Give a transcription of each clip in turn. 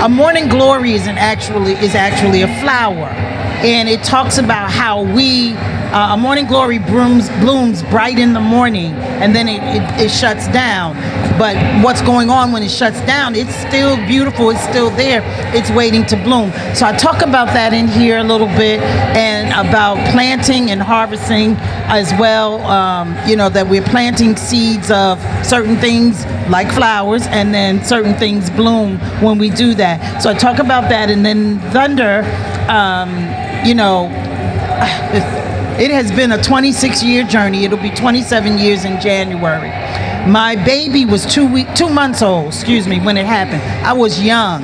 A morning glory is actually a flower, and it talks about how a morning glory blooms bright in the morning, and then it shuts down. But what's going on when it shuts down? It's still beautiful. It's still there. It's waiting to bloom. So I talk about that in here a little bit, and about planting and harvesting as well. That we're planting seeds of certain things like flowers, and then certain things bloom when we do that. So I talk about that, and then thunder. It has been a 26-year journey. It'll be 27 years in January. My baby was 2 months old, when it happened. I was young.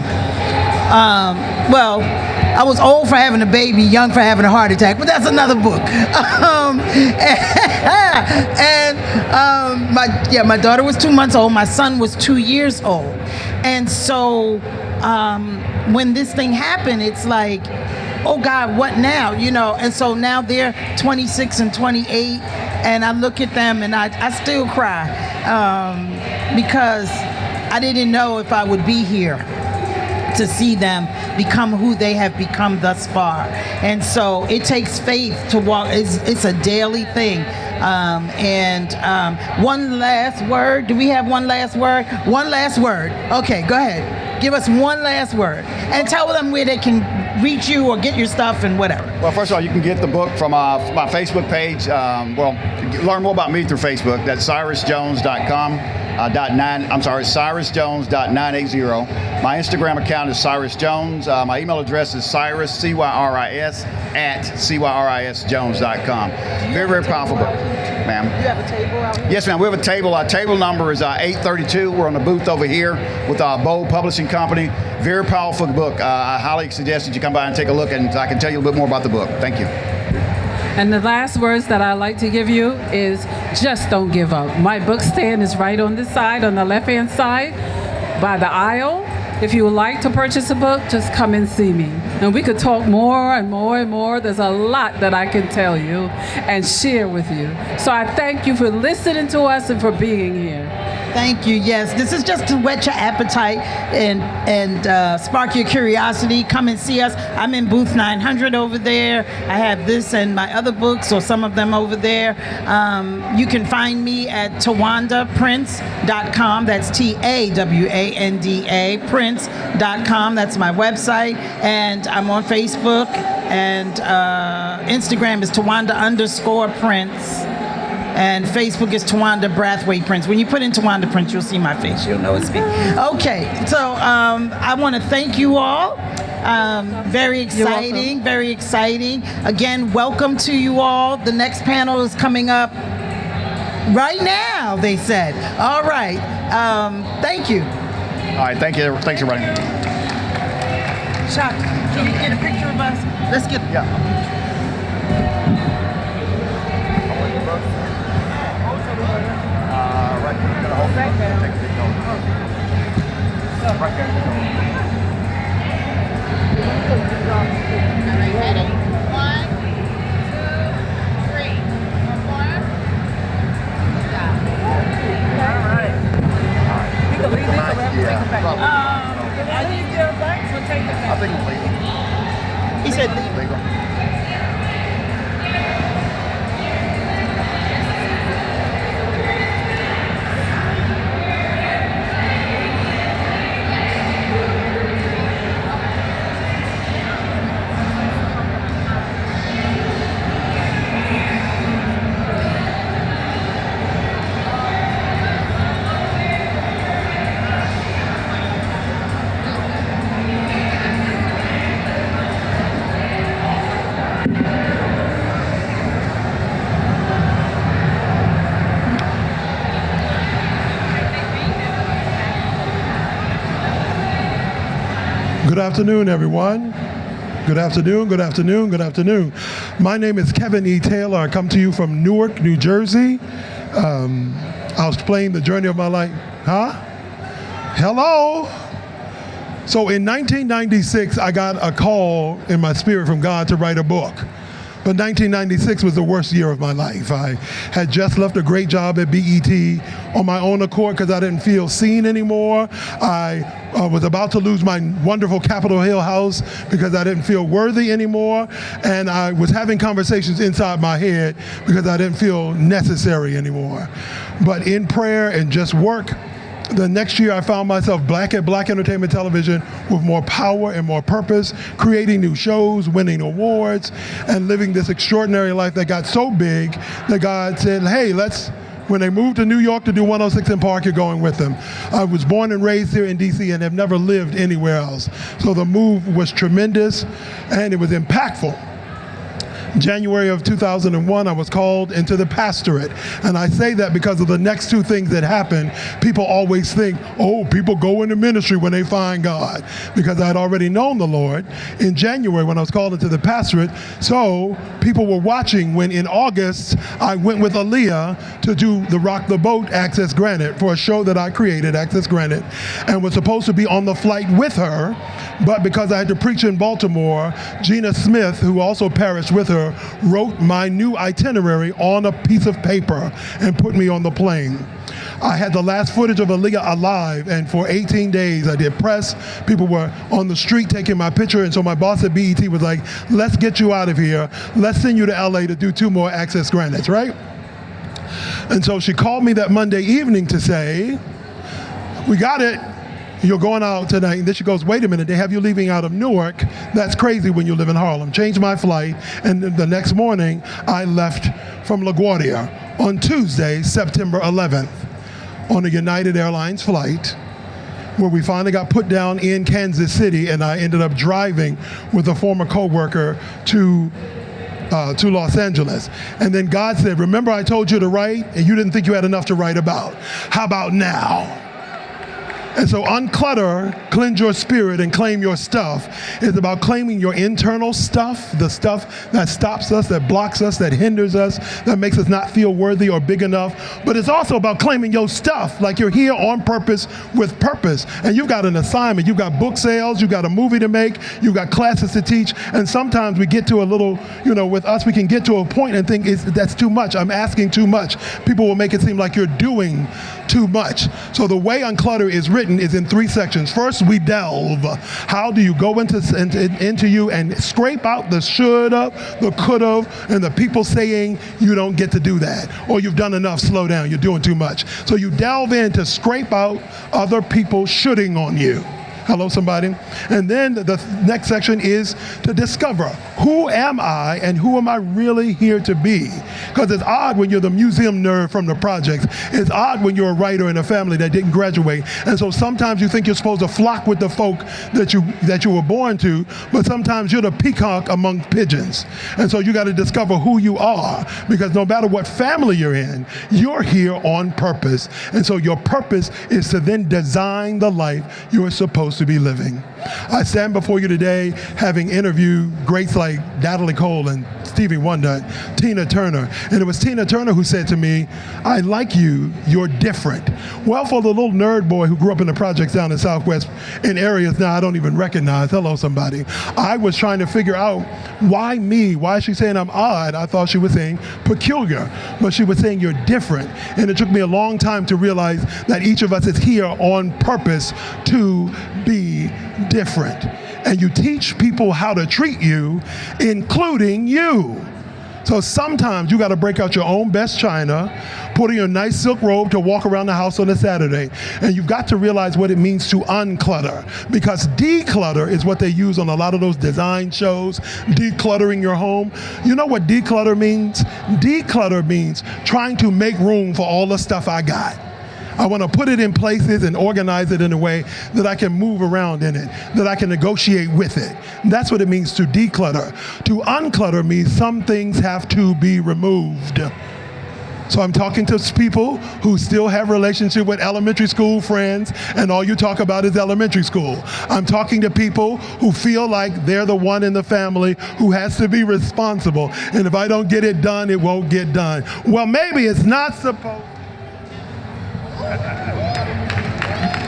I was old for having a baby, young for having a heart attack, but that's another book. My daughter was 2 months old. My son was 2 years old. And so when this thing happened, it's like, oh God, what now? And so now they're 26 and 28, and I look at them and I still cry because I didn't know if I would be here to see them become who they have become thus far. And so it takes faith to walk. It's a daily thing. One last word. Do we have one last word? One last word. Okay, go ahead. Give us one last word. And tell them where they can reach you or get your stuff and whatever. Well, first of all, you can get the book from my Facebook page. Learn more about me through Facebook. That's cyrusjones.com. CyrusJones.980. My Instagram account is Cyrus Jones. My email address is Cyrus, C-Y-R-I-S, at CYRISJones.com. Very, very powerful book, ma'am. You have a table out here? Yes, ma'am. We have a table. Our table number is 832. We're on the booth over here with our Bold Publishing Company. Very powerful book. I highly suggest that you come by and take a look, and I can tell you a little bit more about the book. Thank you. And the last words that I like to give you is just don't give up. My book stand is right on this side, on the left-hand side, by the aisle. If you would like to purchase a book, just come and see me. And we could talk more and more and more. There's a lot that I can tell you and share with you. So I thank you for listening to us and for being here. Thank you. Yes, this is just to whet your appetite and spark your curiosity. Come and see us. I'm in booth 900 over there. I have this and my other books, or some of them over there. You can find me at TawandaPrince.com. That's TAWANDA Prince.com. That's my website. And I'm on Facebook, and Instagram is Tawanda_Prince. And Facebook is Tawanda Brathwaite Prince. When you put in Tawanda Prince, you'll see my face. You'll know it's me. Okay, so I want to thank you all. Very exciting, very exciting. Again, welcome to you all. The next panel is coming up right now, they said. All right, thank you. All right, thank you. Thanks for running. Chuck, can you get a picture of us? Let's get. Yeah. Right there. Right there. Ready? 1, 2, 3. One more. Stop. All right. We can leave this or we have to take it back. Probably. I need your back, so take it back. I think we'll leave them. He said leave. Leave them. Good afternoon, everyone. Good afternoon, good afternoon, good afternoon. My name is Kevin E. Taylor. I come to you from Newark, New Jersey. I'll explain the journey of my life. Huh? Hello? So in 1996, I got a call in my spirit from God to write a book. But 1996 was the worst year of my life. I had just left a great job at BET on my own accord because I didn't feel seen anymore. I was about to lose my wonderful Capitol Hill house because I didn't feel worthy anymore. And I was having conversations inside my head because I didn't feel necessary anymore. But in prayer and just work, the next year I found myself back at Black Entertainment Television with more power and more purpose, creating new shows, winning awards, and living this extraordinary life that got so big that God said, hey, when they moved to New York to do 106 in Park, you're going with them. I was born and raised here in DC and have never lived anywhere else. So the move was tremendous and it was impactful. January of 2001, I was called into the pastorate. And I say that because of the next two things that happened. People always think, oh, people go into ministry when they find God. Because I'd already known the Lord in January when I was called into the pastorate. So people were watching when in August, I went with Aaliyah to do the Rock the Boat Access Granted for a show that I created, Access Granted, and was supposed to be on the flight with her. But because I had to preach in Baltimore, Gina Smith, who also perished with her, wrote my new itinerary on a piece of paper and put me on the plane. I had the last footage of Aaliyah alive, and for 18 days I did press. People were on the street taking my picture, and so my boss at BET was like, let's get you out of here. Let's send you to LA to do 2 more Access Granites, right? And so she called me that Monday evening to say, we got it. You're going out tonight. And then she goes, wait a minute, they have you leaving out of Newark. That's crazy when you live in Harlem. Changed my flight. And then the next morning, I left from LaGuardia on Tuesday, September 11th, on a United Airlines flight where we finally got put down in Kansas City. And I ended up driving with a former coworker to Los Angeles. And then God said, remember I told you to write and you didn't think you had enough to write about. How about now? And so unclutter, cleanse your spirit, and claim your stuff is about claiming your internal stuff, the stuff that stops us, that blocks us, that hinders us, that makes us not feel worthy or big enough. But it's also about claiming your stuff, like you're here on purpose with purpose. And you've got an assignment. You've got book sales. You've got a movie to make. You've got classes to teach. And sometimes we get to a little, with us, we can get to a point and think that's too much. I'm asking too much. People will make it seem like you're doing too much. So the way Unclutter is written is in 3 sections. First, we delve. How do you go into you and scrape out the shoulda, the coulda, and the people saying you don't get to do that, or you've done enough, slow down, you're doing too much. So you delve in to scrape out other people shooting on you. Hello, somebody. And then the next section is to discover, who am I and who am I really here to be? Because it's odd when you're the museum nerd from the projects. It's odd when you're a writer in a family that didn't graduate. And so sometimes you think you're supposed to flock with the folk that you were born to, but sometimes you're the peacock among pigeons. And so you got to discover who you are, because no matter what family you're in, you're here on purpose. And so your purpose is to then design the life you're supposed to be living. I stand before you today having interviewed greats like Natalie Cole and Stevie Wonder, Tina Turner. And it was Tina Turner who said to me, I like you, you're different. Well, for the little nerd boy who grew up in the projects down in Southwest, in areas now I don't even recognize, hello somebody, I was trying to figure out why me? Why is she saying I'm odd? I thought she was saying peculiar, but she was saying you're different. And it took me a long time to realize that each of us is here on purpose to be different. And you teach people how to treat you, including you. So sometimes you got to break out your own best china, put on your nice silk robe to walk around the house on a Saturday. And you've got to realize what it means to unclutter, because declutter is what they use on a lot of those design shows, decluttering your home. You know what declutter means? Declutter means trying to make room for all the stuff I got. I want to put it in places and organize it in a way that I can move around in it, that I can negotiate with it. That's what it means to declutter. To unclutter means some things have to be removed. So I'm talking to people who still have relationship with elementary school friends and all you talk about is elementary school. I'm talking to people who feel like they're the one in the family who has to be responsible. And if I don't get it done, it won't get done. Well, maybe it's not supposed.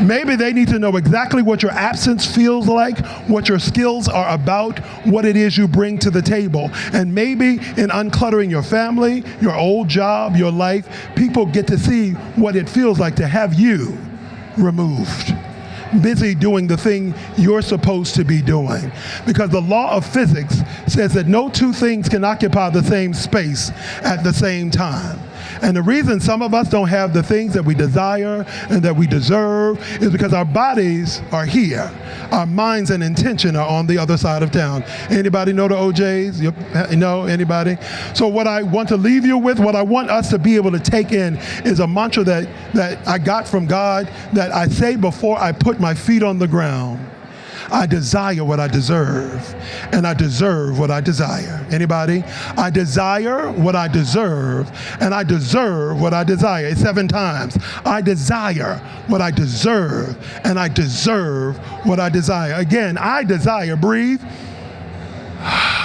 Maybe they need to know exactly what your absence feels like, what your skills are about, what it is you bring to the table. And maybe in uncluttering your family, your old job, your life, people get to see what it feels like to have you removed, busy doing the thing you're supposed to be doing. Because the law of physics says that no two things can occupy the same space at the same time. And the reason some of us don't have the things that we desire and that we deserve is because our bodies are here. Our minds and intention are on the other side of town. Anybody know the OJs? You know, anybody? So what I want to leave you with, what I want us to be able to take in is a mantra that I got from God that I say before I put my feet on the ground. I desire what I deserve, and I deserve what I desire. Anybody? I desire what I deserve, and I deserve what I desire. It's 7 times. I desire what I deserve, and I deserve what I desire. Again, I desire, breathe,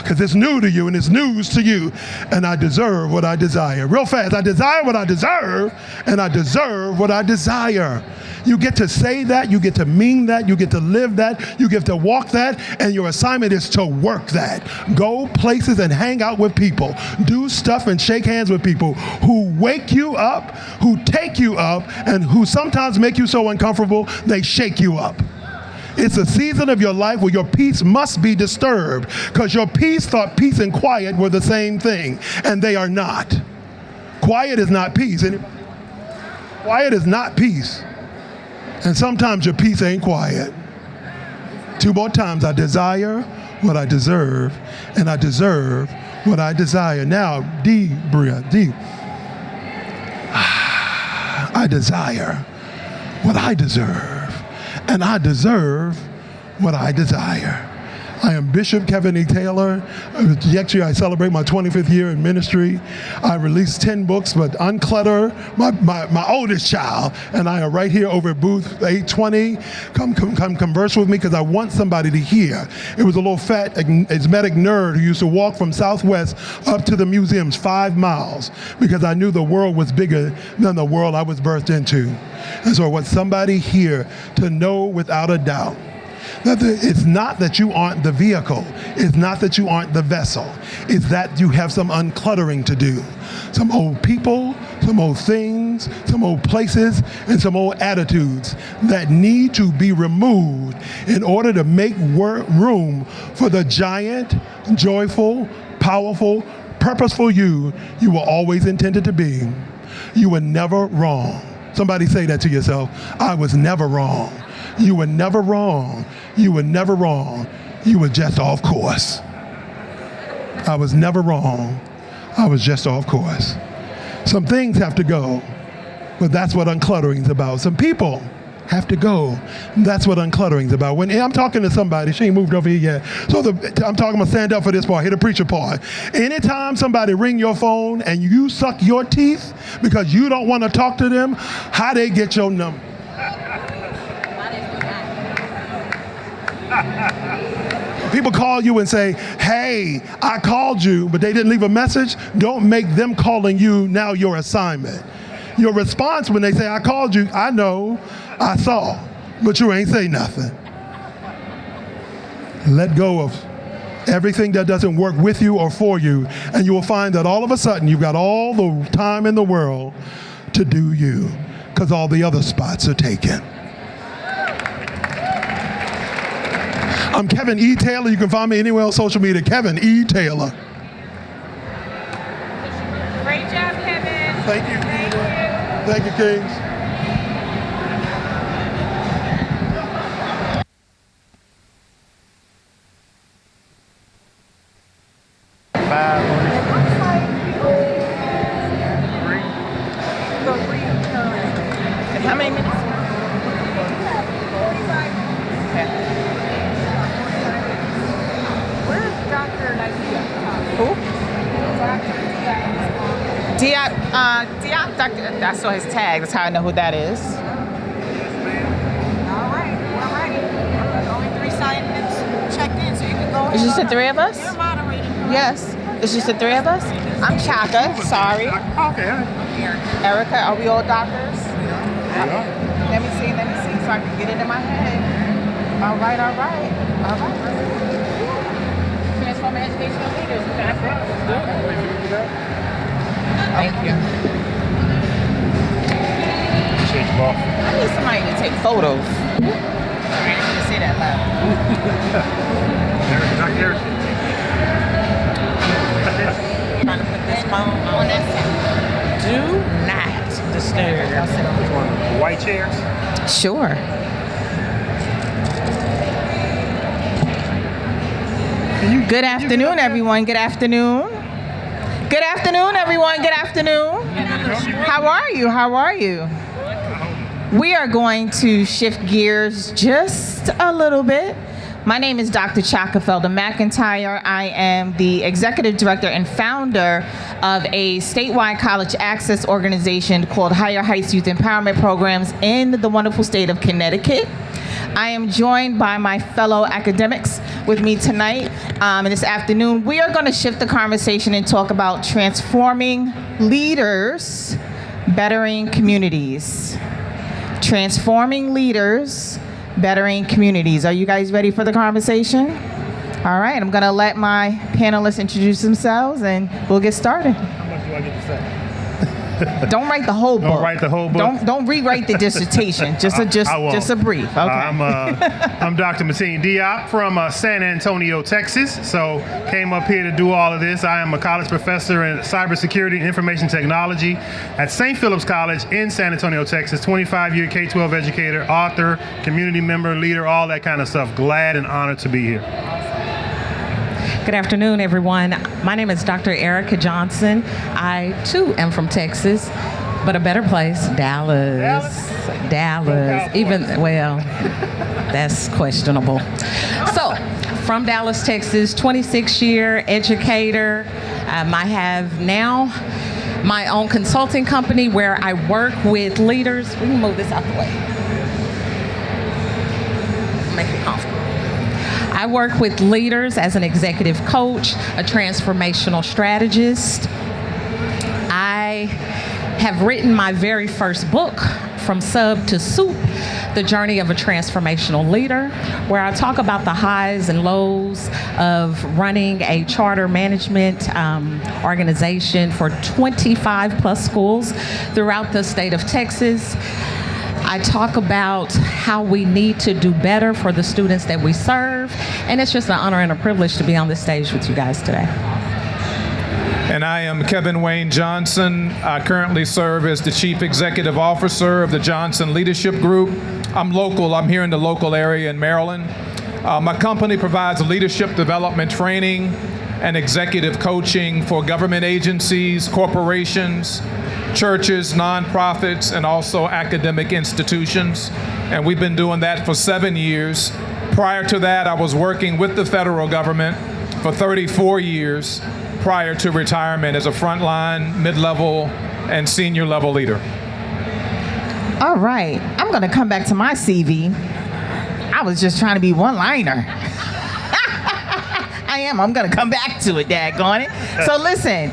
because it's new to you and it's news to you, and I deserve what I desire. Real fast, I desire what I deserve, and I deserve what I desire. You get to say that, you get to mean that, you get to live that, you get to walk that, and your assignment is to work that. Go places and hang out with people. Do stuff and shake hands with people who wake you up, who take you up, and who sometimes make you so uncomfortable, they shake you up. It's a season of your life where your peace must be disturbed, because your peace thought peace and quiet were the same thing, and they are not. Quiet is not peace. Quiet is not peace. And sometimes your peace ain't quiet. 2 more times. I desire what I deserve, and I deserve what I desire. Now, D, Bria, D. I desire what I deserve, and I deserve what I desire. I am Bishop Kevin E. Taylor. Next year I celebrate my 25th year in ministry. I released 10 books, but Unclutter, my oldest child, and I are right here over at booth 820. Come converse with me, because I want somebody to hear. It was a little fat asthmatic nerd who used to walk from Southwest up to the museums 5 miles, because I knew the world was bigger than the world I was birthed into. And so I want somebody here to know without a doubt that it's not that you aren't the vehicle. It's not that you aren't the vessel. It's that you have some uncluttering to do. Some old people, some old things, some old places, and some old attitudes that need to be removed in order to make room for the giant, joyful, powerful, purposeful you were always intended to be. You were never wrong. Somebody say that to yourself. I was never wrong. You were never wrong. You were never wrong. You were just off course. I was never wrong. I was just off course. Some things have to go, but that's what uncluttering is about. Some people have to go. That's what uncluttering is about. When I'm talking to somebody, she ain't moved over here yet. So I'm talking about, stand up for this part, here the preacher part. Anytime somebody ring your phone and you suck your teeth because you don't want to talk to them, how they get your number? People call you and say, hey, I called you, but they didn't leave a message. Don't make them calling you now your assignment. Your response when they say, I called you, I know, I saw, but you ain't say nothing. Let go of everything that doesn't work with you or for you, and you will find that all of a sudden you've got all the time in the world to do you, because all the other spots are taken. I'm Kevin E. Taylor. You can find me anywhere on social media, Kevin E. Taylor. Great job, Kevin. Thank you. Thank you, Kings. How many minutes? Where's Dr. Who? Diop? Diop, Doctor. I saw his tag. That's how I know who that is. All righty. Only 3 sign-ins checked in, so you can go ahead. It's just the 3 of us? You're moderating. Yes. It's just the 3 of us? I'm Chaka. Sorry. Okay. Erica, are we all doctors? Let me see. so I can get it in my head. All right. Transforming educational leaders. Thank you. I need somebody to take photos. I didn't even say that loud. Trying to put this phone on that side. Do not disturb. White chairs? Sure. Good afternoon, everyone. Good afternoon. Good afternoon, everyone. Good afternoon. How are you? How are you? We are going to shift gears just a little bit. My name is Dr. Chaka Felder McIntyre. I am the executive director and founder of a statewide college access organization called Higher Heights Youth Empowerment Programs in the wonderful state of Connecticut. I am joined by my fellow academics with me tonight and this afternoon. We are going to shift the conversation and talk about transforming leaders, bettering communities. Transforming leaders, bettering communities. Are you guys ready for the conversation? All right, I'm going to let my panelists introduce themselves and we'll get started. How much do I get to say? Don't write the whole book. Don't write the whole book? Don't rewrite the dissertation. Just a brief. Okay. I'm Dr. Mateen Diop from San Antonio, Texas. So came up here to do all of this. I am a college professor in cybersecurity and information technology at St. Philip's College in San Antonio, Texas. 25-year K-12 educator, author, community member, leader, all that kind of stuff. Glad and honored to be here. Good afternoon, everyone. My name is Dr. Erica Johnson. I, too, am from Texas, but a better place, Dallas. That's questionable. So, from Dallas, Texas, 26-year educator. I have now my own consulting company where I work with leaders. We can move this out the way. Make it comfortable. I work with leaders as an executive coach, a transformational strategist. I have written my very first book, From Sub to Soup, The Journey of a Transformational Leader, where I talk about the highs and lows of running a charter management organization for 25 plus schools throughout the state of Texas. I talk about how we need to do better for the students that we serve, and it's just an honor and a privilege to be on this stage with you guys today. And I am Kevin Wayne Johnson. I currently serve as the Chief Executive Officer of the Johnson Leadership Group. I'm local. I'm here in the local area in Maryland. My company provides leadership development training and executive coaching for government agencies, corporations, churches, nonprofits, and also academic institutions. And we've been doing that for 7 years. Prior to that, I was working with the federal government for 34 years prior to retirement as a frontline, mid-level, and senior level leader. All right. I'm going to come back to my CV. I was just trying to be one-liner. I'm going to come back to it, daggone it. So listen,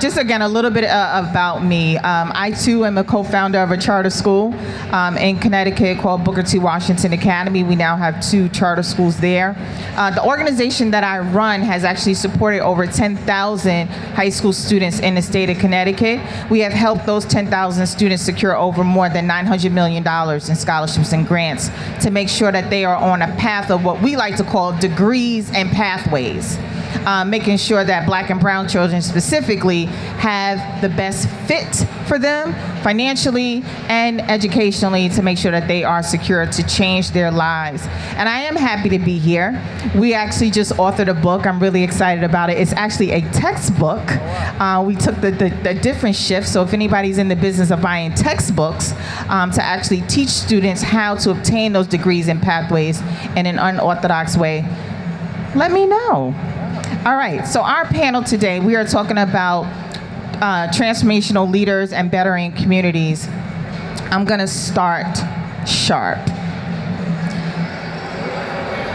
just again, a little bit about me. I too am a co-founder of a charter school in Connecticut called Booker T. Washington Academy. We now have 2 charter schools there. The organization that I run has actually supported over 10,000 high school students in the state of Connecticut. We have helped those 10,000 students secure over more than $900 million in scholarships and grants to make sure that they are on a path of what we like to call degrees and pathways. Making sure that Black and brown children specifically have the best fit for them financially and educationally to make sure that they are secure to change their lives. And I am happy to be here. We actually just authored a book. I'm really excited about it. It's actually a textbook. We took the different shift. So if anybody's in the business of buying textbooks to actually teach students how to obtain those degrees and pathways in an unorthodox way, let me know. All right, so our panel today, we are talking about transformational leaders and bettering communities. I'm gonna start sharp.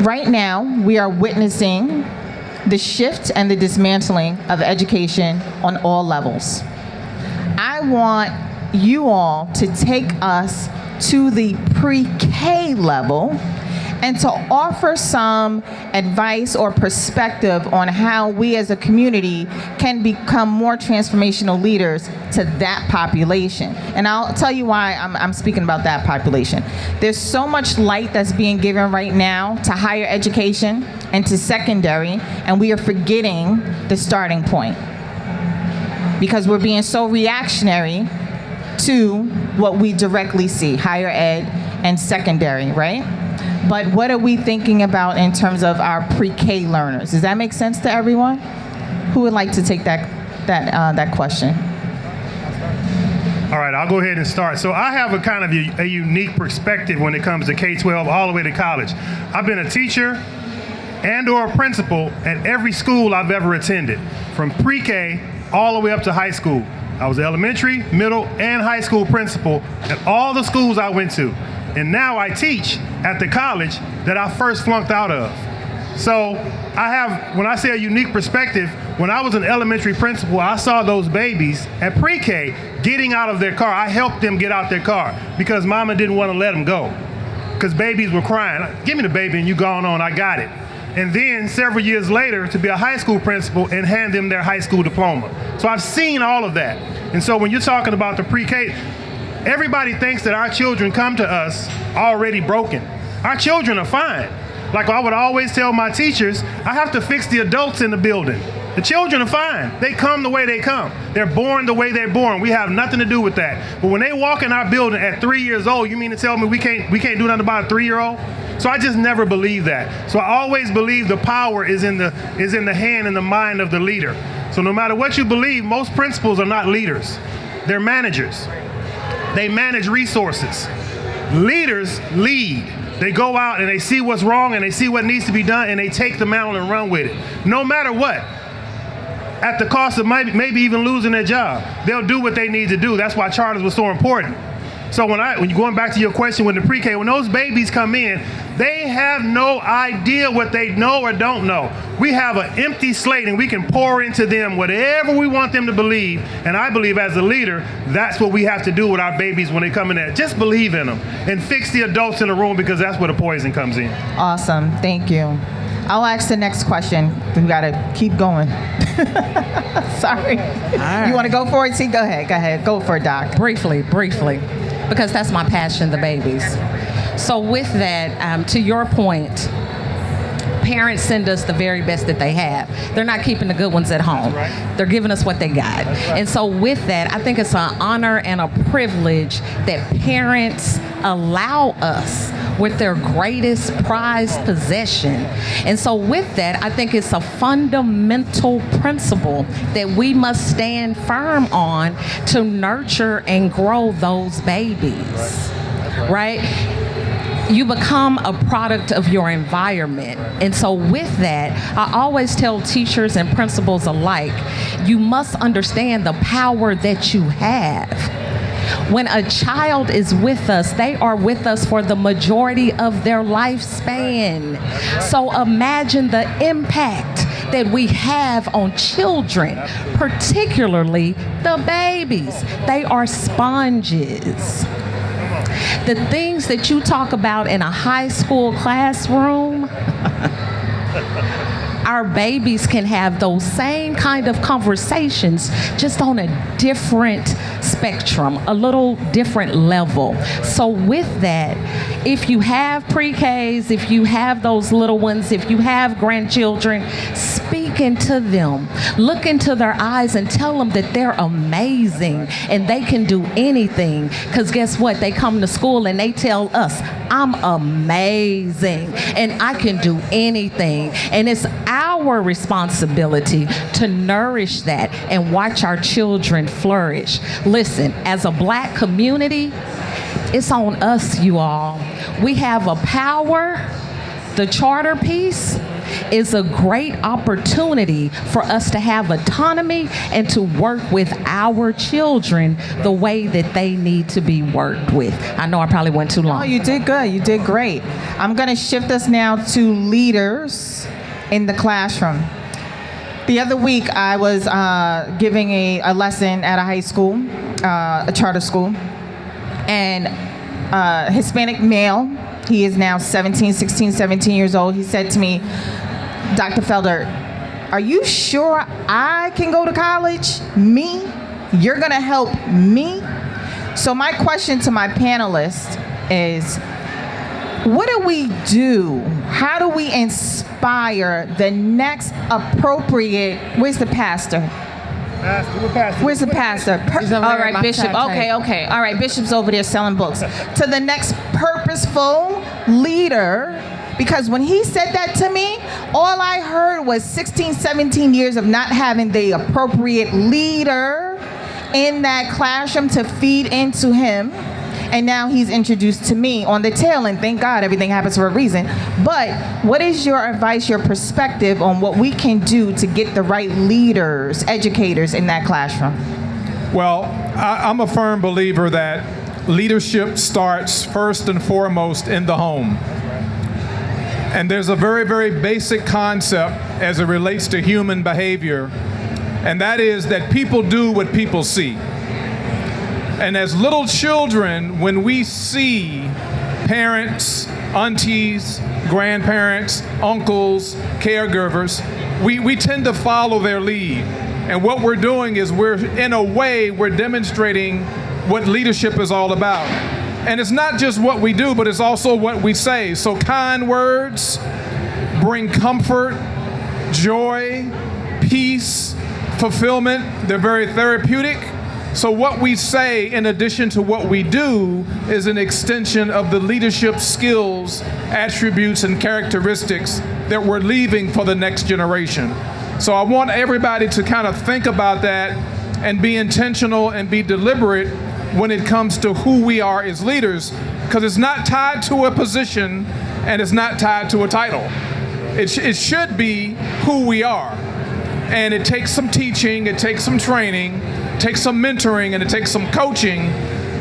Right now, we are witnessing the shift and the dismantling of education on all levels. I want you all to take us to the pre-K level and to offer some advice or perspective on how we as a community can become more transformational leaders to that population. And I'll tell you why I'm speaking about that population. There's so much light that's being given right now to higher education and to secondary, and we are forgetting the starting point because we're being so reactionary to what we directly see, higher ed and secondary, right? But what are we thinking about in terms of our pre-K learners? Does that make sense to everyone? Who would like to take that question? All right, I'll go ahead and start. So I have a kind of a unique perspective when it comes to K-12 all the way to college. I've been a teacher and or a principal at every school I've ever attended, from pre-K all the way up to high school. I was elementary, middle, and high school principal at all the schools I went to. And now I teach at the college that I first flunked out of. So I have, when I say a unique perspective, when I was an elementary principal, I saw those babies at pre-K getting out of their car. I helped them get out their car because mama didn't want to let them go because babies were crying. Give me the baby and you gone on, I got it. And then several years later to be a high school principal and hand them their high school diploma. So I've seen all of that. And so when you're talking about the pre-K, everybody thinks that our children come to us already broken. Our children are fine. Like I would always tell my teachers, I have to fix the adults in the building. The children are fine. They come the way they come. They're born the way they're born. We have nothing to do with that. But when they walk in our building at 3 years old, you mean to tell me we can't do nothing about a 3-year-old? So I just never believed that. So I always believe the power is in the hand and the mind of the leader. So no matter what you believe, most principals are not leaders. They're managers. They manage resources. Leaders lead. They go out and they see what's wrong and they see what needs to be done and they take the mantle and run with it. No matter what. At the cost of maybe even losing their job. They'll do what they need to do. That's why charters were so important. So when you're going back to your question with the pre-K, when those babies come in, they have no idea what they know or don't know. We have an empty slate and we can pour into them whatever we want them to believe. And I believe as a leader, that's what we have to do with our babies when they come in there. Just believe in them and fix the adults in the room because that's where the poison comes in. Awesome, thank you. I'll ask the next question. We gotta keep going. Sorry. Right. You wanna go for it? See, go ahead, go for it, Doc. Briefly, because that's my passion, the babies. So with that, to your point, parents send us the very best that they have. They're not keeping the good ones at home. They're giving us what they got. And so with that, I think it's an honor and a privilege that parents allow us with their greatest prized possession. And so with that, I think it's a fundamental principle that we must stand firm on to nurture and grow those babies, right? You become a product of your environment. And so with that, I always tell teachers and principals alike, you must understand the power that you have. When a child is with us, they are with us for the majority of their lifespan. So imagine the impact that we have on children, particularly the babies. They are sponges. The things that you talk about in a high school classroom, our babies can have those same kind of conversations, just on a different spectrum, a little different level. So with that, if you have pre-Ks, if you have those little ones, if you have grandchildren, speak into them. Look into their eyes and tell them that they're amazing and they can do anything. Because guess what? They come to school and they tell us, I'm amazing and I can do anything. And it's our responsibility to nourish that and watch our children flourish. Listen, as a Black community, it's on us, you all. We have a power. The charter piece is a great opportunity for us to have autonomy and to work with our children the way that they need to be worked with. I know I probably went too long. Oh, you did good. You did great. I'm going to shift us now to leaders in the classroom. The other week, I was giving a lesson at a high school, a charter school, and Hispanic male. He is now 17 years old. He said to me, Dr. Felder, are you sure I can go to college? Me? You're gonna help me? So my question to my panelists is, what do we do? How do we inspire the next appropriate, where's the pastor? Where's the pastor? All right, Bishop. Okay. All right, Bishop's over there selling books. To the next purposeful leader, because when he said that to me, all I heard was 16, 17 years of not having the appropriate leader in that classroom to feed into him. And now he's introduced to me on the tail end. Thank God everything happens for a reason. But what is your advice, your perspective on what we can do to get the right leaders, educators in that classroom? Well, I'm a firm believer that leadership starts first and foremost in the home. And there's a very, very basic concept as it relates to human behavior, and that is that people do what people see. And as little children, when we see parents, aunties, grandparents, uncles, caregivers, we tend to follow their lead. And what we're doing is we're demonstrating what leadership is all about. And it's not just what we do, but it's also what we say. So kind words bring comfort, joy, peace, fulfillment. They're very therapeutic. So what we say, in addition to what we do, is an extension of the leadership skills, attributes, and characteristics that we're leaving for the next generation. So I want everybody to kind of think about that and be intentional and be deliberate when it comes to who we are as leaders, because it's not tied to a position and it's not tied to a title. It should be who we are. And it takes some teaching, it takes some training, it takes some mentoring, and it takes some coaching.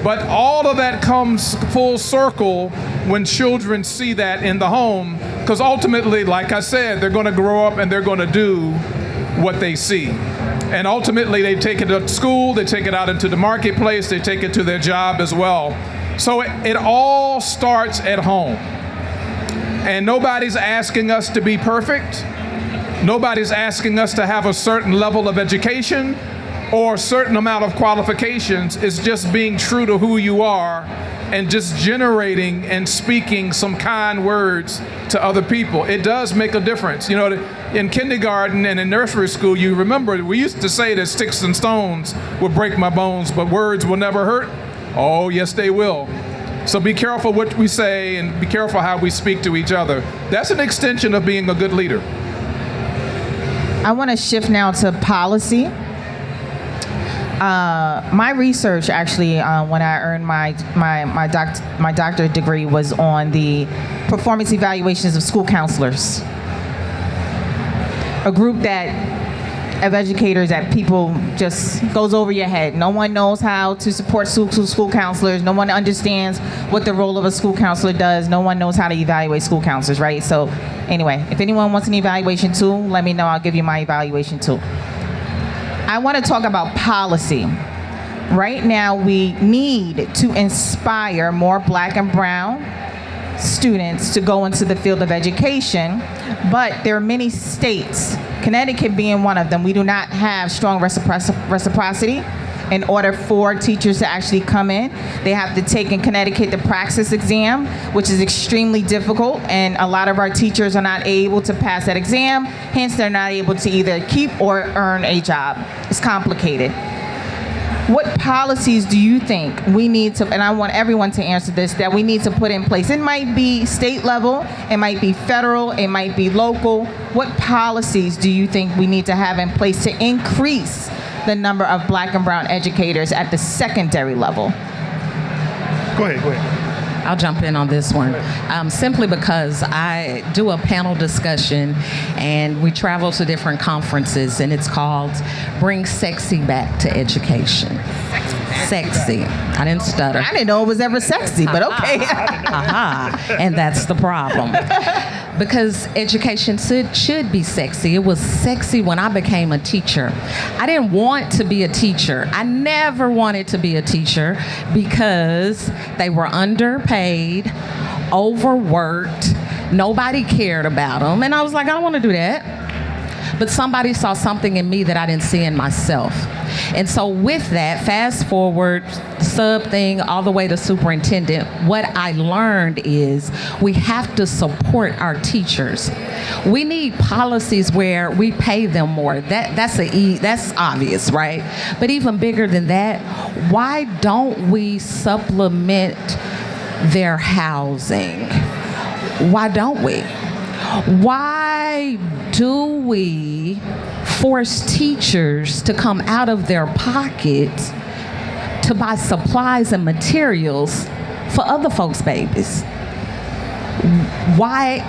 But all of that comes full circle when children see that in the home, because ultimately, like I said, they're going to grow up and they're going to do what they see. And ultimately, they take it to school, they take it out into the marketplace, they take it to their job as well. So it all starts at home. And nobody's asking us to be perfect. Nobody's asking us to have a certain level of education or a certain amount of qualifications. It's just being true to who you are and just generating and speaking some kind words to other people. It does make a difference. You know, in kindergarten and in nursery school, you remember we used to say that sticks and stones will break my bones, but words will never hurt. Oh, yes, they will. So be careful what we say and be careful how we speak to each other. That's an extension of being a good leader. I want to shift now to policy. My research, actually, when I earned my doctorate degree, was on the performance evaluations of school counselors, a group of educators that people just goes over your head. No one knows how to support school counselors. No one understands what the role of a school counselor does. No one knows how to evaluate school counselors, right? So anyway, if anyone wants an evaluation tool, let me know. I'll give you my evaluation tool. I want to talk about policy. Right now, we need to inspire more Black and brown students to go into the field of education, but there are many states, Connecticut being one of them, we do not have strong reciprocity. In order for teachers to actually come in, they have to take in Connecticut the praxis exam, which is extremely difficult, and a lot of our teachers are not able to pass that exam, hence they're not able to either keep or earn a job. It's complicated. What policies do you think we need to, and I want everyone to answer this, that we need to put in place? It might be state level, it might be federal, it might be local. What policies do you think we need to have in place to increase the number of Black and brown educators at the secondary level? Go ahead. I'll jump in on this one. Simply because I do a panel discussion and we travel to different conferences, and it's called Bring Sexy Back to Education. Sexy. I didn't stutter. I didn't know it was ever sexy, but okay. And that's the problem. because education should be sexy. It was sexy when I became a teacher. I didn't want to be a teacher. I never wanted to be a teacher because they were underpaid, overworked, nobody cared about them. And I was like, I don't want to do that. But somebody saw something in me that I didn't see in myself. And so with that, fast forward, sub thing, all the way to superintendent, what I learned is we have to support our teachers. We need policies where we pay them more. That's obvious, right? But even bigger than that, why don't we supplement their housing? Why don't we? Why do we force teachers to come out of their pockets to buy supplies and materials for other folks' babies? Why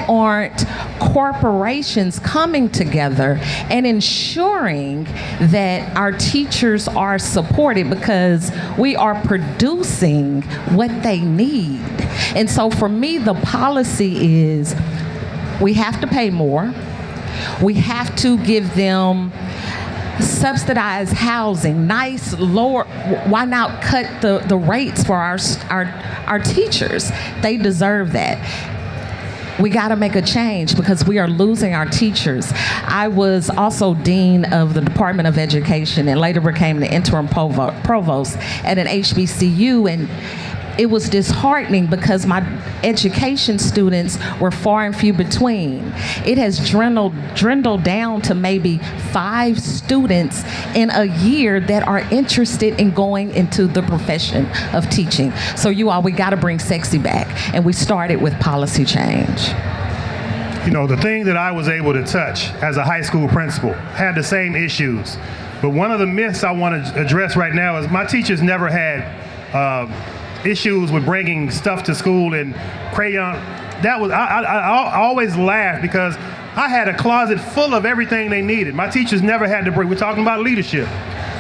aren't corporations coming together and ensuring that our teachers are supported because we are producing what they need? And so for me, the policy is we have to pay more. We have to give them subsidized housing, nice lower. Why not cut the rates for our teachers? They deserve that. We got to make a change because we are losing our teachers. I was also dean of the Department of Education and later became the interim provost at an HBCU, and it was disheartening because my education students were far and few between. It has dwindled down to maybe 5 students in a year that are interested in going into the profession of teaching. So you all, we gotta bring sexy back, and we started with policy change. You know, the thing that I was able to touch as a high school principal had the same issues. But one of the myths I want to address right now is my teachers never had issues with bringing stuff to school and crayon. That was, I always laugh because I had a closet full of everything they needed. My teachers never had to bring, we're talking about leadership.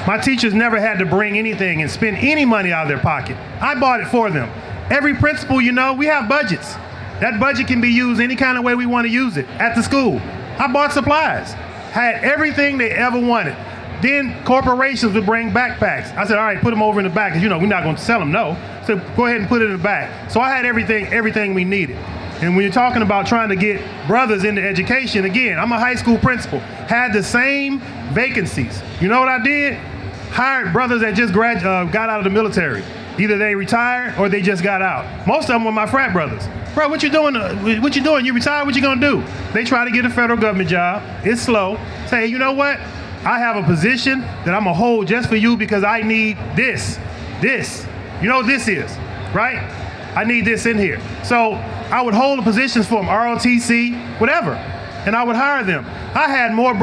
My teachers never had to bring anything and spend any money out of their pocket. I bought it for them. Every principal, you know, we have budgets. That budget can be used any kind of way we want to use it at the school. I bought supplies, had everything they ever wanted. Then corporations would bring backpacks. I said, all right, put them over in the back, because you know we're not going to sell them, no. So go ahead and put it in the back. So I had everything we needed. And when you're talking about trying to get brothers into education, again, I'm a high school principal, had the same vacancies. You know what I did? Hired brothers that just got out of the military. Either they retired or they just got out. Most of them were my frat brothers. Bro, what you doing? You retired, what you gonna do? They try to get a federal government job. It's slow. Say, you know what? I have a position that I'm gonna hold just for you because I need this. You know what this is, right? I need this in here. So I would hold the positions for them, ROTC, whatever, and I would hire them. I had more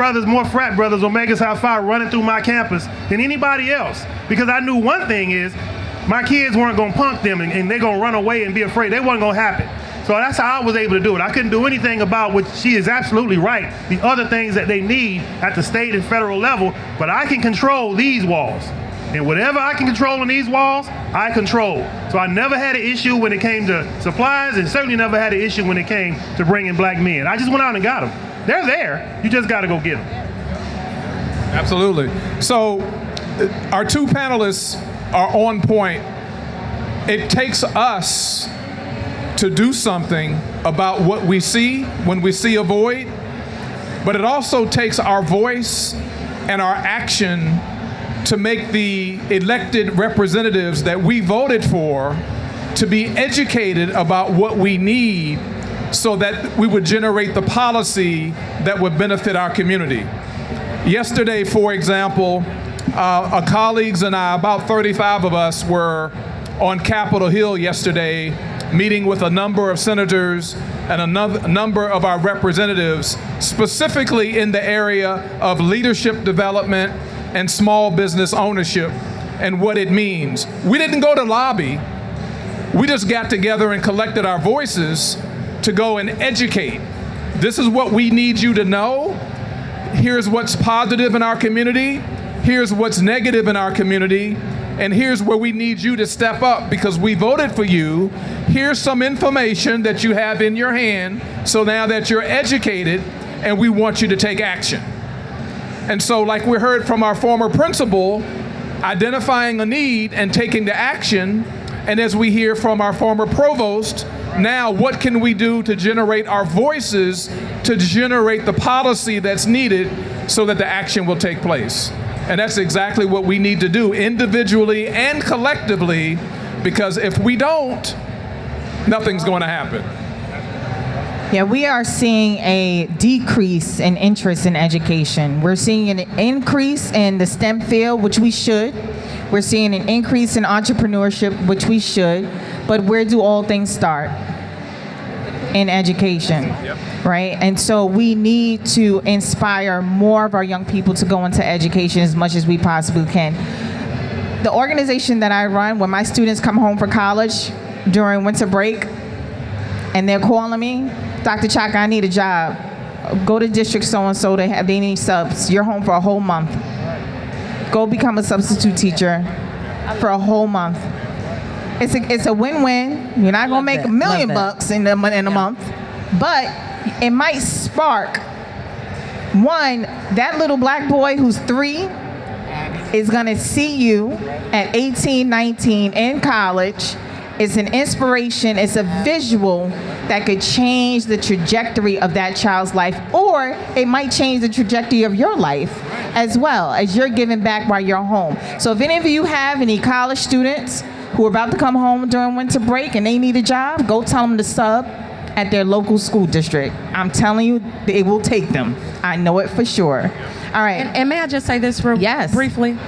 frat brothers, Omega Psi Phi running through my campus than anybody else, because I knew one thing is my kids weren't gonna punk them and they're gonna run away and be afraid. They wasn't gonna happen. So that's how I was able to do it. I couldn't do anything about what she is absolutely right, the other things that they need at the state and federal level, but I can control these walls. And whatever I can control in these walls, I control. So I never had an issue when it came to supplies, and certainly never had an issue when it came to bringing black men. I just went out and got them. They're there. You just got to go get them. Absolutely. So our 2 panelists are on point. It takes us to do something about what we see when we see a void, but it also takes our voice and our action to make the elected representatives that we voted for to be educated about what we need so that we would generate the policy that would benefit our community. Yesterday, for example, our colleagues and I, about 35 of us, were on Capitol Hill yesterday meeting with a number of senators and a number of our representatives, specifically in the area of leadership development and small business ownership and what it means. We didn't go to lobby. We just got together and collected our voices to go and educate. This is what we need you to know. Here's what's positive in our community. Here's what's negative in our community. and here's where we need you to step up because we voted for you. Here's some information that you have in your hand, so now that you're educated, and we want you to take action. And so, like we heard from our former principal, identifying a need and taking the action, and as we hear from our former provost, now what can we do to generate our voices, to generate the policy that's needed so that the action will take place. And that's exactly what we need to do individually and collectively, because if we don't, nothing's going to happen. Yeah, we are seeing a decrease in interest in education. We're seeing an increase in the STEM field, which we should. We're seeing an increase in entrepreneurship, which we should. But where do all things start? In education, right? And so we need to inspire more of our young people to go into education as much as we possibly can. The organization that I run, when my students come home for college during winter break, and they're calling me, Dr. Chaka, I need a job. Go to district so-and-so, they need subs. You're home for a whole month. Go become a substitute teacher for a whole month. It's a win-win. You're not gonna make $1 million bucks in a month, but it might spark one, that little black boy who's 3 is gonna see you at 18, 19 in college. It's an inspiration, it's a visual that could change the trajectory of that child's life, or it might change the trajectory of your life as well, as you're giving back while you're home. So if any of you have any college students who are about to come home during winter break and they need a job, go tell them to sub at their local school district. I'm telling you, they will take them. I know it for sure. All right. And may I just say this real briefly?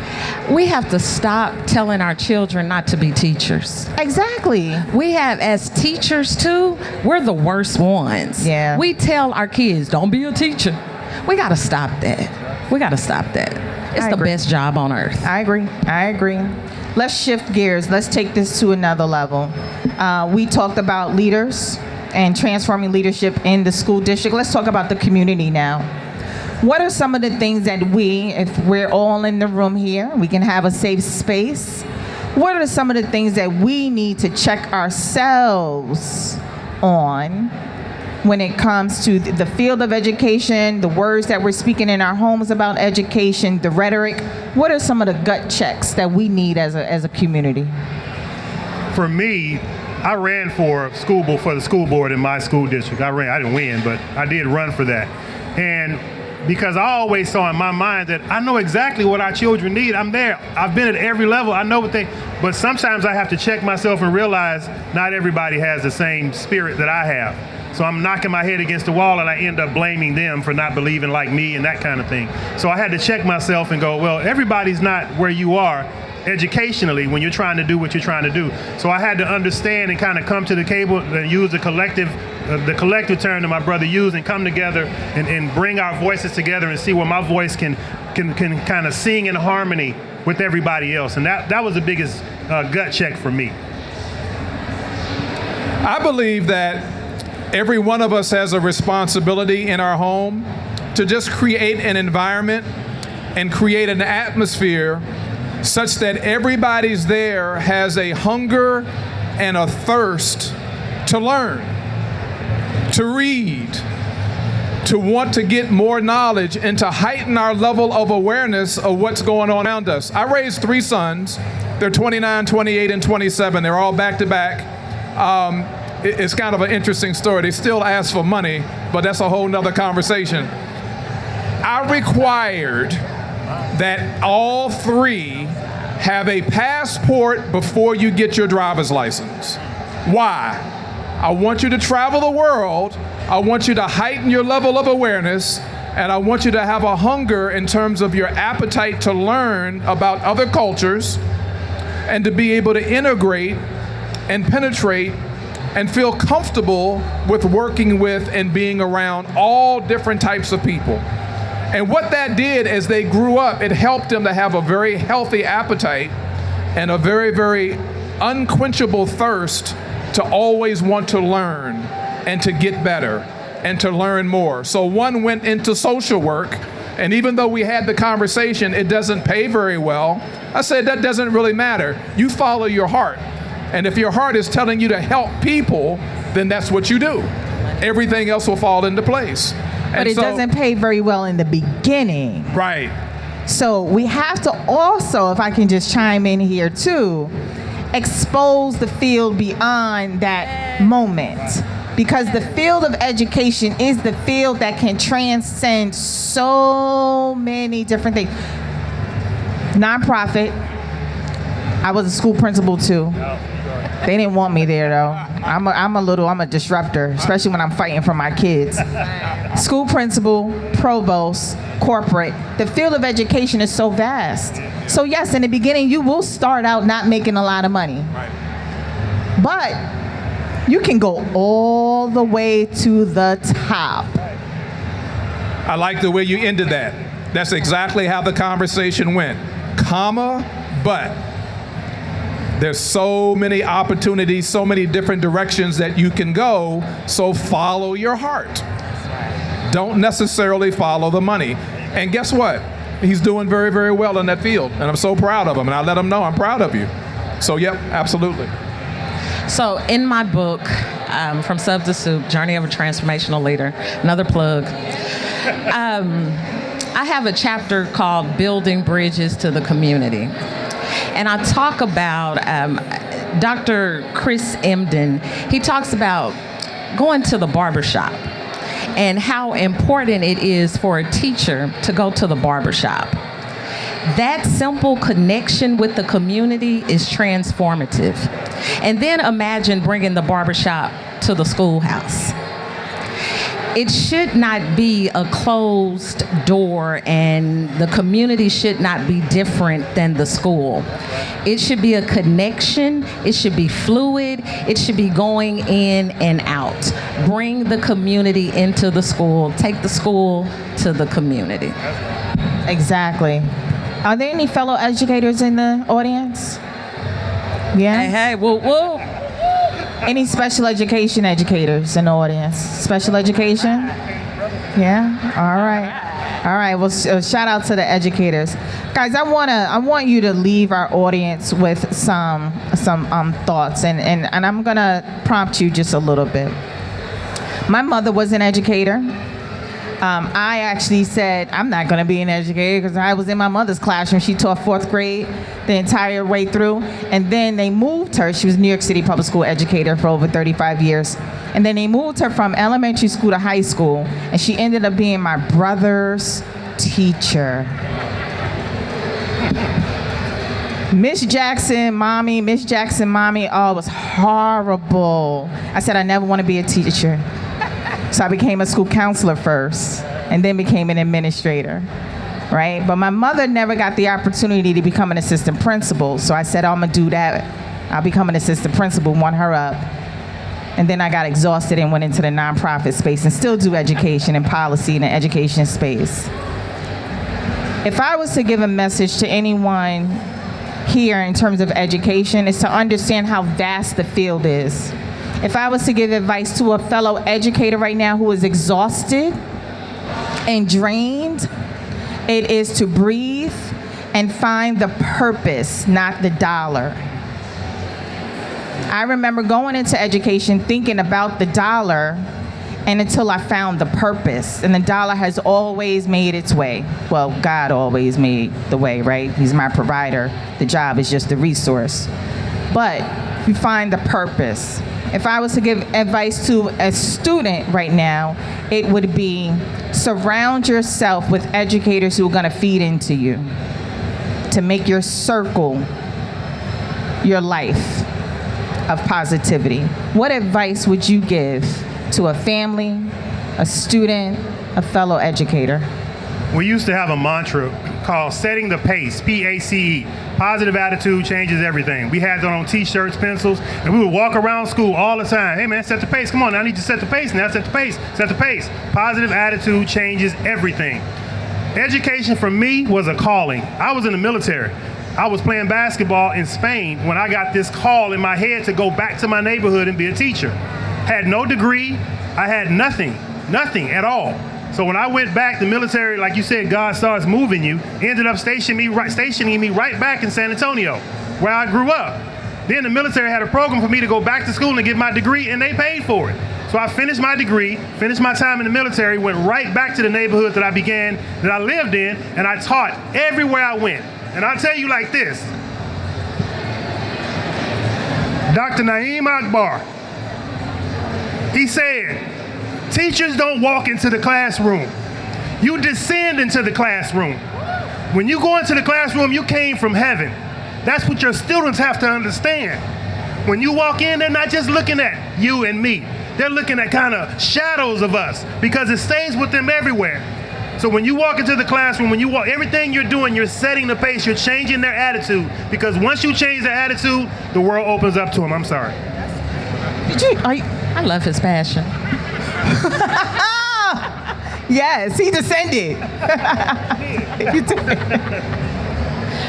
We have to stop telling our children not to be teachers. Exactly. We have, as teachers too, we're the worst ones. Yeah. We tell our kids, don't be a teacher. We got to stop that. We got to stop that. It's the best job on earth. I agree. Let's shift gears. Let's take this to another level. We talked about leaders and transforming leadership in the school district. Let's talk about the community now. What are some of the things that we, if we're all in the room here, we can have a safe space. What are some of the things that we need to check ourselves on when it comes to the field of education, the words that we're speaking in our homes about education, the rhetoric? What are some of the gut checks that we need as a community? For me, I ran for the school board in my school district. I didn't win, but I did run for that. And because I always saw in my mind that I know exactly what our children need. I'm there. I've been at every level. I know what but sometimes I have to check myself and realize not everybody has the same spirit that I have. So I'm knocking my head against the wall and I end up blaming them for not believing like me and that kind of thing. So I had to check myself and go, well, everybody's not where you are educationally when you're trying to do what you're trying to do. So I had to understand and kind of come to the table and use the collective term that my brother used and come together and bring our voices together and see where my voice can kind of sing in harmony with everybody else. And that was the biggest gut check for me. I believe that every one of us has a responsibility in our home to just create an environment and create an atmosphere such that everybody's there has a hunger and a thirst to learn, to read, to want to get more knowledge, and to heighten our level of awareness of what's going on around us. I raised 3 sons. They're 29, 28, and 27. They're all back to back. It's kind of an interesting story. They still ask for money, but that's a whole nother conversation. I required that all 3 have a passport before you get your driver's license. Why? I want you to travel the world. I want you to heighten your level of awareness, and I want you to have a hunger in terms of your appetite to learn about other cultures and to be able to integrate and penetrate and feel comfortable with working with and being around all different types of people. And what that did as they grew up, it helped them to have a very healthy appetite and a very, very unquenchable thirst to always want to learn and to get better and to learn more. So one went into social work And even though we had the conversation, it doesn't pay very well. I said, that doesn't really matter. You follow your heart. And if your heart is telling you to help people, then that's what you do. Everything else will fall into place. But it doesn't pay very well in the beginning. Right. So we have to also, if I can just chime in here too, expose the field beyond that moment. Because the field of education is the field that can transcend so many different things. Nonprofit. I was a school principal too. They didn't want me there though. I'm a disruptor, especially when I'm fighting for my kids. School principal, provost, corporate. The field of education is so vast. So yes, in the beginning, you will start out not making a lot of money. But you can go all the way to the top. I like the way you ended that. That's exactly how the conversation went. Comma, but. There's so many opportunities, so many different directions that you can go, so follow your heart. Don't necessarily follow the money. And guess what? He's doing very, very well in that field, and I'm so proud of him, and I let him know I'm proud of you. So, yep, absolutely. So in my book, From Sub to Soup, Journey of a Transformational Leader, another plug, I have a chapter called Building Bridges to the Community. And I talk about Dr. Chris Emdin. He talks about going to the barbershop and how important it is for a teacher to go to the barbershop. That simple connection with the community is transformative. And then imagine bringing the barbershop to the schoolhouse. It should not be a closed door, and the community should not be different than the school. It should be a connection. It should be fluid. It should be going in and out. Bring the community into the school. Take the school to the community. Exactly. Are there any fellow educators in the audience? Yeah? Hey, woo, woo. Any special education educators in the audience? Special education? Yeah? All right. Well, shout out to the educators. Guys, I want you to leave our audience with some thoughts, and I'm going to prompt you just a little bit. My mother was an educator. I actually said, I'm not going to be an educator because I was in my mother's classroom. She taught 4th grade the entire way through. And then they moved her. She was a New York City public school educator for over 35 years. And then they moved her from elementary school to high school. And she ended up being my brother's teacher. Miss Jackson, mommy, oh, it was horrible. I said, I never want to be a teacher. So I became a school counselor first and then became an administrator, right? But my mother never got the opportunity to become an assistant principal. So I said, I'm gonna do that. I'll become an assistant principal, won her up. And then I got exhausted and went into the nonprofit space and still do education and policy in the education space. If I was to give a message to anyone here in terms of education, it's to understand how vast the field is. If I was to give advice to a fellow educator right now who is exhausted and drained, it is to breathe and find the purpose, not the dollar. I remember going into education thinking about the dollar, and until I found the purpose, and the dollar has always made its way. Well, God always made the way, right? He's my provider. The job is just the resource. But if you find the purpose, if I was to give advice to a student right now, it would be surround yourself with educators who are going to feed into you, to make your circle your life of positivity. What advice would you give to a family, a student, a fellow educator? We used to have a mantra called setting the pace, P-A-C-E. Positive attitude changes everything. We had that on t-shirts, pencils, and we would walk around school all the time. Hey man, set the pace. Come on, I need you to set the pace now. Set the pace. Set the pace. Positive attitude changes everything. Education for me was a calling. I was in the military. I was playing basketball in Spain when I got this call in my head to go back to my neighborhood and be a teacher. Had no degree. I had nothing at all. So when I went back, the military, like you said, God starts moving you, ended up stationing me right back in San Antonio, where I grew up. Then the military had a program for me to go back to school and get my degree, and they paid for it. So I finished my degree, finished my time in the military, went right back to the neighborhood that I lived in, and I taught everywhere I went. And I'll tell you like this. Dr. Naeem Akbar, he said, teachers don't walk into the classroom. You descend into the classroom. When you go into the classroom, you came from heaven. That's what your students have to understand. When you walk in, they're not just looking at you and me. They're looking at kind of shadows of us because it stays with them everywhere. So when you walk into the classroom, everything you're doing, you're setting the pace, you're changing their attitude. Because once you change their attitude, the world opens up to them. I'm sorry. I love his passion. Yes, he descended.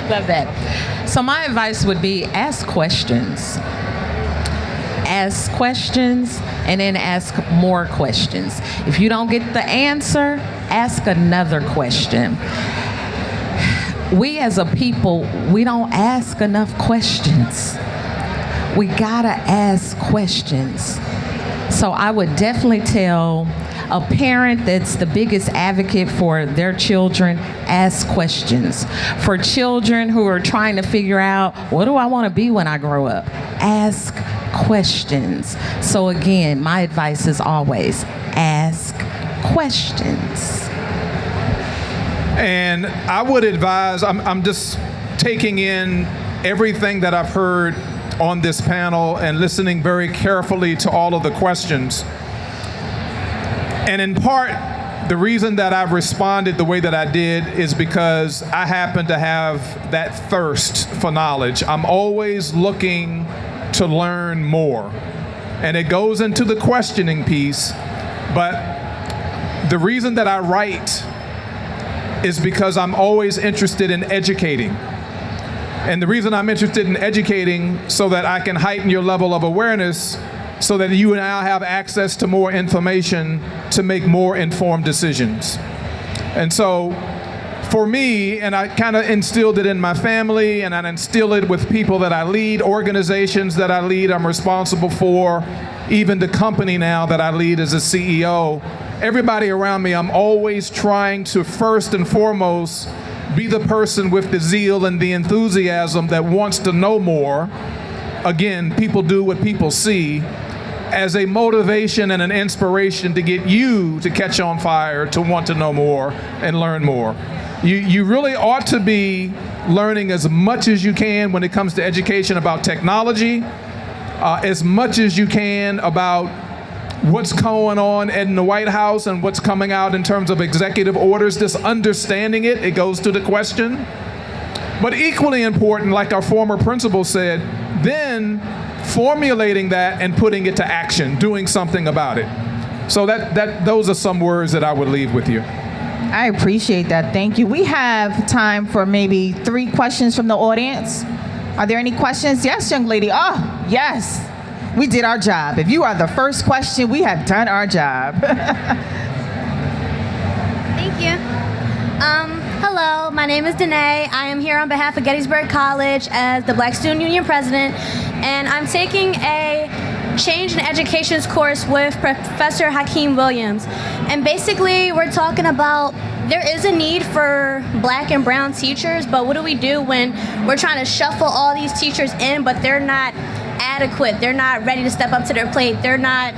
Love that. So my advice would be ask questions. Ask questions and then ask more questions. If you don't get the answer, ask another question. We as a people, we don't ask enough questions. We gotta ask questions. So I would definitely tell a parent that's the biggest advocate for their children, ask questions. For children who are trying to figure out, what do I want to be when I grow up? Ask questions. So again, my advice is always ask questions. And I would advise, I'm just taking in everything that I've heard on this panel and listening very carefully to all of the questions. And in part, the reason that I've responded the way that I did is because I happen to have that thirst for knowledge. I'm always looking to learn more. And it goes into the questioning piece, but the reason that I write is because I'm always interested in educating. And the reason I'm interested in educating so that I can heighten your level of awareness so that you and I have access to more information to make more informed decisions. And so for me, and I kind of instilled it in my family, and I instill it with people that I lead, organizations that I lead, I'm responsible for, even the company now that I lead as a CEO. Everybody around me, I'm always trying to first and foremost be the person with the zeal and the enthusiasm that wants to know more. Again, people do what people see, as a motivation and an inspiration to get you to catch on fire, to want to know more and learn more. You really ought to be learning as much as you can when it comes to education about technology, as much as you can about what's going on in the White House and what's coming out in terms of executive orders, just understanding it goes to the question. But equally important, like our former principal said, then formulating that and putting it to action, doing something about it. So those are some words that I would leave with you. I appreciate that. Thank you. We have time for maybe 3 questions from the audience. Are there any questions? Yes, young lady. Oh, yes. We did our job. If you are the first question, we have done our job. Thank you. Hello, my name is Danae. I am here on behalf of Gettysburg College as the Black Student Union President, and I'm taking a Change in Education's course with Professor Hakeem Williams. And basically, we're talking about there is a need for black and brown teachers, but what do we do when we're trying to shuffle all these teachers in, but they're not adequate, they're not ready to step up to their plate, they're not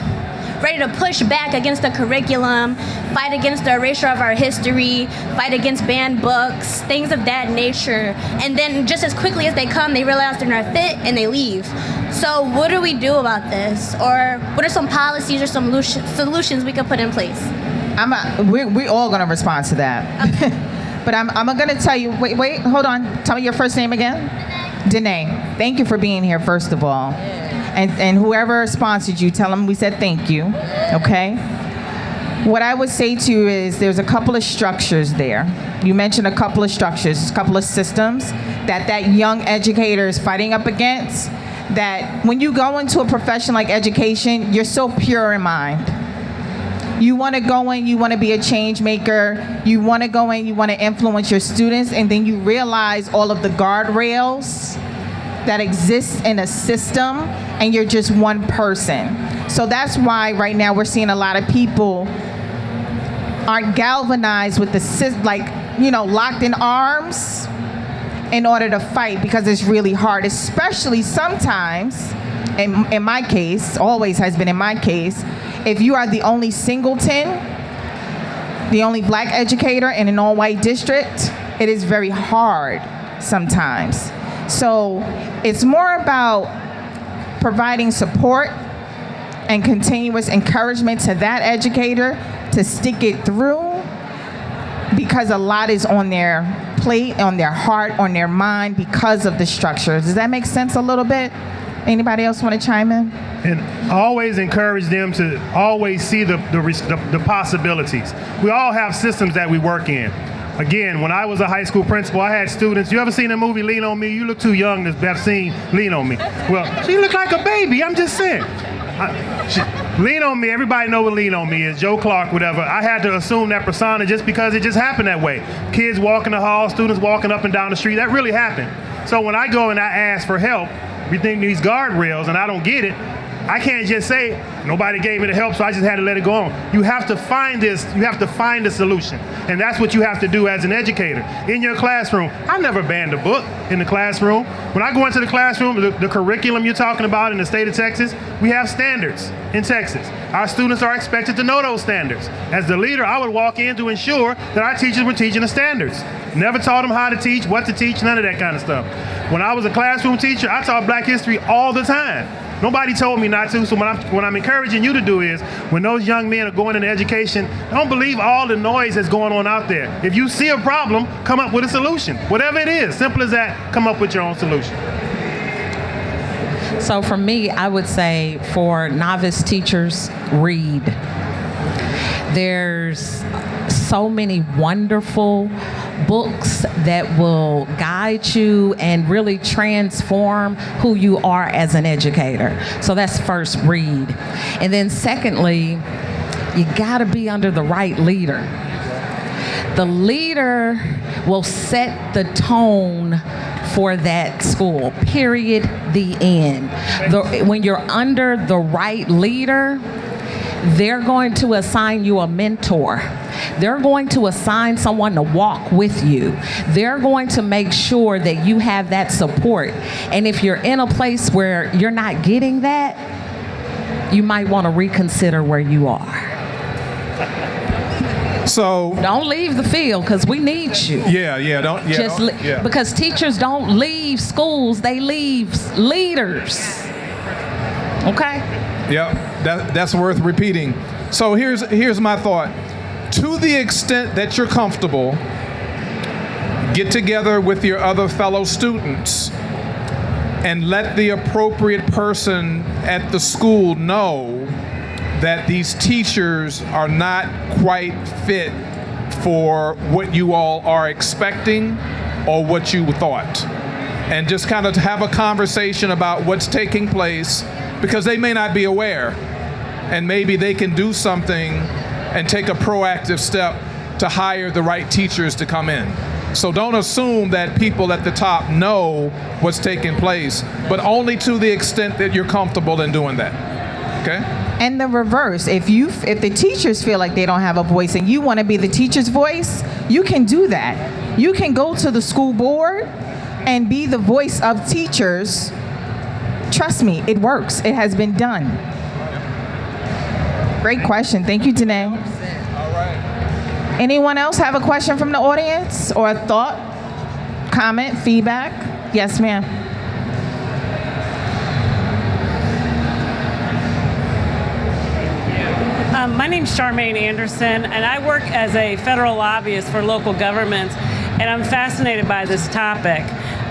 ready to push back against the curriculum, fight against the erasure of our history, fight against banned books, things of that nature. And then just as quickly as they come, they realize they're not fit and they leave. So what do we do about this? Or what are some policies or some solutions we could put in place? We're all going to respond to that. Okay. But I'm going to tell you, wait, hold on. Tell me your first name again. Danae. Thank you for being here, first of all. And whoever sponsored you, tell them we said thank you, okay? What I would say to you is there's a couple of structures there. You mentioned a couple of structures, a couple of systems that young educator is fighting up against, that when you go into a profession like education, you're so pure in mind. You want to go in, you want to be a change maker, you want to go in, you want to influence your students, and then you realize all of the guardrails that exist in a system, and you're just one person. So that's why right now we're seeing a lot of people aren't galvanized with locked in arms in order to fight, because it's really hard, especially sometimes, in my case, always has been in my case, if you are the only singleton, the only black educator in an all-white district, it is very hard sometimes. So it's more about providing support and continuous encouragement to that educator to stick it through, because a lot is on their plate, on their heart, on their mind because of the structure. Does that make sense a little bit? Anybody else want to chime in? And always encourage them to always see the possibilities. We all have systems that we work in. Again, when I was a high school principal, I had students. You ever seen the movie Lean on Me? You look too young to have seen Lean on Me. Well, she looked like a baby. I'm just saying. Lean on Me, everybody know what Lean on Me is, Joe Clark, whatever. I had to assume that persona just because it just happened that way. Kids walking the hall, students walking up and down the street, that really happened. So when I go and I ask for help, we think these guardrails and I don't get it, I can't just say, nobody gave me the help, so I just had to let it go on. You have to find this, you have to find a solution. And that's what you have to do as an educator. In your classroom, I never banned a book in the classroom. When I go into the classroom, the curriculum you're talking about in the state of Texas, we have standards in Texas. Our students are expected to know those standards. As the leader, I would walk in to ensure that our teachers were teaching the standards. Never taught them how to teach, what to teach, none of that kind of stuff. When I was a classroom teacher, I taught Black history all the time. Nobody told me not to, so what I'm encouraging you to do is, when those young men are going into education, don't believe all the noise that's going on out there. If you see a problem, come up with a solution. Whatever it is, simple as that, come up with your own solution. So for me, I would say for novice teachers, read. There's so many wonderful books that will guide you and really transform who you are as an educator. So that's first, read. And then secondly, you gotta be under the right leader. The leader will set the tone for that school, period, the end. When you're under the right leader, they're going to assign you a mentor. They're going to assign someone to walk with you. They're going to make sure that you have that support. And if you're in a place where you're not getting that, you might want to reconsider where you are. So don't leave the field, because we need you. Because teachers don't leave schools, they leave leaders. Okay? Yep, that's worth repeating. So here's my thought. To the extent that you're comfortable, get together with your other fellow students and let the appropriate person at the school know that these teachers are not quite fit for what you all are expecting or what you thought. And just kind of have a conversation about what's taking place, because they may not be aware, and maybe they can do something and take a proactive step to hire the right teachers to come in. So don't assume that people at the top know what's taking place, but only to the extent that you're comfortable in doing that. Okay? And the reverse, if the teachers feel like they don't have a voice and you want to be the teacher's voice, you can do that. You can go to the school board and be the voice of teachers. Trust me, it works. It has been done. Great question. Thank you, Danae. All right. Anyone else have a question from the audience, or a thought, comment, feedback? Yes, ma'am. My name's Charmaine Anderson, and I work as a federal lobbyist for local governments, and I'm fascinated by this topic.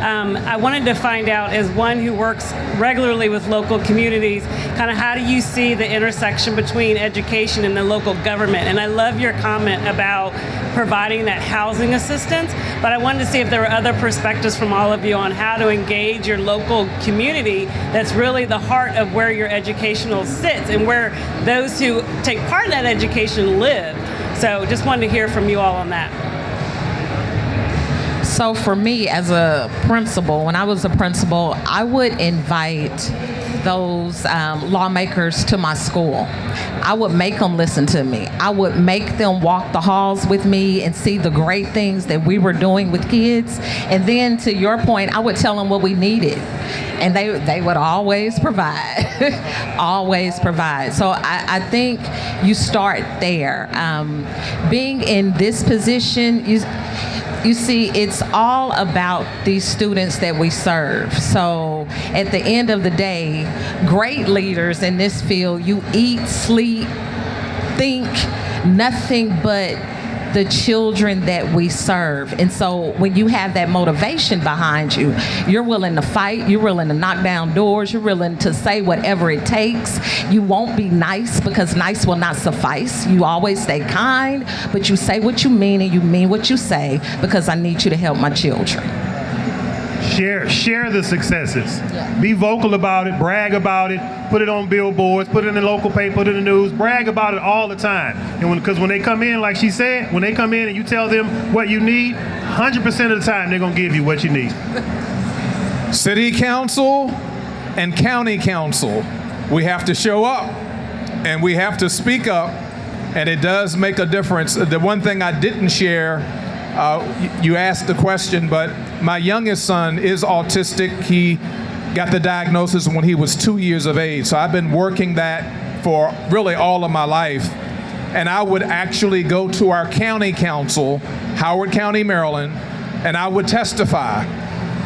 I wanted to find out, as one who works regularly with local communities, kind of how do you see the intersection between education and the local government? And I love your comment about providing that housing assistance, but I wanted to see if there were other perspectives from all of you on how to engage your local community that's really the heart of where your educational sits and where those who take part in that education live. So just wanted to hear from you all on that. So for me as a principal, when I was a principal, I would invite those lawmakers to my school. I would make them listen to me. I would make them walk the halls with me and see the great things that we were doing with kids. And then to your point, I would tell them what we needed. And they would always provide, always provide. So I think you start there. Being in this position, you see, it's all about these students that we serve. So at the end of the day, great leaders in this field, you eat, sleep, think nothing but the children that we serve. And so when you have that motivation behind you, you're willing to fight, you're willing to knock down doors, you're willing to say whatever it takes. You won't be nice because nice will not suffice. You always stay kind, but you say what you mean and you mean what you say because I need you to help my children. Share the successes. Yeah. Be vocal about it, brag about it, put it on billboards, put it in the local paper, put it in the news, brag about it all the time. And because when they come in, like she said, when they come in and you tell them what you need, 100% of the time they're gonna give you what you need. City council and county council, we have to show up and we have to speak up, and it does make a difference. The one thing I didn't share, you asked the question, but my youngest son is autistic. He got the diagnosis when he was 2 years of age. So I've been working that for really all of my life. And I would actually go to our county council, Howard County, Maryland, and I would testify.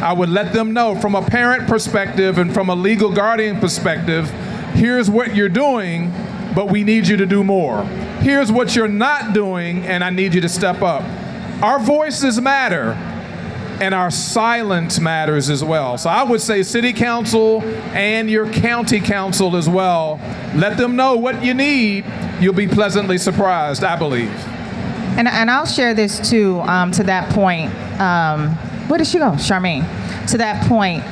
I would let them know from a parent perspective and from a legal guardian perspective, here's what you're doing, but we need you to do more. Here's what you're not doing, and I need you to step up. Our voices matter, and our silence matters as well. So I would say city council and your county council as well. Let them know what you need. You'll be pleasantly surprised, I believe. And I'll share this too, to that point. Where did she go? Charmaine. To that point,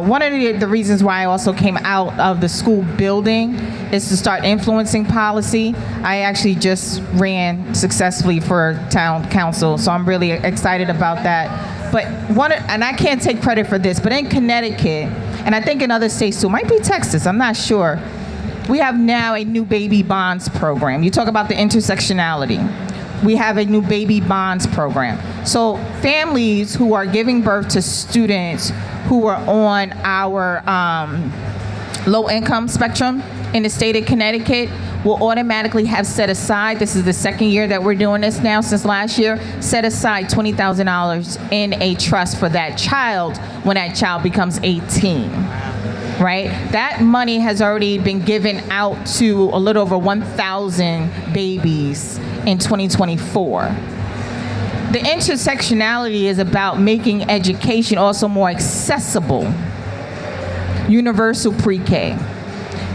one of the reasons why I also came out of the school building is to start influencing policy. I actually just ran successfully for town council, so I'm really excited about that. But and I can't take credit for this, but in Connecticut, and I think in other states too, might be Texas, I'm not sure, we have now a new baby bonds program. You talk about the intersectionality. We have a new baby bonds program. So families who are giving birth to students who are on our low income spectrum in the state of Connecticut will automatically have set aside, this is the second year that we're doing this now since last year, set aside $20,000 in a trust for that child when that child becomes 18. Right? That money has already been given out to a little over 1,000 babies in 2024. The intersectionality is about making education also more accessible. Universal pre-K,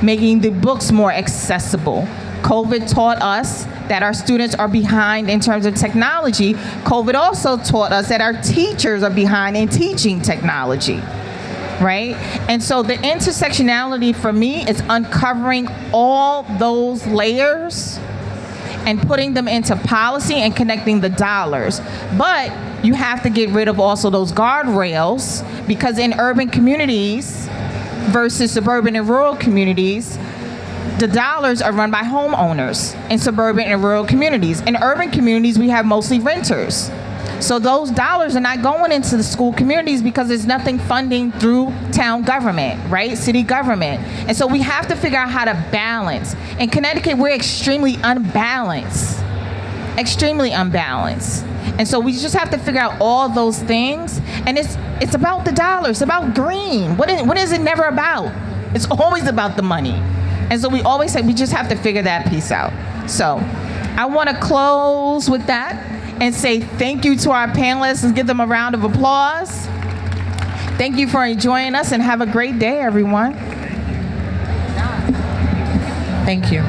making the books more accessible. COVID taught us that our students are behind in terms of technology. COVID also taught us that our teachers are behind in teaching technology. Right? And so the intersectionality for me is uncovering all those layers and putting them into policy and connecting the dollars. But you have to get rid of also those guardrails, because in urban communities versus suburban and rural communities, the dollars are run by homeowners in suburban and rural communities. In urban communities, we have mostly renters. So those dollars are not going into the school communities because there's nothing funding through town government, right? City government. And so we have to figure out how to balance. In Connecticut, we're extremely unbalanced. Extremely unbalanced. And so we just have to figure out all those things. And it's about the dollars, it's about green. What is it never about? It's always about the money. And so we always say we just have to figure that piece out. So I want to close with that and say thank you to our panelists and give them a round of applause. Thank you for joining us and have a great day, everyone. Thank you.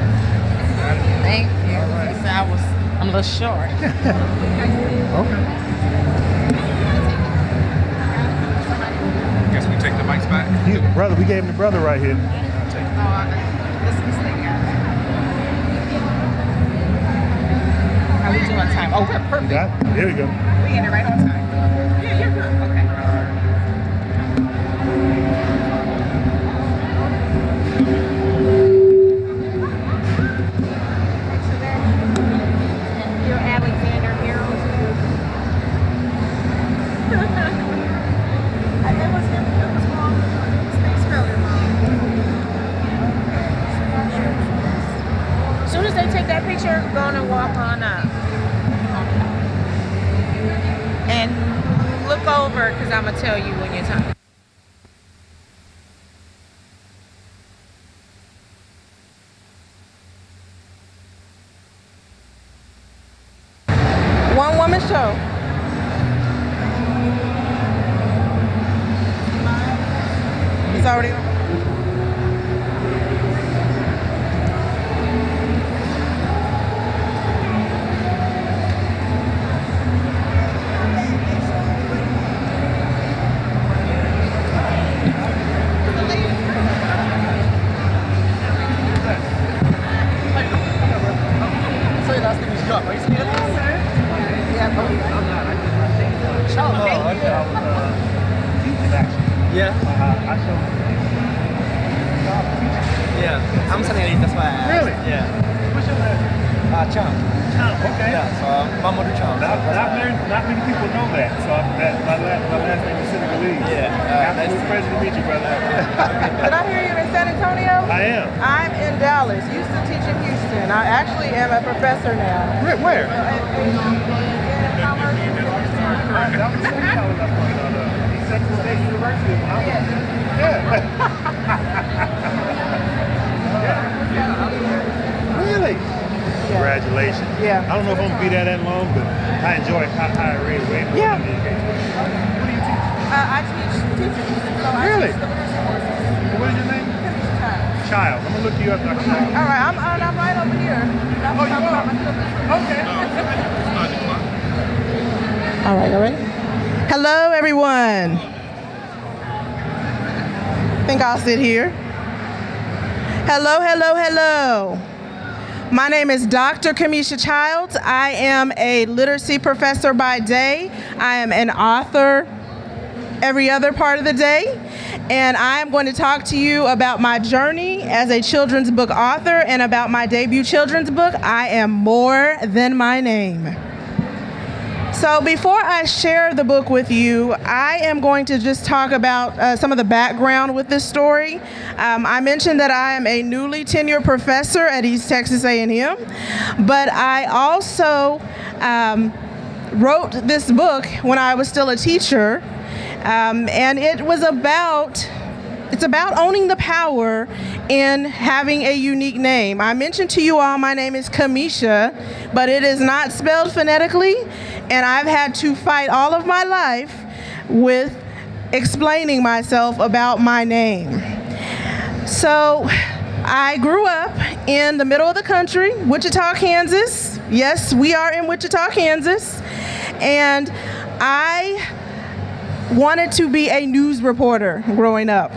Thank you. I'm a little short. Guess we take the mics back. Brother, we gave him the brother right here. How we doing on time? Oh, we're perfect. There we go. We ended right on time. Yeah, you're good. Okay. You're Alexander Harold. As soon as they take that picture, go on and walk on up. And look over, because I'm going to tell you when your time. One woman show. It's already on. Yeah. Yeah. I'm Sanelli, that's why I asked. Really? Yeah. What's your name? Chang. Chang, okay. Yeah, so Mamadou Chang. Not many people know that, so my last name is Senegalese. Yeah. Absolute pleasure to meet you, brother. Did I hear you in San Antonio? I am. I'm in Dallas. Used to teach in Houston. I actually am a professor now. Where? Texas State University. Really? Congratulations. Yeah. I don't know if I'm gonna be there that long, but I enjoy higher ed way more Yeah. than education. What do you teach? I teach teachers. So Really? I teach the literacy courses. What is your name? Child. I'm gonna look you up, Dr. Child. All right, I'm right over here. Oh, you are? Okay. All right, all right. Hello, everyone. I think I'll sit here. Hello, hello, hello. My name is Dr. Kamisha Childs. I am a literacy professor by day. I am an author every other part of the day. And I am going to talk to you about my journey as a children's book author and about my debut children's book, I Am More Than My Name. So before I share the book with you, I am going to just talk about some of the background with this story. I mentioned that I am a newly tenured professor at East Texas A&M, but I also wrote this book when I was still a teacher, and it's about owning the power in having a unique name. I mentioned to you all my name is Kamisha, but it is not spelled phonetically, and I've had to fight all of my life with explaining myself about my name. So I grew up in the middle of the country, Wichita, Kansas. Yes, we are in Wichita, Kansas. And I wanted to be a news reporter growing up.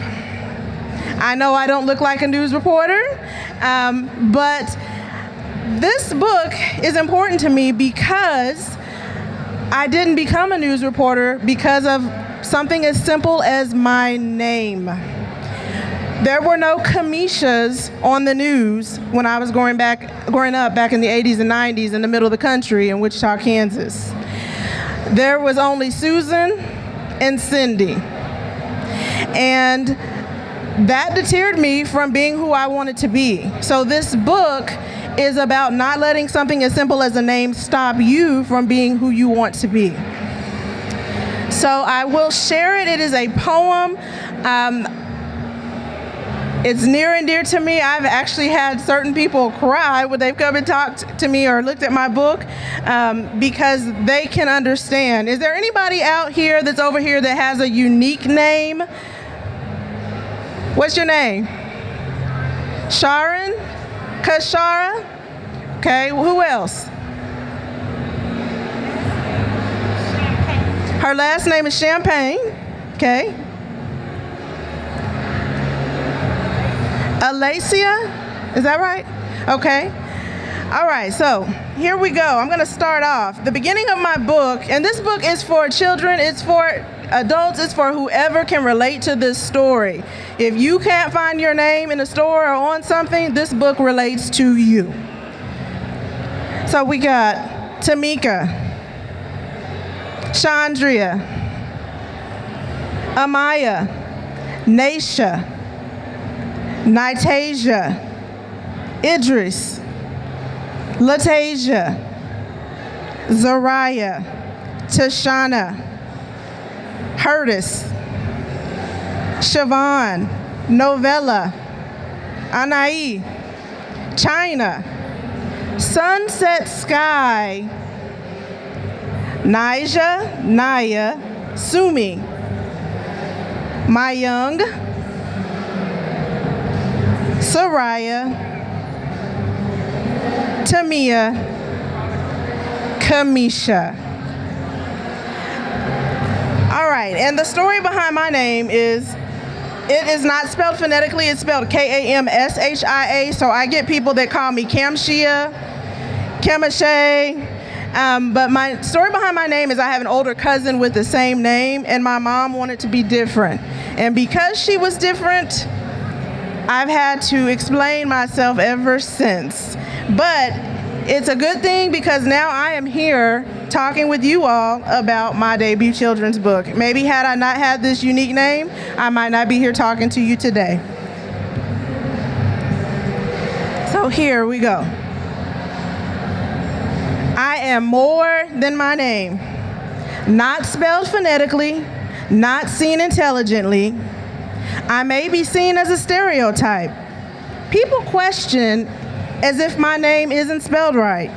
I know I don't look like a news reporter, but this book is important to me because I didn't become a news reporter because of something as simple as my name. There were no Kamishas on the news when I was growing up back in the 80s and 90s in the middle of the country in Wichita, Kansas. There was only Susan and Cindy. And that deterred me from being who I wanted to be. So this book is about not letting something as simple as a name stop you from being who you want to be. So I will share it. It is a poem. It's near and dear to me. I've actually had certain people cry when they've come and talked to me or looked at my book because they can understand. Is there anybody out here that's over here that has a unique name? What's your name? Sharon? Kashara? Okay, who else? Her last name is Champagne. Okay. Alacia? Is that right? Okay. All right, so here we go. I'm going to start off. The beginning of my book, and this book is for children, it's for adults, it's for whoever can relate to this story. If you can't find your name in a store or on something, this book relates to you. So we got Tamika, Chandria, Amaya, Naisha, Nitasia, Idris, Latasia, Zariah, Tashana, Curtis, Siobhan, Novella, Anai, China, Sunset Sky, Nija, Naya, Sumi, My Young, Soraya, Tamia, Kamisha. All right, and the story behind my name is, it is not spelled phonetically, it's spelled Kamshia, so I get people that call me Kamshia, Kamashay, but my story behind my name is I have an older cousin with the same name, and my mom wanted to be different. And because she was different, I've had to explain myself ever since. But it's a good thing because now I am here talking with you all about my debut children's book. Maybe had I not had this unique name, I might not be here talking to you today. So here we go. I am more than my name. Not spelled phonetically, not seen intelligently. I may be seen as a stereotype. People question as if my name isn't spelled right.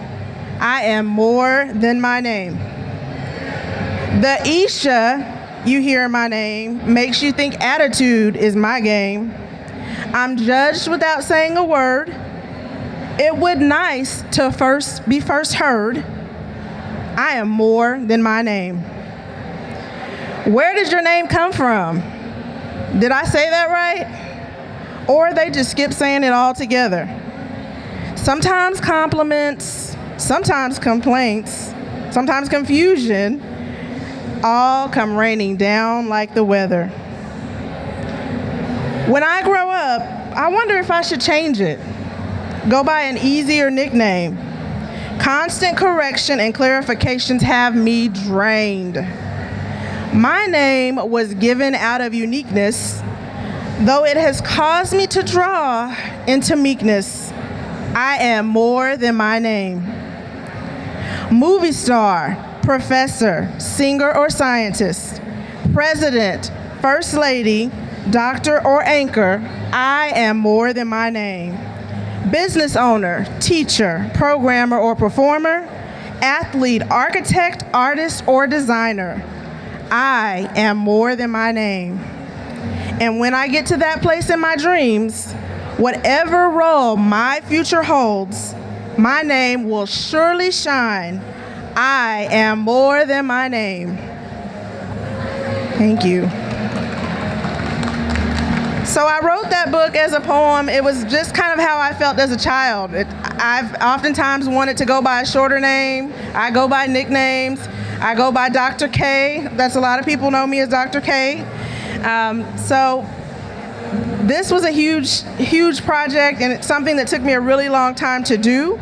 I am more than my name. The Isha you hear in my name makes you think attitude is my game. I'm judged without saying a word. It would nice to be first heard. I am more than my name. Where did your name come from? Did I say that right? Or they just skip saying it all together. Sometimes compliments, sometimes complaints, sometimes confusion, all come raining down like the weather. When I grow up, I wonder if I should change it. Go by an easier nickname. Constant correction and clarifications have me drained. My name was given out of uniqueness, though it has caused me to draw into meekness. I am more than my name. Movie star, professor, singer or scientist, president, first lady, doctor or anchor, I am more than my name. Business owner, teacher, programmer or performer, athlete, architect, artist or designer, I am more than my name. And when I get to that place in my dreams, whatever role my future holds, my name will surely shine. I am more than my name. Thank you. So I wrote that book as a poem. It was just kind of how I felt as a child. I've oftentimes wanted to go by a shorter name. I go by nicknames. I go by Dr. K. That's a lot of people know me as Dr. K. So this was a huge project, and it's something that took me a really long time to do.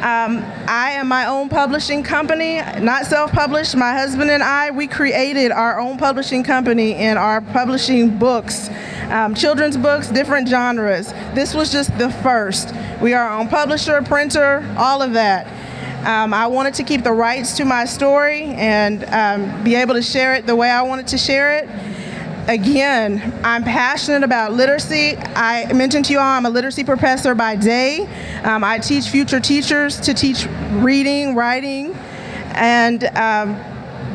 I am my own publishing company, not self-published. My husband and I, we created our own publishing company and are publishing books, children's books, different genres. This was just the first. We are our own publisher, printer, all of that. I wanted to keep the rights to my story and be able to share it the way I wanted to share it. Again, I'm passionate about literacy. I mentioned to you all I'm a literacy professor by day. I teach future teachers to teach reading, writing, and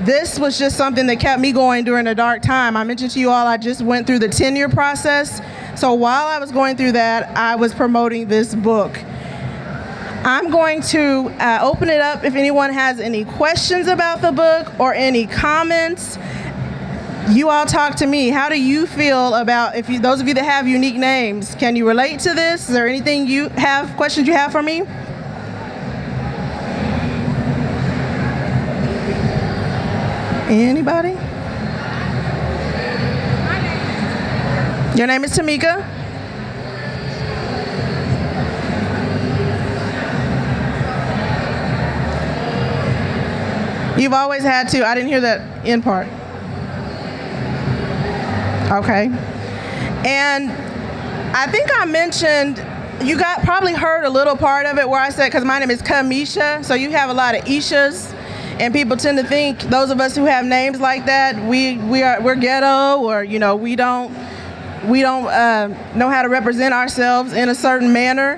this was just something that kept me going during a dark time. I mentioned to you all I just went through the tenure process. So while I was going through that, I was promoting this book. I'm going to open it up if anyone has any questions about the book or any comments. You all talk to me. How do you feel about, those of you that have unique names, can you relate to this? Is there anything you have, questions you have for me? Anybody? Your name is Tamika? You've always had to. I didn't hear that end part. Okay. And I think I mentioned, you probably heard a little part of it where I said, because my name is Kamisha, so you have a lot of Ishas, and people tend to think, those of us who have names like that, we're ghetto, or we don't know how to represent ourselves in a certain manner,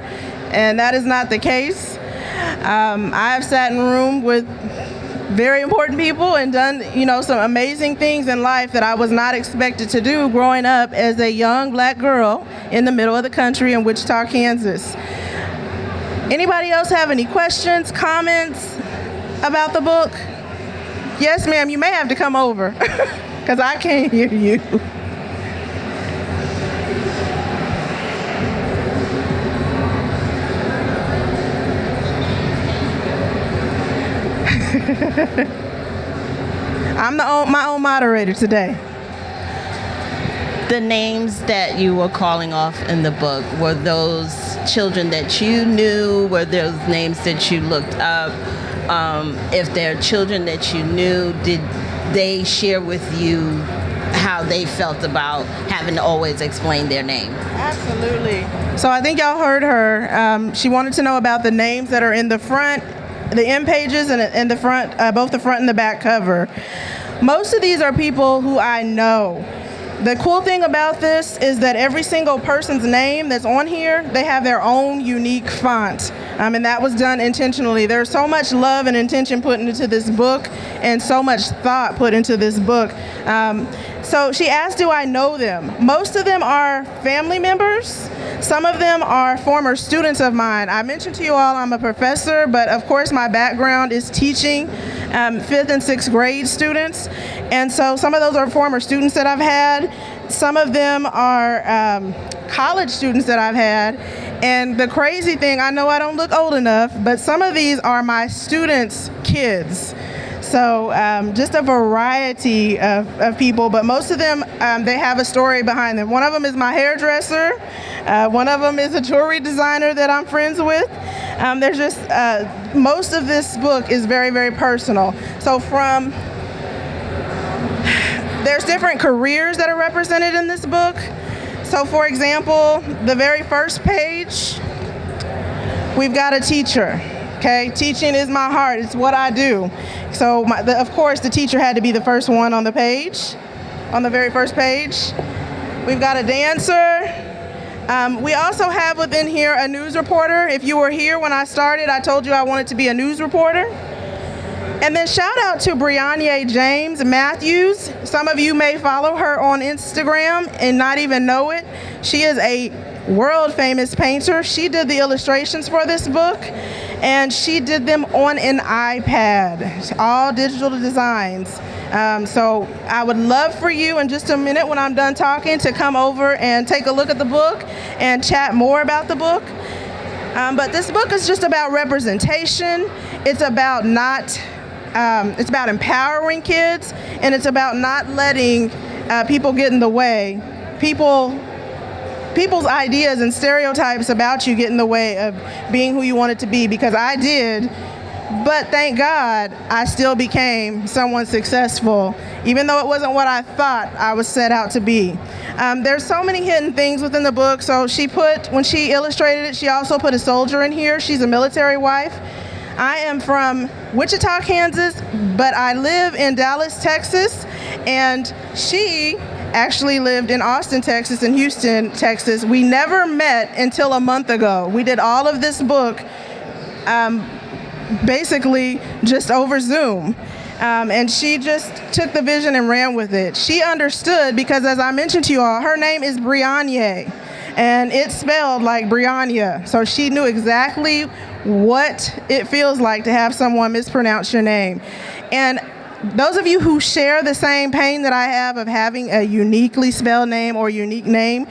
and that is not the case. I have sat in a room with very important people and done, some amazing things in life that I was not expected to do growing up as a young black girl in the middle of the country in Wichita, Kansas. Anybody else have any questions, comments about the book? Yes, ma'am, you may have to come over because I can't hear you. I'm my own moderator today. The names that you were calling off in the book, were those children that you knew? Were those names that you looked up? If they're children that you knew, did they share with you how they felt about having to always explain their name? Absolutely. So I think y'all heard her. She wanted to know about the names that are in the front, the end pages, and the front, both the front and the back cover. Most of these are people who I know. The cool thing about this is that every single person's name that's on here, they have their own unique font. And that was done intentionally. There's so much love and intention put into this book and so much thought put into this book. So she asked, do I know them? Most of them are family members. Some of them are former students of mine. I mentioned to you all I'm a professor, but of course my background is teaching 5th and 6th grade students. And so some of those are former students that I've had. Some of them are college students that I've had. And the crazy thing, I know I don't look old enough, but some of these are my students' kids. So just a variety of people, but most of them, they have a story behind them. One of them is my hairdresser. One of them is a jewelry designer that I'm friends with. There's just, most of this book is very, very personal. So there's different careers that are represented in this book. So for example, the very first page, we've got a teacher. Okay, teaching is my heart. It's what I do. So, of course, the teacher had to be the first one on the page, on the very first page. We've got a dancer. We also have within here a news reporter. If you were here when I started, I told you I wanted to be a news reporter. And then shout out to Brianna James Matthews. Some of you may follow her on Instagram and not even know it. She is a world famous painter. She did the illustrations for this book, and she did them on an iPad, all digital designs. So I would love for you in just a minute when I'm done talking to come over and take a look at the book and chat more about the book. But this book is just about representation. It's about it's about empowering kids, and it's about not letting people get in the way. People's ideas and stereotypes about you get in the way of being who you wanted to be, because I did, but thank God I still became someone successful, even though it wasn't what I thought I was set out to be. There's so many hidden things within the book. So when she illustrated it, she also put a soldier in here. She's a military wife. I am from Wichita, Kansas, but I live in Dallas, Texas, and she actually lived in Austin, Texas, and Houston, Texas. We never met until a month ago. We did all of this book basically just over Zoom. And she just took the vision and ran with it. She understood because, as I mentioned to you all, her name is Brianya, and it's spelled like Brianna. So she knew exactly what it feels like to have someone mispronounce your name. And those of you who share the same pain that I have of having a uniquely spelled name or unique name,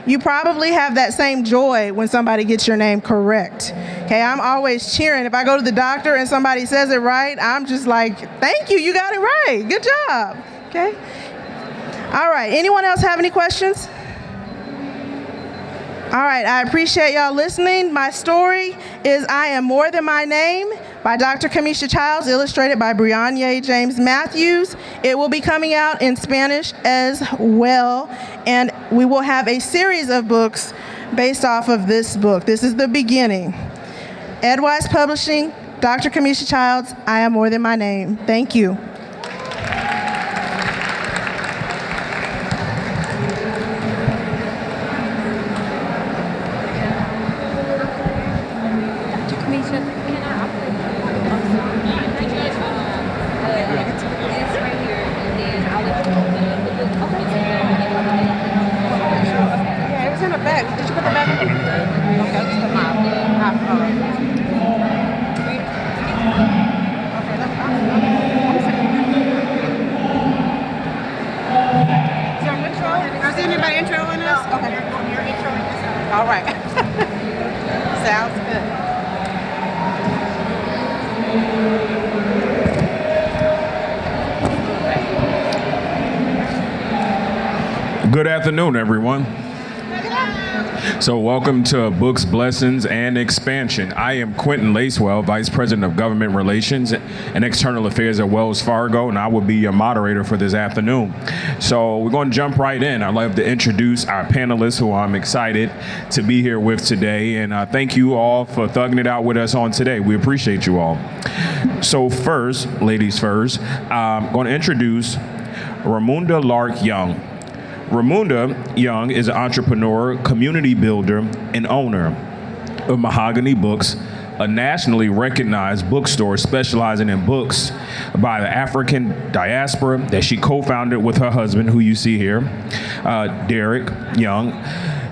you probably have that same joy when somebody gets your name correct. Okay, I'm always cheering. If I go to the doctor and somebody says it right, I'm just like, thank you, you got it right. Good job. Okay. All right, anyone else have any questions? All right, I appreciate y'all listening. My story is I Am More Than My Name by Dr. Kamisha Childs, illustrated by Brianya James Matthews. It will be coming out in Spanish as well, and we will have a series of books based off of this book. This is the beginning. Edwise Publishing, Dr. Kamisha Childs, I Am More Than My Name. Thank you. All right. Sounds good. Good afternoon, everyone. So welcome to Books, Blessings, and Expansion. I am Quentin Lacewell, Vice President of Government Relations and External Affairs at Wells Fargo, and I will be your moderator for this afternoon. So we're going to jump right in. I'd love to introduce our panelists who I'm excited to be here with today, and thank you all for thugging it out with us on today. We appreciate you all. So first, ladies first, I'm going to introduce Ramunda Lark Young. Ramunda Young is an entrepreneur, community builder, and owner of Mahogany Books, a nationally recognized bookstore specializing in books by the African diaspora that she co-founded with her husband, who you see here, Derek Young.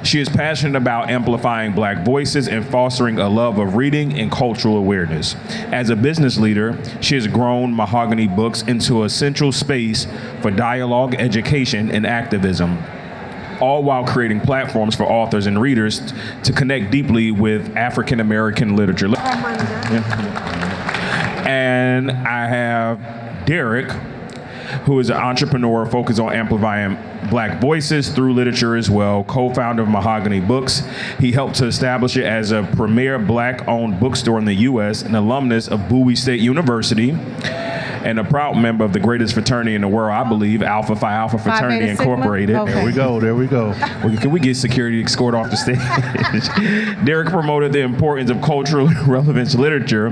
She is passionate about amplifying Black voices and fostering a love of reading and cultural awareness. As a business leader, she has grown Mahogany Books into a central space for dialogue, education, and activism, all while creating platforms for authors and readers to connect deeply with African American literature. And I have Derek, who is an entrepreneur focused on amplifying Black voices through literature as well, co-founder of Mahogany Books. He helped to establish it as a premier Black-owned bookstore in the U.S., an alumnus of Bowie State University, and a proud member of the greatest fraternity in the world, I believe, Alpha Phi Alpha Fraternity Incorporated. Okay. There we go, there we go. Can we get security escort off the stage? Derek promoted the importance of cultural relevance literature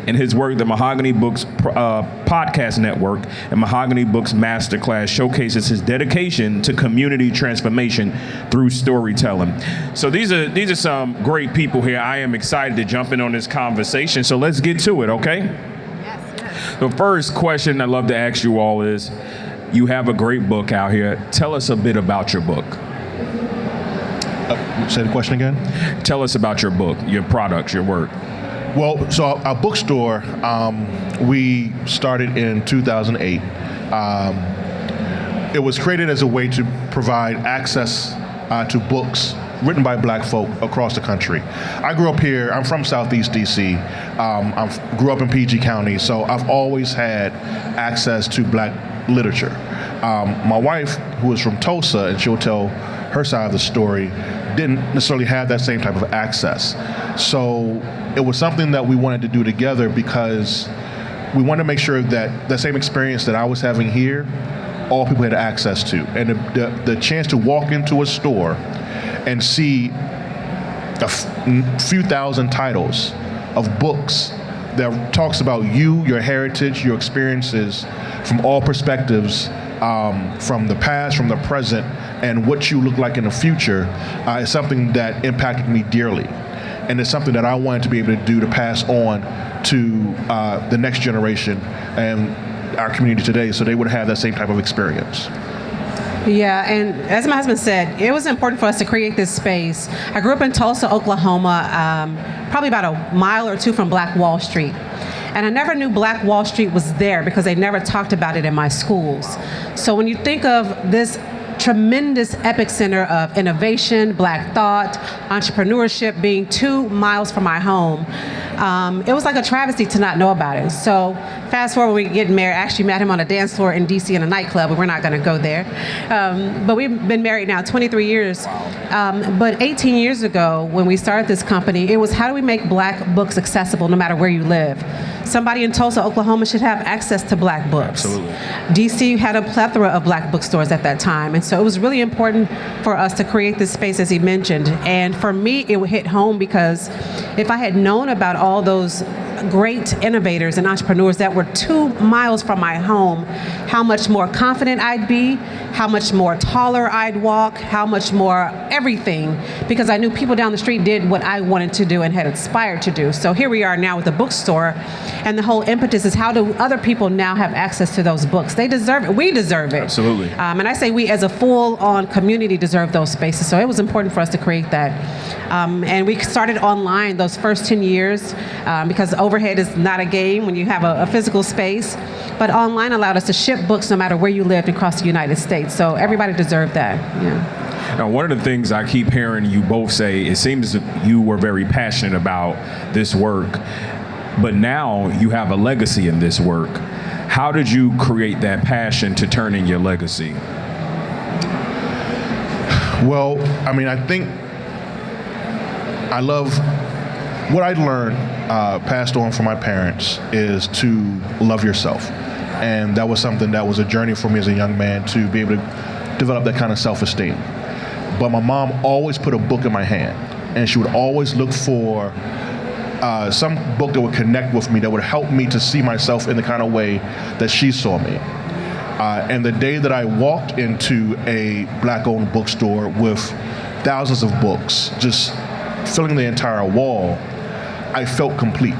in his work, the Mahogany Books podcast network, and Mahogany Books Masterclass showcases his dedication to community transformation through storytelling. So these are some great people here. I am excited to jump in on this conversation, so let's get to it, okay? The first question I'd love to ask you all is, you have a great book out here. Tell us a bit about your book. Say the question again? Tell us about your book, your products, your work. Well, so our bookstore, we started in 2008. It was created as a way to provide access to books written by Black folk across the country. I grew up here. I'm from Southeast DC. I grew up in PG County, so I've always had access to Black literature. My wife, who is from Tulsa, and she'll tell her side of the story, didn't necessarily have that same type of access. So it was something that we wanted to do together because we wanted to make sure that the same experience that I was having here, all people had access to. And the chance to walk into a store and see a few thousand titles of books that talks about you, your heritage, your experiences from all perspectives from the past, from the present, and what you look like in the future is something that impacted me dearly. And it's something that I wanted to be able to do to pass on to the next generation and our community today so they would have that same type of experience. Yeah, and as my husband said, it was important for us to create this space. I grew up in Tulsa, Oklahoma, probably about a mile or two from Black Wall Street. And I never knew Black Wall Street was there because they never talked about it in my schools. So when you think of this tremendous epicenter of innovation, Black thought, entrepreneurship being 2 miles from my home, it was like a travesty to not know about it. So fast forward, when we get married, I actually met him on a dance floor in DC in a nightclub, but we're not gonna go there. But we've been married now 23 years. But 18 years ago, when we started this company, it was how do we make Black books accessible no matter where you live? Somebody in Tulsa, Oklahoma should have access to Black books. Absolutely. DC had a plethora of Black bookstores at that time. And so it was really important for us to create this space, as he mentioned. And for me, it hit home because if I had known about all those great innovators and entrepreneurs that were 2 miles from my home, how much more confident I'd be, how much more taller I'd walk, how much more everything, because I knew people down the street did what I wanted to do and had aspired to do. So here we are now with a bookstore, and the whole impetus is how do other people now have access to those books? They deserve it. We deserve it. Absolutely. And I say we as a full-on community deserve those spaces. So it was important for us to create that. And we started online those first 10 years because overhead is not a game when you have a physical space. But online allowed us to ship books no matter where you lived across the United States. So everybody deserved that. Yeah. Now, one of the things I keep hearing you both say, it seems that you were very passionate about this work, but now you have a legacy in this work. How did you create that passion to turn in your legacy? Well, I mean, I think I love what I learned, passed on from my parents, is to love yourself. And that was something that was a journey for me as a young man to be able to develop that kind of self-esteem. But my mom always put a book in my hand, and she would always look for some book that would connect with me, that would help me to see myself in the kind of way that she saw me. And the day that I walked into a Black-owned bookstore with thousands of books, just filling the entire wall, I felt complete.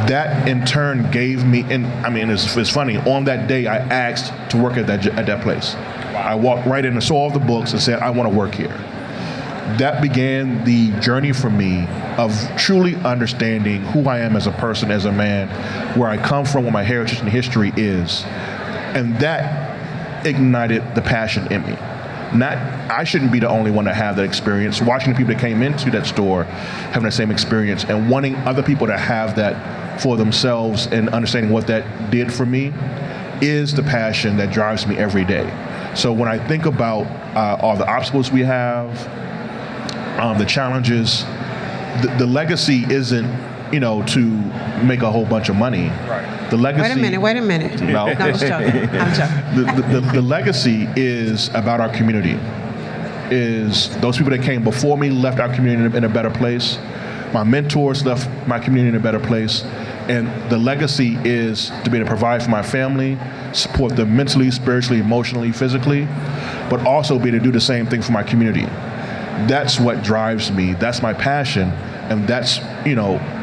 That in turn gave me, and I mean, it's funny, on that day I asked to work at that place. I walked right in and saw all the books and said, I want to work here. That began the journey for me of truly understanding who I am as a person, as a man, where I come from, what my heritage and history is. And that ignited the passion in me. I shouldn't be the only one to have that experience. Watching the people that came into that store having the same experience and wanting other people to have that for themselves and understanding what that did for me is the passion that drives me every day. So when I think about all the obstacles we have, the challenges, the legacy isn't, to make a whole bunch of money. Right. The legacy. Wait a minute. No, I'm just joking. I'm joking. The legacy is about our community. Is those people that came before me left our community in a better place. My mentors left my community in a better place. And the legacy is to be able to provide for my family, support them mentally, spiritually, emotionally, physically, but also be able to do the same thing for my community. That's what drives me. That's my passion. And that's,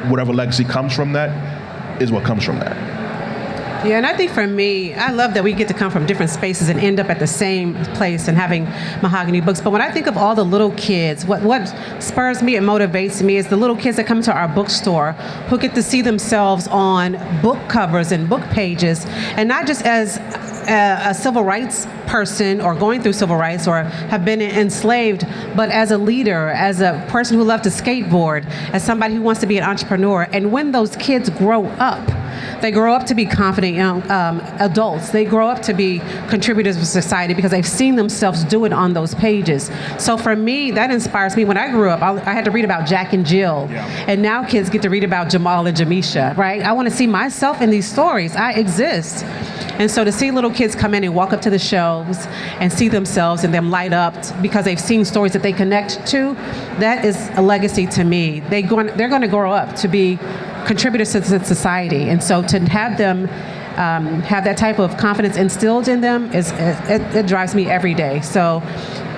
whatever legacy comes from that is what comes from that. Yeah, and I think for me, I love that we get to come from different spaces and end up at the same place and having Mahogany Books. But when I think of all the little kids, what spurs me and motivates me is the little kids that come to our bookstore who get to see themselves on book covers and book pages, and not just as a civil rights person or going through civil rights or have been enslaved, but as a leader, as a person who loved to skateboard, as somebody who wants to be an entrepreneur. And when those kids grow up, they grow up to be confident young adults. They grow up to be contributors to society because they've seen themselves do it on those pages. So for me, that inspires me. When I grew up, I had to read about Jack and Jill. Yeah. And now kids get to read about Jamal and Jamisha, right? I want to see myself in these stories. I exist. And so to see little kids come in and walk up to the shelves and see themselves and them light up because they've seen stories that they connect to, that is a legacy to me. They're going to grow up to be contributors to society. And so to have them have that type of confidence instilled in them, it drives me every day. So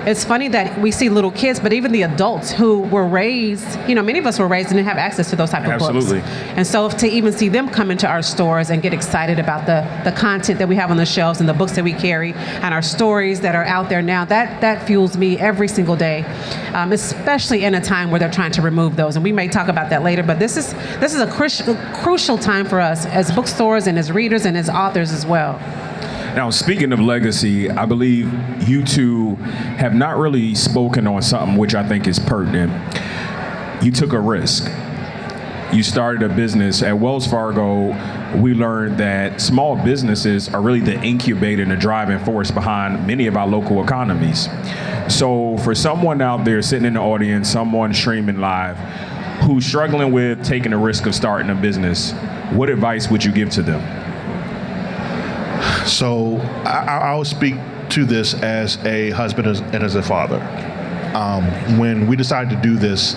it's funny that we see little kids, but even the adults who were raised, many of us were raised and didn't have access to those type of Absolutely. books. And so to even see them come into our stores and get excited about the content that we have on the shelves and the books that we carry and our stories that are out there now, that fuels me every single day, especially in a time where they're trying to remove those. And we may talk about that later, but this is a crucial time for us as bookstores and as readers and as authors as well. Now, speaking of legacy, I believe you two have not really spoken on something which I think is pertinent. You took a risk. You started a business. At Wells Fargo, we learned that small businesses are really the incubator and the driving force behind many of our local economies. So for someone out there sitting in the audience, someone streaming live, who's struggling with taking the risk of starting a business, what advice would you give to them? So I'll speak to this as a husband and as a father. When we decided to do this,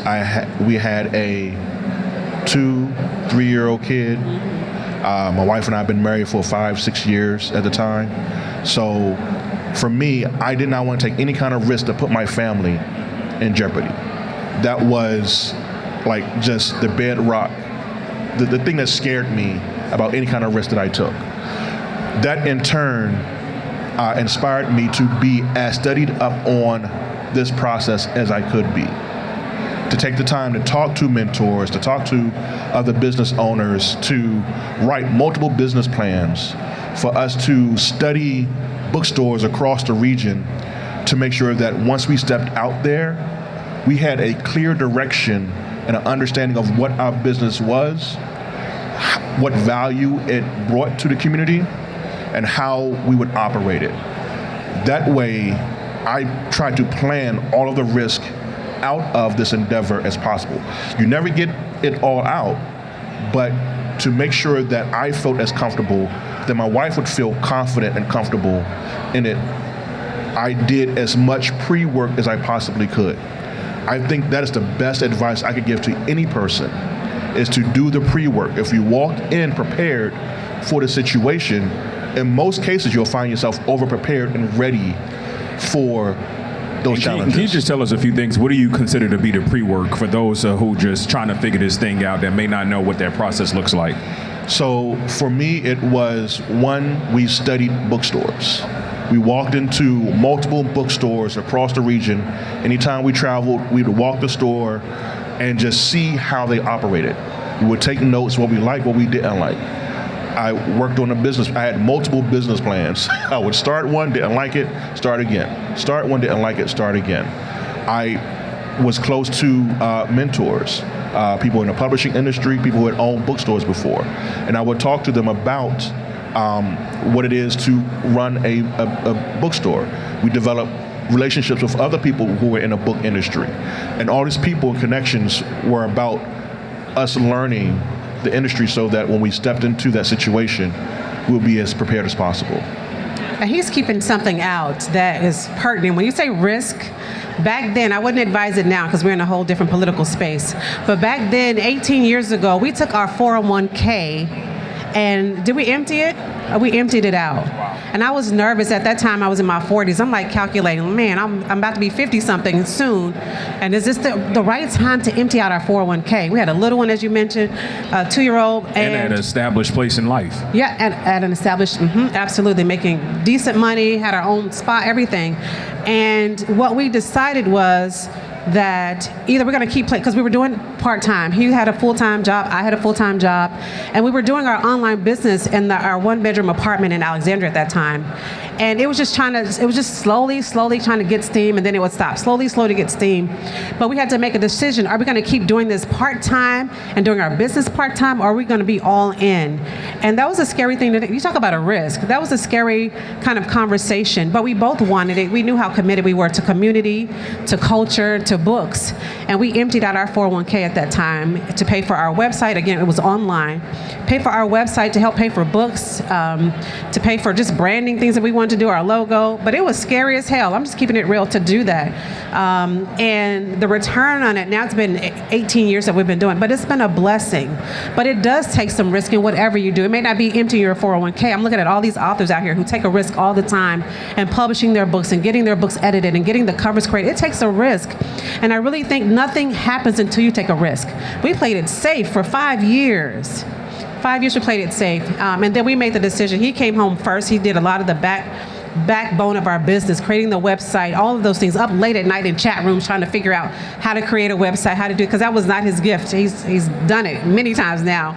we had a 2-3-year-old kid. My wife and I have been married for 5-6 years at the time. So for me, I did not want to take any kind of risk to put my family in jeopardy. That was like just the bedrock, the thing that scared me about any kind of risk that I took. That in turn inspired me to be as studied up on this process as I could be. To take the time to talk to mentors, to talk to other business owners, to write multiple business plans, for us to study bookstores across the region to make sure that once we stepped out there, we had a clear direction and an understanding of what our business was, what value it brought to the community, and how we would operate it. That way, I tried to plan all of the risk out of this endeavor as possible. You never get it all out, but to make sure that I felt as comfortable, that my wife would feel confident and comfortable in it, I did as much pre-work as I possibly could. I think that is the best advice I could give to any person, is to do the pre-work. If you walk in prepared for the situation, in most cases, you'll find yourself over-prepared and ready for those challenges. Can you just tell us a few things? What do you consider to be the pre-work for those who just trying to figure this thing out that may not know what that process looks like? So for me, it was, one, we studied bookstores. We walked into multiple bookstores across the region. Anytime we traveled, we would walk the store and just see how they operated. We would take notes, what we liked, what we didn't like. I worked on a business. I had multiple business plans. I would start one, didn't like it, start again. Start one, didn't like it, start again. I was close to mentors, people in the publishing industry, people who had owned bookstores before. And I would talk to them about what it is to run a bookstore. We developed relationships with other people who were in the book industry. And all these people and connections were about us learning the industry so that when we stepped into that situation, we'll be as prepared as possible. And he's keeping something out that is pertinent. When you say risk, back then, I wouldn't advise it now because we're in a whole different political space. But back then, 18 years ago, we took our 401k and did we empty it? We emptied it out. And I was nervous at that time. I was in my 40s. I'm like calculating, man, I'm about to be 50 something soon. And is this the right time to empty out our 401k? We had a little one, as you mentioned, a 2-year-old. And at an established place in life. Yeah, and at an established, absolutely, making decent money, had our own spot, everything. And what we decided was that either we're going to keep playing, because we were doing part-time. He had a full-time job, I had a full-time job, and we were doing our online business in our one-bedroom apartment in Alexandria at that time. And it was just slowly trying to get steam, and then it would stop. Slowly to get steam. But we had to make a decision. Are we going to keep doing this part-time and doing our business part-time, or are we going to be all in? And that was a scary thing to do. You talk about a risk. That was a scary kind of conversation, but we both wanted it. We knew how committed we were to community, to culture, to books. and we emptied out our 401k at that time to pay for our website. Again, it was online. Pay for our website to help pay for books, to pay for just branding things that we wanted to do, our logo. But it was scary as hell. I'm just keeping it real to do that. And the return on it, now it's been 18 years that we've been doing, but it's been a blessing. But it does take some risk in whatever you do. It may not be emptying your 401k. I'm looking at all these authors out here who take a risk all the time and publishing their books and getting their books edited and getting the covers created. It takes a risk. And I really think nothing happens until you take a risk. We played it safe for 5 years. 5 years we played it safe. And then we made the decision. He came home first. He did a lot of the backbone of our business, creating the website, all of those things, up late at night in chat rooms trying to figure out how to create a website, how to do it, because that was not his gift. He's done it many times now.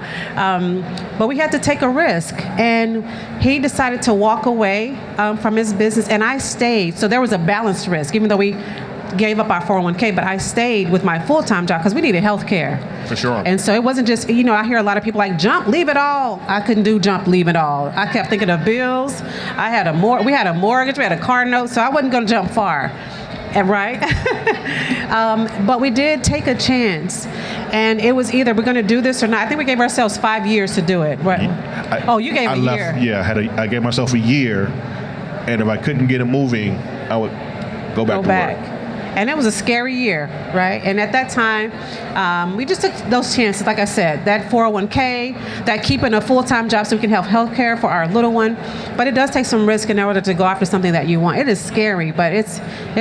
But we had to take a risk. And he decided to walk away from his business, and I stayed. So there was a balanced risk, even though we gave up our 401k, but I stayed with my full-time job because we needed health care. For sure. And so it wasn't just, I hear a lot of people like, jump, leave it all. I couldn't do jump, leave it all. I kept thinking of bills. We had a mortgage, we had a car note, so I wasn't going to jump far. Right? But we did take a chance. And it was either we're going to do this or not. I think we gave ourselves 5 years to do it. Right? You gave a year. Yeah, I gave myself a year. And if I couldn't get it moving, I would go back to work. And it was a scary year, right? And at that time, we just took those chances. Like I said, that 401k, that keeping a full-time job so we can have health care for our little one. But it does take some risk in order to go after something that you want. It is scary, but it's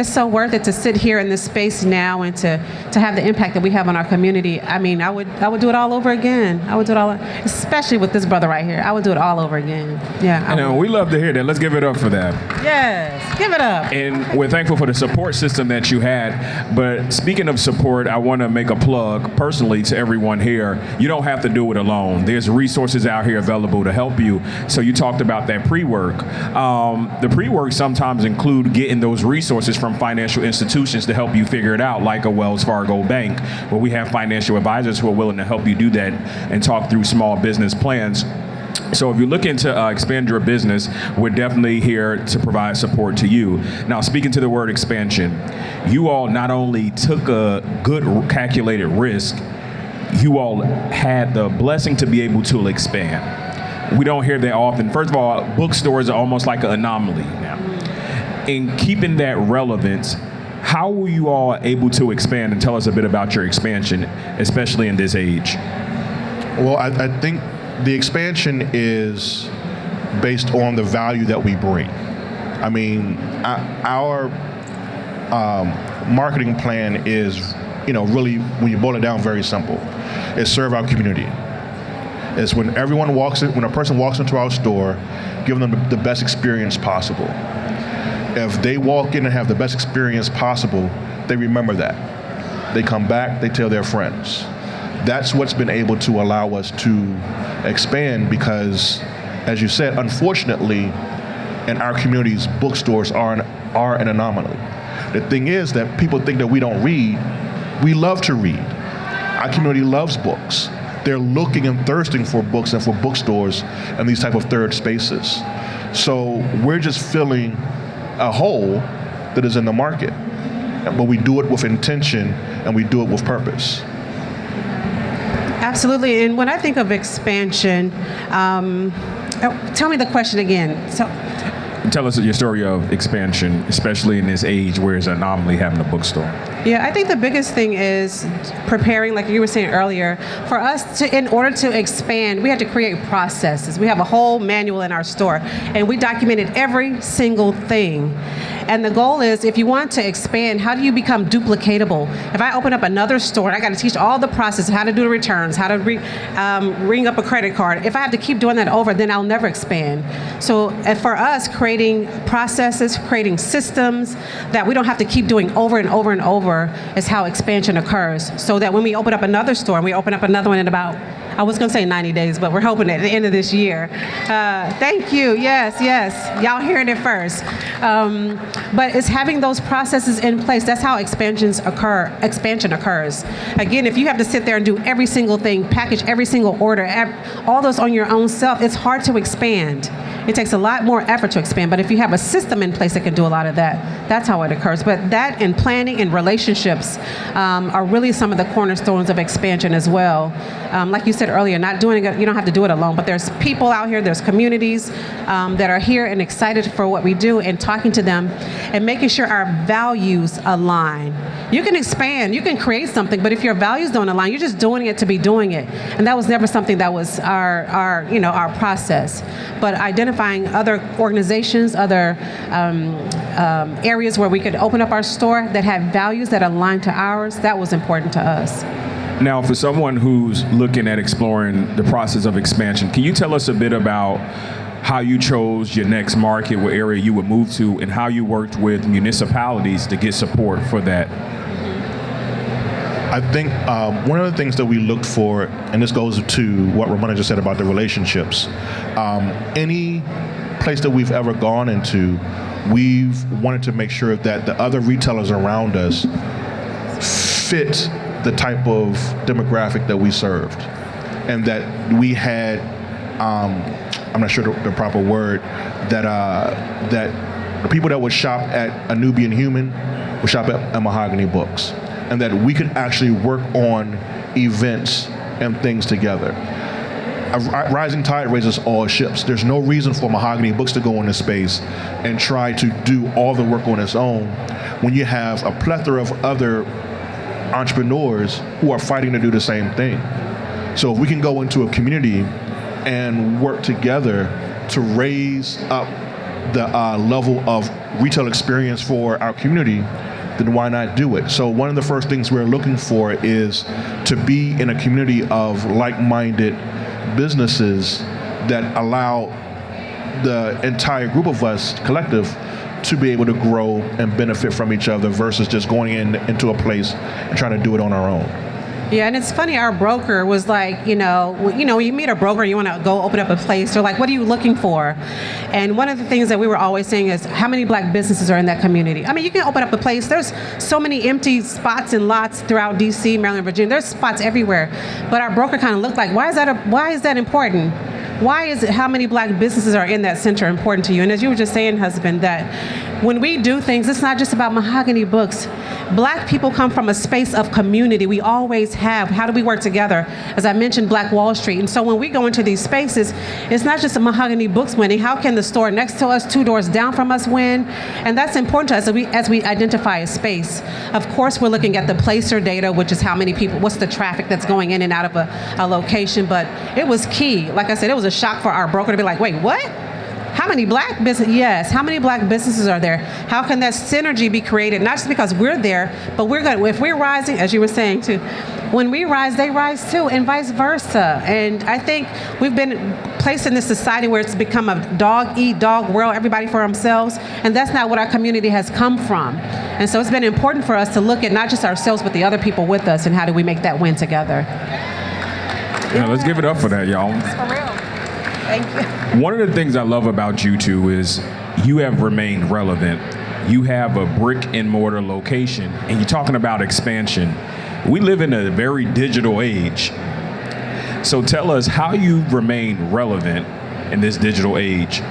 so worth it to sit here in this space now and to have the impact that we have on our community. I mean, I would do it all over again. I would do it all, especially with this brother right here. I would do it all over again. Yeah. We love to hear that. Let's give it up for that. Yes, give it up. And we're thankful for the support system that you had. But speaking of support, I want to make a plug personally to everyone here. You don't have to do it alone. There's resources out here available to help you. So you talked about that pre-work. The pre-work sometimes include getting those resources from financial institutions to help you figure it out, like a Wells Fargo Bank, where we have financial advisors who are willing to help you do that and talk through small business plans. So if you're looking to expand your business, we're definitely here to provide support to you. Now, speaking to the word expansion, you all not only took a good calculated risk, you all had the blessing to be able to expand. We don't hear that often. First of all, bookstores are almost like an anomaly now. In keeping that relevance, how were you all able to expand, and tell us a bit about your expansion, especially in this age? Well, I think the expansion is based on the value that we bring. I mean, our marketing plan is, really, when you boil it down, very simple. It's serve our community. It's when a person walks into our store, giving them the best experience possible. If they walk in and have the best experience possible, they remember that. They come back, they tell their friends. That's what's been able to allow us to expand because, as you said, unfortunately, in our communities, bookstores are an anomaly. The thing is that people think that we don't read. We love to read. Our community loves books. They're looking and thirsting for books and for bookstores and these type of third spaces. So we're just filling a hole that is in the market. But we do it with intention and we do it with purpose. Absolutely. And when I think of expansion, tell me the question again. Tell us your story of expansion, especially in this age where it's an anomaly having a bookstore. Yeah, I think the biggest thing is preparing, like you were saying earlier, for us to, in order to expand, we had to create processes. We have a whole manual in our store, and we documented every single thing. And the goal is, if you want to expand, how do you become duplicatable? If I open up another store, I got to teach all the process, how to do the returns, how to ring up a credit card. If I have to keep doing that over, then I'll never expand. So for us, creating processes, creating systems that we don't have to keep doing over and over and over is how expansion occurs. So that when we open up another store, and we open up another one in about I was going to say 90 days, but we're hoping at the end of this year. Thank you. Yes, yes. Y'all hearing it first. But it's having those processes in place. That's how expansion occurs. Again, if you have to sit there and do every single thing, package every single order, all those on your own self, it's hard to expand. It takes a lot more effort to expand, but if you have a system in place that can do a lot of that, that's how it occurs. But that and planning and relationships are really some of the cornerstones of expansion as well. Like you said earlier, not doing it, you don't have to do it alone, but there's people out here, there's communities that are here and excited for what we do, and talking to them and making sure our values align. You can expand, you can create something, but if your values don't align, you're just doing it to be doing it. And that was never something that was our process. But identifying other organizations, other areas where we could open up our store that had values that aligned to ours, that was important to us. Now, for someone who's looking at exploring the process of expansion, can you tell us a bit about how you chose your next market, what area you would move to, and how you worked with municipalities to get support for that? I think one of the things that we looked for, and this goes to what Ramona just said about the relationships, any place that we've ever gone into, we've wanted to make sure that the other retailers around us fit the type of demographic that we served, and that we had, I'm not sure the proper word, that the people that would shop at A Nubian Human would shop at Mahogany Books, and that we could actually work on events and things together. A rising tide raises all ships. There's no reason for Mahogany Books to go into space and try to do all the work on its own when you have a plethora of other entrepreneurs who are fighting to do the same thing. So if we can go into a community and work together to raise up the level of retail experience for our community, then why not do it? So one of the first things we're looking for is to be in a community of like-minded businesses that allow the entire group of us, collective, to be able to grow and benefit from each other versus just going into a place and trying to do it on our own. Yeah, and it's funny, our broker was like, you know, when you meet a broker, you want to go open up a place, they're like, what are you looking for? And one of the things that we were always saying is, how many black businesses are in that community? I mean, you can open up a place, there's so many empty spots and lots throughout DC, Maryland, Virginia, there's spots everywhere. But our broker kind of looked like, why is that important? Why is it, how many black businesses are in that center important to you? And as you were just saying, husband, that when we do things, it's not just about Mahogany Books. Black people come from a space of community. We always have. How do we work together? As I mentioned, Black Wall Street. And so when we go into these spaces, it's not just a Mahogany Books winning. How can the store next to us, 2 doors down from us, win? And that's important to us as we identify a space. Of course, we're looking at the placer data, which is how many people, what's the traffic that's going in and out of a location. But it was key. Like I said, it was a shock for our broker to be like, wait, what? How many black businesses? Yes. How many black businesses are there? How can that synergy be created? Not just because we're there, but if we're rising, as you were saying too, when we rise, they rise too, and vice versa. And I think we've been placed in this society where it's become a dog-eat-dog world, everybody for themselves, and that's not what our community has come from. And so it's been important for us to look at not just ourselves, but the other people with us, and how do we make that win together. Yeah, let's give it up for that, y'all. For real. Thank you. One of the things I love about you two is you have remained relevant. You have a brick and mortar location, and you're talking about expansion. We live in a very digital age. So tell us how you remain relevant in this digital age.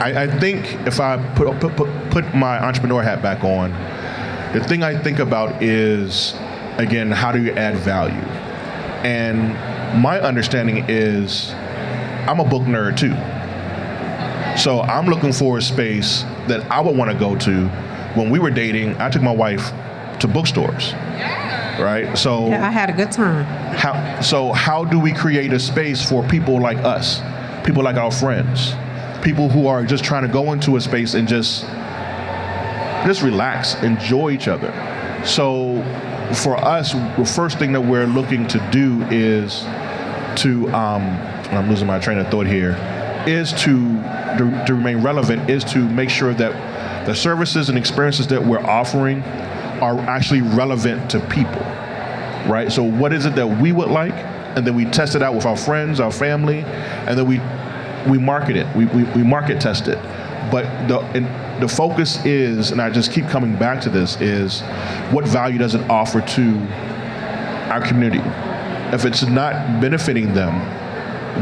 I think if I put my entrepreneur hat back on, the thing I think about is, again, how do you add value? And my understanding is I'm a book nerd too. So I'm looking for a space that I would want to go to. When we were dating, I took my wife to bookstores, right? So yeah, I had a good time. How do we create a space for people like us, people like our friends, people who are just trying to go into a space and just relax, enjoy each other? So for us, the first thing that we're looking to do is to, I'm losing my train of thought here, is to remain relevant, is to make sure that the services and experiences that we're offering are actually relevant to people, right? So what is it that we would like? And then we test it out with our friends, our family, and then we market it. We market test it. But the focus is, and I just keep coming back to this, is what value does it offer to our community? If it's not benefiting them,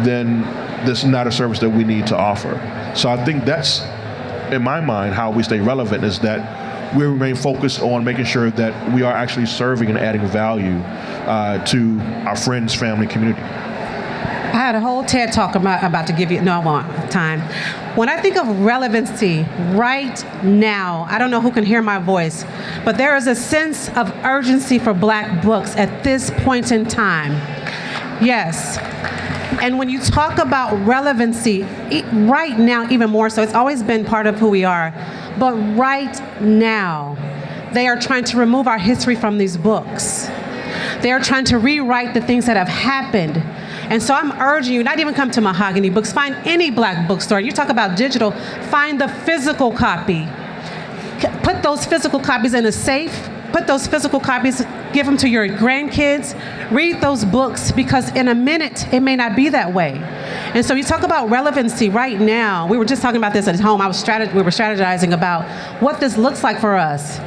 then this is not a service that we need to offer. So I think that's, in my mind, how we stay relevant, is that we remain focused on making sure that we are actually serving and adding value to our friends, family, community. I had a whole TED talk about to give you, no, I won't, time. When I think of relevancy right now, I don't know who can hear my voice, but there is a sense of urgency for Black books at this point in time. Yes. And when you talk about relevancy, right now even more so, it's always been part of who we are, but right now, they are trying to remove our history from these books. They are trying to rewrite the things that have happened. And so I'm urging you, not even come to Mahogany Books, find any Black bookstore. You talk about digital, find the physical copy. Put those physical copies in a safe, put those physical copies, give them to your grandkids, read those books, because in a minute, it may not be that way. And so you talk about relevancy right now. We were just talking about this at home. We were strategizing about what this looks like for us.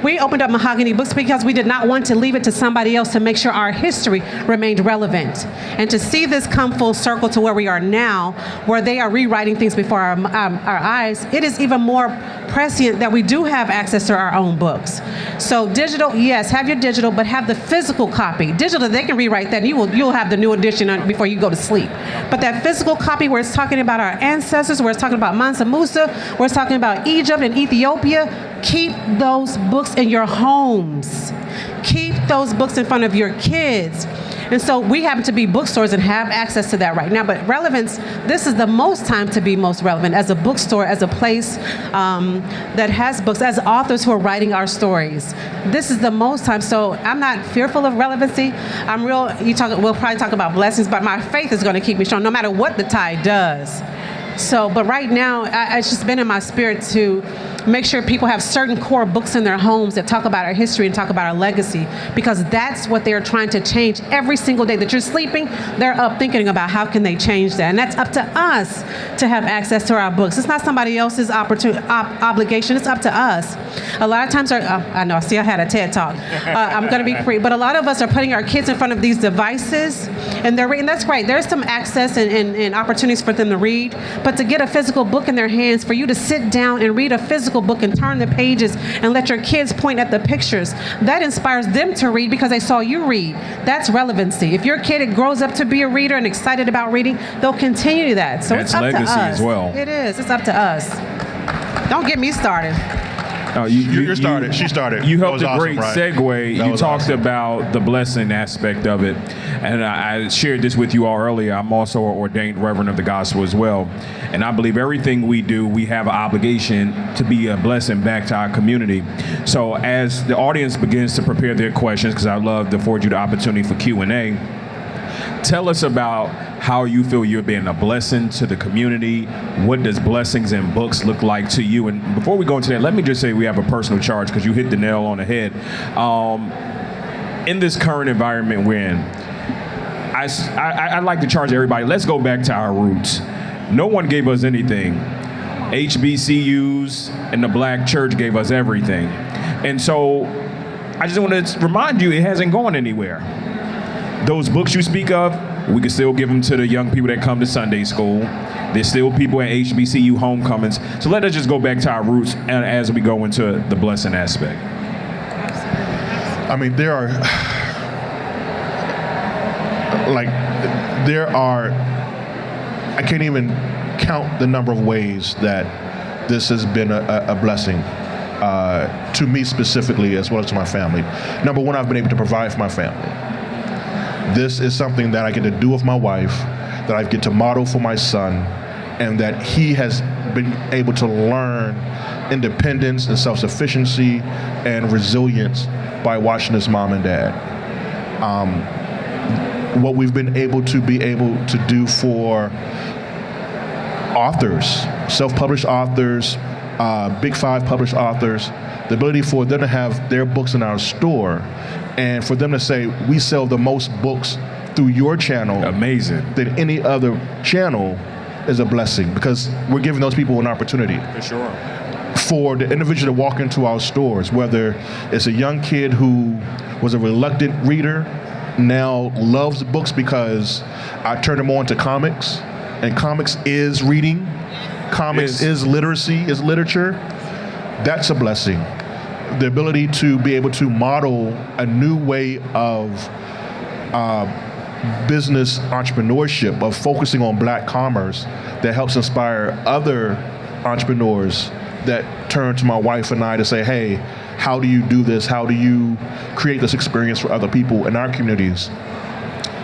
We opened up Mahogany Books because we did not want to leave it to somebody else to make sure our history remained relevant. And to see this come full circle to where we are now, where they are rewriting things before our eyes, it is even more prescient that we do have access to our own books. So digital, yes, have your digital, but have the physical copy. Digital, they can rewrite that, and you'll have the new edition before you go to sleep. But that physical copy where it's talking about our ancestors, where it's talking about Mansa Musa, where it's talking about Egypt and Ethiopia, keep those books in your homes. Keep those books in front of your kids. And so we happen to be bookstores and have access to that right now. But relevance, this is the most time to be most relevant as a bookstore, as a place that has books, as authors who are writing our stories. This is the most time. So I'm not fearful of relevancy. We'll probably talk about blessings, but my faith is going to keep me strong no matter what the tide does. So, but right now, it's just been in my spirit to make sure people have certain core books in their homes that talk about our history and talk about our legacy, because that's what they're trying to change every single day that you're sleeping. They're up thinking about how can they change that, and that's up to us to have access to our books. It's not somebody else's obligation. It's up to us. A lot of times, I know. See, I had a TED talk. I'm going to be free, but a lot of us are putting our kids in front of these devices, and they're reading. That's great. There's some access and opportunities for them to read, but to get a physical book in their hands, for you to sit down and read a physical book and turn the pages and let your kids point at the pictures, that inspires them to read because they saw you read. That's relevancy. If your kid grows up to be a reader and excited about reading, they'll continue that. So that's it's up legacy to us. As well. It is. It's up to us. Don't get me started. You started. She started. You helped a awesome, great right? segue. You talked awesome. about the blessing aspect of it. And I shared this with you all earlier. I'm also an ordained reverend of the gospel as well. And I believe everything we do, we have an obligation to be a blessing back to our community. So as the audience begins to prepare their questions, because I love to afford you the opportunity for Q&A, tell us about how you feel you're being a blessing to the community. What does blessings in books look like to you? And before we go into that, let me just say we have a personal charge, because you hit the nail on the head. In this current environment we're in, I'd like to charge everybody, let's go back to our roots. No one gave us anything. HBCUs and the Black church gave us everything. And so I just want to remind you, it hasn't gone anywhere. Those books you speak of, we can still give them to the young people that come to Sunday school. There's still people at HBCU homecomings. So let us just go back to our roots as we go into the blessing aspect. I mean, there are, I can't even count the number of ways that this has been a blessing to me specifically, as well as to my family. Number one, I've been able to provide for my family. This is something that I get to do with my wife, that I get to model for my son, and that he has been able to learn independence and self-sufficiency and resilience by watching his mom and dad. What we've been able to do for authors, self-published authors, Big Five published authors, the ability for them to have their books in our store, and for them to say, we sell the most books through your channel than any other channel is a blessing, because we're giving those people an opportunity. For sure. For the individual to walk into our stores, whether it's a young kid who was a reluctant reader, now loves books because I turned him on to comics, and comics is reading, comics is literacy, is literature. That's a blessing. The ability to be able to model a new way of business entrepreneurship, of focusing on black commerce, that helps inspire other entrepreneurs that turn to my wife and I to say, hey, how do you do this? How do you create this experience for other people in our communities?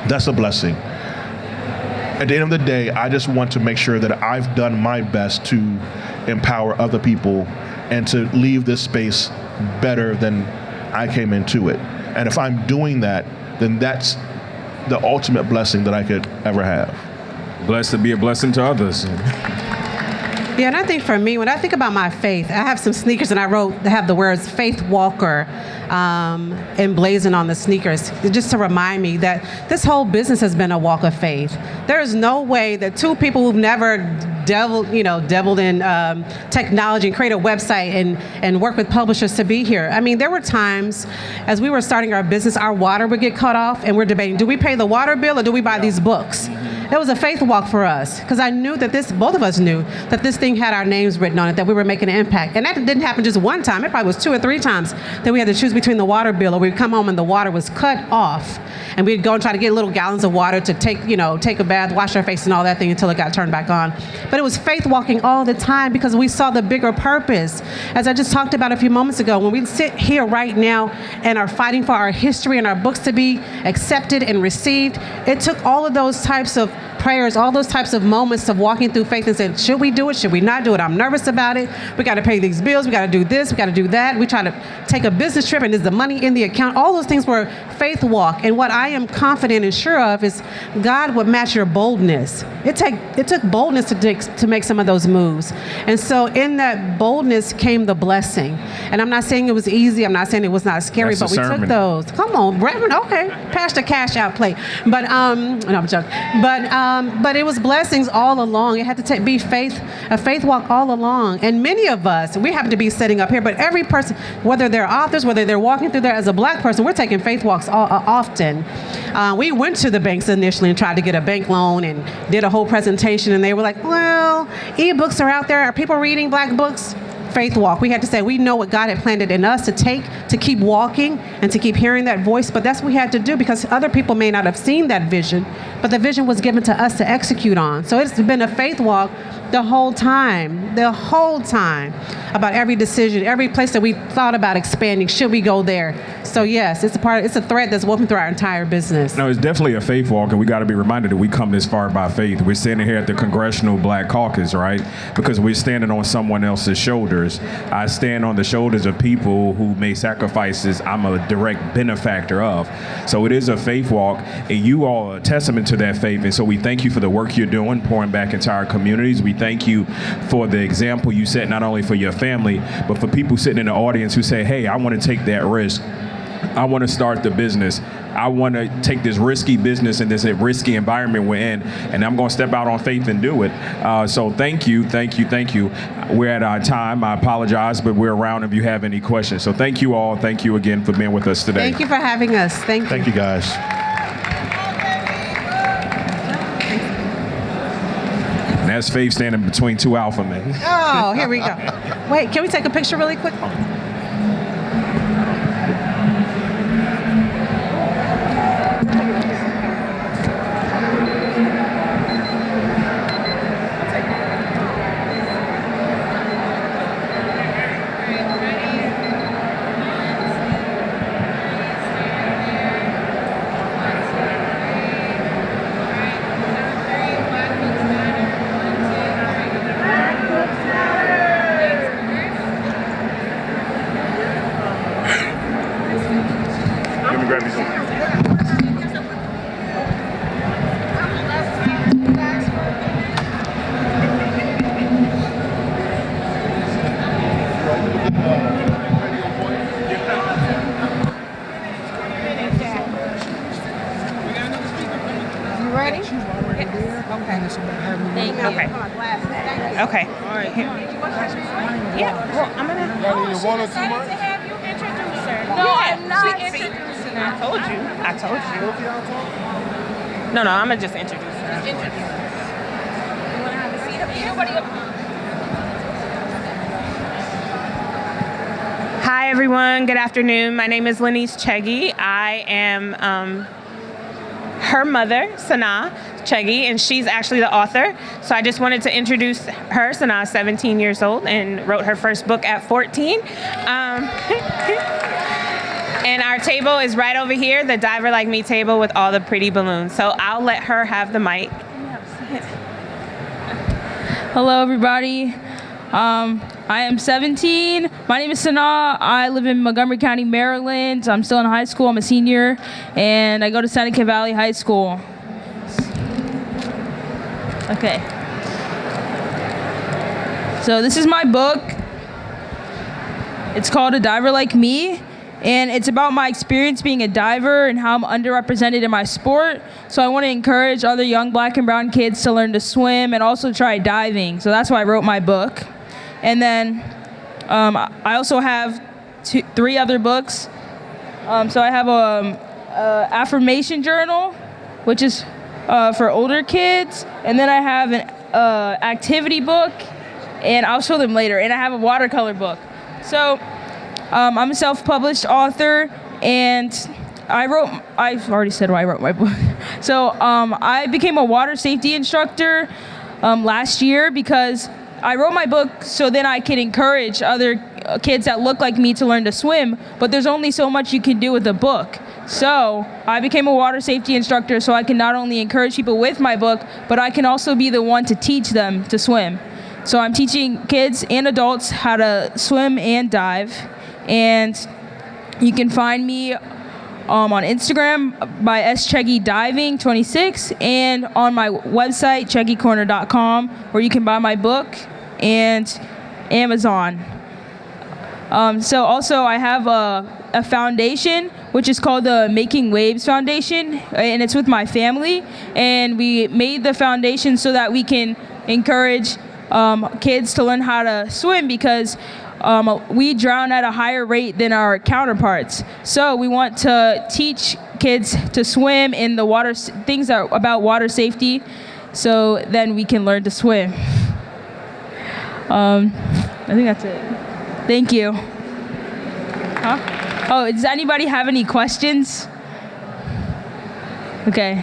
That's a blessing. At the end of the day, I just want to make sure that I've done my best to empower other people and to leave this space better than I came into it. And if I'm doing that, then that's the ultimate blessing that I could ever have. Blessed to be a blessing to others. Yeah, and I think for me, when I think about my faith, I have some sneakers and I have the words Faith Walker emblazoned on the sneakers, just to remind me that this whole business has been a walk of faith. There is no way that two people who've never dabbled in technology and create a website and work with publishers to be here. I mean, there were times as we were starting our business, our water would get cut off and we're debating, do we pay the water bill or do we buy these books? It was a faith walk for us, because I knew that both of us knew that this thing had our names written on it, that we were making an impact. And that didn't happen just one time. It probably was 2 or 3 times that we had to choose between the water bill, or we'd come home and the water was cut off. And we'd go and try to get little gallons of water to take a bath, wash our face and all that thing until it got turned back on. But it was faith walking all the time because we saw the bigger purpose. As I just talked about a few moments ago, when we sit here right now and are fighting for our history and our books to be accepted and received, it took all of those types of prayers, all those types of moments of walking through faith and saying, should we do it? Should we not do it? I'm nervous about it. We got to pay these bills. We got to do this. We got to do that. We try to take a business trip, and is the money in the account? All those things were faith walk. And what I am confident and sure of is God would match your boldness. It took boldness to make some of those moves. And so in that boldness came the blessing. And I'm not saying it was easy. I'm not saying it was not scary, but we took those. Come on, Reverend. Okay. Pass the cash out plate. But, no, I'm joking. But it was blessings all along. It had to be a faith walk all along. And many of us, we happen to be sitting up here, but every person, whether they're authors, whether they're walking through there as a black person, we're taking faith walks often. We went to the banks initially and tried to get a bank loan and did a whole presentation, and they were like, well, ebooks are out there. Are people reading black books? Faith walk. We had to say, we know what God had planted in us to keep walking and to keep hearing that voice, but that's what we had to do because other people may not have seen that vision, but the vision was given to us to execute on. So it's been a faith walk the whole time about every decision, every place that we thought about expanding. Should we go there? So yes, it's a thread that's woven through our entire business. No, it's definitely a faith walk, and we got to be reminded that we come this far by faith. We're standing here at the Congressional Black Caucus, right? Because we're standing on someone else's shoulders. I stand on the shoulders of people who made sacrifices I'm a direct benefactor of. So it is a faith walk, and you all are a testament to that faith. And so we thank you for the work you're doing, pouring back into our communities. We thank you for the example you set, not only for your family, but for people sitting in the audience who say, hey, I want to take that risk. I want to start the business. I want to take this risky business and this risky environment we're in, and I'm going to step out on faith and do it. So thank you. We're at our time. I apologize, but we're around if you have any questions. So thank you all. Thank you again for being with us today. Thank you for having us. Thank you. Thank you, guys. And that's Faith standing between 2 alpha men. Oh, here we go. Wait, can we take a picture really quick? Y'all need one or two more? No, I'm not introducing her. I told you. No, I'm gonna just introduce her. You wanna have a seat up here? Hi, everyone. Good afternoon. My name is Lenise Cheggy. I am her mother, Sanaa Cheggy, and she's actually the author. So I just wanted to introduce her. Sanaa is 17 years old and wrote her first book at 14. And our table is right over here, the Diver Like Me table with all the pretty balloons. So I'll let her have the mic. Hello, everybody. I am 17. My name is Sanaa. I live in Montgomery County, Maryland. I'm still in high school. I'm a senior, and I go to Seneca Valley High School. Okay. So this is my book. It's called A Diver Like Me, and it's about my experience being a diver and how I'm underrepresented in my sport. So I want to encourage other young black and brown kids to learn to swim and also try diving. So that's why I wrote my book. And then I also have 3 other books. So I have a affirmation journal, which is for older kids. And then I have an activity book, and I'll show them later. And I have a watercolor book. So I'm a self-published author, and I've already said why I wrote my book. So I became a water safety instructor last year because I wrote my book so then I can encourage other kids that look like me to learn to swim, but there's only so much you can do with a book. So I became a water safety instructor so I can not only encourage people with my book, but I can also be the one to teach them to swim. So I'm teaching kids and adults how to swim and dive. And you can find me on Instagram by scheggy-diving26 and on my website, cheggycorner.com, where you can buy my book, and Amazon. So also I have a foundation, which is called the Making Waves Foundation, and it's with my family. And we made the foundation so that we can encourage kids to learn how to swim because we drown at a higher rate than our counterparts. So we want to teach kids to swim in the water, things that about water safety, so then we can learn to swim. I think that's it. Thank you. Huh? Oh, does anybody have any questions? Okay.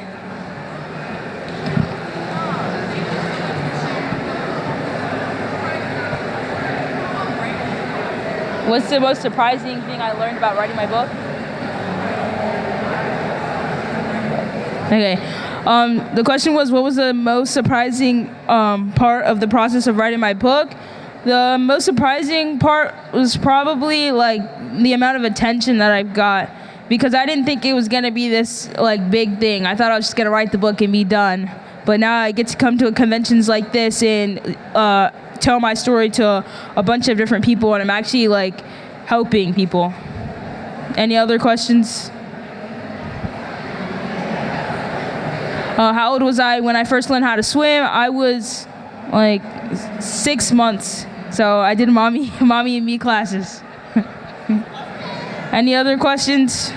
What's the most surprising thing I learned about writing my book? Okay. The question was, what was the most surprising part of the process of writing my book? The most surprising part was probably like the amount of attention that I've got, because I didn't think it was gonna be this like big thing. I thought I was just gonna write the book and be done. But now I get to come to conventions like this and tell my story to a bunch of different people, and I'm actually like helping people. Any other questions? How old was I when I first learned how to swim? I was like 6 months. So I did mommy and me classes. Any other questions?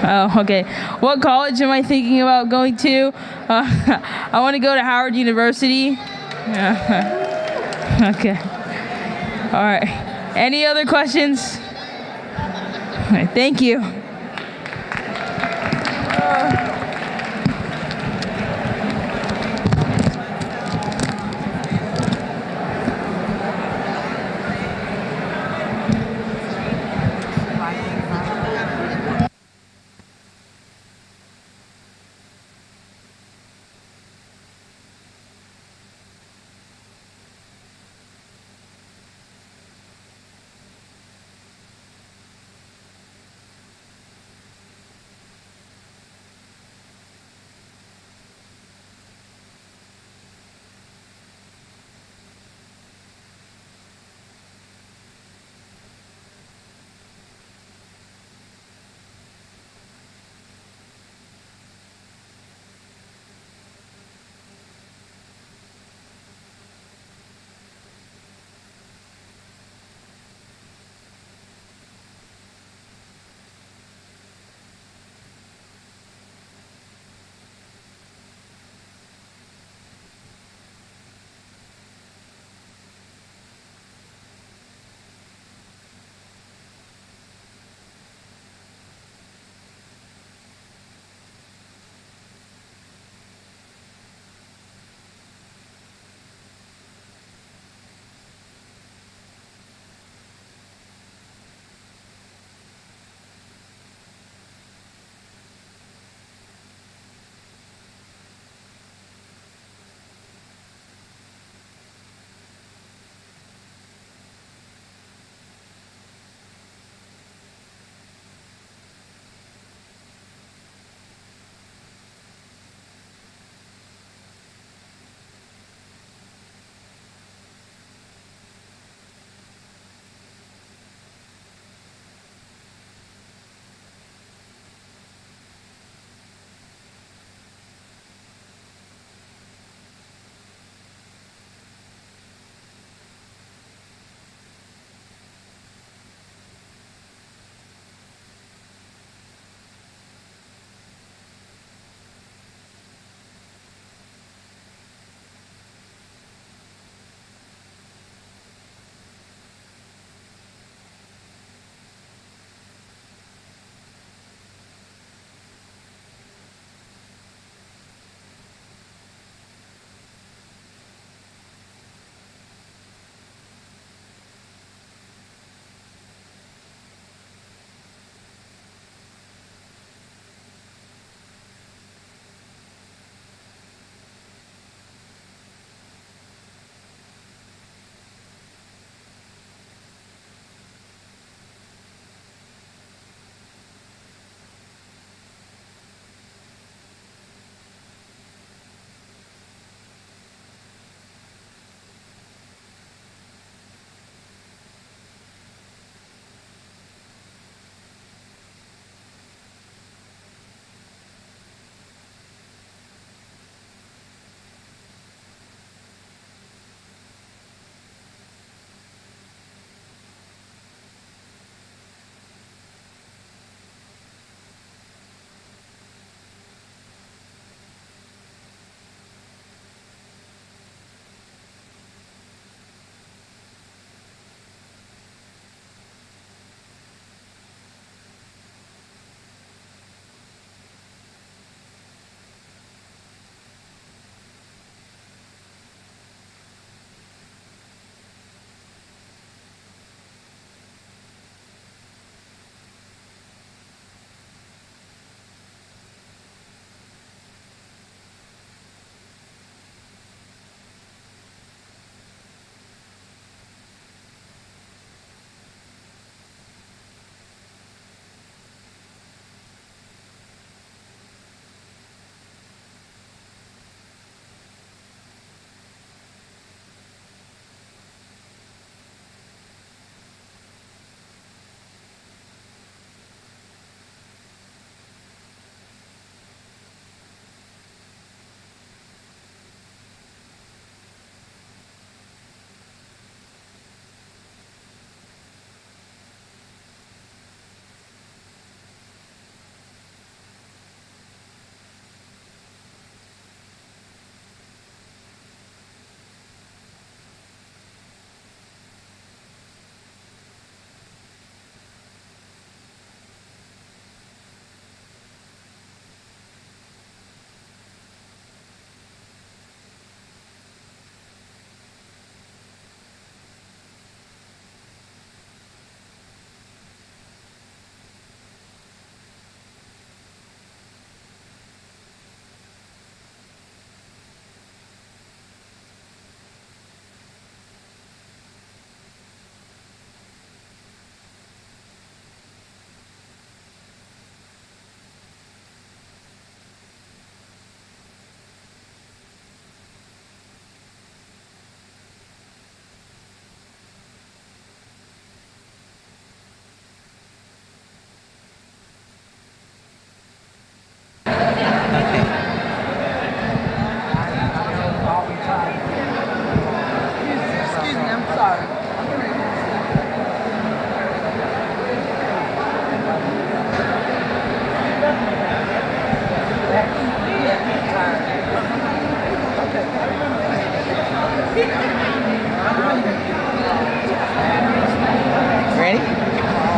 Oh, okay. What college am I thinking about going to? I want to go to Howard University. Okay. All right. Any other questions? All right, thank you.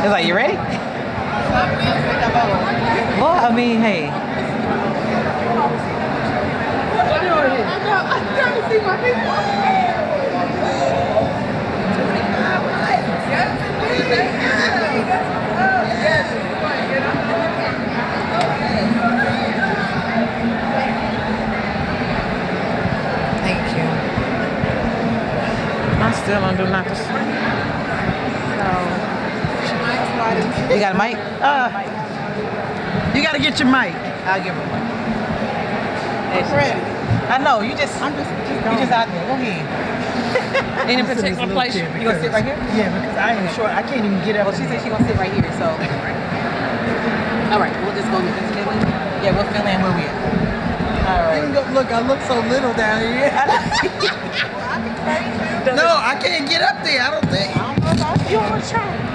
It's like, you ready? Well, I mean, hey. Thank you. I still don't do nothing. You got a mic? You got to get your mic. I'll give her one. I know, you just out there. Go ahead. Any particular place? You gonna sit right here? Yeah, because I am short. I can't even get up. Well, she said she gonna sit right here, so. All right, we'll just go with this fill in. Yeah, we'll fill in where we at. All right. Look, I look so little down here. No, I can't get up there. I don't think. You wanna try?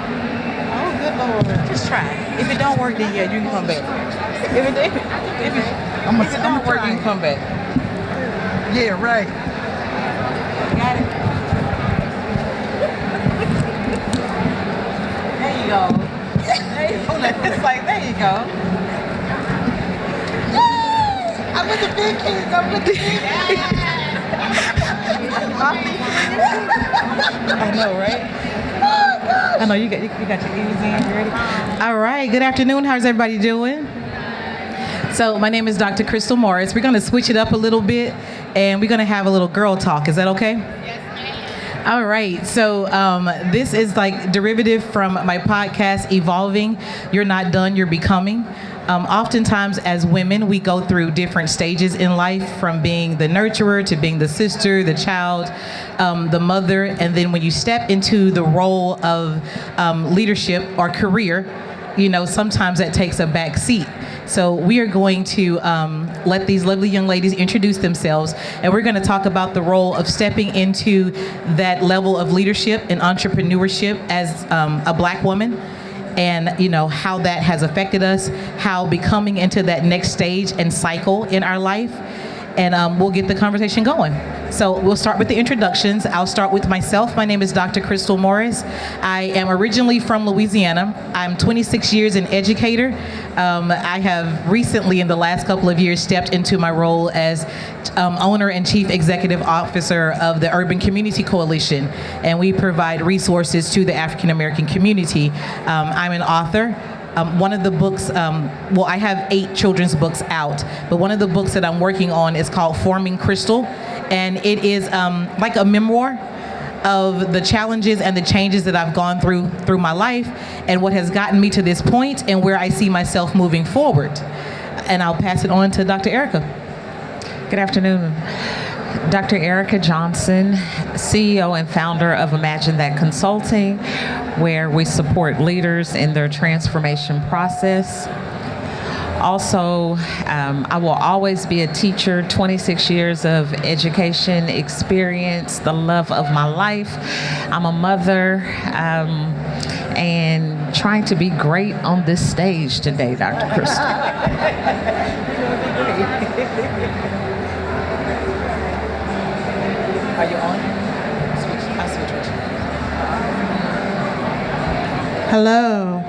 Oh, good Lord. Just try. If it don't work, then yeah, you can come back. If it don't work, you can come back. Yeah, right. Got it? There you go. It's like, there you go. I'm with the big kids. I'm with the big kids. I know, right? I know, you got your ears in, you ready? All right, good afternoon. How's everybody doing? So my name is Dr. Crystal Morris. We're going to switch it up a little bit, and we're going to have a little girl talk. Is that okay? Yes, ma'am. All right. So this is like derivative from my podcast, Evolving. You're not done, you're becoming. Oftentimes as women, we go through different stages in life, from being the nurturer to being the sister, the child, the mother. And then when you step into the role of leadership or career, you know, sometimes that takes a back seat. So we are going to let these lovely young ladies introduce themselves, and we're going to talk about the role of stepping into that level of leadership and entrepreneurship as a Black woman, and you know how that has affected us, how becoming into that next stage and cycle in our life. And we'll get the conversation going. So we'll start with the introductions. I'll start with myself. My name is Dr. Crystal Morris. I am originally from Louisiana. I'm 26 years an educator. I have recently, in the last couple of years, stepped into my role as owner and chief executive officer of the Urban Community Coalition, and we provide resources to the African American community. I'm an author. One of the books, well, I have 8 children's books out, but one of the books that I'm working on is called Forming Crystal, and it is like a memoir of the challenges and the changes that I've gone through my life, and what has gotten me to this point and where I see myself moving forward. And I'll pass it on to Dr. Erica. Good afternoon. Dr. Erica Johnson, CEO and founder of Imagine That Consulting, where we support leaders in their transformation process. Also, I will always be a teacher, 26 years of education experience, the love of my life. I'm a mother and trying to be great on this stage today, Dr. Crystal. Are you on? I'll switch with you. Hello.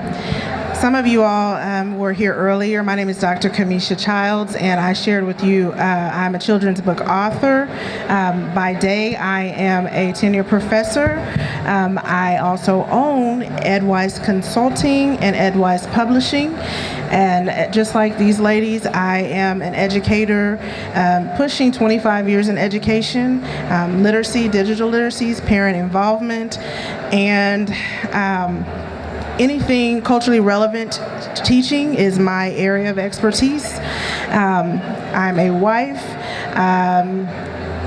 Some of you all were here earlier. My name is Dr. Kamisha Childs, and I shared with you I'm a children's book author. By day, I am a tenure professor. I also own Edwise Consulting and Edwise Publishing. And just like these ladies, I am an educator, pushing 25 years in education, literacy, digital literacies, parent involvement, and anything culturally relevant teaching is my area of expertise. I'm a wife,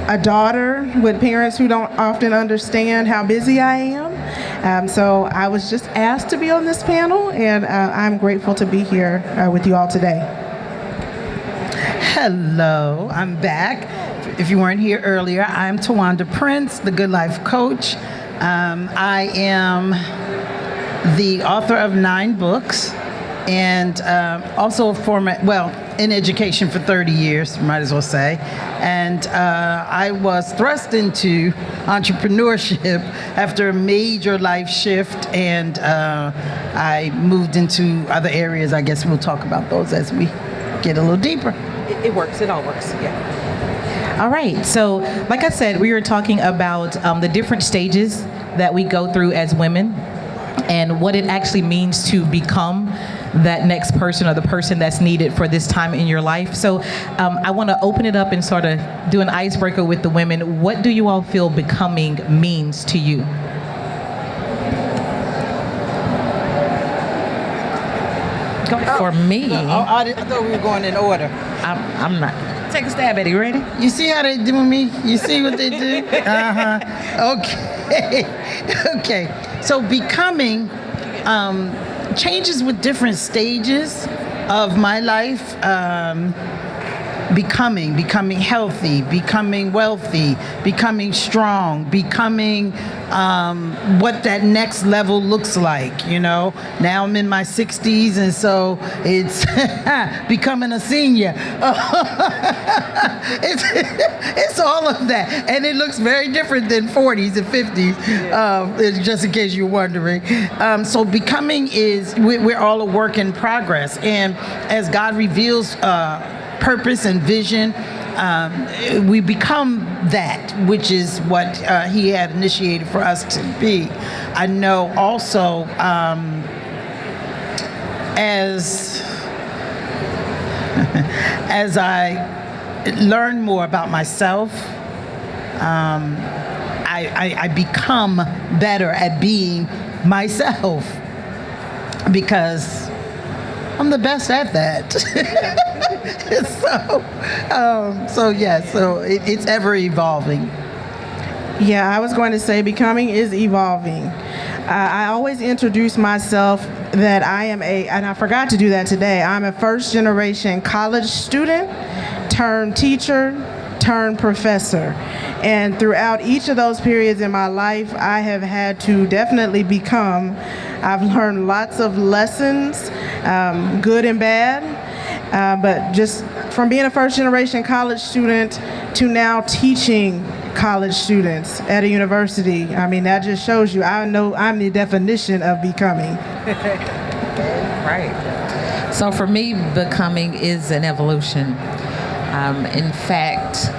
a daughter with parents who don't often understand how busy I am. So I was just asked to be on this panel, and I'm grateful to be here with you all today. Hello, I'm back. If you weren't here earlier, I'm Tawanda Prince, the Good Life Coach. I am the author of 9 books, and also a former in education for 30 years, might as well say. And I was thrust into entrepreneurship after a major life shift, and I moved into other areas. I guess we'll talk about those as we get a little deeper. It works. It all works. Yeah. All right. So, like I said, we were talking about the different stages that we go through as women and what it actually means to become that next person or the person that's needed for this time in your life. So I want to open it up and sort of do an icebreaker with the women. What do you all feel becoming means to you? For me, I thought we were going in order. I'm not. Take a stab at it. You ready? You see how they do me? You see what they do? Okay. Okay. So becoming changes with different stages of my life. Becoming healthy, becoming wealthy, becoming strong, becoming what that next level looks like, you know. Now I'm in my 60s, and so it's becoming a senior. It's all of that, and it looks very different than 40s and 50s, just in case you're wondering. So becoming is, we're all a work in progress, and as God reveals purpose and vision, we become that, which is what he had initiated for us to be. I know also as I learn more about myself, I become better at being myself, because I'm the best at that. So it's ever evolving. Yeah, I was going to say becoming is evolving. I always introduce myself that I am and I forgot to do that today, I'm a first generation college student turned teacher turned professor. And throughout each of those periods in my life, I have had to definitely become. I've learned lots of lessons, good and bad, but just from being a first-generation college student to now teaching college students at a university, I mean, that just shows you, I know I'm the definition of becoming. Right. So for me, becoming is an evolution. In fact,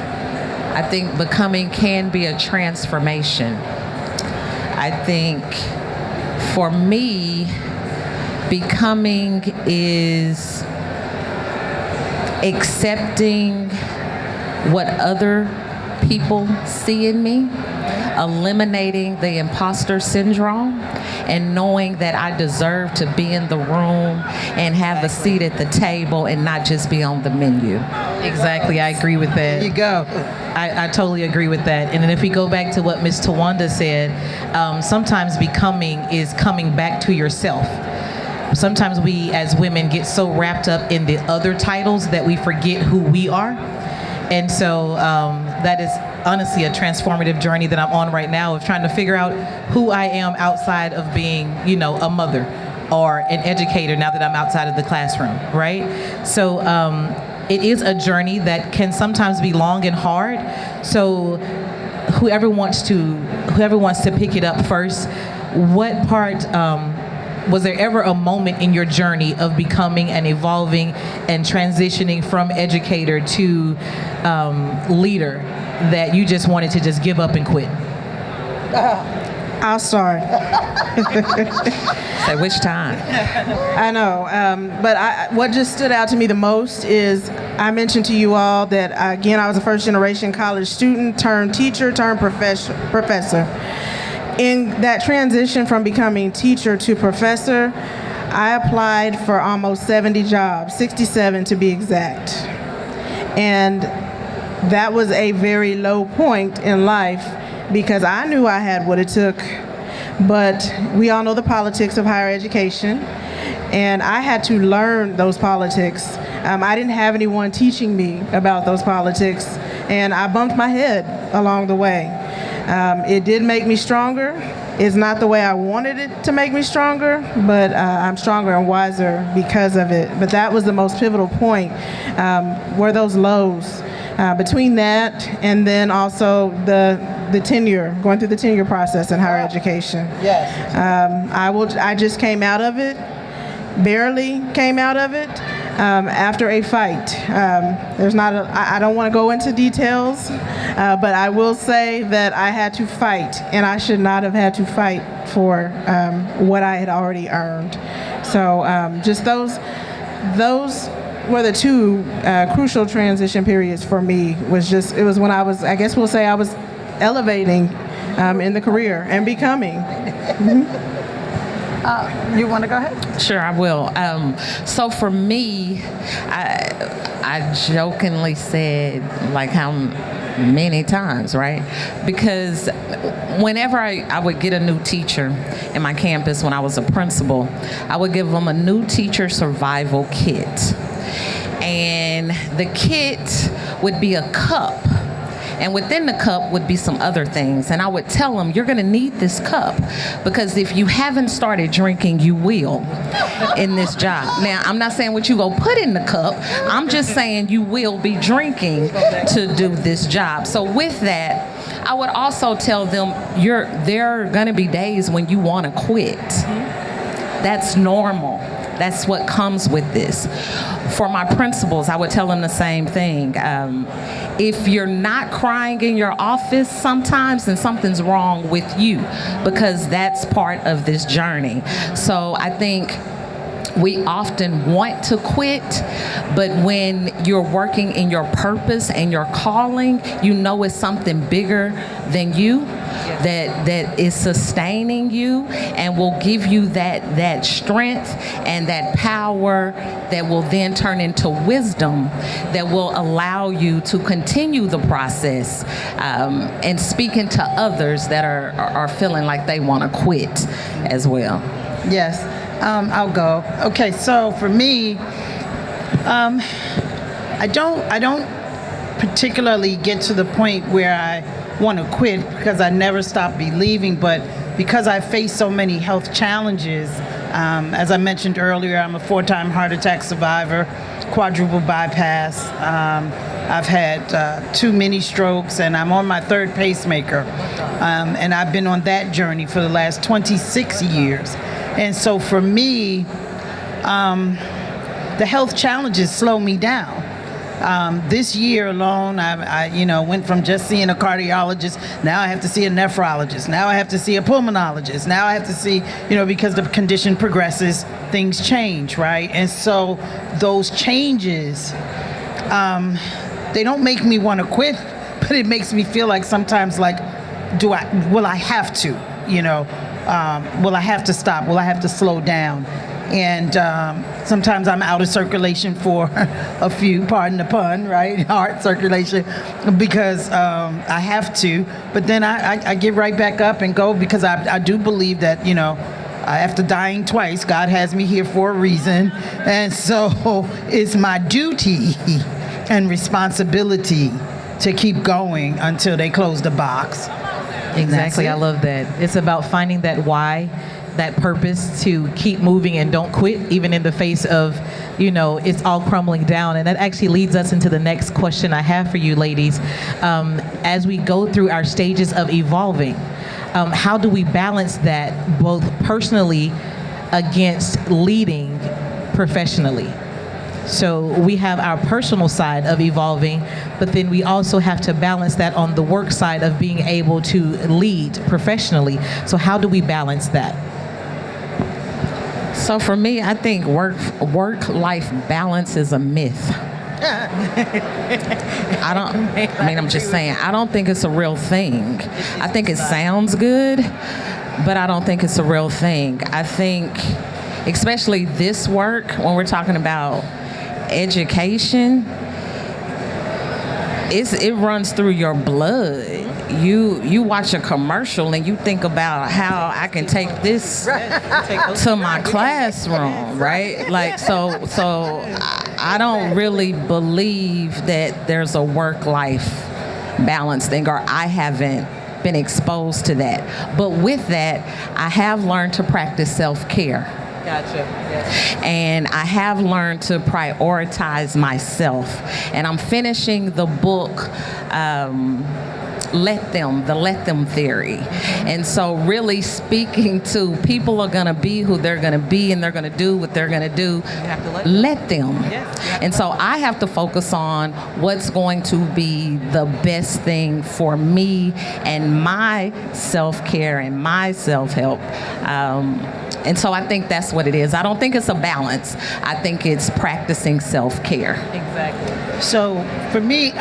I think becoming can be a transformation. I think for me, becoming is accepting what other people see in me, eliminating the imposter syndrome, and knowing that I deserve to be in the room and have a seat at the table and not just be on the menu. Exactly, I agree with that. There you go. I totally agree with that. And then if we go back to what Ms. Tawanda said, sometimes becoming is coming back to yourself. Sometimes we as women get so wrapped up in the other titles that we forget who we are. And so that is honestly a transformative journey that I'm on right now, of trying to figure out who I am outside of being, you know, a mother or an educator now that I'm outside of the classroom, right? So it is a journey that can sometimes be long and hard. So whoever wants to pick it up first, what part, was there ever a moment in your journey of becoming and evolving and transitioning from educator to leader that you just wanted to just give up and quit? I'll start. Say which time? I know, but what just stood out to me the most is I mentioned to you all that, again, I was a first generation college student turned teacher turned professor. In that transition from becoming teacher to professor, I applied for almost 70 jobs, 67 to be exact. And that was a very low point in life because I knew I had what it took, but we all know the politics of higher education, and I had to learn those politics. I didn't have anyone teaching me about those politics, and I bumped my head along the way. It did make me stronger, It's not the way I wanted it to make me stronger, but I'm stronger and wiser because of it. But that was the most pivotal point, were those lows. Between that and then also the tenure, going through the tenure process in higher education. Yes. I just came out of it, barely came out of it, after a fight. I don't want to go into details, but I will say that I had to fight, and I should not have had to fight for what I had already earned. So just those were the two crucial transition periods for me. It was when I was, I guess we'll say I was elevating in the career and becoming. You want to go ahead? Sure, I will. So for me, I jokingly said, like, how many times, right? Because whenever I would get a new teacher in my campus when I was a principal, I would give them a new teacher survival kit. And the kit would be a cup. And within the cup would be some other things. And I would tell them, you're gonna need this cup because if you haven't started drinking, you will in this job. Now, I'm not saying what you go put in the cup. I'm just saying you will be drinking to do this job. So with that, I would also tell them, there are gonna be days when you wanna quit. That's normal. That's what comes with this. For my principals, I would tell them the same thing. If you're not crying in your office sometimes, then something's wrong with you because that's part of this journey. So I think we often want to quit, but when you're working in your purpose and your calling, you know it's something bigger than you. That is sustaining you and will give you that strength and that power that will then turn into wisdom that will allow you to continue the process and speaking to others that are feeling like they want to quit as well. Yes, I'll go. Okay, so for me, I don't particularly get to the point where I want to quit because I never stop believing, but because I face so many health challenges, as I mentioned earlier, I'm a 4-time heart attack survivor, quadruple bypass. I've had 2 mini strokes, and I'm on my 3rd pacemaker. And I've been on that journey for the last 26 years. And so for me, the health challenges slow me down. This year alone, I went from just seeing a cardiologist. Now I have to see a nephrologist. Now I have to see a pulmonologist. Now I have to see, because the condition progresses, things change, right? And so those changes, they don't make me want to quit, but it makes me feel like sometimes like, will I have to, will I have to stop? Will I have to slow down? And sometimes I'm out of circulation for a few, pardon the pun, right? Heart circulation, because I have to. But then I get right back up and go because I do believe that, after dying twice, God has me here for a reason. And so it's my duty and responsibility to keep going until they close the box. Exactly. I love that. It's about finding that why, that purpose to keep moving and don't quit, even in the face of, it's all crumbling down. And that actually leads us into the next question I have for you, ladies. As we go through our stages of evolving, how do we balance that both personally against leading professionally? So we have our personal side of evolving, but then we also have to balance that on the work side of being able to lead professionally. So how do we balance that? So for me, I think work-life balance is a myth. I'm just saying, I don't think it's a real thing. I think it sounds good, but I don't think it's a real thing. I think, especially this work, when we're talking about education, it runs through your blood. You watch a commercial and you think about how I can take this to my classroom, right? Like, so I don't really believe that there's a work-life balance thing, or I haven't been exposed to that. But with that, I have learned to practice self-care. Gotcha. Yes. And I have learned to prioritize myself. And I'm finishing the book, the Let Them theory. And so really speaking to people are gonna be who they're gonna be, and they're gonna do what they're gonna do. You have to let them. Yes. And so I have to focus on what's going to be the best thing for me and my self-care and my self-help. And so I think that's what it is. I don't think it's a balance. I think it's practicing self-care. Exactly. So for me,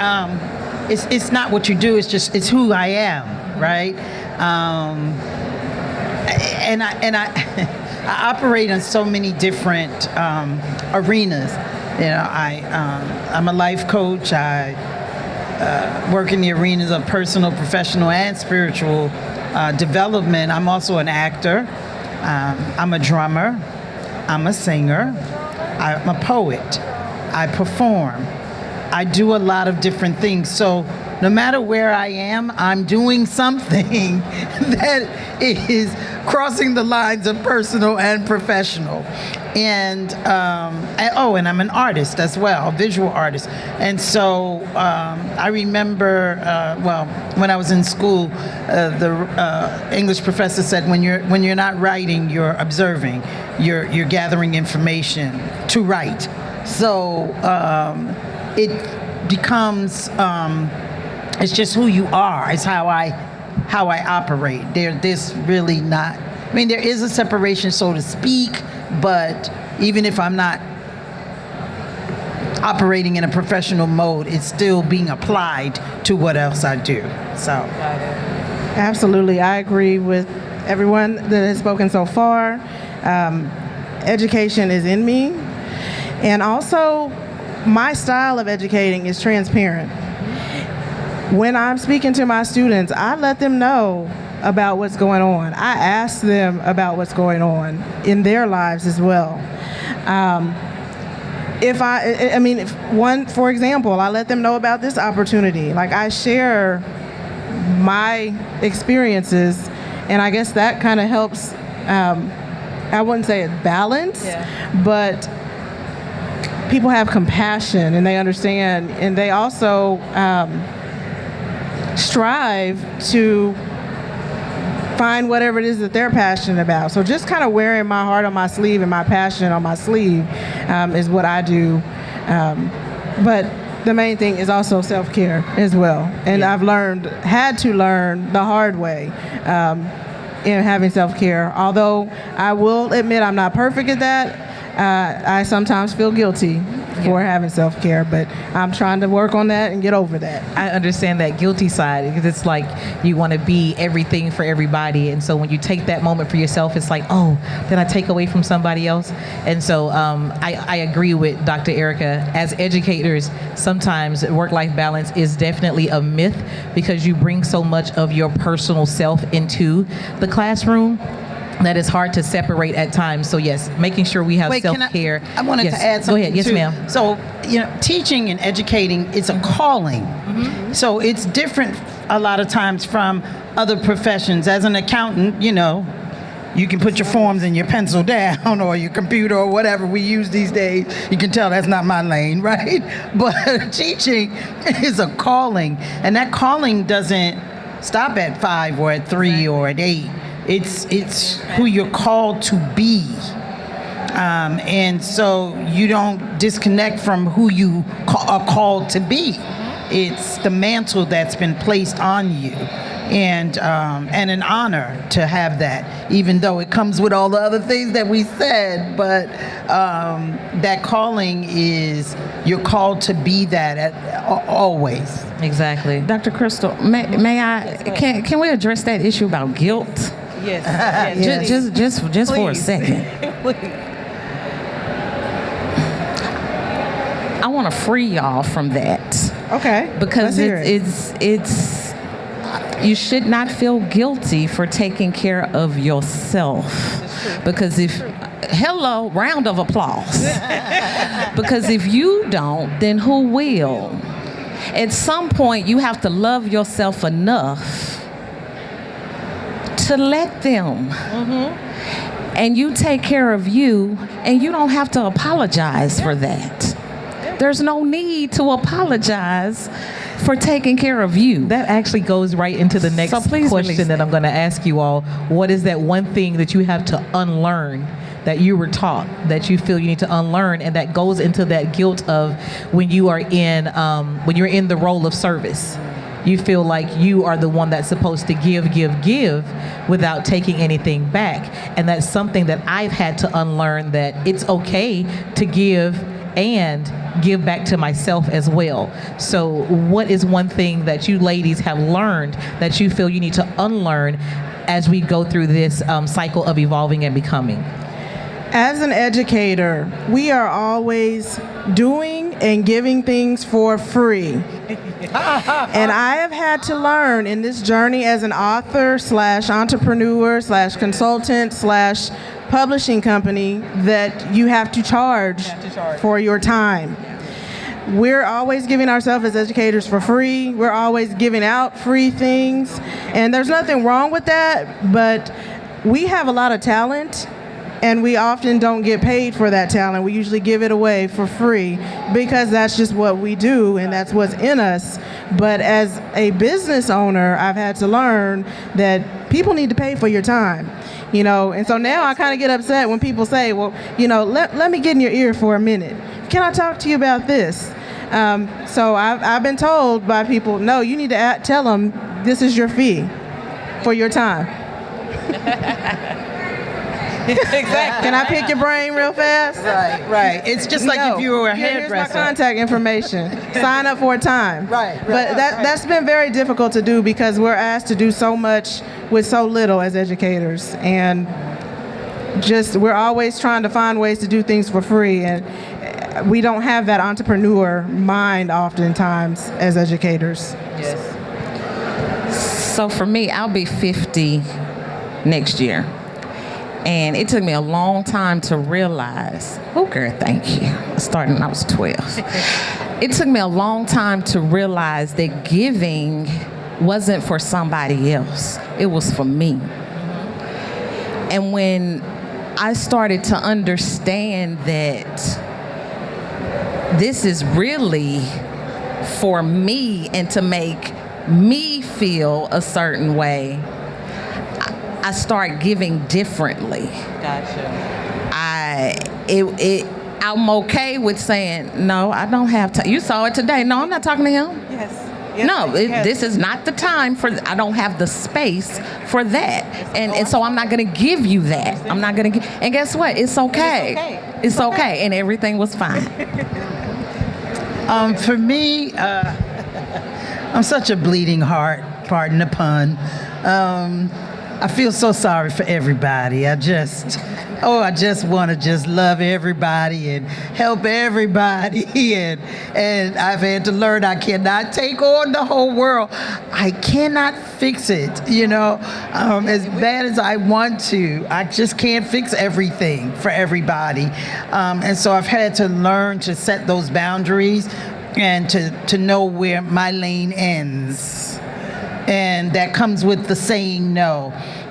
it's not what you do. It's who I am, right? And I I operate in so many different arenas. You know, I'm a life coach. I work in the arenas of personal, professional, and spiritual development. I'm also an actor. I'm a drummer. I'm a singer. I'm a poet. I perform. I do a lot of different things. So no matter where I am, I'm doing something that is crossing the lines of personal and professional. And and I'm an artist as well, a visual artist. And so I remember, when I was in school, the English professor said, when you're not writing, you're observing. You're gathering information to write. So it becomes it's just who you are. It's how I operate. There's really not. I mean, there is a separation, so to speak, but even if I'm not operating in a professional mode, it's still being applied to what else I do. So, Absolutely, I agree with everyone that has spoken so far. Education is in me, and also my style of educating is transparent. When I'm speaking to my students, I let them know about what's going on. I ask them about what's going on in their lives as well. For example, I let them know about this opportunity. Like, I share my experiences, and I guess that kind of helps, I wouldn't say it's balance, but people have compassion and they understand, and they also strive to find whatever it is that they're passionate about. So just kind of wearing my heart on my sleeve and my passion on my sleeve is what I do. But the main thing is also self-care as well. And I've had to learn the hard way in having self-care. Although I will admit I'm not perfect at that. I sometimes feel guilty for having self-care, but I'm trying to work on that and get over that. I understand that guilty side, because it's like you want to be everything for everybody, and so when you take that moment for yourself, it's like, oh, did I take away from somebody else? And so I agree with Dr. Erica. As educators, sometimes work-life balance is definitely a myth, because you bring so much of your personal self into the classroom that is hard to separate at times. So yes, making sure we have self-care. I wanted Yes. to add something. Go ahead. Yes, too. ma'am. So, teaching and educating is a calling. So it's different a lot of times from other professions. As an accountant, you can put your forms and your pencil down, or your computer, or whatever we use these days. You can tell that's not my lane, right? But teaching is a calling, and that calling doesn't stop at 5 or at 3 or at 8. It's who you're called to be. And so you don't disconnect from who you are called to be. It's the mantle that's been placed on you. And an honor to have that, even though it comes with all the other things that we said. But that calling is, you're called to be that always. Exactly. Dr. Crystal, may I, can we address that issue about guilt? Yes. Just for a second. I want to free y'all from that. Okay. Because it's you should not feel guilty for taking care of yourself. Because round of applause. Because if you don't, then who will? At some point, you have to love yourself enough to let them. And you take care of you, and you don't have to apologize for that. There's no need to apologize for taking care of you. That actually goes right into the next question that I'm going to ask you all. What is that one thing that you have to unlearn that you were taught that you feel you need to unlearn, and that goes into that guilt of when you are in when you're in the role of service? You feel like you are the one that's supposed to give without taking anything back. And that's something that I've had to unlearn, that it's okay to give and give back to myself as well. So what is one thing that you ladies have learned that you feel you need to unlearn as we go through this cycle of evolving and becoming? As an educator, we are always doing and giving things for free. And I have had to learn in this journey as an author / entrepreneur / consultant / publishing company that you have to charge for your time. We're always giving ourselves as educators for free. We're always giving out free things. And there's nothing wrong with that, but we have a lot of talent, and we often don't get paid for that talent. We usually give it away for free because that's just what we do and that's what's in us. But as a business owner, I've had to learn that people need to pay for your time, you know. And so now I kind of get upset when people say, well, you know, let me get in your ear for a minute. Can I talk to you about this? So I've been told by people, no, you need to tell them this is your fee for your time. Exactly. Can I pick your brain real fast? Right. It's just like if you were a Here's my hairdresser. contact information. Sign up for a time. Right. But that's been very difficult to do because we're asked to do so much with so little as educators, and just we're always trying to find ways to do things for free, and we don't have that entrepreneur mind oftentimes as educators. So for me, I'll be 50 next year. And it took me a long time to realize, oh girl, thank you. Starting when I was 12. It took me a long time to realize that giving wasn't for somebody else. It was for me. And when I started to understand that this is really for me and to make me feel a certain way, I start giving differently. Gotcha. I'm okay with saying, no, I don't have time. You saw it today. No, I'm not talking to him. Yes. This is not the time for, I don't have the space for that. And so I'm not going to give you that. I'm not going to and guess what? It's okay. It's okay. And everything was fine. For me, I'm such a bleeding heart, pardon the pun. I feel so sorry for everybody. I just want to just love everybody and help everybody. And I've had to learn I cannot take on the whole world. I cannot fix it, you know, as bad as I want to. I just can't fix everything for everybody. And so I've had to learn to set those boundaries and to know where my lane ends. And that comes with the saying no.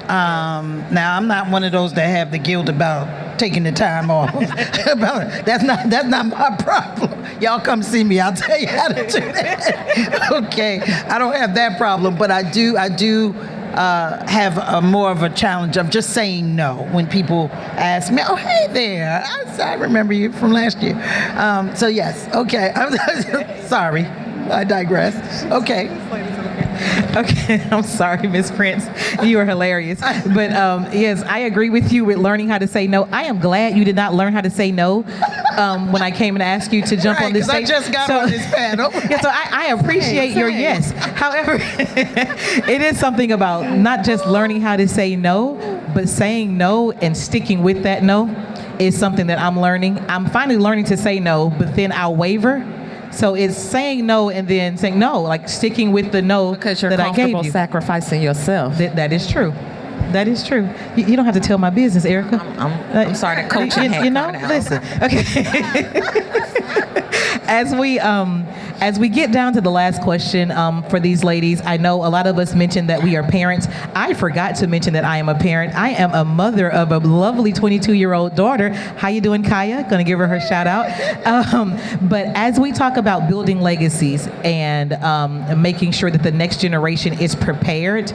Now I'm not one of those that have the guilt about taking the time off. That's not my problem. Y'all come see me. I'll tell you how to do that. Okay, I don't have that problem, but I do have a more of a challenge of just saying no when people ask me, oh, hey there, I remember you from last year. So yes, okay. Sorry, I digress. Okay. Okay, I'm sorry, Miss Prince. You are hilarious. But yes, I agree with you with learning how to say no. I am glad you did not learn how to say no when I came and asked you to jump on this stage. I just got on this panel. Yeah, so I appreciate your yes. However, it is something about not just learning how to say no, but saying no and sticking with that no is something that I'm learning. I'm finally learning to say no, but then I'll waver. So it's saying no and then saying no, like sticking with the no because you're that I gave comfortable you. Sacrificing yourself. That is true. That is true. You don't have to tell my business, Erica. I'm sorry, the coaching hat You know, coming out. listen. Okay. As we get down to the last question for these ladies, I know a lot of us mentioned that we are parents. I forgot to mention that I am a parent. I am a mother of a lovely 22-year-old daughter. How you doing, Kaya? Gonna give her shout out. But as we talk about building legacies and making sure that the next generation is prepared,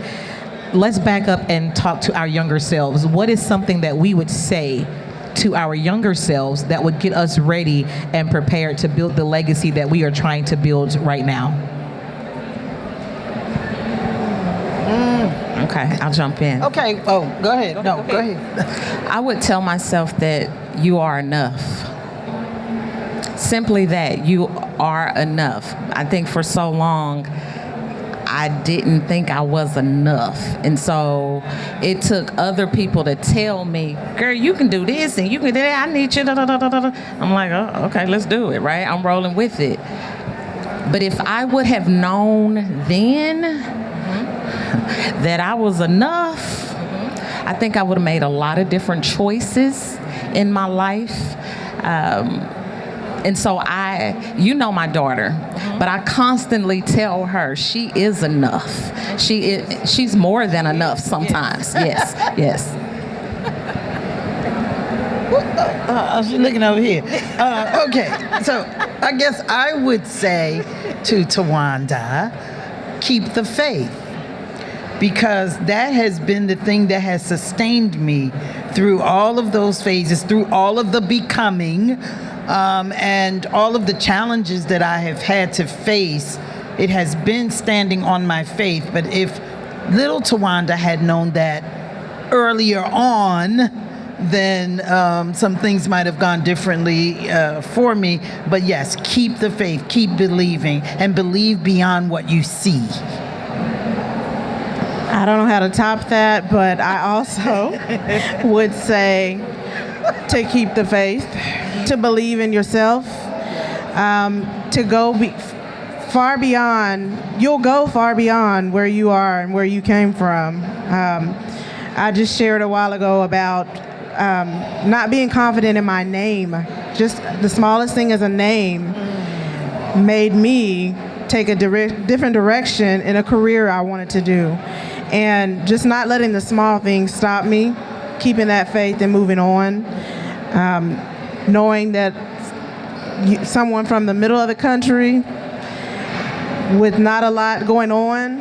let's back up and talk to our younger selves. What is something that we would say to our younger selves that would get us ready and prepared to build the legacy that we are trying to build right now? Okay, I'll jump in. Okay. Oh, go ahead. No, go ahead. I would tell myself that you are enough. Simply that you are enough. I think for so long, I didn't think I was enough. And so it took other people to tell me, girl, you can do this and you can do that. I need you. Da, da, da, da, da. I'm like, oh, okay, let's do it, right? I'm rolling with it. But if I would have known then that I was enough, I think I would have made a lot of different choices in my life. And so you know my daughter, but I constantly tell her she is enough. She's more than enough sometimes. Yes, yes. She's looking over here. Okay, so I guess I would say to Tawanda, keep the faith. Because that has been the thing that has sustained me through all of those phases, through all of the becoming, and all of the challenges that I have had to face. It has been standing on my faith. But if little Tawanda had known that earlier on, then some things might have gone differently for me. But yes, keep the faith, keep believing, and believe beyond what you see. I don't know how to top that, but I also would say to keep the faith, to believe in yourself, to go far beyond. You'll go far beyond where you are and where you came from. I just shared a while ago about not being confident in my name. Just the smallest thing as a name made me take a different direction in a career I wanted to do. And just not letting the small things stop me, keeping that faith and moving on. Knowing that someone from the middle of the country with not a lot going on,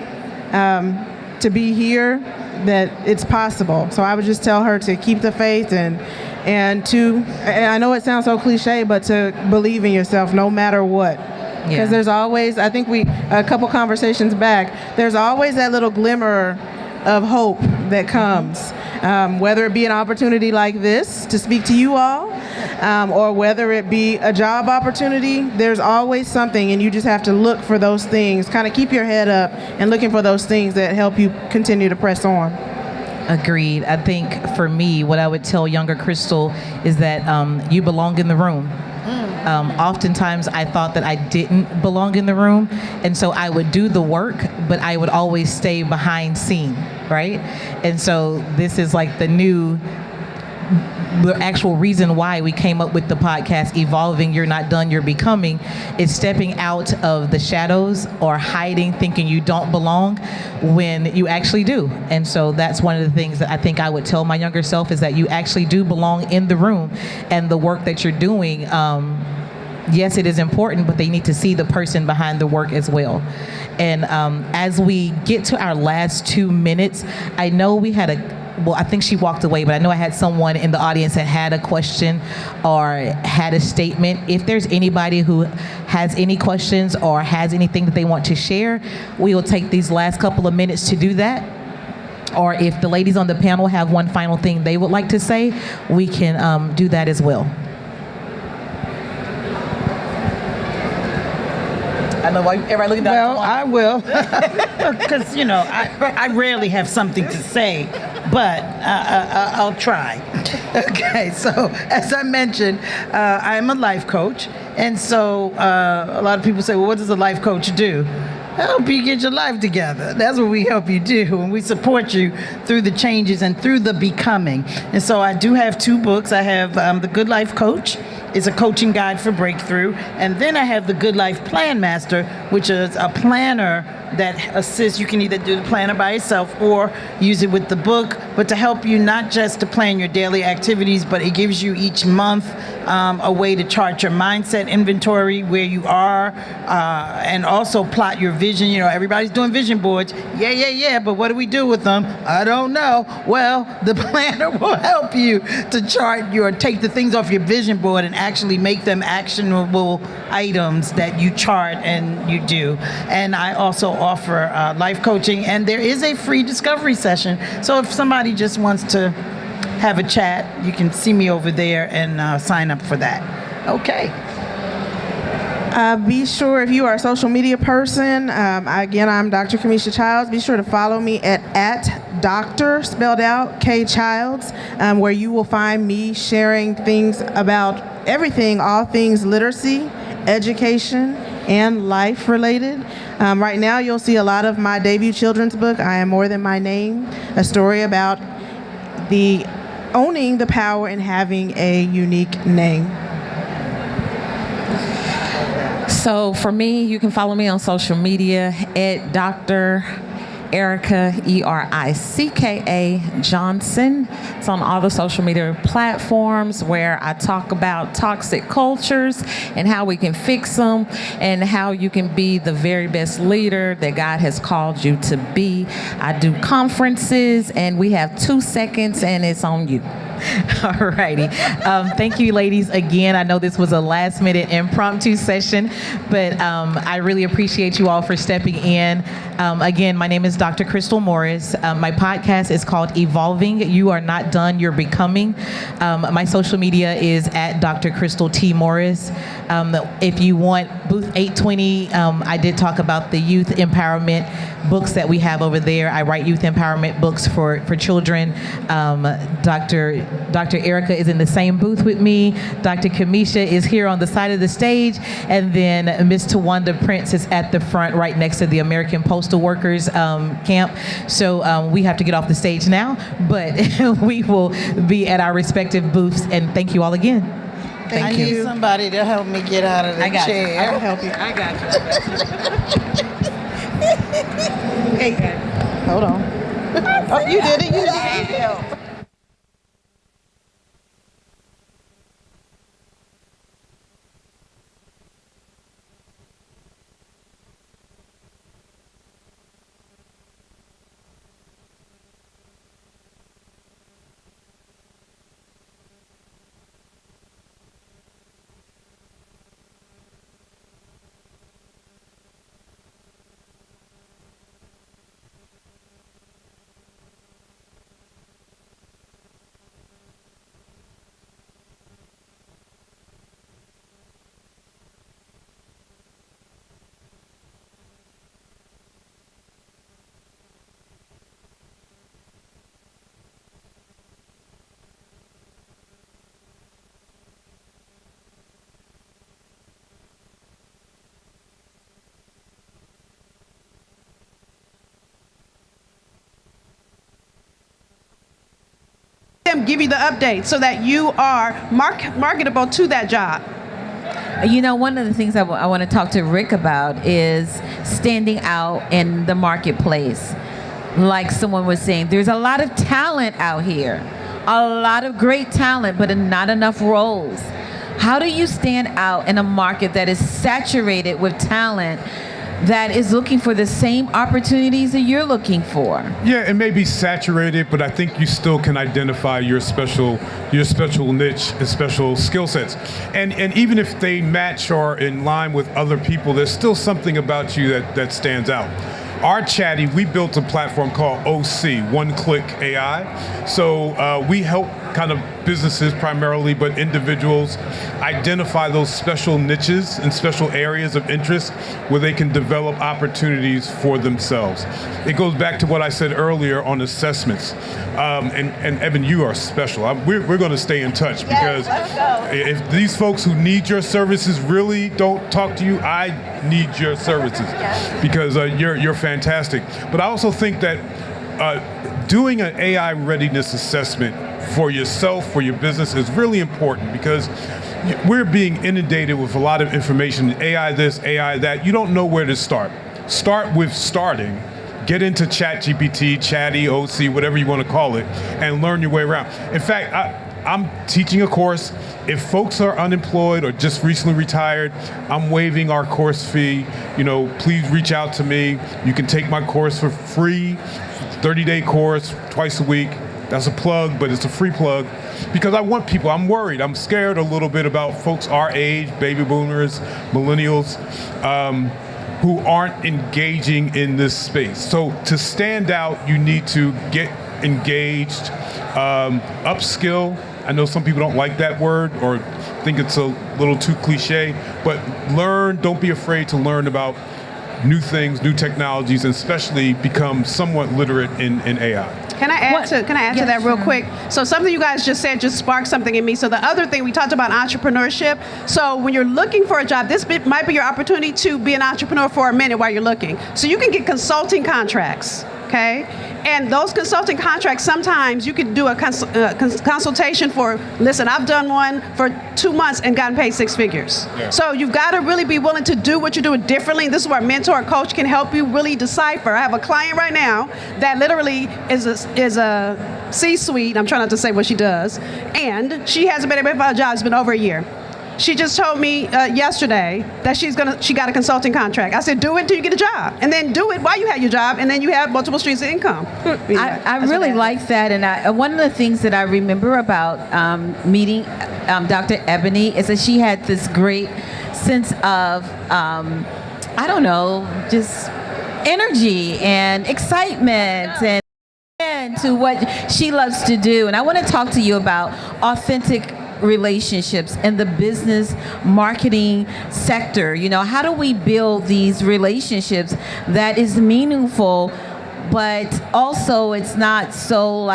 to be here, that it's possible. So I would just tell her to keep the faith and I know it sounds so cliche, but to believe in yourself no matter what. Because there's always, I think a couple conversations back, there's always that little glimmer of hope that comes, whether it be an opportunity like this to speak to you all, or whether it be a job opportunity. There's always something, and you just have to look for those things, kind of keep your head up and looking for those things that help you continue to press on. Agreed. I think for me, what I would tell younger Crystal is that you belong in the room. Oftentimes I thought that I didn't belong in the room, and so I would do the work, but I would always stay behind scene, right? And so this is like the actual reason why we came up with the podcast, Evolving, You're Not Done, You're Becoming, is stepping out of the shadows or hiding, thinking you don't belong when you actually do. And so that's one of the things that I think I would tell my younger self, is that you actually do belong in the room, and the work that you're doing, yes, it is important, but they need to see the person behind the work as well. And as we get to our last 2 minutes, I know we had I think she walked away, but I know I had someone in the audience that had a question or had a statement. If there's anybody who has any questions or has anything that they want to share, we will take these last couple of minutes to do that. Or if the ladies on the panel have one final thing they would like to say, we can do that as well. I know why everybody looking down. Well, I will, because I rarely have something to say, but I'll try. Okay, so as I mentioned, I'm a life coach, and so a lot of people say, well, what does a life coach do? help you get your life together. That's what we help you do, and we support you through the changes and through the becoming. And so I do have 2 books. I have The Good Life Coach. It's a coaching guide for breakthrough. And then I have the Good Life Plan Master, which is a planner that assists. You can either do the planner by yourself or use it with the book, but to help you not just to plan your daily activities, but it gives you each month a way to chart your mindset inventory, where you are, and also plot your vision. You know, everybody's doing vision boards. Yeah, but what do we do with them? I don't know. Well, the planner will help you to chart take the things off your vision board and actually make them actionable items that you chart and you do. And I also offer life coaching, and there is a free discovery session. So if somebody just wants to have a chat, you can see me over there and sign up for that. Okay. Be sure, if you are a social media person, again, I'm Dr. Kamisha Childs. Be sure to follow me at Dr. spelled out K Childs, where you will find me sharing things about everything, all things literacy, education, and life related. Right now, you'll see a lot of my debut children's book, I Am More Than My Name, a story about owning the power and having a unique name. So for me, you can follow me on social media at Dr. Ericka, Ericka Johnson. It's on all the social media platforms where I talk about toxic cultures and how we can fix them and how you can be the very best leader that God has called you to be. I do conferences, and we have 2 seconds, and it's on you. Alrighty. Thank you, ladies, again. I know this was a last-minute impromptu session, but I really appreciate you all for stepping in. Again, my name is Dr. Crystal Morris. My podcast is called Evolving. You are not done, you're becoming. My social media is at Dr. Crystal T. Morris. If you want booth 820, I did talk about the youth empowerment books that we have over there. I write youth empowerment books for children. Dr. Ericka is in the same booth with me. Dr. Kamisha is here on the side of the stage. And then Miss Tawanda Prince is at the front right next to the American Postal Workers camp. So we have to get off the stage now, but we will be at our respective booths. And thank you all again. I need somebody to help me get out of the chair. I can help you. I got you. Hey, hold on. Oh, you did it. You did it. Give you the update so that you are marketable to that job. You know, one of the things I want to talk to Rick about is standing out in the marketplace. Like someone was saying, there's a lot of talent out here, a lot of great talent, but not enough roles. How do you stand out in a market that is saturated with talent that is looking for the same opportunities that you're looking for? Yeah, it may be saturated, but I think you still can identify your special niche and special skill sets. And even if they match or in line with other people, there's still something about you that stands out. our Chatty, we built a platform called OC, One Click AI. So we help kind of businesses primarily, but individuals identify those special niches and special areas of interest where they can develop opportunities for themselves. It goes back to what I said earlier on assessments. And Evan, you are special. We're going to stay in touch because if these folks who need your services really don't talk to you, I need your services because you're fantastic. But I also think that doing an AI readiness assessment for yourself, for your business is really important because we're being inundated with a lot of information, AI this, AI that. You don't know where to start. Start with starting. Get into ChatGPT, Chatty, OC, whatever you want to call it, and learn your way around. In fact, I'm teaching a course. If folks are unemployed or just recently retired, I'm waiving our course fee. Please reach out to me. You can take my course for free, 30-day course, twice a week. That's a plug, but it's a free plug because I want people. I'm worried. I'm scared a little bit about folks our age, baby boomers, millennials, who aren't engaging in this space. So to stand out, you need to get engaged, upskill. I know some people don't like that word or think it's a little too cliche, but learn, don't be afraid to learn about new things, new technologies, and especially become somewhat literate in AI. Can I add to that real quick? So something you guys just said just sparked something in me. So the other thing, we talked about entrepreneurship. So when you're looking for a job, this might be your opportunity to be an entrepreneur for a minute while you're looking. So you can get consulting contracts, okay? And those consulting contracts, sometimes you could do a consultation for, listen, I've done one for 2 months and gotten paid 6 figures. Yeah. So you've got to really be willing to do what you're doing differently. This is where a mentor or coach can help you really decipher. I have a client right now that literally is a C-suite. I'm trying not to say what she does. And she hasn't been able to find a job. It's been over a year. She just told me yesterday that she got a consulting contract. I said, do it until you get a job, and then do it while you have your job, and then you have multiple streams of income. I really like that, and one of the things that I remember about meeting Dr. Ebony is that she had this great sense of, just energy and excitement and to what she loves to do. And I want to talk to you about authentic relationships in the business marketing sector. How do we build these relationships that is meaningful, but also it's not so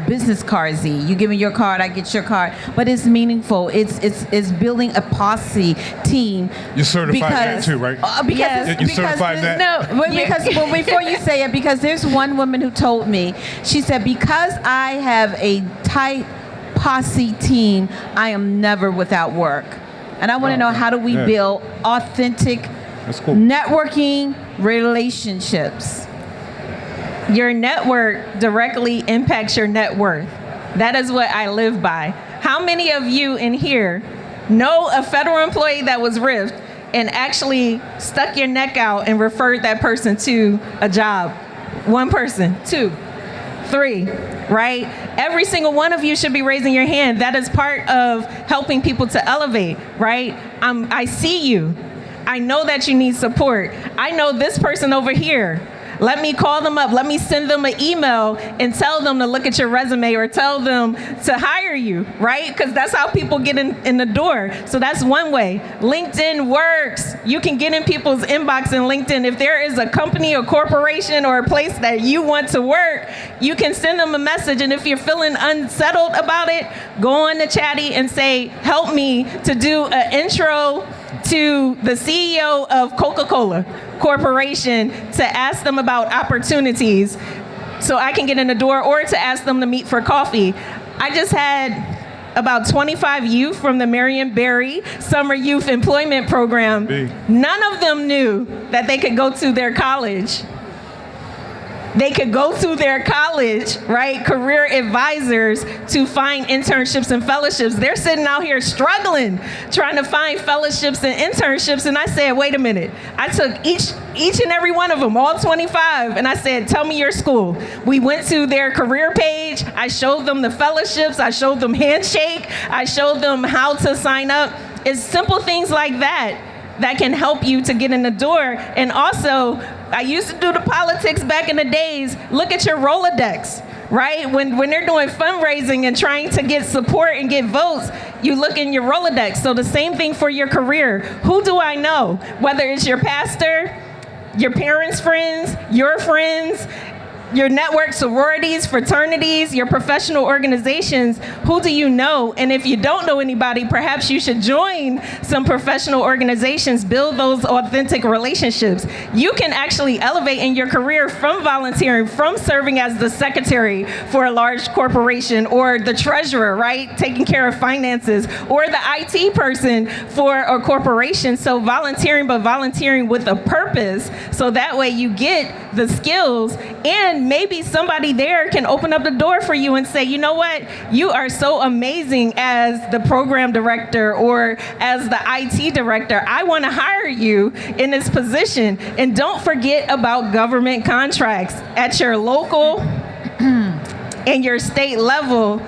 business cardsy. You give me your card, I get your card, but it's meaningful. It's building a posse team. You're certified that too, right? You're certified that? No, before you say it, because there's one woman who told me, she said, because I have a tight posse team, I am never without work. And I want to know, how do we build authentic networking relationships? Your network directly impacts your net worth. That is what I live by. How many of you in here know a federal employee that was riffed and actually stuck your neck out and referred that person to a job? 1 person, 2, 3, right? Every single one of you should be raising your hand. That is part of helping people to elevate, right? I see you. I know that you need support. I know this person over here. Let me call them up. Let me send them an email and tell them to look at your resume or tell them to hire you, right? Because that's how people get in the door. So that's one way. LinkedIn works. You can get in people's inbox in LinkedIn. If there is a company or corporation or a place that you want to work, you can send them a message. And if you're feeling unsettled about it, go on to Chatty and say, help me to do an intro to the CEO of Coca-Cola Corporation to ask them about opportunities so I can get in the door, or to ask them to meet for coffee. I just had about 25 youth from the Marion Barry Summer Youth Employment Program. None of them knew that they could go to their college. They could go to their college, right, career advisors, to find internships and fellowships. They're sitting out here struggling, trying to find fellowships and internships. And I said, wait a minute. I took each and every one of them, all 25, and I said, tell me your school. We went to their career page. I showed them the fellowships. I showed them Handshake. I showed them how to sign up. It's simple things like that. that can help you to get in the door. And also, I used to do the politics back in the days. Look at your Rolodex, right? When they're doing fundraising and trying to get support and get votes, you look in your Rolodex. So the same thing for your career. Who do I know? Whether it's your pastor, your parents' friends, your network, sororities, fraternities, your professional organizations, who do you know? And if you don't know anybody, perhaps you should join some professional organizations, build those authentic relationships. You can actually elevate in your career from volunteering, from serving as the secretary for a large corporation, or the treasurer, right? Taking care of finances, or the IT person for a corporation. So volunteering, but volunteering with a purpose. So that way you get the skills, and maybe somebody there can open up the door for you and say, you know what, you are so amazing as the program director or as the IT director. I want to hire you in this position. And don't forget about government contracts at your local and your state level.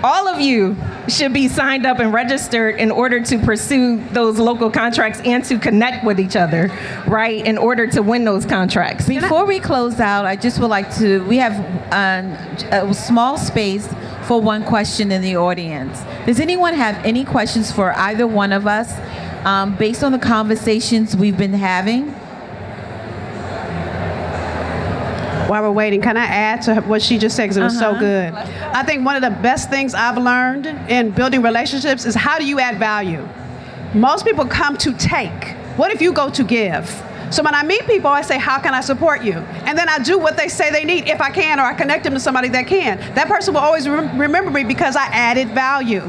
All of you should be signed up and registered in order to pursue those local contracts and to connect with each other, right, in order to win those contracts. Before we close out, I just would like to, we have a small space for one question in the audience. Does anyone have any questions for either one of us based on the conversations we've been having? While we're waiting, can I add to what she just said, because it was so good? I think one of the best things I've learned in building relationships is how do you add value? Most people come to take. What if you go to give? So when I meet people, I say, how can I support you? And then I do what they say they need if I can, or I connect them to somebody that can. That person will always remember me because I added value.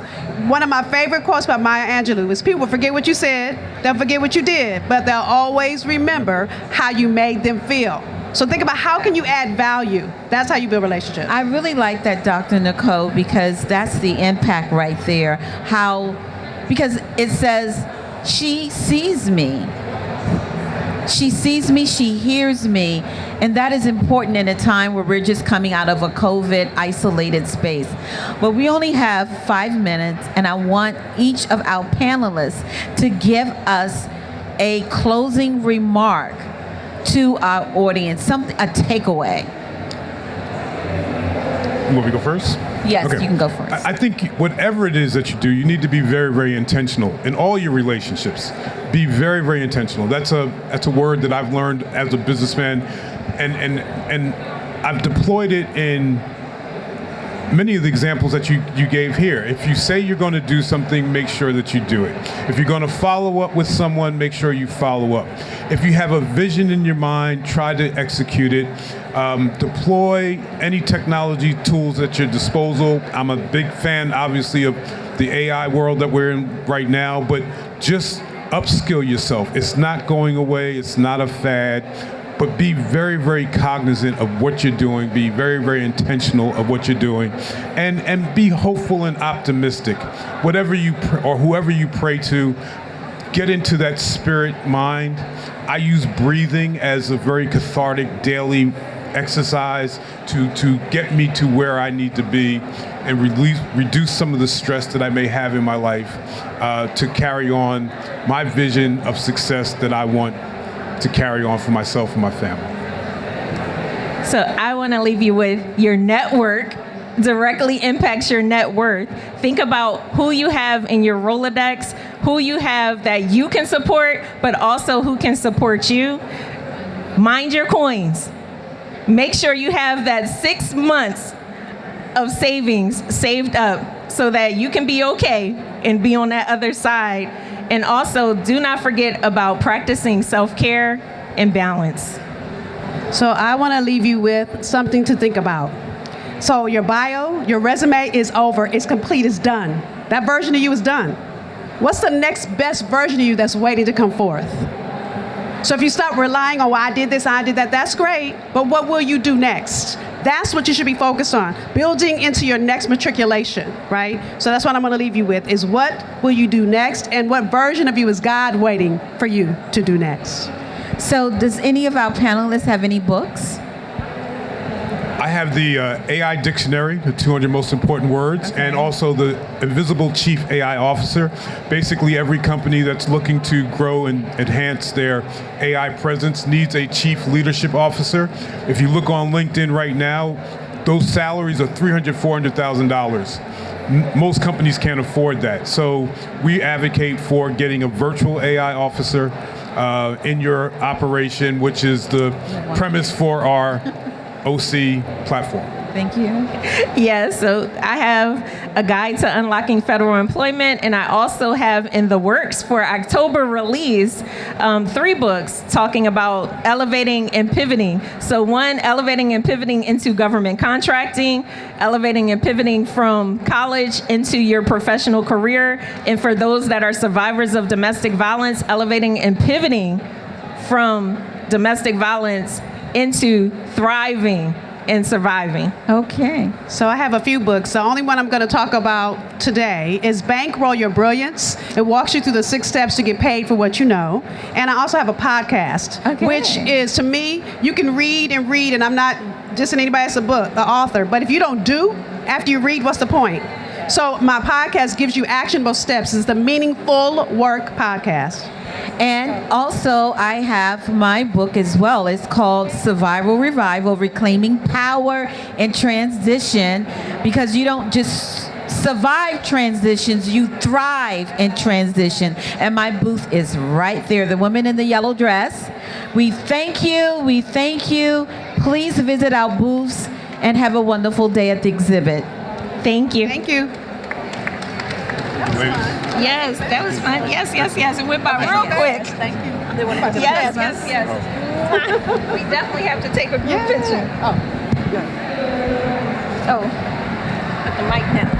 One of my favorite quotes by Maya Angelou is, people forget what you said, they'll forget what you did, but they'll always remember how you made them feel. So think about how can you add value. That's how you build relationships. I really like that, Dr. Nicole, because that's the impact right there. Because it says, she sees me. She sees me, she hears me. And that is important in a time where we're just coming out of a COVID isolated space. But we only have 5 minutes, and I want each of our panelists to give us a closing remark to our audience, a takeaway. You want me to go first? Yes, you can go first. I think whatever it is that you do, you need to be very, very intentional in all your relationships. Be very, very intentional. That's a word that I've learned as a businessman, and I've deployed it in many of the examples that you gave here. If you say you're going to do something, make sure that you do it. If you're going to follow up with someone, make sure you follow up. If you have a vision in your mind, try to execute it. Deploy any technology tools at your disposal. I'm a big fan, obviously, of the AI world that we're in right now, but just upskill yourself. It's not going away. It's not a fad. But be very, very cognizant of what you're doing. Be very, very intentional of what you're doing, and be hopeful and optimistic. Whatever you or whoever you pray to, get into that spirit mind. I use breathing as a very cathartic daily exercise to get me to where I need to be and reduce some of the stress that I may have in my life to carry on my vision of success that I want to carry on for myself and my family. So I want to leave you with your network directly impacts your net worth. Think about who you have in your Rolodex, who you have that you can support, but also who can support you. Mind your coins. Make sure you have that 6 months of savings saved up so that you can be okay and be on that other side. And also, do not forget about practicing self-care and balance. So I want to leave you with something to think about. So your bio, your resume is over, it's complete, it's done. That version of you is done. What's the next best version of you that's waiting to come forth? So if you stop relying on, well, I did this, I did that, that's great, but what will you do next? That's what you should be focused on, building into your next matriculation, right? So that's what I'm gonna leave you with, is what will you do next, and what version of you is God waiting for you to do next? So does any of our panelists have any books? I have the AI dictionary, the 200 most important words, and also the Invisible Chief AI Officer. Basically, every company that's looking to grow and enhance their AI presence needs a Chief Leadership Officer. If you look on LinkedIn right now, those salaries are $300,000, $400,000. Most companies can't afford that. So we advocate for getting a virtual AI officer in your operation, which is the premise for our OC platform. Thank you. Yes, so I have a guide to unlocking federal employment, and I also have in the works for October release 3 books talking about elevating and pivoting. So one, elevating and pivoting into government contracting, elevating and pivoting from college into your professional career, and for those that are survivors of domestic violence, elevating and pivoting from domestic violence into thriving and surviving. Okay. So I have a few books. The only one I'm going to talk about today is Bankroll Your Brilliance. It walks you through the 6 steps to get paid for what you know. And I also have a podcast, which is, to me, you can read, and I'm not dissing anybody as an author, but if you don't do after you read, what's the point? So my podcast gives you actionable steps. It's the Meaningful Work Podcast. And also, I have my book as well. It's called Survival Revival, Reclaiming Power in Transition, because you don't just survive transitions, you thrive in transition. And my booth is right there, the woman in the yellow dress. We thank you. We thank you. Please visit our booths and have a wonderful day at the exhibit. Thank you. Thank you. Yes, that was fun. Yes. It went by real quick. Thank you. Yes. We definitely have to take a group picture. Oh, put the mic down.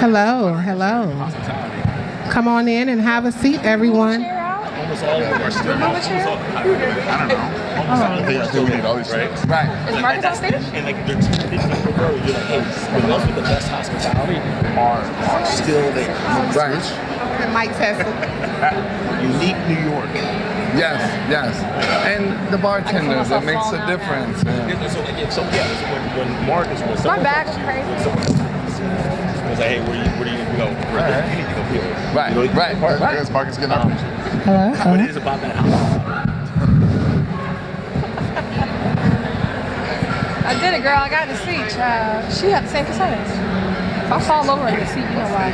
Hello, hello. Come on in and have a seat, everyone. Almost all of them are still. I don't know. They still need all these things. Right. Is Marcus on stage? And like they're you're like, hey, the most with the best hospitality are still there. Right. Mike Tesla. Unique New York. Yes, yes. And the bartenders, it makes a difference. So when Marcus was My bag is crazy. was like, hey, where do you go? Right. You need to go here. Right, You know, right, right. As Marcus getting out. Hello. What it is about that house? I did it, girl. I got the seat, child. She had the same percentage. If I fall over in the seat, you know why.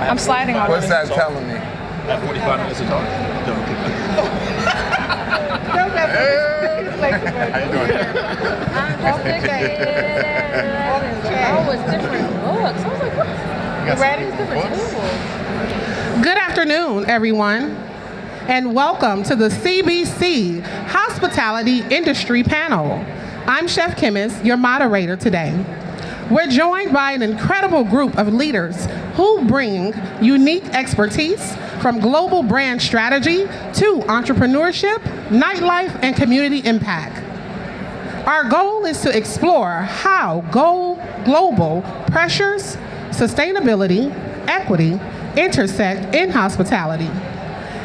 I'm sliding on What's that telling me? That 45 minutes of talk. How you doing? Oh, it's different books. I was like, what? You ready? It's different tables. Good afternoon, everyone, and welcome to the CBC Hospitality Industry Panel. I'm Chef Kimmis, your moderator today. We're joined by an incredible group of leaders who bring unique expertise from global brand strategy to entrepreneurship, nightlife, and community impact. Our goal is to explore how global pressures, sustainability, equity intersect in hospitality,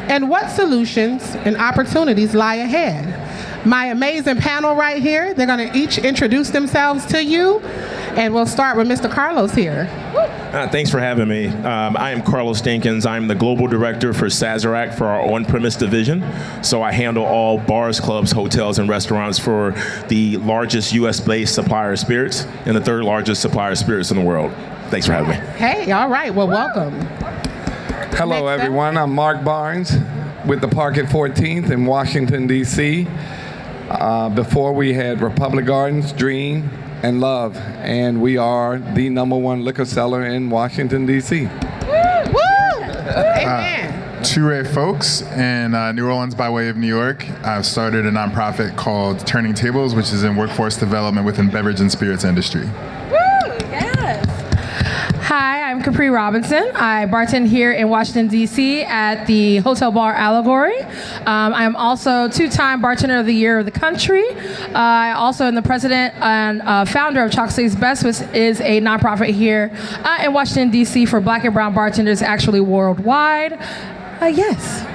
and what solutions and opportunities lie ahead. My amazing panel right here, they're going to each introduce themselves to you, and we'll start with Mr. Carlos here. Thanks for having me. I am Carlos Dinkins. I'm the Global Director for Sazerac for our on-premise division. So I handle all bars, clubs, hotels, and restaurants for the largest U.S.-based supplier of spirits and the third largest supplier of spirits in the world. Thanks for having me. Hey, all right, well, welcome. Hello, everyone. I'm Mark Barnes with the Park at 14th in Washington, D.C. Before we had Republic Gardens, Dream, and Love, and we are the #1 liquor seller in Washington, D.C. Toure folks in New Orleans by way of New York. I've started a nonprofit called Turning Tables, which is in workforce development within beverage and spirits industry. Hi, I'm Capri Robinson. I bartend here in Washington, D.C. at the Hotel Bar Allegory. I am also two-time Bartender of the Year of the country. I also am the president and founder of Chalk City's Best, which is a nonprofit here in Washington, D.C. for Black and brown bartenders, actually worldwide. Yes.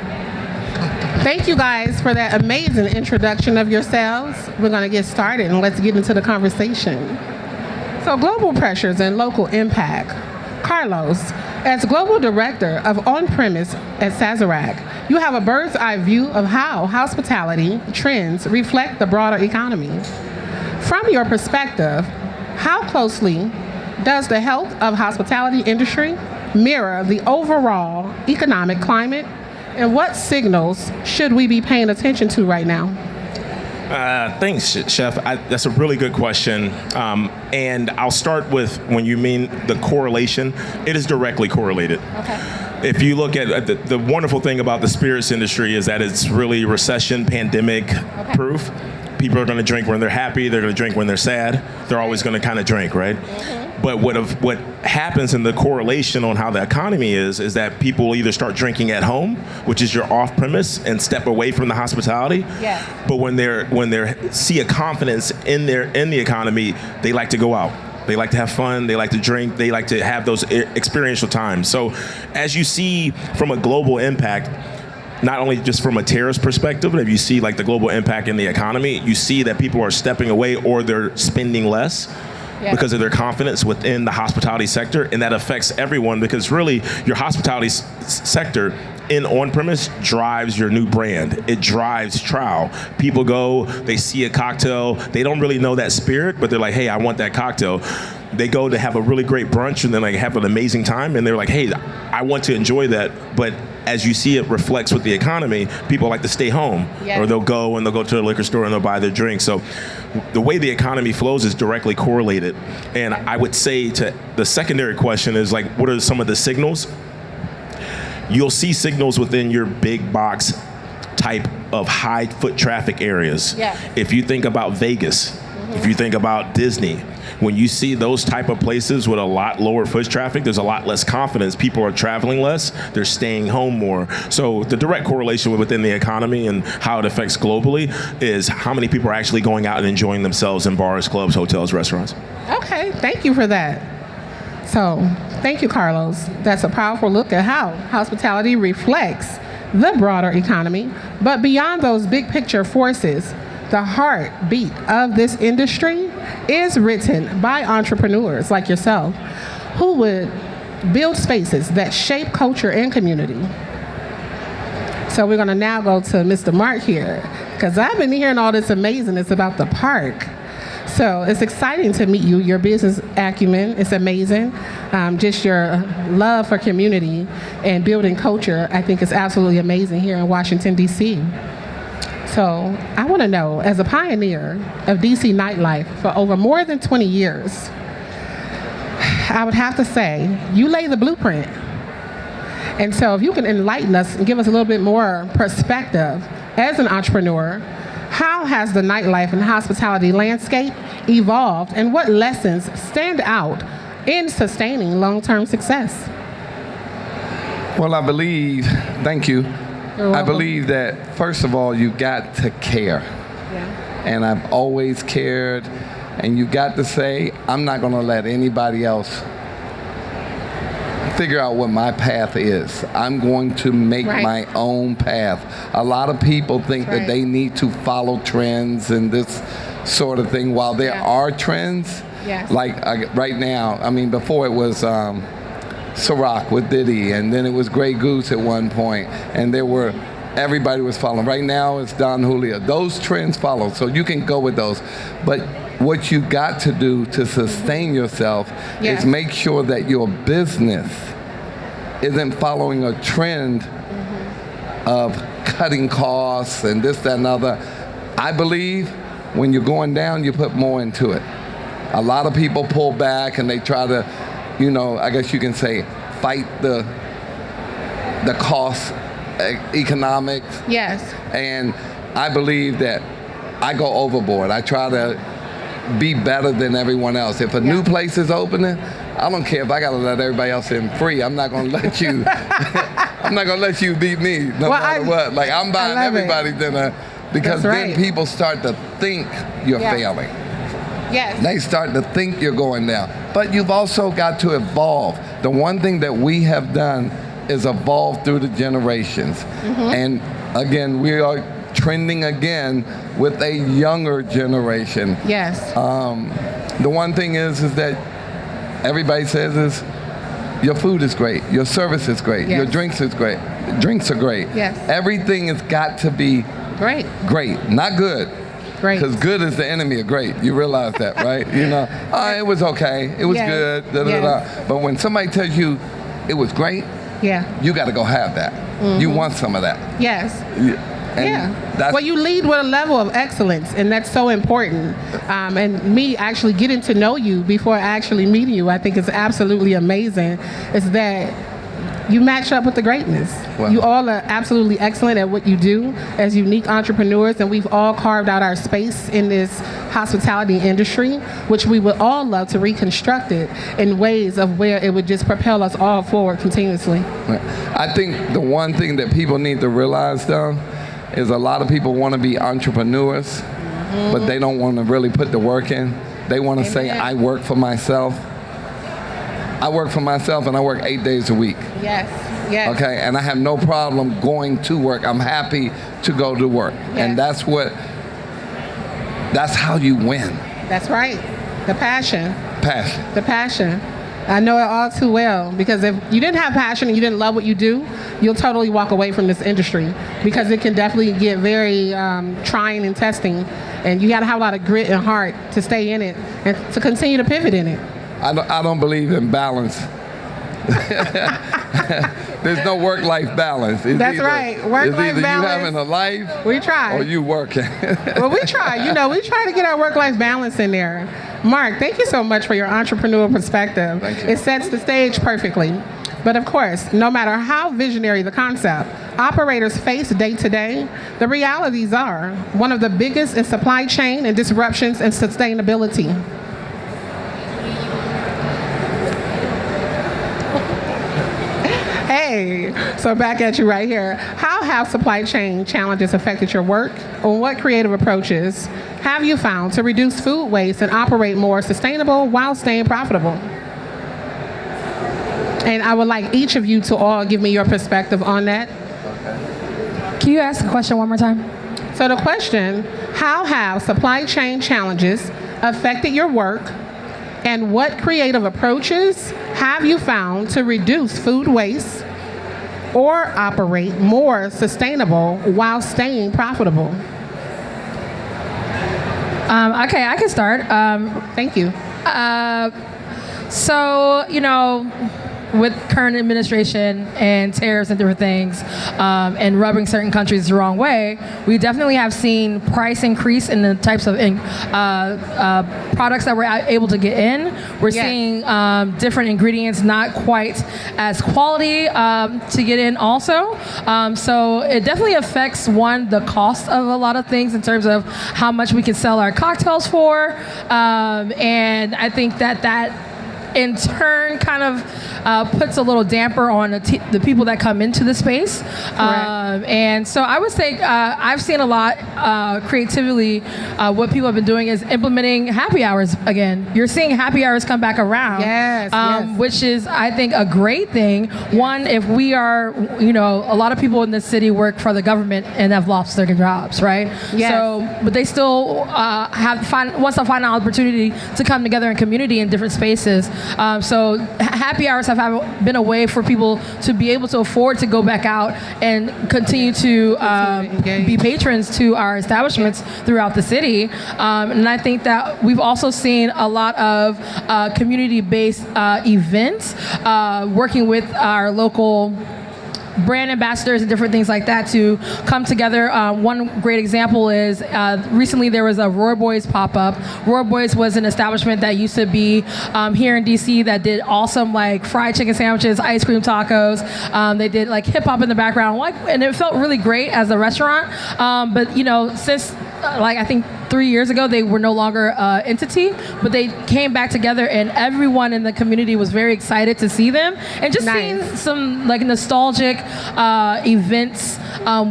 Thank you guys for that amazing introduction of yourselves. We're going to get started and let's get into the conversation. So global pressures and local impact. Carlos, as Global Director of On-Premise at Sazerac, you have a bird's eye view of how hospitality trends reflect the broader economy. From your perspective, how closely does the health of hospitality industry mirror the overall economic climate, and what signals should we be paying attention to right now? Thanks, Chef. That's a really good question. And I'll start with when you mean the correlation, it is directly correlated. Okay. If you look at the wonderful thing about the spirits industry is that it's really recession, pandemic proof. People are going to drink when they're happy. They're going to drink when they're sad. They're always going to kind of drink, right? But what happens in the correlation on how the economy is that people either start drinking at home, which is your off-premise, and step away from the hospitality. Yeah. But when they see a confidence in the economy, they like to go out. They like to have fun. They like to drink. They like to have those experiential times. So, as you see from a global impact, not only just from a terrorist perspective, but if you see like the global impact in the economy, you see that people are stepping away or they're spending less. Yeah. Because of their confidence within the hospitality sector, and that affects everyone because really your hospitality sector in on-premise drives your new brand. It drives trial. People go, they see a cocktail, they don't really know that spirit, but they're like, hey, I want that cocktail. They go to have a really great brunch and then like have an amazing time, and they're like, hey, I want to enjoy that, but as you see it reflects with the economy, people like to stay home, or they'll go to the liquor store and they'll buy their drink. So the way the economy flows is directly correlated. And I would say to the secondary question is like, what are some of the signals? You'll see signals within your big box type of high foot traffic areas. Yeah. If you think about Vegas, if you think about Disney, When you see those type of places with a lot lower foot traffic, there's a lot less confidence. People are traveling less, they're staying home more. So the direct correlation within the economy and how it affects globally is how many people are actually going out and enjoying themselves in bars, clubs, hotels, restaurants. Okay, thank you for that. So, thank you, Carlos. That's a powerful look at how hospitality reflects the broader economy. But beyond those big picture forces, the heartbeat of this industry is written by entrepreneurs like yourself who would build spaces that shape culture and community. So we're going to now go to Mr. Mark here, because I've been hearing all this amazingness about the park. So it's exciting to meet you. Your business acumen is amazing. Just your love for community and building culture, I think, is absolutely amazing here in Washington, D.C. So I want to know, as a pioneer of D.C. nightlife for over more than 20 years, I would have to say you lay the blueprint. And so if you can enlighten us and give us a little bit more perspective as an entrepreneur, how has the nightlife and hospitality landscape evolved, and what lessons stand out in sustaining long-term success? Well, I believe, thank you. You're welcome. I believe that, first of all, you got to care. Yeah. And I've always cared. And you got to say, I'm not going to let anybody else figure out what my path is. I'm going to make my own path. A lot of people think that they need to follow trends and this sort of thing. While there are trends, like right now, I mean, before it was Ciroc with Diddy, and then it was Grey Goose at one point, and everybody was following. Right now it's Don Julio. Those trends follow, so you can go with those. But what you got to do to sustain yourself is make sure that your business isn't following a trend of cutting costs and this, that, and other. I believe when you're going down, you put more into it. A lot of people pull back and they try to, I guess you can say, fight the cost economics. Yes. And I believe that I go overboard. I try to be better than everyone else. If a new place is opening, I don't care if I gotta let everybody else in free. I'm not gonna let you. I'm not gonna let you beat me, no matter what. Like, I'm buying everybody dinner, because then people start to think you're failing. Yes. They start to think you're going down. But you've also got to evolve. The one thing that we have done is evolve through the generations. And again, we are trending again with a younger generation. Yes. The one thing is that everybody says is your food is great, your service is great, your drinks is great. Drinks are great. Yes. Everything has got to be great. Great, not good. Great. Because good is the enemy of great. You realize that, right? It was okay. It was good. Da, da, da. But when somebody tells you it was great, you got to go have that. You want some of that. Yes. Well, you lead with a level of excellence, and that's so important. And me actually getting to know you before actually meeting you, I think is absolutely amazing, is that you match up with the greatness. Wow. You all are absolutely excellent at what you do as unique entrepreneurs, and we've all carved out our space in this hospitality industry, which we would all love to reconstruct it in ways of where it would just propel us all forward continuously. I think the one thing that people need to realize, though, is a lot of people want to be entrepreneurs, but they don't want to really put the work in. They want to say, I work for myself. I work for myself, and I work 8 days a week. Yes, yes. Okay, and I have no problem going to work. I'm happy to go to work. Yes. And that's how you win. That's right. The passion. Passion. The passion. I know it all too well, because if you didn't have passion and you didn't love what you do, you'll totally walk away from this industry, because it can definitely get very trying and testing, and you got to have a lot of grit and heart to stay in it and to continue to pivot in it. I don't believe in balance. There's no work-life balance. That's right. Work-life balance. Either you having a life, we try, or you working. Well, we try. We try to get our work-life balance in there. Mark, thank you so much for your entrepreneurial perspective. Thank you. It sets the stage perfectly. But of course, no matter how visionary the concept, operators face day to day, the realities are one of the biggest in supply chain and disruptions in sustainability. Okay, so back at you right here. How have supply chain challenges affected your work? Or what creative approaches have you found to reduce food waste and operate more sustainable while staying profitable? And I would like each of you to all give me your perspective on that. Can you ask the question one more time? So the question, how have supply chain challenges affected your work, and what creative approaches have you found to reduce food waste or operate more sustainable while staying profitable? Okay, I can start. Thank you. So, with current administration and tariffs and different things, and rubbing certain countries the wrong way, we definitely have seen price increase in the types of products that we're able to get in. We're seeing different ingredients not quite as quality to get in also. So it definitely affects, the cost of a lot of things in terms of how much we can sell our cocktails for. And I think that in turn kind of puts a little damper on the people that come into the space. And so I would say I've seen a lot creatively. What people have been doing is implementing happy hours again. You're seeing happy hours come back around, which is, I think, a great thing. One, if we are, a lot of people in this city work for the government and have lost their jobs, right? So, but they still wants to find an opportunity to come together in community in different spaces. So happy hours have been a way for people to be able to afford to go back out and continue to be patrons to our establishments throughout the city. And I think that we've also seen a lot of community-based events, working with our local brand ambassadors and different things like that to come together. One great example is recently there was a Roar Boys pop-up. Roar Boys was an establishment that used to be here in DC that did awesome fried chicken sandwiches, ice cream tacos. They did hip hop in the background, and it felt really great as a restaurant. But since I think 3 years ago, they were no longer an entity, but they came back together, and everyone in the community was very excited to see them. And just seeing some nostalgic events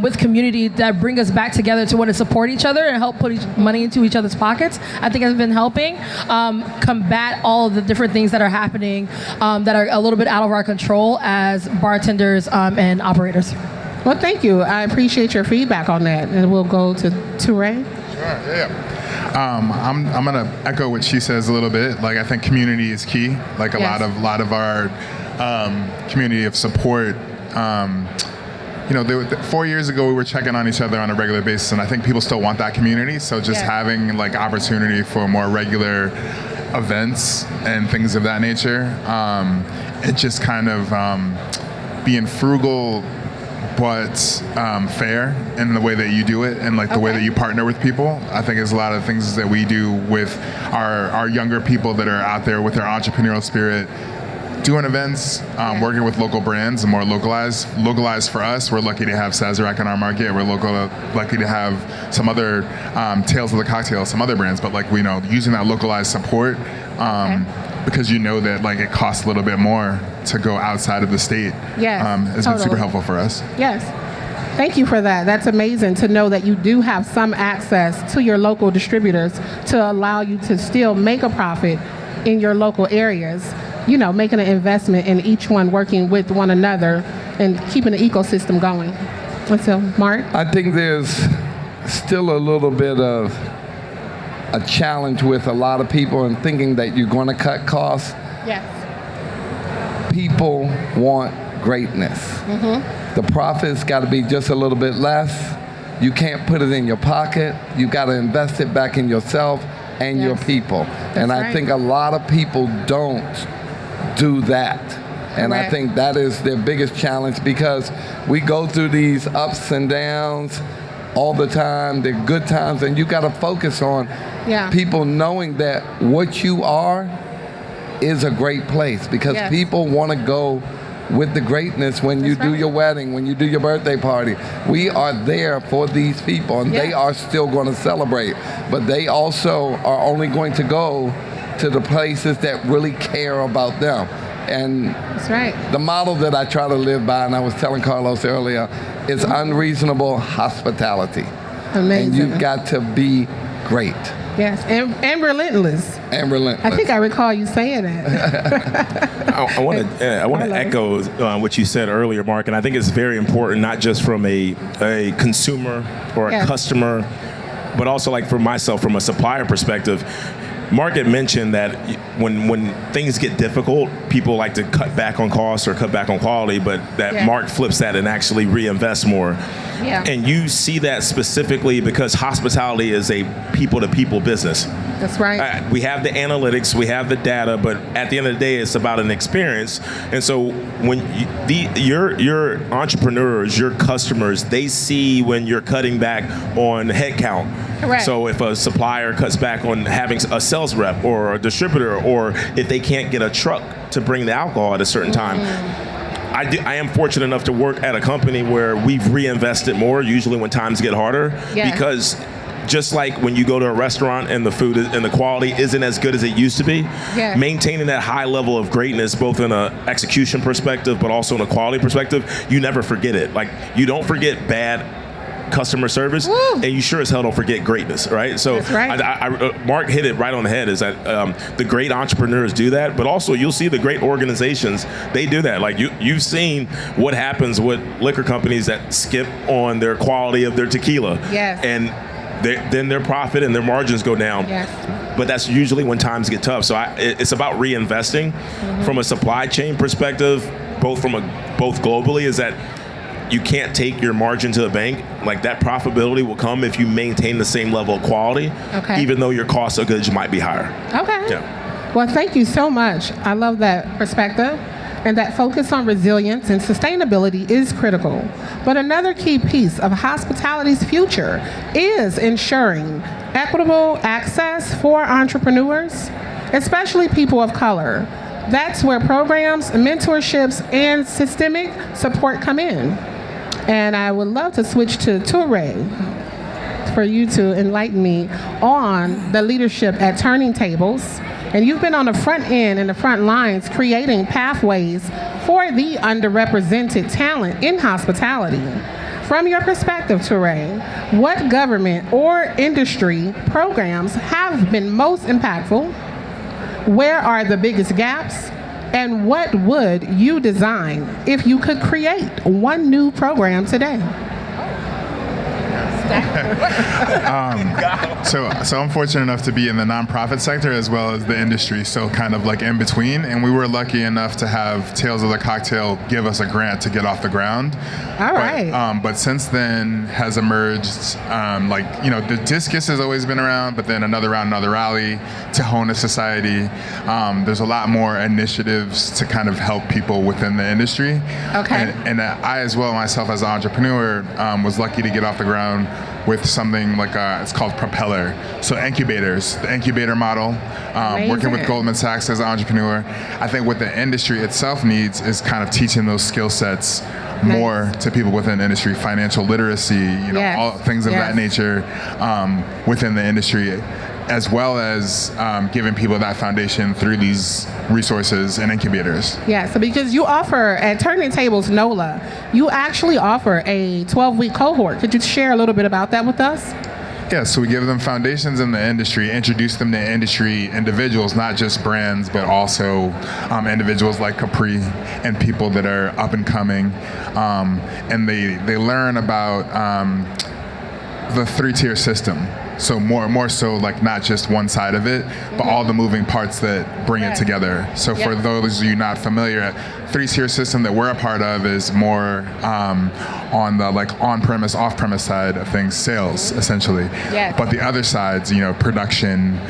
with community that bring us back together to want to support each other and help put money into each other's pockets, I think has been helping combat all of the different things that are happening that are a little bit out of our control as bartenders and operators. Well, thank you. I appreciate your feedback on that. And we'll go to Ray. Sure, yeah. I'm gonna echo what she says a little bit. I think community is key. A lot of our community of support. 4 years ago we were checking on each other on a regular basis, and I think people still want that community. So just having opportunity for more regular events and things of that nature. It just kind of being frugal but fair in the way that you do it, and the way that you partner with people. I think there's a lot of things that we do with our younger people that are out there with their entrepreneurial spirit, doing events, working with local brands, and more localized. Localized for us, we're lucky to have Sazerac in our market. We're lucky to have some other Tales of the Cocktail, some other brands, but using that localized support. Because that it costs a little bit more to go outside of the state. It's been super helpful for us. Yes. Thank you for that. That's amazing to know that you do have some access to your local distributors to allow you to still make a profit in your local areas, making an investment in each one, working with one another and keeping the ecosystem going. And so, Mark? I think there's still a little bit of a challenge with a lot of people and thinking that you're going to cut costs. Yes. People want greatness. The profits got to be just a little bit less. You can't put it in your pocket. You got to invest it back in yourself and your people. And I think a lot of people don't do that. And I think that is their biggest challenge, because we go through these ups and downs all the time. They're good times, and you got to focus on people knowing that what you are is a great place, because people want to go with the greatness when you do your wedding, when you do your birthday party. We are there for these people, and they are still going to celebrate, but they also are only going to go to the places that really care about them. And That's right. the model that I try to live by, and I was telling Carlos earlier, is unreasonable hospitality. Amazing. And you've got to be great. Yes, and relentless. And relentless. I think I recall you saying that. I want to echo what you said earlier, Mark, and I think it's very important, not just from a consumer or a customer, but also like for myself, from a supplier perspective. Mark had mentioned that when things get difficult, people like to cut back on costs or cut back on quality, but that Mark flips that and actually reinvests more. Yeah. And you see that specifically because hospitality is a people-to-people business. That's right. We have the analytics, we have the data, but at the end of the day, it's about an experience. And so when your entrepreneurs, your customers, they see when you're cutting back on headcount. Correct. So if a supplier cuts back on having a sales rep or a distributor, or if they can't get a truck to bring the alcohol at a certain time, I am fortunate enough to work at a company where we've reinvested more, usually when times get harder, because just like when you go to a restaurant and the food and the quality isn't as good as it used to be, maintaining that high level of greatness, both in an execution perspective, but also in a quality perspective, you never forget it. Like, you don't forget bad customer service, and you sure as hell don't forget greatness, right? So That's right. Mark hit it right on the head, is that the great entrepreneurs do that, but also you'll see the great organizations, they do that. Like you've seen what happens with liquor companies that skip on their quality of their tequila. Yes. And then their profit and their margins go down. Yes. But that's usually when times get tough. So it's about reinvesting from a supply chain perspective, both globally, is that you can't take your margin to the bank. Like, that profitability will come if you maintain the same level of quality, even though your cost of goods might be higher. Okay. Yeah. Well, thank you so much. I love that perspective. And that focus on resilience and sustainability is critical. But another key piece of hospitality's future is ensuring equitable access for entrepreneurs, especially people of color. That's where programs, mentorships, and systemic support come in. And I would love to switch to Toure for you to enlighten me on the leadership at Turning Tables. And you've been on the front end and the front lines creating pathways for the underrepresented talent in hospitality. From your perspective, Toure, what government or industry programs have been most impactful? Where are the biggest gaps? And what would you design if you could create one new program today? So I'm fortunate enough to be in the nonprofit sector as well as the industry, so kind of like in between. And we were lucky enough to have Tales of the Cocktail give us a grant to get off the ground. All right. But since then has emerged, the Discus has always been around, but then Another Round, Another Rally, Tahona Society. There's a lot more initiatives to kind of help people within the industry. Okay. And I, as well, myself as an entrepreneur, was lucky to get off the ground with something like it's called Propeller. So incubators, the incubator model, working with Goldman Sachs as an entrepreneur. I think what the industry itself needs is kind of teaching those skill sets more to people within the industry, financial literacy, all things of that nature within the industry, as well as giving people that foundation through these resources and incubators. Yeah, so because you offer, at Turning Tables NOLA, you actually offer a 12-week cohort. Could you share a little bit about that with us? Yeah, so we give them foundations in the industry, introduce them to industry individuals, not just brands, but also individuals like Capri and people that are up and coming. And they learn about the three-tier system. So more so like not just one side of it, but all the moving parts that bring it together. So for those of you not familiar, three-tier system that we're a part of is more on the like on-premise, off-premise side of things, sales essentially. Yes. But the other sides, production,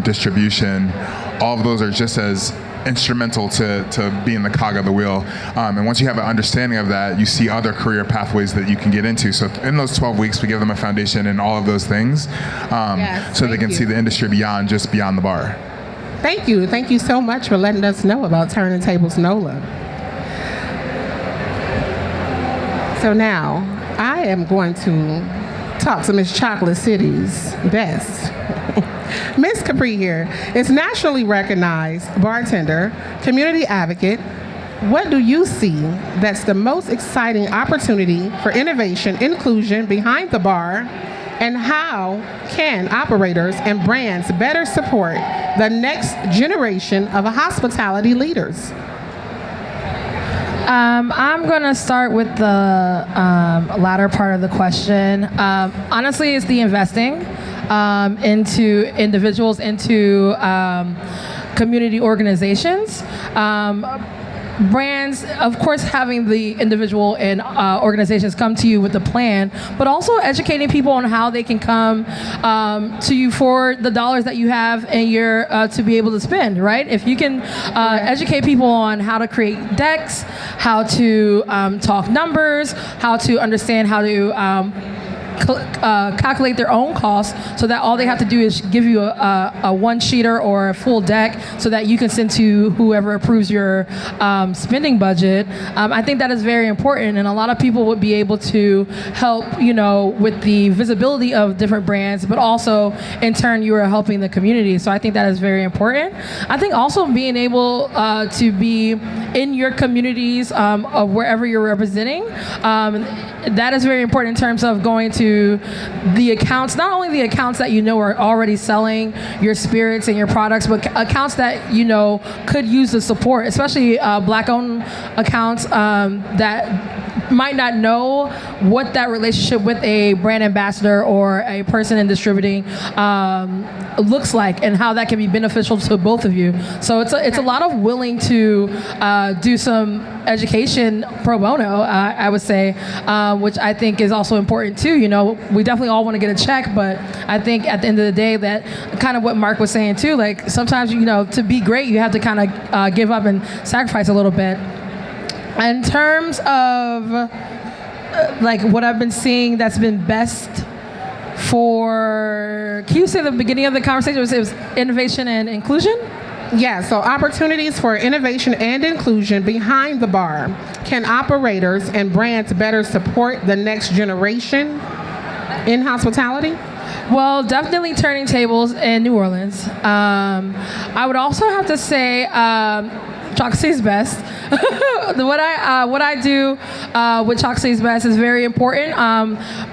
distribution, all of those are just as instrumental to being the cog of the wheel. And once you have an understanding of that, you see other career pathways that you can get into. So in those 12 weeks, we give them a foundation in all of those things so they can see the industry beyond the bar. Thank you. Thank you so much for letting us know about Turning Tables NOLA. So now, I am going to talk to Miss Chocolate City's best. Miss Capri here is nationally recognized bartender, community advocate. What do you see that's the most exciting opportunity for innovation, inclusion behind the bar, and how can operators and brands better support the next generation of hospitality leaders? I'm going to start with the latter part of the question. Honestly, it's the investing into individuals, into community organizations. Brands, of course, having the individual and organizations come to you with a plan, but also educating people on how they can come to you for the dollars that you have and your to be able to spend, right? If you can educate people on how to create decks, how to talk numbers, how to understand how to calculate their own costs, so that all they have to do is give you a one-sheeter or a full deck so that you can send to whoever approves your spending budget. I think that is very important, and a lot of people would be able to help, with the visibility of different brands, but also in turn you are helping the community. So I think that is very important. I think also being able to be in your communities of wherever you're representing, that is very important in terms of going to the accounts, not only the accounts that are already selling your spirits and your products, but accounts that could use the support, especially Black-owned accounts that might not know what that relationship with a brand ambassador or a person in distributing looks like, and how that can be beneficial to both of you. So it's a lot of willing to do some education pro bono, I would say, which I think is also important too. We definitely all want to get a check, but I think at the end of the day, that kind of what Mark was saying too, like sometimes, to be great, you have to kind of give up and sacrifice a little bit. In terms of like what I've been seeing that's been best for, can you say the beginning of the conversation it was innovation and inclusion? Yeah, so opportunities for innovation and inclusion behind the bar. Can operators and brands better support the next generation in hospitality? Well, definitely turning tables in New Orleans. I would also have to say Chocolate Best. What I do with Chocolate Best is very important.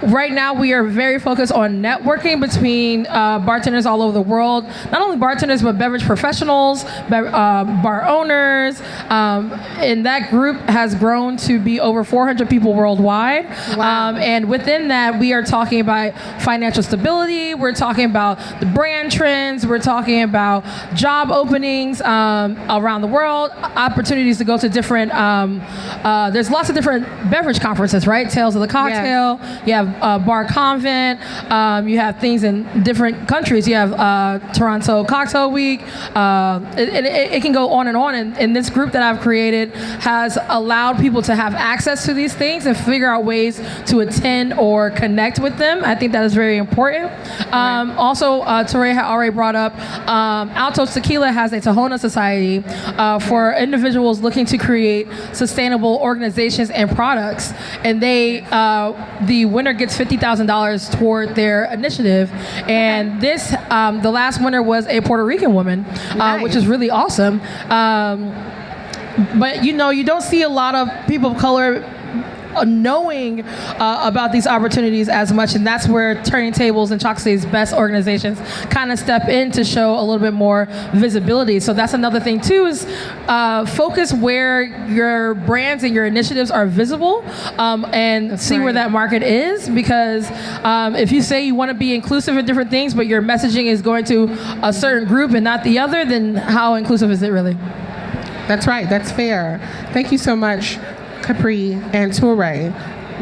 Right now, we are very focused on networking between bartenders all over the world. Not only bartenders, but beverage professionals, bar owners. And that group has grown to be over 400 people worldwide. Wow. And within that, we are talking about financial stability. We're talking about the brand trends. We're talking about job openings around the world. Opportunities to go to different, there's lots of different beverage conferences, right? Tales of the Cocktail, yes. You have Bar Convent, you have things in different countries. You have Toronto Cocktail Week. It can go on, and this group that I've created has allowed people to have access to these things and figure out ways to attend or connect with them. I think that is very important. Also, Touré had already brought up, Altos Tequila has a Tahona Society for individuals looking to create sustainable organizations and products, and the winner gets $50,000 toward their initiative. And this, the last winner was a Puerto Rican woman, which is really awesome. But you don't see a lot of people of color knowing about these opportunities as much, and that's where Turning Tables and Chocolate Best organizations kind of step in to show a little bit more visibility. So that's another thing too, is focus where your brands and your initiatives are visible, and see where that market is, because if you say you want to be inclusive in different things, but your messaging is going to a certain group and not the other, then how inclusive is it really? That's right, that's fair. Thank you so much, Capri and Touré,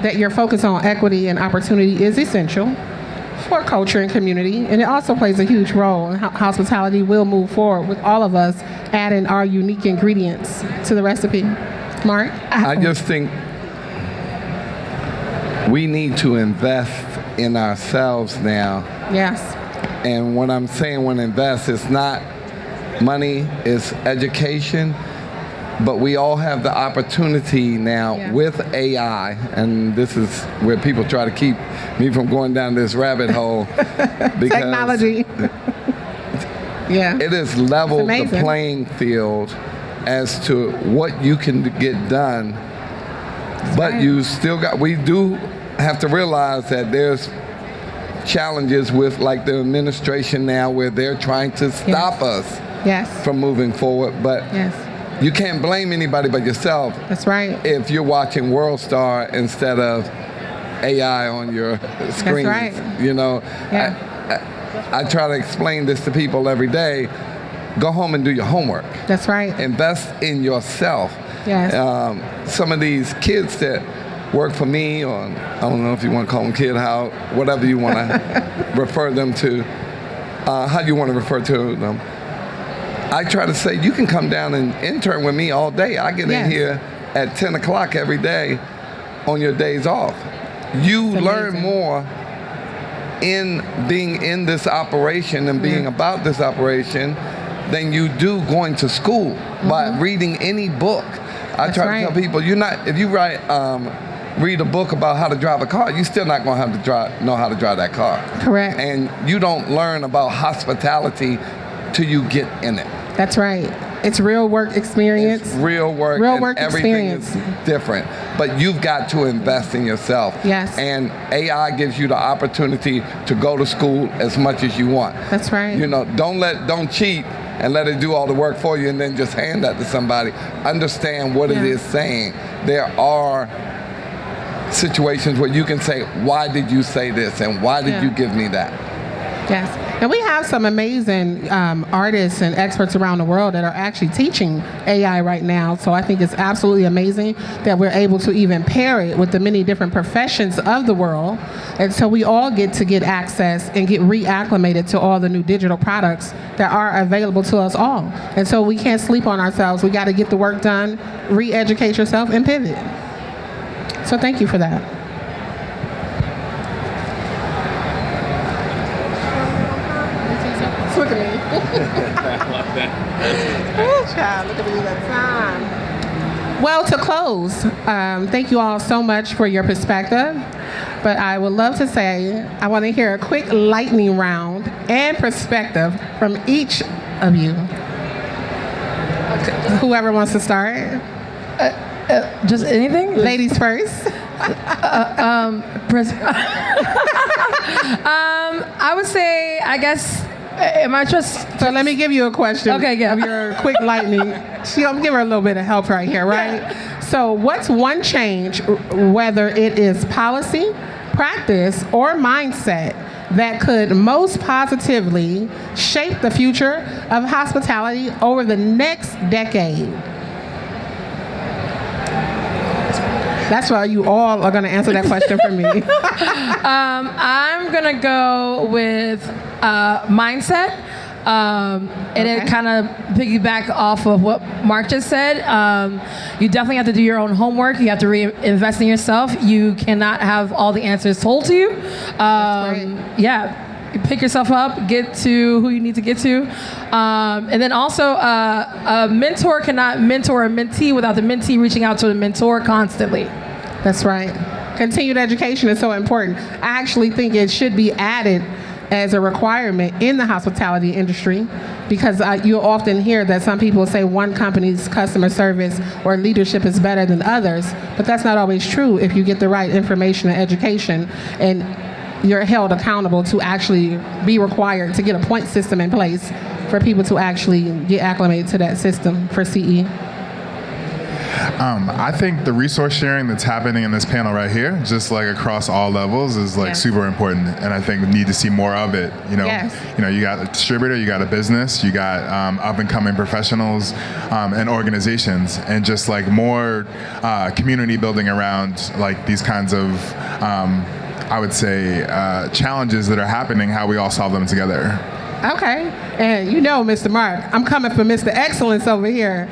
that your focus on equity and opportunity is essential for culture and community, and it also plays a huge role in how hospitality will move forward with all of us adding our unique ingredients to the recipe. Mark? I just think we need to invest in ourselves now. Yes. And what I'm saying when invest is not money, it's education. But we all have the opportunity now with AI, and this is where people try to keep me from going down this rabbit hole. Because technology. Yeah. It has leveled the amazing. playing field as to what you can get done. But you still we do have to realize that there's challenges with like the administration now where they're trying to stop us from moving forward. But you can't blame anybody but yourself. That's right. If you're watching World Star instead of AI on your screen. That's right. You know, I try to explain this to people every day. Go home and do your homework. That's right. Invest in yourself. Yes. Some of these kids that work for me, or I don't know if you want to call them kid, whatever you want to refer them to, how you want to refer to them. I try to say, you can come down and intern with me all day. I get in here at 10 o'clock every day on your days off. You learn more in being in this operation and being about this operation than you do going to school by reading any book. I try to tell people, if you read a book about how to drive a car, you're still not going to have to know how to drive that car. Correct. And you don't learn about hospitality till you get in it. That's right. It's real work experience. It's real work. Real and work everything experience. is different. But you've got to invest in yourself. Yes. And AI gives you the opportunity to go to school as much as you want. That's right. You know, don't cheat and let it do all the work for you and then just hand that to somebody. Understand what it is saying. There are situations where you can say, why did you say this and why did you give me that? Yes. And we have some amazing artists and experts around the world that are actually teaching AI right now. So I think it's absolutely amazing that we're able to even pair it with the many different professions of the world. And so we all get access and get reacclimated to all the new digital products that are available to us all. And so we can't sleep on ourselves. We got to get the work done, re-educate yourself, and pivot. So thank you for that. Look at me. I love that. Child, look at me that time. Well, to close, thank you all so much for your perspective. But I would love to say, I want to hear a quick lightning round and perspective from each of you. Whoever wants to start. Just anything? Ladies first. I would say, I guess, am I just... So let me give you a question. Okay, yeah. Of your quick lightning. I'm give her a little bit of help right here, right? Yeah. So what's one change, whether it is policy, practice, or mindset, that could most positively shape the future of hospitality over the next decade? That's why you all are going to answer that question for me. I'm going to go with mindset. And it kind of piggyback off of what Mark just said. You definitely have to do your own homework. You have to reinvest in yourself. You cannot have all the answers told to you. Yeah. You pick yourself up, get to who you need to get to. And then also, a mentor cannot mentor a mentee without the mentee reaching out to the mentor constantly. That's right. Continued education is so important. I actually think it should be added as a requirement in the hospitality industry, because you'll often hear that some people say one company's customer service or leadership is better than others, but that's not always true if you get the right information and education, and you're held accountable to actually be required to get a point system in place for people to actually get acclimated to that system for CE. I think the resource sharing that's happening in this panel right here, just like across all levels, is like super important, and I think we need to see more of it. You know, you got a distributor, you got a business, you got up and coming professionals and organizations, and just like more community building around like these kinds of I would say challenges that are happening, how we all solve them together. Okay, and you know, Mr. Mark, I'm coming for Mr. Excellence over here.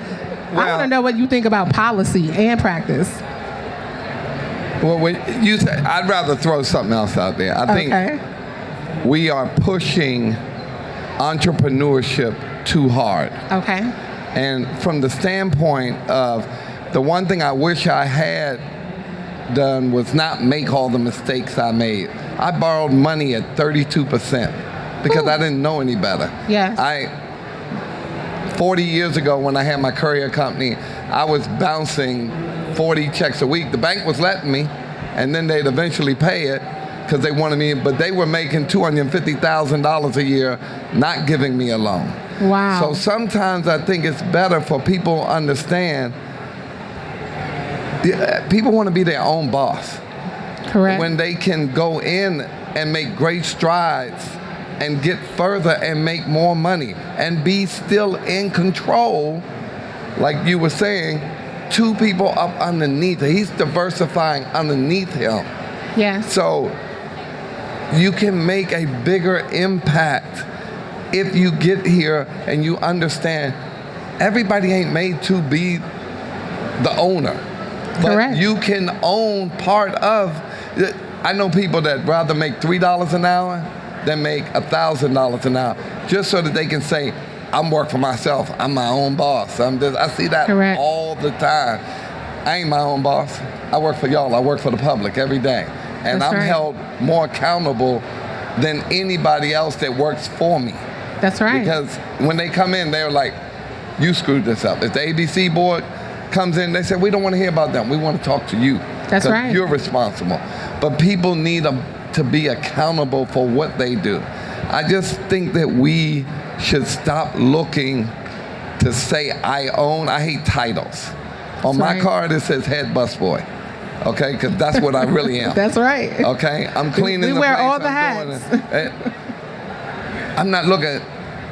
Well, I want to know what you think about policy and practice. Well, I'd rather throw something else out there. I think we are pushing entrepreneurship too hard. Okay. And from the standpoint of the one thing I wish I had done was not make all the mistakes I made. I borrowed money at 32% because I didn't know any better. Yes. 40 years ago when I had my courier company, I was bouncing 40 checks a week. The bank was letting me, and then they'd eventually pay it because they wanted me, but they were making $250,000 a year, not giving me a loan. Wow. So sometimes I think it's better for people to understand, people want to be their own boss. Correct. When they can go in and make great strides and get further and make more money and be still in control, like you were saying, two people up underneath. He's diversifying underneath him. Yes. So you can make a bigger impact if you get here and you understand everybody ain't made to be the owner. But Correct. You can own part of. I know people that rather make $3 an hour than make $1,000 an hour, just so that they can say, I'm working for myself. I'm my own boss. I see that Correct. all the time. I ain't my own boss. I work for y'all. I work for the public every day. And That's I'm right. held more accountable than anybody else that works for me. That's right. Because when they come in, they're like, you screwed this up. If the ABC board comes in, they say, we don't want to hear about them. We want to talk to you. That's 'Cause right. You're responsible. But people need to be accountable for what they do. I just think that we should stop looking to say I own. I hate titles. On my right. card, it says head busboy. Okay, because that's what I really am. That's right. Okay, I'm cleaning. We the wear place, all the I'm doing hats. it. I'm not looking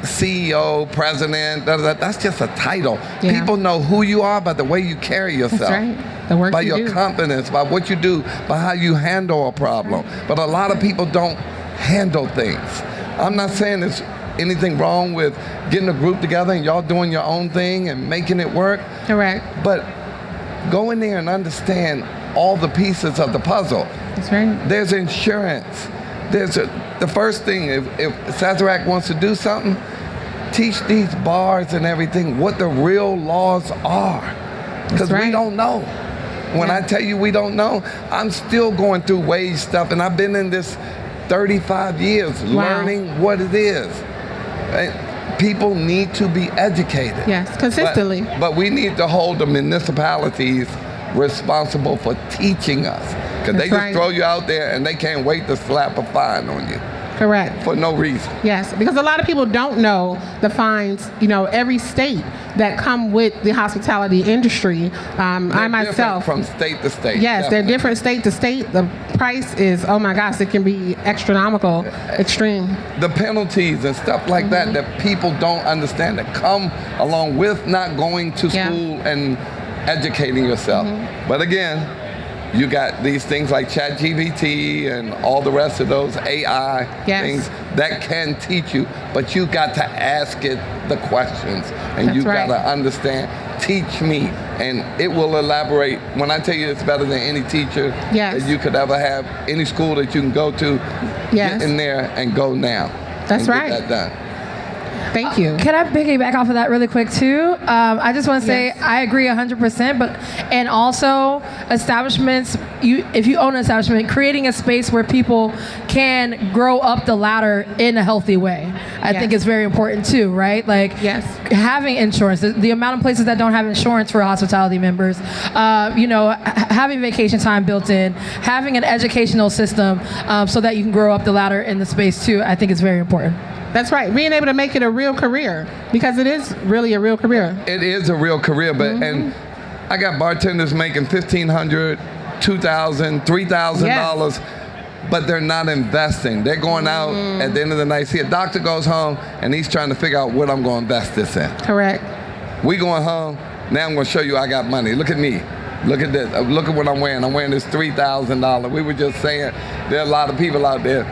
CEO, president. That's just a title. Yeah. People know who you are by the way you carry yourself. That's right. The work By you your do. confidence, by what you do, by how you handle a problem. But a lot of people don't handle things. I'm not saying there's anything wrong with getting a group together and y'all doing your own thing and making it work. Correct. But go in there and understand all the pieces of the puzzle. That's right. There's insurance. The first thing, if Sazerac wants to do something, teach these bars and everything what the real laws are. Because we don't know. When I tell you we don't know, I'm still going through wage stuff, and I've been in this 35 years learning what it is. And people need to be educated. Yes, consistently. But we need to hold the municipalities responsible for teaching us. Because they That's just right. throw you out there and they can't wait to slap a fine on you. Correct. For no reason. Yes, because a lot of people don't know the fines, every state that come with the hospitality industry. I They're myself. different from state to state. Yes, definitely. they're different state to state. The price is, oh my gosh, it can be astronomical, extreme. The penalties and stuff like that people don't understand that come along with not going to school and educating yourself. But again, you got these things like ChatGPT and all the rest of those AI things that can teach you, but you got to ask it the questions and you got to understand. Teach me, and it will elaborate. When I tell you it's better than any teacher that you could ever have, any school that you can go to, get in there and go now. That's and right. Get that done. Thank you. Can I piggyback off of that really quick too? I just want to say I agree 100%. And also establishments, if you own an establishment, creating a space where people can grow up the ladder in a healthy way, I think is very important too, right? Like having insurance, the amount of places that don't have insurance for hospitality members, having vacation time built in, having an educational system so that you can grow up the ladder in the space too, I think is very important. That's right. Being able to make it a real career, because it is really a real career. It is a real career, but and I got bartenders making $1,500, $2,000, $3,000, but they're not investing. They're going out at the end of the night. See, a doctor goes home and he's trying to figure out what I'm going to invest this in. Correct. We going home. Now I'm going to show you I got money. Look at me. Look at this. Look at what I'm wearing. I'm wearing this $3,000. We were just saying there are a lot of people out there.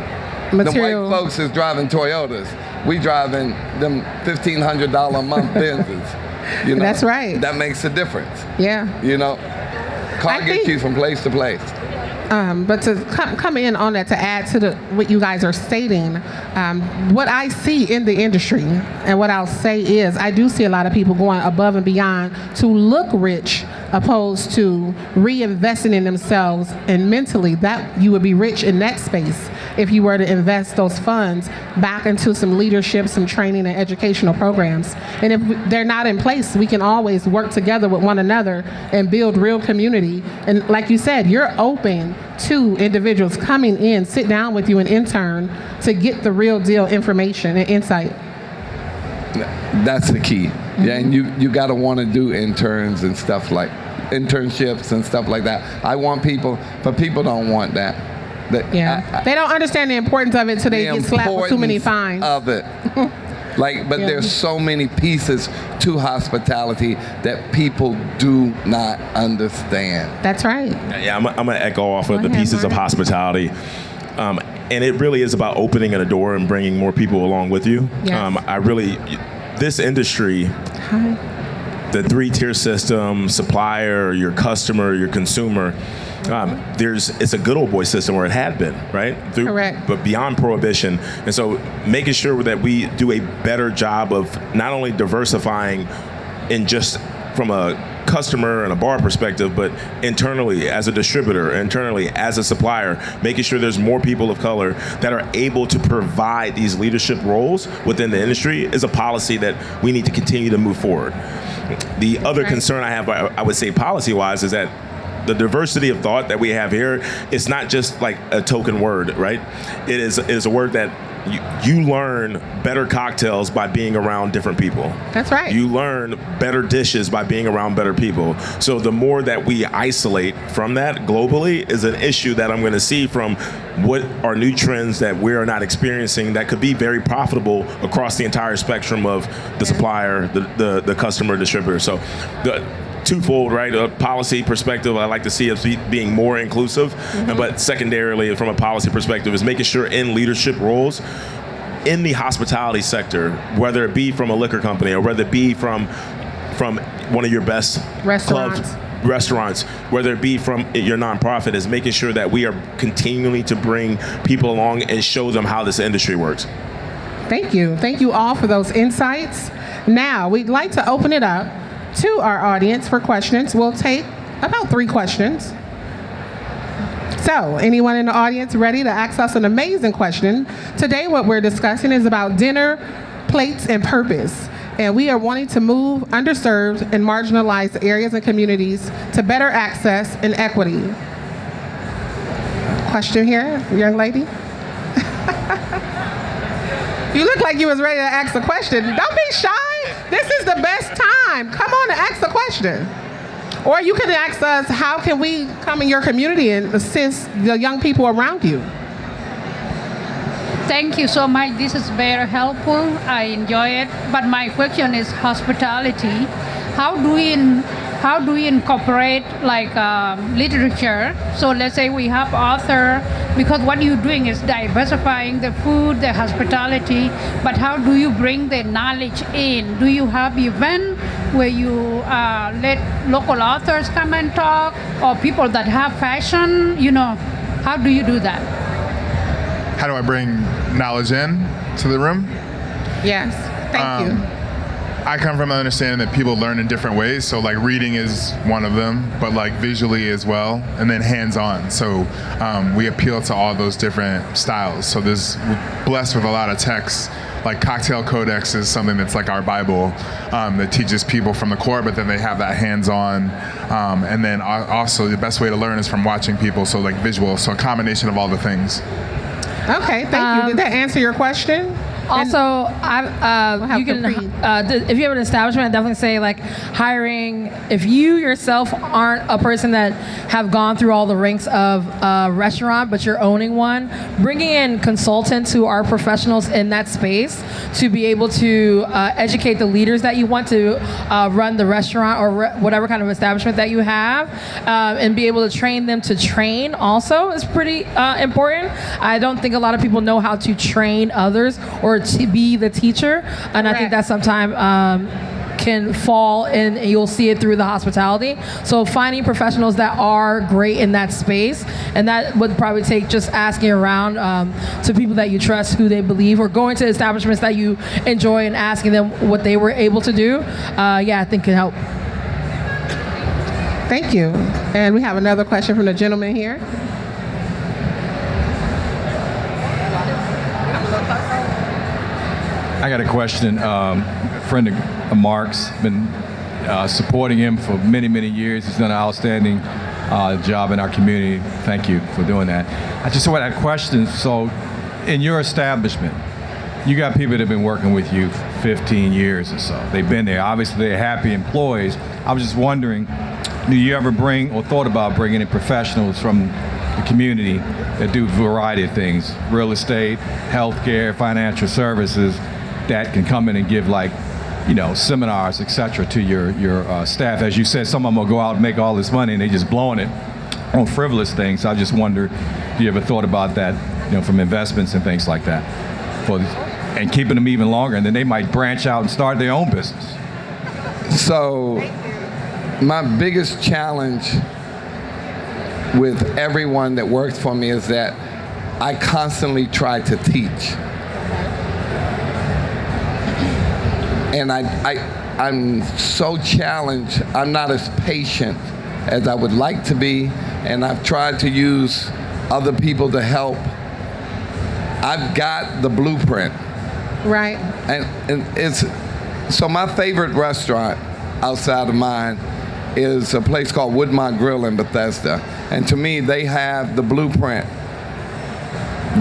Material. The white folks is driving Toyotas. We driving them $1,500 a month Benzes. That's right. That makes a difference. Yeah. Car gets you from place to place. But to come in on that, to add to what you guys are stating, what I see in the industry, and what I'll say is, I do see a lot of people going above and beyond to look rich, opposed to reinvesting in themselves, and mentally that you would be rich in that space. if you were to invest those funds back into some leadership, some training and educational programs. And if they're not in place, we can always work together with one another and build real community. And like you said, you're open to individuals coming in, sit down with you and intern to get the real deal information and insight. That's the key. Yeah, and you got to want to do interns and stuff like internships and stuff like that. I want people, but people don't want that. They don't understand the importance of it until they get slapped with too many fines. Of it. But there's so many pieces to hospitality that people do not understand. That's right. Yeah, I'm going to echo off of the pieces of hospitality. And it really is about opening a door and bringing more people along with you. Yes. This industry, the 3-tier system, supplier, your customer, your consumer, it's a good old boy system, or it had been, right? Correct. But beyond prohibition. And so making sure that we do a better job of not only diversifying in just from a customer and a bar perspective, but internally as a distributor, internally as a supplier, making sure there's more people of color that are able to provide these leadership roles within the industry is a policy that we need to continue to move forward. The other concern I have, I would say policy-wise, is that the diversity of thought that we have here, it's not just like a token word, right? It is a word that you learn better cocktails by being around different people. That's right. You learn better dishes by being around better people. So the more that we isolate from that globally is an issue that I'm going to see from what are new trends that we are not experiencing that could be very profitable across the entire spectrum of the supplier, the customer, distributor. So twofold, right? A policy perspective, I like to see us being more inclusive, but secondarily, from a policy perspective, is making sure in leadership roles in the hospitality sector, whether it be from a liquor company or whether it be from one of your best restaurants, whether it be from your nonprofit, is making sure that we are continuing to bring people along and show them how this industry works. Thank you. Thank you all for those insights. Now, we'd like to open it up to our audience for questions. We'll take about 3 questions. So, anyone in the audience ready to ask us an amazing question? Today, what we're discussing is about dinner, plates, and purpose. And we are wanting to move underserved and marginalized areas and communities to better access and equity. Question here, young lady. You look like you was ready to ask a question. Don't be shy. This is the best time. Come on and ask a question. Or you can ask us, how can we come in your community and assist the young people around you? Thank you so much. This is very helpful. I enjoy it. But my question is hospitality. How do we incorporate like literature? So let's say we have author, because what you're doing is diversifying the food, the hospitality, but how do you bring the knowledge in? Do you have event where you let local authors come and talk, or people that have fashion, how do you do that? How do I bring knowledge in to the room? Yes, thank you. I come from an understanding that people learn in different ways. So like reading is one of them, but like visually as well, and then hands-on. So we appeal to all those different styles. So we're blessed with a lot of texts. Like Cocktail Codex is something that's like our Bible that teaches people from the core, but then they have that hands-on. And then also the best way to learn is from watching people. So like visual, so a combination of all the things. Okay, thank you. Did that answer your question? Also, you can, if you have an establishment, I definitely say like hiring, if you yourself aren't a person that have gone through all the ranks of a restaurant, but you're owning one, bringing in consultants who are professionals in that space to be able to educate the leaders that you want to run the restaurant or whatever kind of establishment that you have, and be able to train them to train also is pretty important. I don't think a lot of people know how to train others or to be the teacher, and I think that sometimes can fall in, and you'll see it through the hospitality. So finding professionals that are great in that space, and that would probably take just asking around to people that you trust, who they believe, or going to establishments that you enjoy and asking them what they were able to do. I think can help. Thank you. And we have another question from the gentleman here. I got a question. A friend of Mark's been supporting him for many, many years. He's done an outstanding job in our community. Thank you for doing that. I just had a question. So, in your establishment, you got people that have been working with you for 15 years or so. They've been there. Obviously, they're happy employees. I was just wondering, do you ever bring or thought about bringing in professionals from the community that do a variety of things, real estate, healthcare, financial services, that can come in and give seminars, etc. to your staff? As you said, some of them will go out and make all this money and they just blowing it on frivolous things. I just wonder, do you ever thought about that, from investments and things like that, and keeping them even longer, and then they might branch out and start their own business? So, my biggest challenge with everyone that works for me is that I constantly try to teach. And I'm so challenged. I'm not as patient as I would like to be, and I've tried to use other people to help. I've got the blueprint. Right. And it's, so my favorite restaurant outside of mine is a place called Woodmont Grill in Bethesda. And to me, they have the blueprint.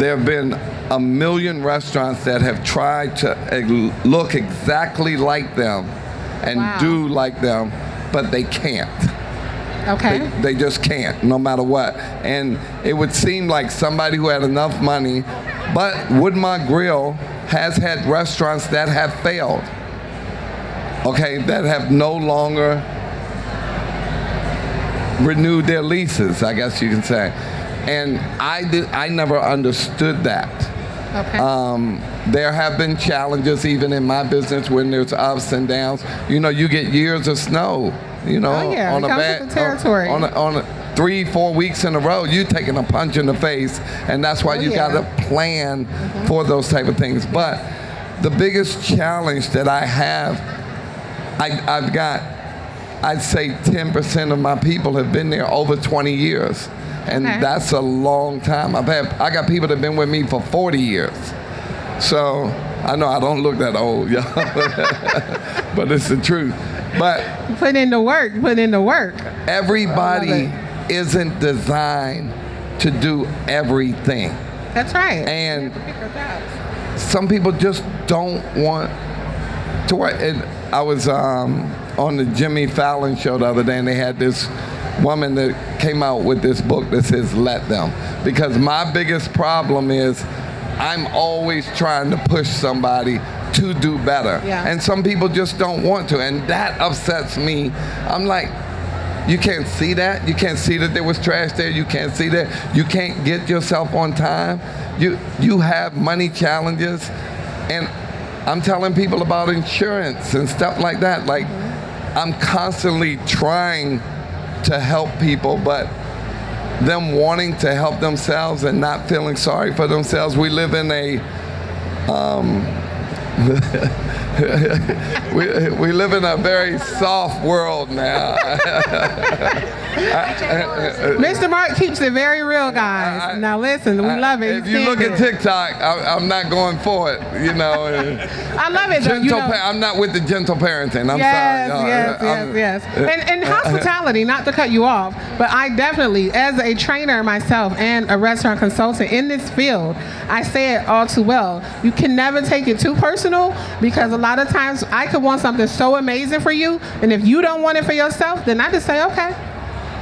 There have been a million restaurants that have tried to look exactly like them and do like them, but they can't. Okay. They just can't, no matter what. And it would seem like somebody who had enough money, but Woodmont Grill has had restaurants that have failed, okay, that have no longer renewed their leases, I guess you can say. And I never understood that. Okay. There have been challenges even in my business when there's ups and downs. You get years of snow, on a bad territory. On 3-4 weeks in a row, you're taking a punch in the face, and that's why you got to plan for those type of things. But the biggest challenge that I have, I've got, I'd say 10% of my people have been there over 20 years. And that's a long time. I got people that have been with me for 40 years. So I know I don't look that old, but it's the truth. But put in the work. Everybody isn't designed to do everything. That's right. And some people just don't want to work. I was on the Jimmy Fallon show the other day, and they had this woman that came out with this book that says Let Them. Because my biggest problem is I'm always trying to push somebody to do better. Yeah. And some people just don't want to, and that upsets me. I'm like, you can't see that? You can't see that there was trash there? You can't see that? You can't get yourself on time? You have money challenges, and I'm telling people about insurance and stuff like that. Like, I'm constantly trying to help people, but them wanting to help themselves and not feeling sorry for themselves. We live in a we live in a very soft world now. Mr. Mark keeps it very real, guys. Now listen, we love it. If you look at TikTok, I'm not going for it, I love it, though. I'm not with the gentle parenting. I'm sorry. Yes. And hospitality, not to cut you off, but I definitely, as a trainer myself and a restaurant consultant in this field, I say it all too well. You can never take it too personal, because a lot of times I could want something so amazing for you, and if you don't want it for yourself, then I just say, okay.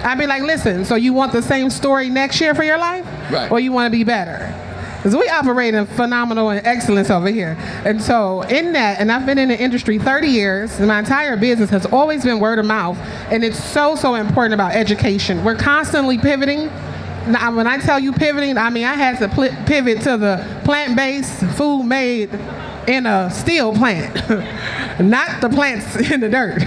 I'd be like, listen, so you want the same story next year for your life? Right. Or you want to be better? Because we operate in phenomenal and excellence over here. And so in that, and I've been in the industry 30 years, and my entire business has always been word of mouth. And it's so, so important about education. We're constantly pivoting. Now, when I tell you pivoting, I mean, I had to pivot to the plant-based food made in a steel plant, not the plants in the dirt,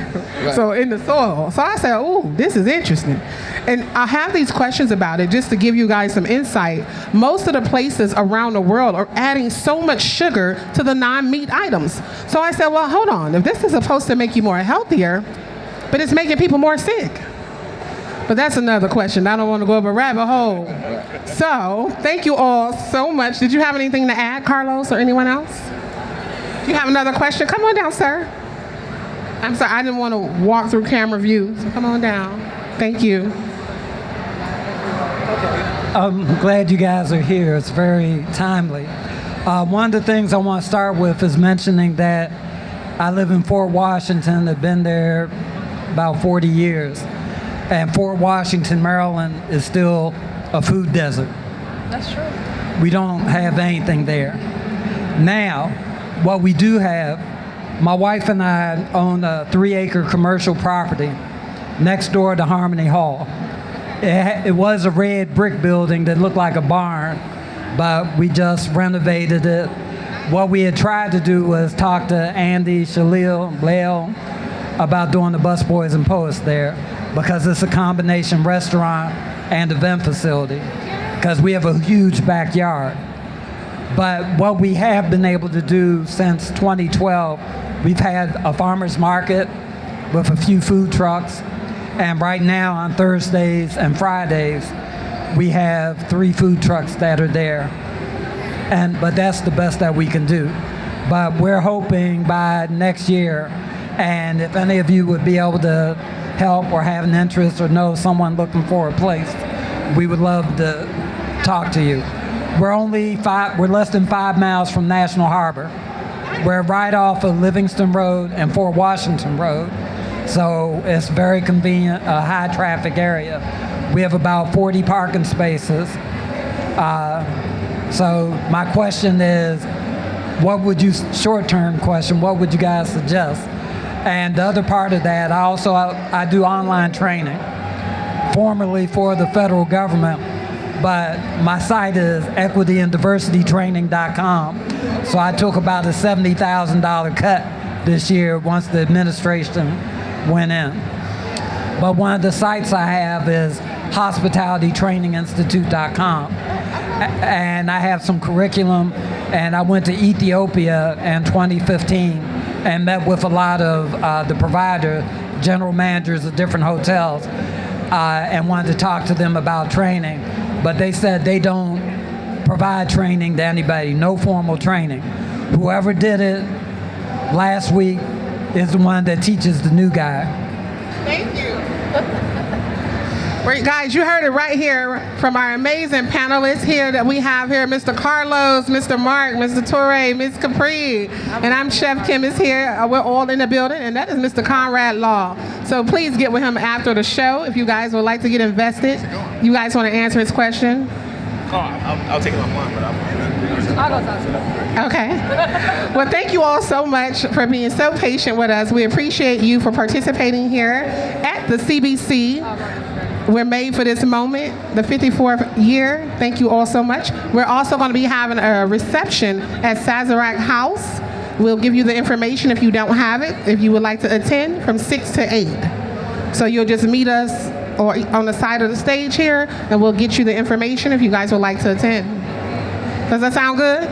so in the soil. So I said, ooh, this is interesting. And I have these questions about it just to give you guys some insight. Most of the places around the world are adding so much sugar to the non-meat items. So I said, well, hold on. If this is supposed to make you more healthier, but it's making people more sick. But that's another question. I don't want to go up a rabbit hole. So thank you all so much. Did you have anything to add, Carlos, or anyone else? You have another question? Come on down, sir. I'm sorry, I didn't want to walk through camera view, so come on down. Thank you. I'm glad you guys are here. It's very timely. One of the things I want to start with is mentioning that I live in Fort Washington. I've been there about 40 years. And Fort Washington, Maryland is still a food desert. That's true. We don't have anything there. Now, what we do have, my wife and I own a 3-acre commercial property next door to Harmony Hall. It was a red brick building that looked like a barn, but we just renovated it. What we had tried to do was talk to Andy, Shalil, Blail about doing the Busboys and Poets there, because it's a combination restaurant and event facility, because we have a huge backyard. But what we have been able to do since 2012, we've had a farmer's market with a few food trucks. And right now on Thursdays and Fridays, we have 3 food trucks that are there. But that's the best that we can do. But we're hoping by next year, and if any of you would be able to help or have an interest or know someone looking for a place, we would love to talk to you. We're less than 5 miles from National Harbor. We're right off of Livingston Road and Fort Washington Road. So it's very convenient, a high traffic area. We have about 40 parking spaces. So my question is, short-term question, what would you guys suggest? And the other part of that, I do online training, formerly for the federal government, but my site is equityanddiversitytraining.com. So I took about a $70,000 cut this year once the administration went in. But one of the sites I have is hospitalitytraininginstitute.com. And I have some curriculum, and I went to Ethiopia in 2015 and met with a lot of the general managers of different hotels, and wanted to talk to them about training. But they said they don't provide training to anybody, no formal training. Whoever did it last week is the one that teaches the new guy. Thank you. Right, guys, you heard it right here from our amazing panelists here that we have here, Mr. Carlos, Mr. Mark, Mr. Torre, Ms. Capri, and I'm Chef Kim is here. We're all in the building, and that is Mr. Conrad Law. So please get with him after the show if you guys would like to get invested. You guys want to answer his question? I'll take it offline, but I'll go talk to him. Okay. Well, thank you all so much for being so patient with us. We appreciate you for participating here at the CBC. We're made for this moment, the 54th year. Thank you all so much. We're also going to be having a reception at Sazerac House. We'll give you the information if you don't have it, if you would like to attend, from 6 to 8. So you'll just meet us or on the side of the stage here, and we'll get you the information if you guys would like to attend. Does that sound good?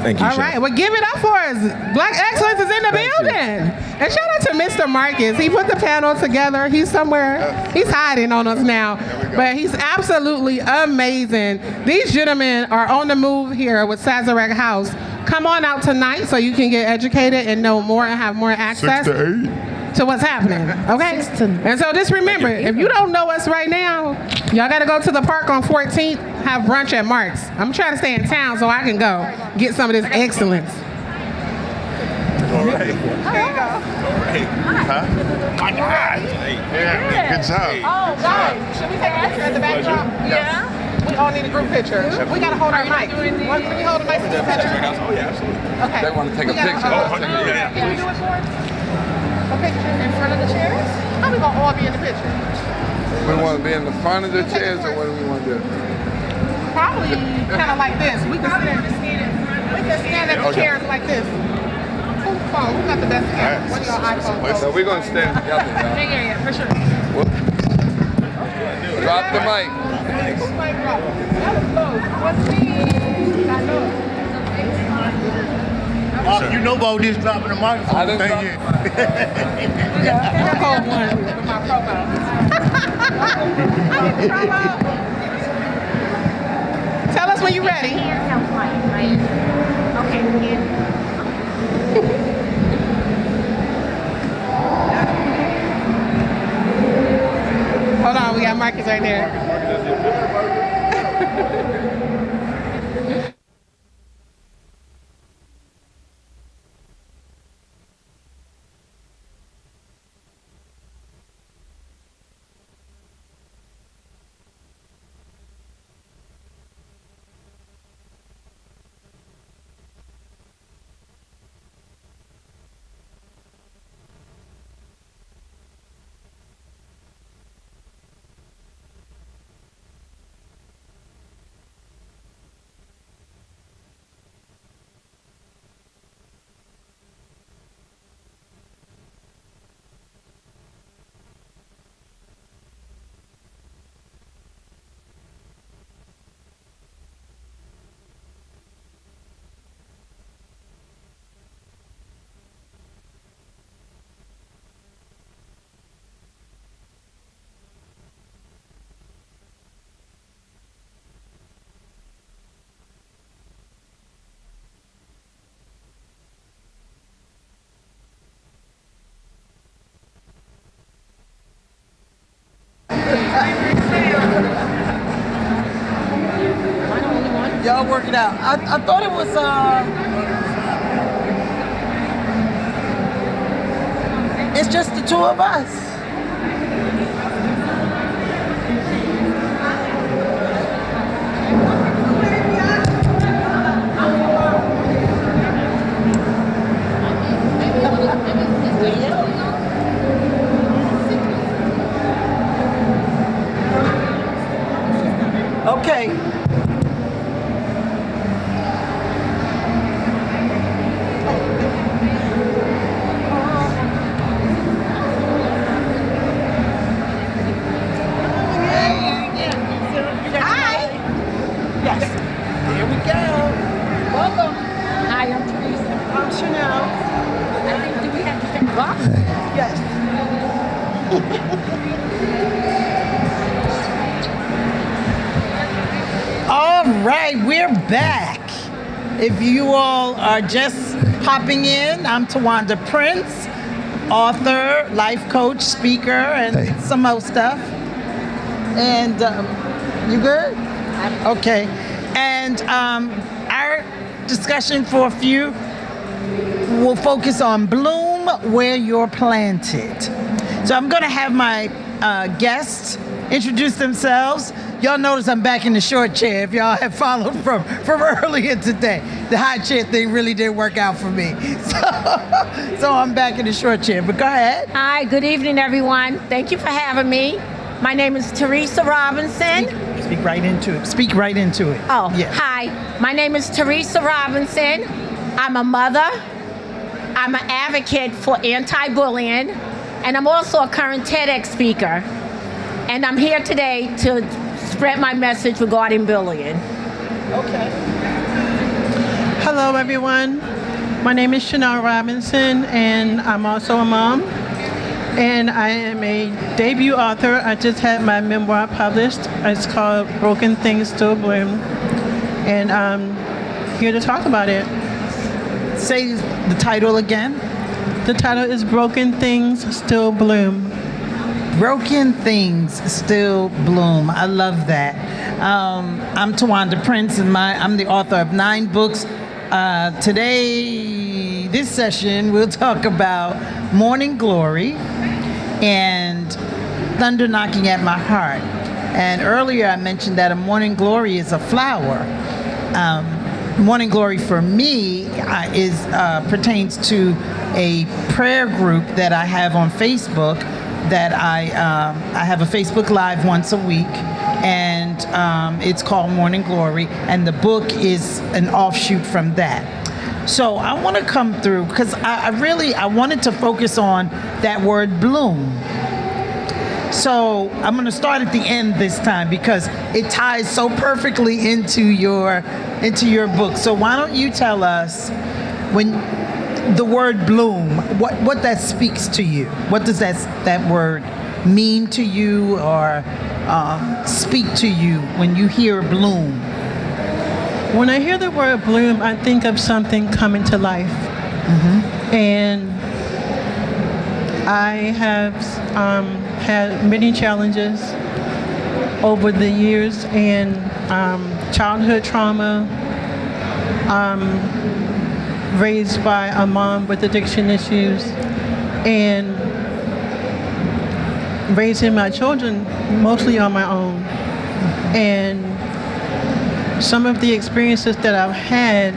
Thank you, All right, well, give it up for us. Black Excellence is in the building. And shout out to Mr. Marcus. He put the panel together. He's somewhere. He's hiding on us now. But he's absolutely amazing. These gentlemen are on the move here with Sazerac House. Come on out tonight so you can get educated and know more and have more access 6 to 8. to what's happening, okay? And so just remember, if you don't know us right now, y'all gotta go to the park on 14th, have brunch at Mark's. I'm trying to stay in town so I can go get some of this excellence. All right. There you go. Huh? My God. Yeah, good job. Oh, guys, should we take a picture at the backdrop? Yeah. We all need a group picture. We gotta hold our mic. Can we hold a mic for the picture? Oh, yeah, absolutely. Okay. They want to take a picture. Can we do it for us? A picture in front of the chairs? How we gonna all be in the picture? We want to be in the front of the chairs, or what do we want to do? Probably kind of like this. We can stand at the chairs like this. Who's phone? Who got the best camera? One of your iPhones. So we're going to stand together, y'all. Yeah, for sure. Drop the mic. Who's mic drop? That was close. What's me? I know. You know about this dropping the microphone thing here. I called one with my profile. Tell us when you're ready. Hold on, we got Marcus right there. Y'all work it out. I thought it was it's just the two of us. Okay. All right, we're back. If you all are just popping in, I'm Tawanda Prince, author, life coach, speaker, and some more stuff. And you good? Okay. And our discussion for a few will focus on bloom where you're planted. So I'm going to have my guests introduce themselves. Y'all notice I'm back in the short chair if y'all have followed from earlier today. The high chair thing really didn't work out for me. So I'm back in the short chair, but go ahead. Hi, good evening, everyone. Thank you for having me. My name is Teresa Robinson. Speak right into it. Speak right into it. Oh, yeah. Hi. My name is Teresa Robinson. I'm a mother. I'm an advocate for anti-bullying, and I'm also a current TEDx speaker. And I'm here today to spread my message regarding bullying. Okay. Hello, everyone. My name is Chanel Robinson, and I'm also a mom. And I am a debut author. I just had my memoir published. It's called Broken Things Still Bloom. And I'm here to talk about it. Say the title again. The title is Broken Things Still Bloom. Broken Things Still Bloom. I love that. I'm Tawanda Prince, and I'm the author of 9 books. Today, this session, we'll talk about Morning Glory and Thunder Knocking at My Heart. And earlier I mentioned that a morning glory is a flower. Morning Glory for me pertains to a prayer group that I have on Facebook. That I have a Facebook Live once a week, and it's called Morning Glory, and the book is an offshoot from that. So I want to come through because I wanted to focus on that word bloom. So I'm going to start at the end this time because it ties so perfectly into your book. So why don't you tell us when the word bloom, what that speaks to you? What does that word mean to you or speak to you when you hear bloom? When I hear the word bloom, I think of something coming to life. And I have had many challenges over the years, and childhood trauma, raised by a mom with addiction issues, and raising my children mostly on my own. And some of the experiences that I've had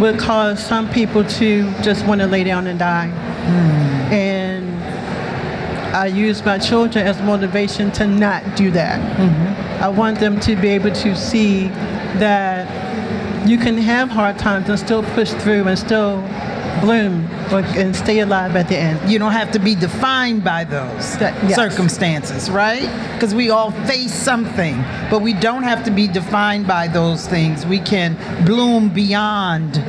would cause some people to just want to lay down and die. And I use my children as motivation to not do that. I want them to be able to see that you can have hard times and still push through and still bloom and stay alive at the end. You don't have to be defined by those Yes. circumstances, right? Because we all face something, but we don't have to be defined by those things. We can bloom beyond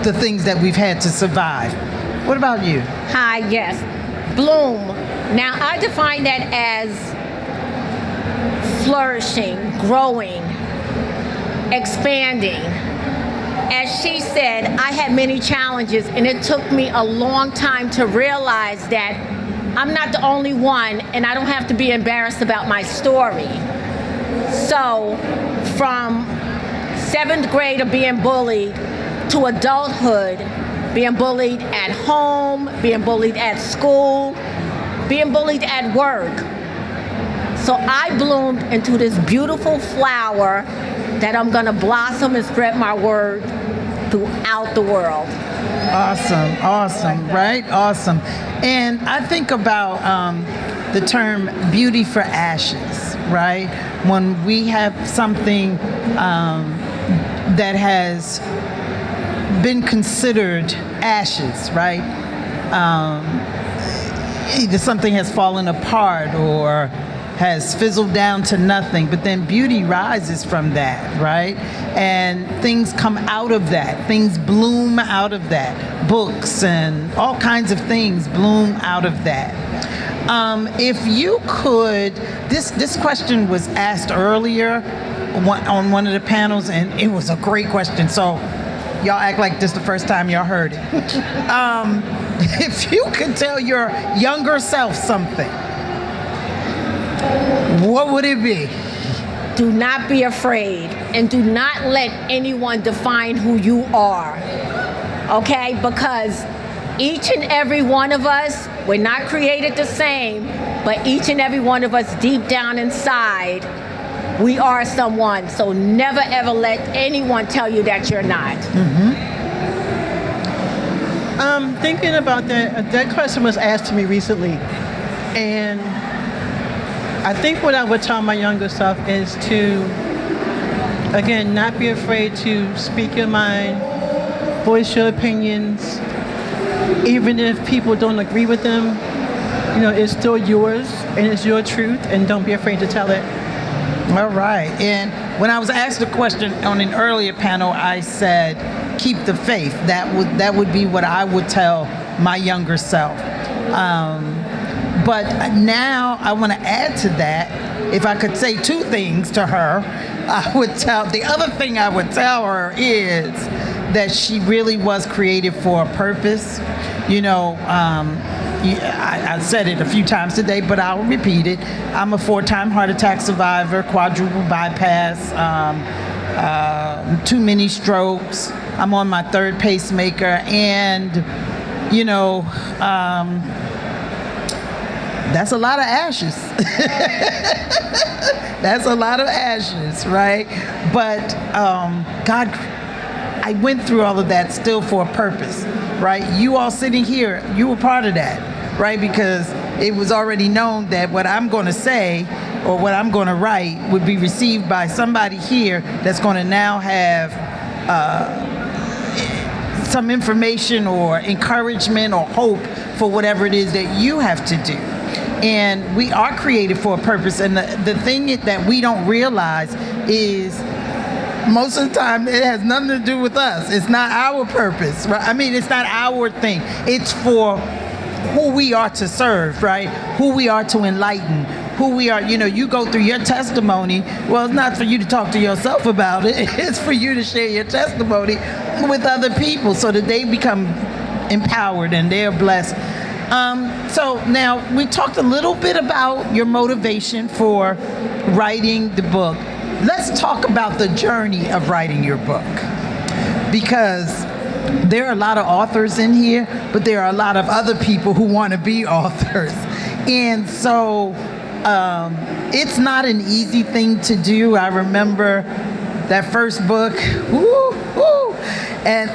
the things that we've had to survive. What about you? Hi, yes. Bloom. Now, I define that as flourishing, growing, expanding. As she said, I had many challenges, and it took me a long time to realize that I'm not the only one, and I don't have to be embarrassed about my story. So, from 7th grade of being bullied to adulthood, being bullied at home, being bullied at school, being bullied at work. So I bloomed into this beautiful flower that I'm gonna blossom and spread my word throughout the world. Awesome, awesome, right? Awesome. And I think about the term beauty for ashes, right? When we have something that has been considered ashes, right? Either something has fallen apart or has fizzled down to nothing, but then beauty rises from that, right? And things come out of that. Things bloom out of that. Books and all kinds of things bloom out of that. If you could, this question was asked earlier on one of the panels, and it was a great question. So y'all act like this the first time y'all heard it. If you could tell your younger self something, what would it be? Do not be afraid, and do not let anyone define who you are, okay? Because each and every one of us, we're not created the same, but each and every one of us deep down inside, we are someone. So never ever let anyone tell you that you're not. Thinking about that question was asked to me recently, and I think what I would tell my younger self is to, again, not be afraid to speak your mind, voice your opinions, even if people don't agree with them. You know, it's still yours and it's your truth, and don't be afraid to tell it. All right. And when I was asked the question on an earlier panel, I said, keep the faith. That would be what I would tell my younger self. But now I want to add to that. If I could say two things to her, the other thing I would tell her is that she really was created for a purpose. You know, I said it a few times today, but I'll repeat it. I'm a 4-time heart attack survivor, quadruple bypass, 2 mini strokes. I'm on my 3rd pacemaker, and, you know, that's a lot of ashes. That's a lot of ashes, right? But God, I went through all of that still for a purpose, right? You all sitting here, you were part of that, right? Because it was already known that what I'm going to say or what I'm going to write would be received by somebody here that's going to now have some information or encouragement or hope for whatever it is that you have to do. And we are created for a purpose. And the thing that we don't realize is most of the time it has nothing to do with us. It's not our purpose, right? I mean, it's not our thing. It's for who we are to serve, right? Who we are to enlighten, who we are. You go through your testimony. Well, it's not for you to talk to yourself about it. It's for you to share your testimony with other people so that they become empowered and they're blessed. So now we talked a little bit about your motivation for writing the book. Let's talk about the journey of writing your book, because there are a lot of authors in here, but there are a lot of other people who want to be authors. And so it's not an easy thing to do. I remember that first book, and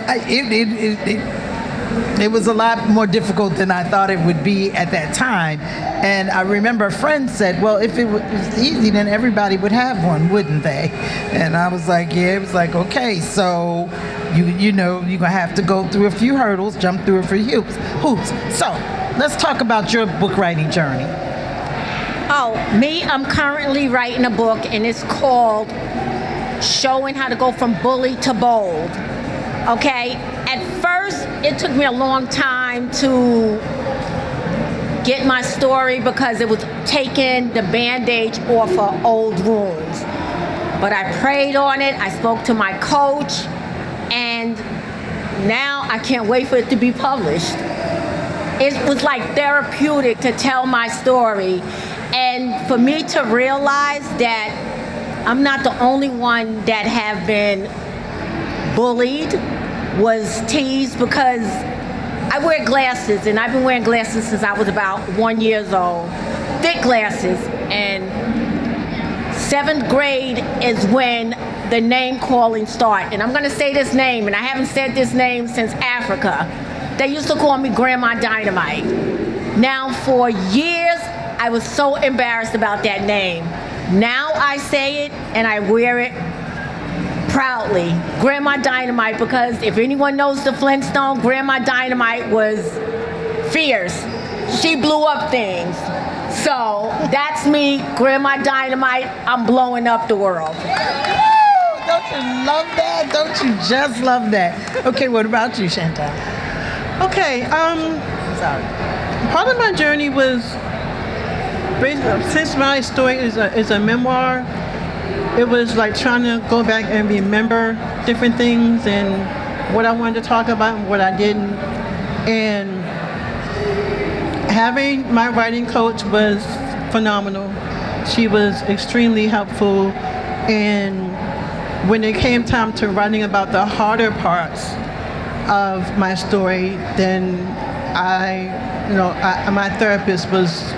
it was a lot more difficult than I thought it would be at that time. And I remember a friend said, well, if it was easy, then everybody would have one, wouldn't they? And I was like, yeah. It was like, okay, so you're going to have to go through a few hurdles, jump through a few hoops. So let's talk about your book writing journey. Oh, me, I'm currently writing a book, and it's called Showing How to Go From Bully to Bold. Okay? At first, it took me a long time to get my story because it was taking the bandage off of old wounds. But I prayed on it, I spoke to my coach, and now I can't wait for it to be published. It was like therapeutic to tell my story, and for me to realize that I'm not the only one that have been bullied, was teased, because I wear glasses, and I've been wearing glasses since I was about 1 year old, thick glasses, and 7th grade is when the name calling started. And I'm gonna say this name, and I haven't said this name since Africa. They used to call me Grandma Dynamite. Now for years, I was so embarrassed about that name. Now I say it, and I wear it proudly, Grandma Dynamite, because if anyone knows the Flintstone, Grandma Dynamite was fierce. She blew up things. So that's me, Grandma Dynamite. I'm blowing up the world. Don't you love that? Don't you just love that? Okay, what about you, Chantal? Okay, Sorry. part of my journey was, since my story is a memoir, it was like trying to go back and remember different things and what I wanted to talk about and what I didn't. And having my writing coach was phenomenal. She was extremely helpful. And when it came time to writing about the harder parts of my story, then my therapist was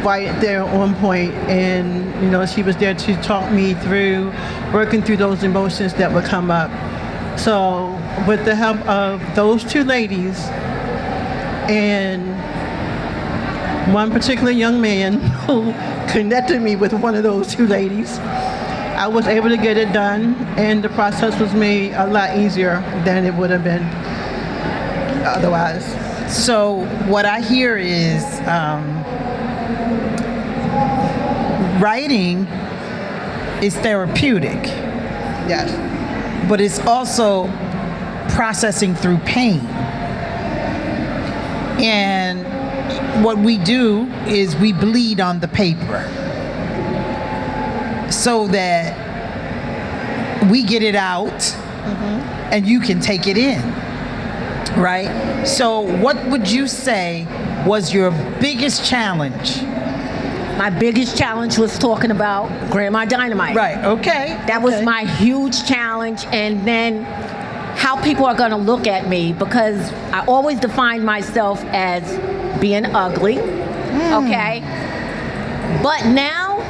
right there on point, and she was there to talk me through working through those emotions that would come up. So with the help of those two ladies and one particular young man who connected me with one of those two ladies, I was able to get it done, and the process was made a lot easier than it would have been otherwise. So what I hear is writing is therapeutic. Yes. But it's also processing through pain. And what we do is we bleed on the paper so that we get it out and you can take it in, right? So what would you say was your biggest challenge? My biggest challenge was talking about Grandma Dynamite. Right, okay. That was my huge challenge, and then how people are gonna look at me, because I always defined myself as being ugly, okay? But now,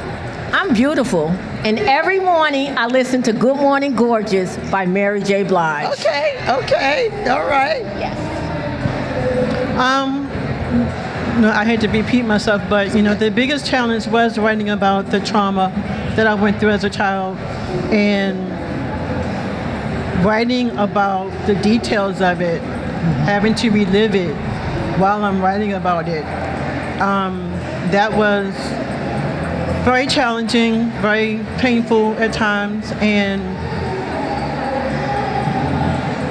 I'm beautiful, and every morning I listen to Good Morning Gorgeous by Mary J. Blige. Okay, all right. Yes. I hate to repeat myself, but the biggest challenge was writing about the trauma that I went through as a child, and writing about the details of it, having to relive it while I'm writing about it. That was very challenging, very painful at times, and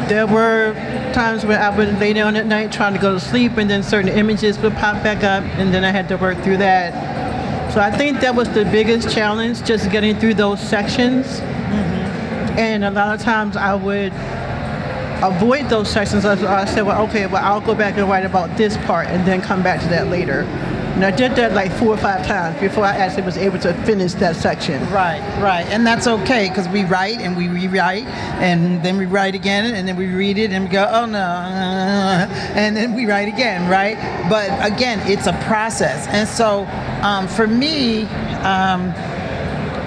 there were times where I would lay down at night trying to go to sleep, and then certain images would pop back up, and then I had to work through that. So I think that was the biggest challenge, just getting through those sections. And a lot of times I would avoid those sections. I said, well, okay, well, I'll go back and write about this part and then come back to that later. And I did that like 4 or 5 times before I actually was able to finish that section. Right. And that's okay, because we write and we rewrite, and then we write again, and then we read it and we go, oh no, and then we write again, right? But again, it's a process. And so for me,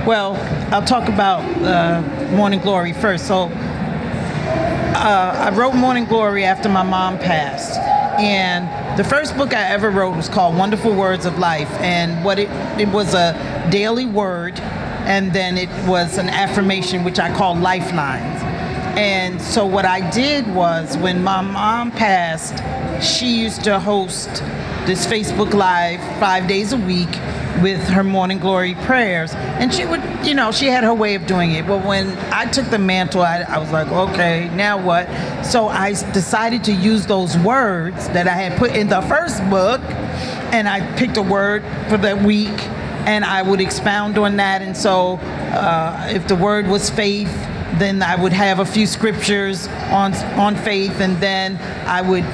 well, I'll talk about Morning Glory first. So I wrote Morning Glory after my mom passed. And the first book I ever wrote was called Wonderful Words of Life. And what it was a daily word, and then it was an affirmation, which I call Lifelines. And so what I did was, when my mom passed, she used to host this Facebook Live 5 days a week with her Morning Glory prayers. And she would, she had her way of doing it. But when I took the mantle, I was like, okay, now what? So I decided to use those words that I had put in the first book, and I picked a word for that week, and I would expound on that. And so if the word was faith, then I would have a few scriptures on faith, and then I would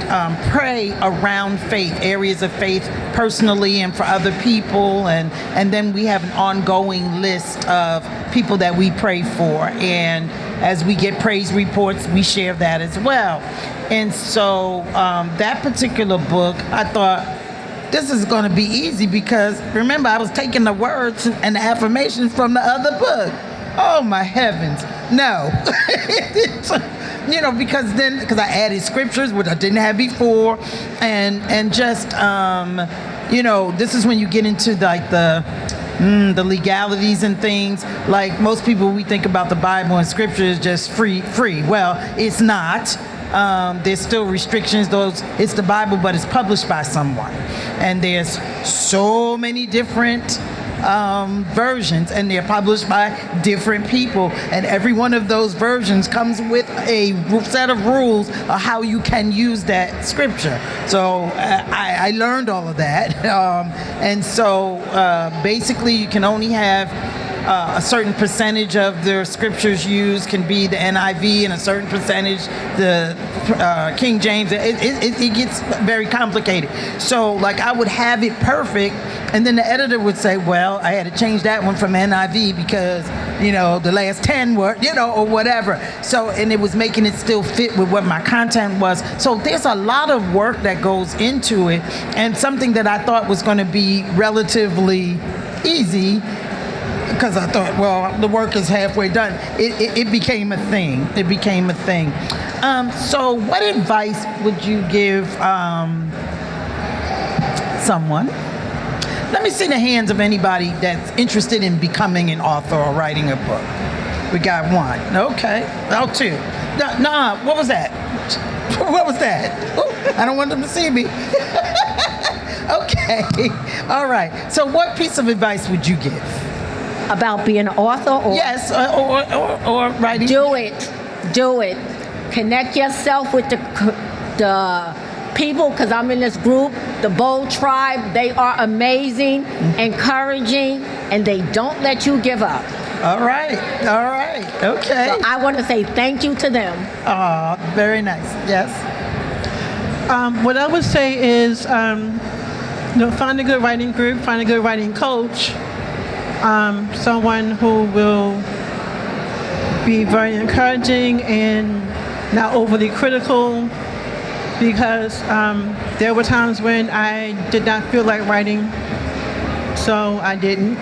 pray around faith, areas of faith personally and for other people, and then we have an ongoing list of people that we pray for, and as we get praise reports, we share that as well. And so that particular book, I thought, this is going to be easy, because remember, I was taking the words and the affirmations from the other book. Oh my heavens, no. Because I added scriptures, which I didn't have before, and just, this is when you get into like the legalities and things. Like most people, we think about the Bible and scripture is just free. Well, it's not. There's still restrictions. It's the Bible, but it's published by someone, and there's so many different versions, and they're published by different people, and every one of those versions comes with a set of rules of how you can use that scripture. So I learned all of that, and so basically you can only have a certain percentage of the scriptures used can be the NIV, and a certain percentage the King James. It gets very complicated. So like I would have it perfect, and then the editor would say, well, I had to change that one from NIV because, the last 10 were, or whatever. So, and it was making it still fit with what my content was. So there's a lot of work that goes into it, and something that I thought was going to be relatively easy, because I thought, well, the work is halfway done. It became a thing. It became a thing. So what advice would you give someone? Let me see the hands of anybody that's interested in becoming an author or writing a book. We got one. Okay. Oh, two. No, what was that? What was that? Ooh, I don't want them to see me. Okay. All right. So what piece of advice would you give? About being an author? Or yes, or writing. Do it. Connect yourself with the people, because I'm in this group, the Bold Tribe. They are amazing, encouraging, and they don't let you give up. All right. Okay. So I want to say thank you to them. Very nice. Yes. What I would say is, find a good writing group, find a good writing coach, someone who will be very encouraging and not overly critical, because there were times when I did not feel like writing, so I didn't.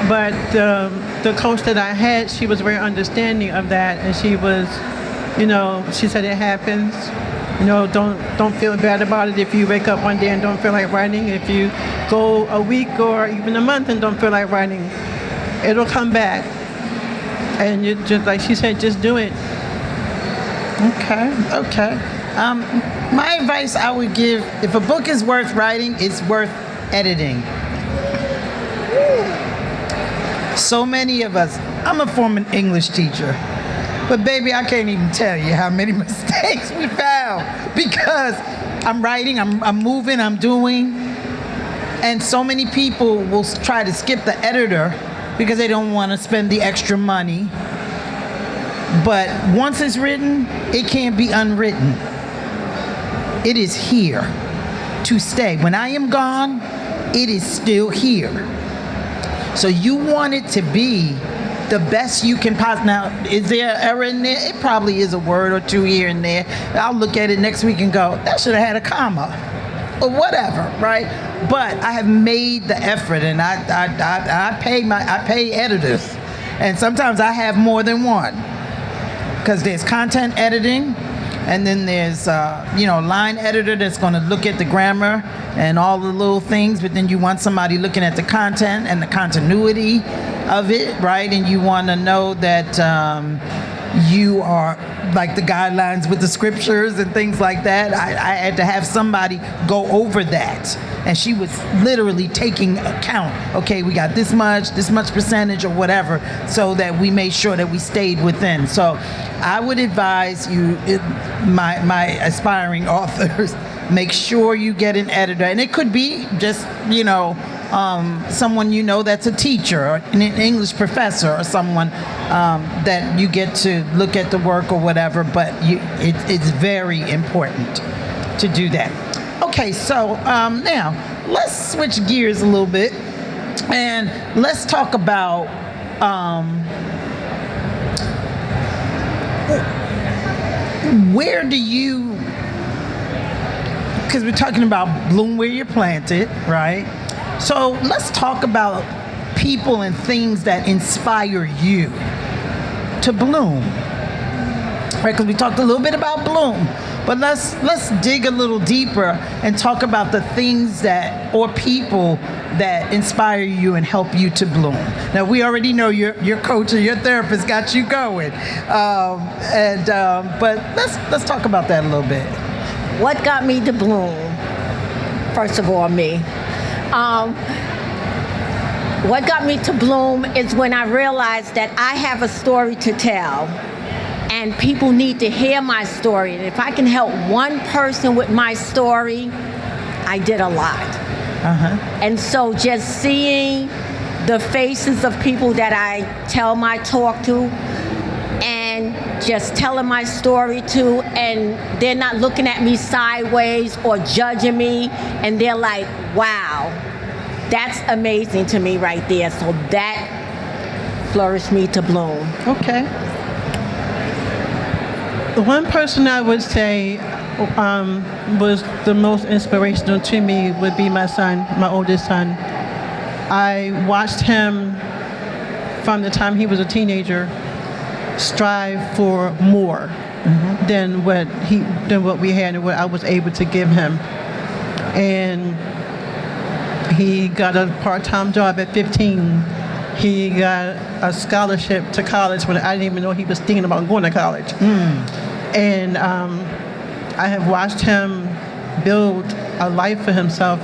But the coach that I had, she was very understanding of that, and she was, she said it happens. Don't feel bad about it if you wake up one day and don't feel like writing. If you go a week or even a month and don't feel like writing, it'll come back. And you just, like she said, just do it. Okay. My advice I would give, if a book is worth writing, it's worth editing. So many of us, I'm a former English teacher. But baby, I can't even tell you how many mistakes we found because I'm writing, I'm moving, I'm doing, and so many people will try to skip the editor because they don't want to spend the extra money. But once it's written, it can't be unwritten. It is here to stay. When I am gone, it is still here. So you want it to be the best you can possibly. Now, is there an error in there? It probably is a word or two here and there. I'll look at it next week and go, that should have had a comma or whatever, right? But I have made the effort, and I pay editors, and sometimes I have more than one, because there's content editing, and then there's line editor that's going to look at the grammar and all the little things, but then you want somebody looking at the content and the continuity of it, right? And you want to know that you are like the guidelines with the scriptures and things like that. I had to have somebody go over that, and she was literally taking account. Okay, we got this much percentage or whatever, so that we made sure that we stayed within. So I would advise you, my aspiring authors, make sure you get an editor, and it could be just someone that's a teacher or an English professor or someone that you get to look at the work or whatever, but it's very important to do that. Okay, so now let's switch gears a little bit and let's talk about where do you, because we're talking about bloom where you're planted, right? So let's talk about people and things that inspire you to bloom, right? Because we talked a little bit about bloom, but let's dig a little deeper and talk about the things that, or people that inspire you and help you to bloom. Now we already know your coach or your therapist got you going, but let's talk about that a little bit. What got me to bloom? First of all, me. What got me to bloom is when I realized that I have a story to tell and people need to hear my story. And if I can help one person with my story, I did a lot. And so just seeing the faces of people that I tell my talk to and just telling my story to, and they're not looking at me sideways or judging me, and they're like, wow, that's amazing to me right there. So that flourished me to bloom. Okay. The one person I would say was the most inspirational to me would be my son, my oldest son. I watched him from the time he was a teenager strive for more than what we had and what I was able to give him. And he got a part-time job at 15. He got a scholarship to college when I didn't even know he was thinking about going to college. And I have watched him build a life for himself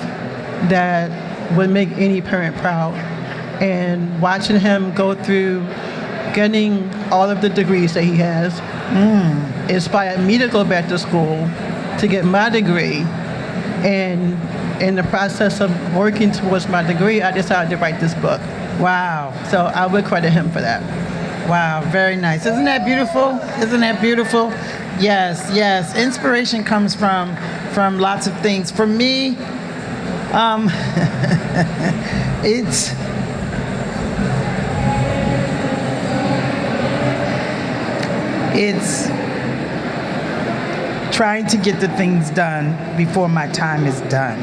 that would make any parent proud. And watching him go through getting all of the degrees that he has inspired me to go back to school to get my degree. And in the process of working towards my degree, I decided to write this book. Wow. So I would credit him for that. Wow, very nice. Isn't that beautiful? Isn't that beautiful? Yes, yes. Inspiration comes from lots of things. For me, it's trying to get the things done before my time is done.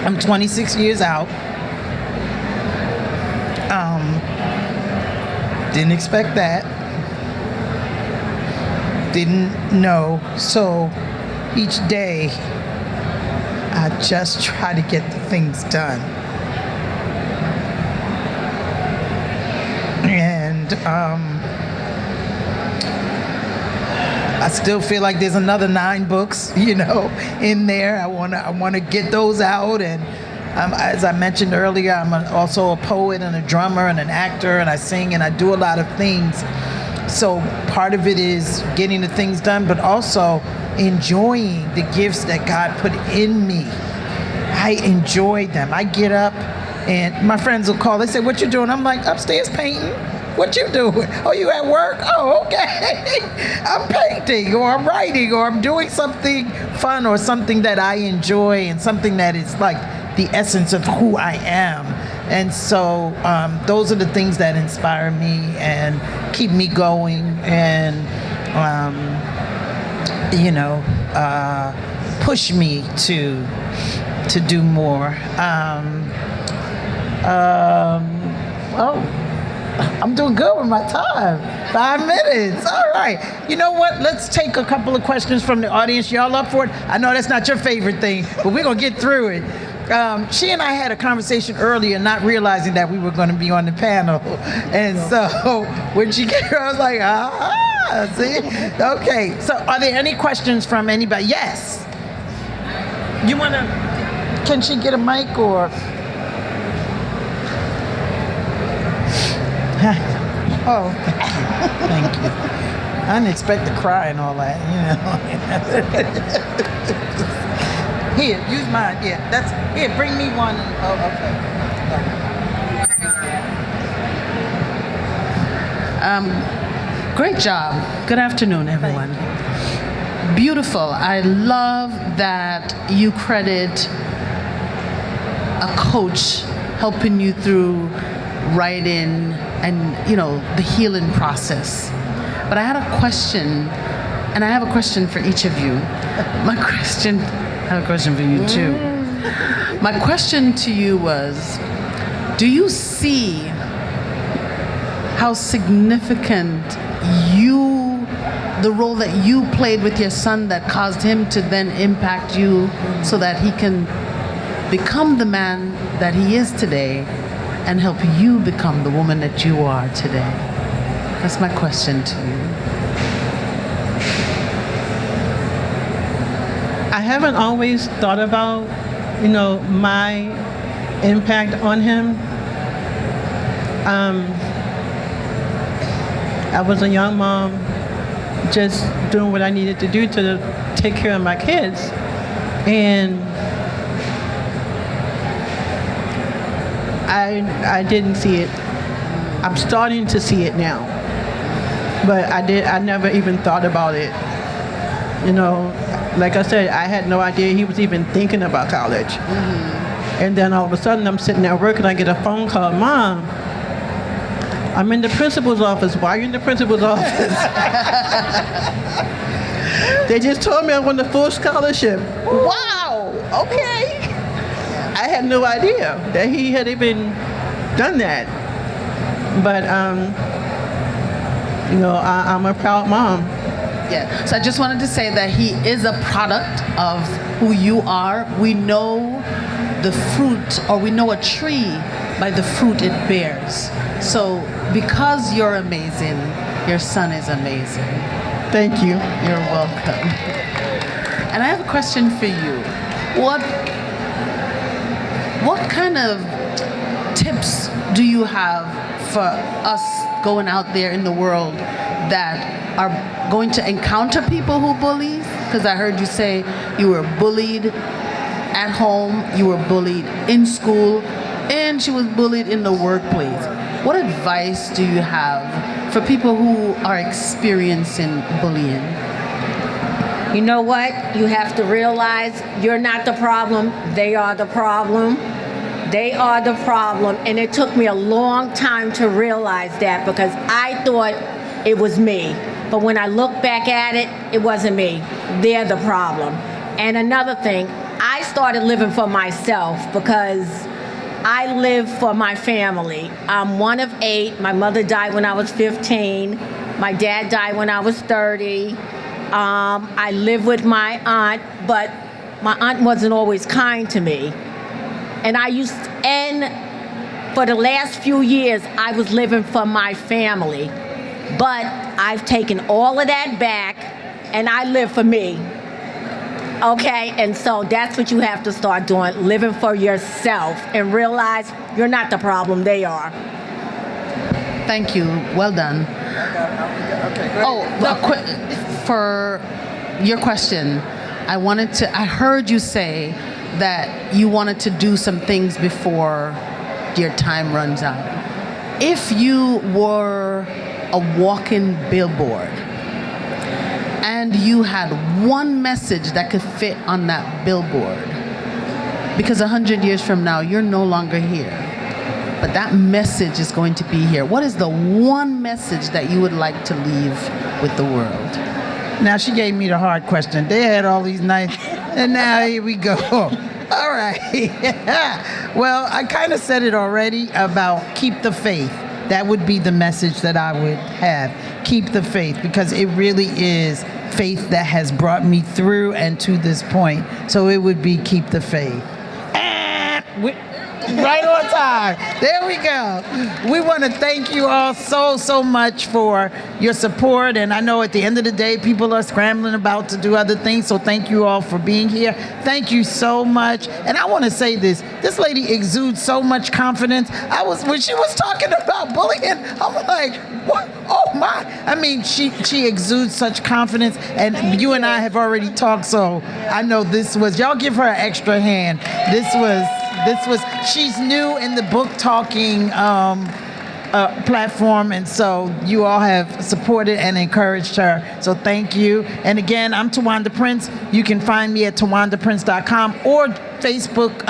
I'm 26 years out. Didn't expect that. Didn't know. So each day, I just try to get the things done. And I still feel like there's another 9 books, in there. I wanna get those out, and As I mentioned earlier, I'm also a poet and a drummer and an actor, and I sing and I do a lot of things. So part of it is getting the things done, but also enjoying the gifts that God put in me. I enjoy them. I get up and my friends will call. They say, "What you doing?" I'm like, "Upstairs painting." "What you doing?" "Oh, you at work?" "Oh, okay." I'm painting or I'm writing or I'm doing something fun or something that I enjoy and something that is like the essence of who I am. And so those are the things that inspire me and keep me going and, push me to do more. I'm doing good with my time. 5 minutes. All right. You know what? Let's take a couple of questions from the audience. Y'all up for it? I know that's not your favorite thing, but we're going to get through it. She and I had a conversation earlier, not realizing that we were going to be on the panel. And so when she came, I was like, see? Okay. So are there any questions from anybody? Yes. You want to, can she get a mic or? Oh, thank you. I didn't expect to cry and all that, Here, use mine. Yeah, here, bring me one. Oh, okay. Great job. Good afternoon, everyone. Beautiful. I love that you credit a coach helping you through writing and, the healing process. But I had a question, and I have a question for each of you. I have a question for you too. My question to you was, do you see how significant the role that you played with your son that caused him to then impact you so that he can become the man that he is today and help you become the woman that you are today? That's my question to you. I haven't always thought about, my impact on him. I was a young mom, just doing what I needed to do to take care of my kids. And I didn't see it. I'm starting to see it now. But I never even thought about it. Like I said, I had no idea he was even thinking about college. Mm-hmm. And then all of a sudden I'm sitting at work and I get a phone call, "Mom, I'm in the principal's office." "Why are you in the principal's office?" "They just told me I won the full scholarship." Wow, okay. I had no idea that he had even done that. But, I'm a proud mom. Yeah, so I just wanted to say that he is a product of who you are. We know the fruit, or we know a tree by the fruit it bears. So because you're amazing, your son is amazing. Thank you. You're welcome. And I have a question for you. What kind of tips do you have for us going out there in the world that are going to encounter people who bully? Because I heard you say you were bullied at home, you were bullied in school, and she was bullied in the workplace. What advice do you have for people who are experiencing bullying? You know what? You have to realize you're not the problem. They are the problem. They are the problem. And it took me a long time to realize that because I thought it was me. But when I look back at it, it wasn't me. They're the problem. And another thing, I started living for myself because I live for my family. I'm one of 8. My mother died when I was 15. My dad died when I was 30. I live with my aunt, but my aunt wasn't always kind to me. And for the last few years, I was living for my family. But I've taken all of that back, and I live for me. Okay, and so that's what you have to start doing, living for yourself and realize you're not the problem, they are. Thank you. Well done. For your question, I heard you say that you wanted to do some things before your time runs out. If you were a walking billboard and you had one message that could fit on that billboard, because 100 years from now, you're no longer here, but that message is going to be here. What is the one message that you would like to leave with the world? Now, she gave me the hard question. They had all these nice, and now here we go. All right. Well, I kind of said it already about keep the faith. That would be the message that I would have. Keep the faith, because it really is faith that has brought me through and to this point. So it would be keep the faith. Right on time. There we go. We want to thank you all so much for your support. And I know at the end of the day, people are scrambling about to do other things. So thank you all for being here. Thank you so much. And I want to say this. This lady exudes so much confidence. When she was talking about bullying, I'm like, what? Oh my. I mean, she exudes such confidence. And you and I have already talked. So I know y'all give her an extra hand. She's new in the book talking platform, and so you all have supported and encouraged her. So thank you. And again, I'm Tawanda Prince. You can find me at tawandaprince.com or Facebook,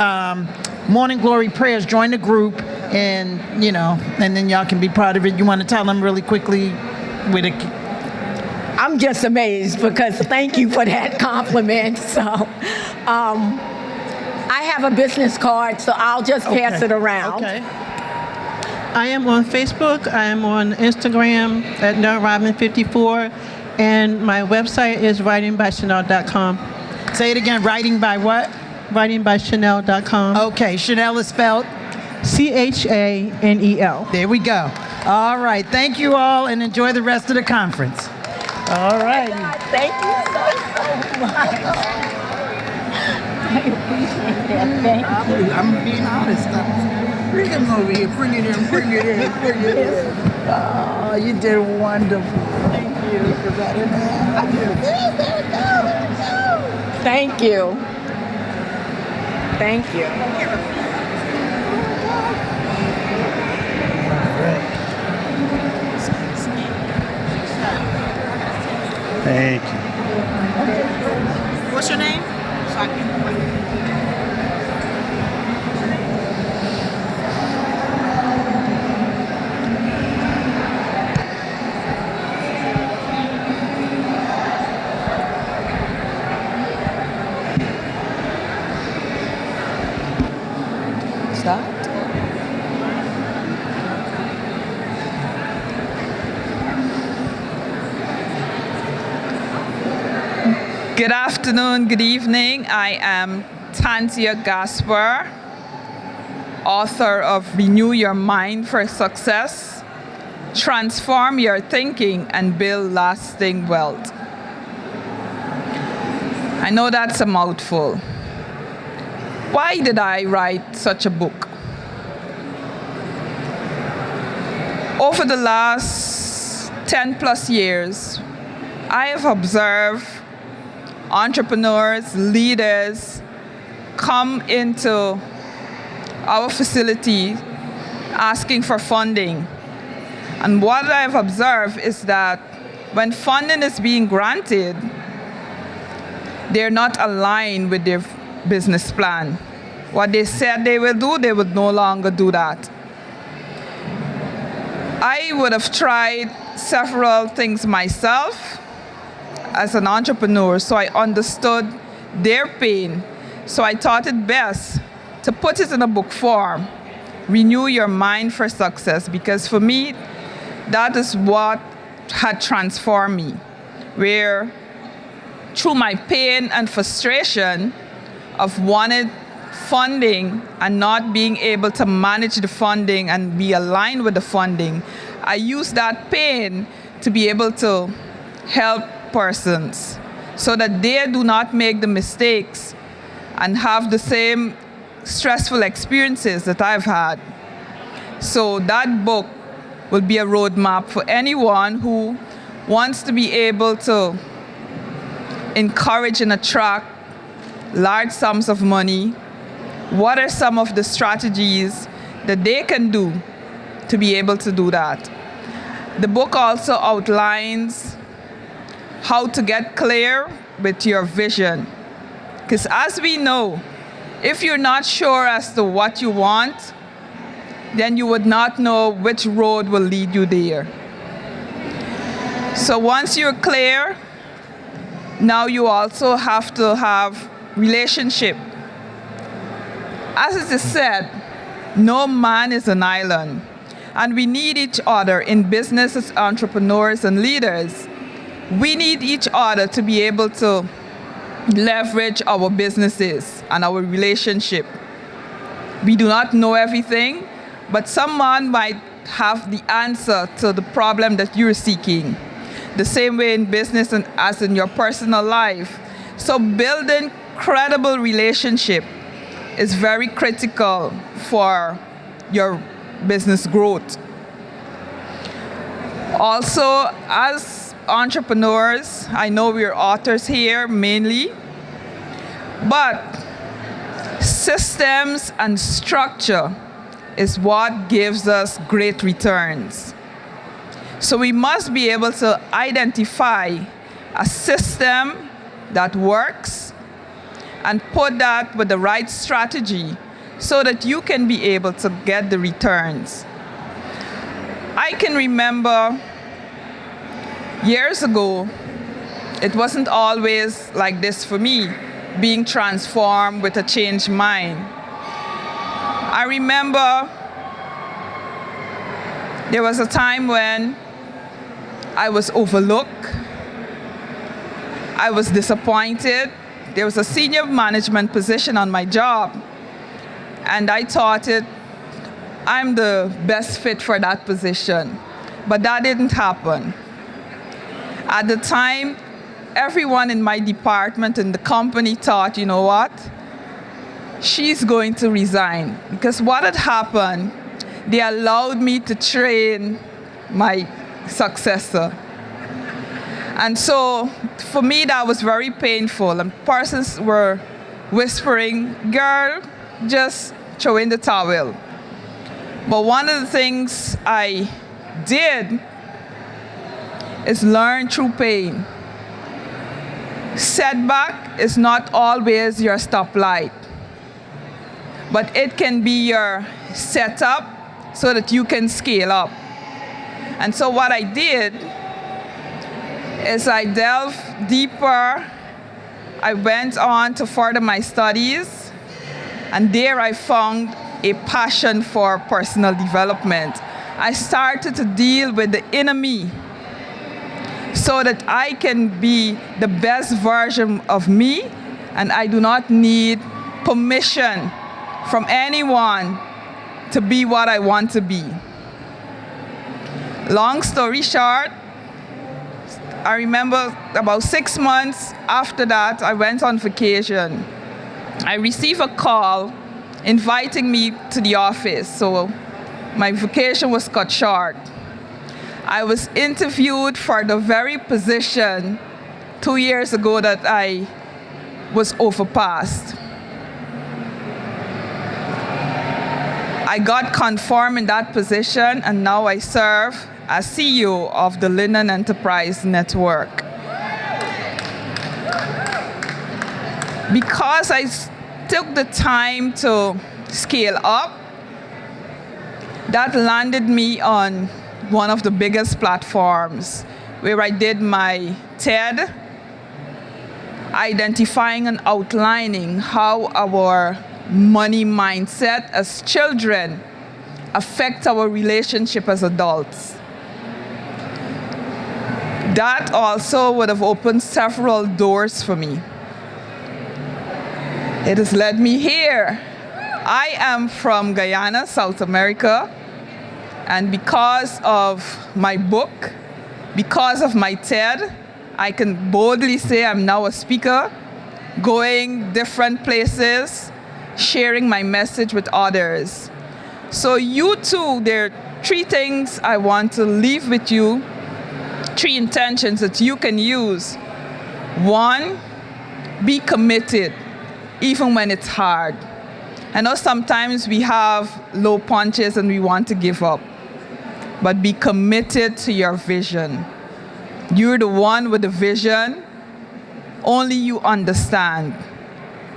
Morning Glory Prayers. Join the group, and then y'all can be part of it. You want to tell them really quickly with a... I'm just amazed, because thank you for that compliment. So, I have a business card, so I'll just pass it around. Okay. I am on Facebook. I am on Instagram at NellRobin54. And my website is writingbychanel.com. Say it again. Writing by what? Writingbychanel.com. Okay. Chanel is spelled? Chanel. There we go. All right. Thank you all, and enjoy the rest of the conference. All right. Thank you so much. I appreciate that. Thank you. I'm being honest. Bring him over here. Bring it in. Oh, you did wonderful. Thank you. Thank you. Thank you. Thank you. What's your name? Stop. Good afternoon, good evening. I am Tanzia Gaspar, author of Renew Your Mind for Success, Transform Your Thinking and Build Lasting Wealth. I know that's a mouthful. Why did I write such a book? Over the last 10 plus years, I have observed entrepreneurs, leaders come into our facility asking for funding. And what I've observed is that when funding is being granted, they're not aligned with their business plan. What they said they will do, they would no longer do that. I would have tried several things myself as an entrepreneur, so I understood their pain. So I thought it best to put it in a book form, Renew Your Mind for Success, because for me, that is what had transformed me, where through my pain and frustration of wanting funding and not being able to manage the funding and be aligned with the funding, I used that pain to be able to help persons. so that they do not make the mistakes and have the same stressful experiences that I've had. So that book will be a roadmap for anyone who wants to be able to encourage and attract large sums of money. What are some of the strategies that they can do to be able to do that? The book also outlines how to get clear with your vision. Because as we know, if you're not sure as to what you want, then you would not know which road will lead you there. So once you're clear, now you also have to have relationship. As it is said, no man is an island, and we need each other in business as entrepreneurs and leaders. We need each other to be able to leverage our businesses and our relationship. We do not know everything, but someone might have the answer to the problem that you're seeking. The same way in business and as in your personal life. So building credible relationship is very critical for your business growth. Also, as entrepreneurs, I know we're authors here mainly, but systems and structure is what gives us great returns. So we must be able to identify a system that works and put that with the right strategy so that you can be able to get the returns. I can remember years ago, it wasn't always like this for me, being transformed with a changed mind. I remember there was a time when I was overlooked, I was disappointed. There was a senior management position on my job, and I thought I'm the best fit for that position. But that didn't happen. At the time, everyone in my department and the company thought, you know what? She's going to resign. Because what had happened, they allowed me to train my successor. And so for me, that was very painful. And persons were whispering, girl, just throw in the towel. But one of the things I did is learn through pain. Setback is not always your stoplight, but it can be your setup so that you can scale up. And so what I did is I delved deeper. I went on to further my studies, and there I found a passion for personal development. I started to deal with the inner me so that I can be the best version of me, and I do not need permission from anyone to be what I want to be. Long story short, I remember about 6 months after that, I went on vacation. I received a call inviting me to the office, so my vacation was cut short. I was interviewed for the very position 2 years ago that I was overpassed. I got confirmed in that position, and now I serve as CEO of the Linen Enterprise Network. Because I took the time to scale up, that landed me on one of the biggest platforms where I did my TED, identifying and outlining how our money mindset as children affect our relationship as adults. That also would have opened several doors for me. It has led me here. I am from Guyana, South America, and because of my book, because of my TED, I can boldly say I'm now a speaker, going different places, sharing my message with others. So you too, there are 3 things I want to leave with you, 3 intentions that you can use. 1, be committed, even when it's hard. I know sometimes we have low punches and we want to give up, but be committed to your vision. You're the one with the vision, only you understand.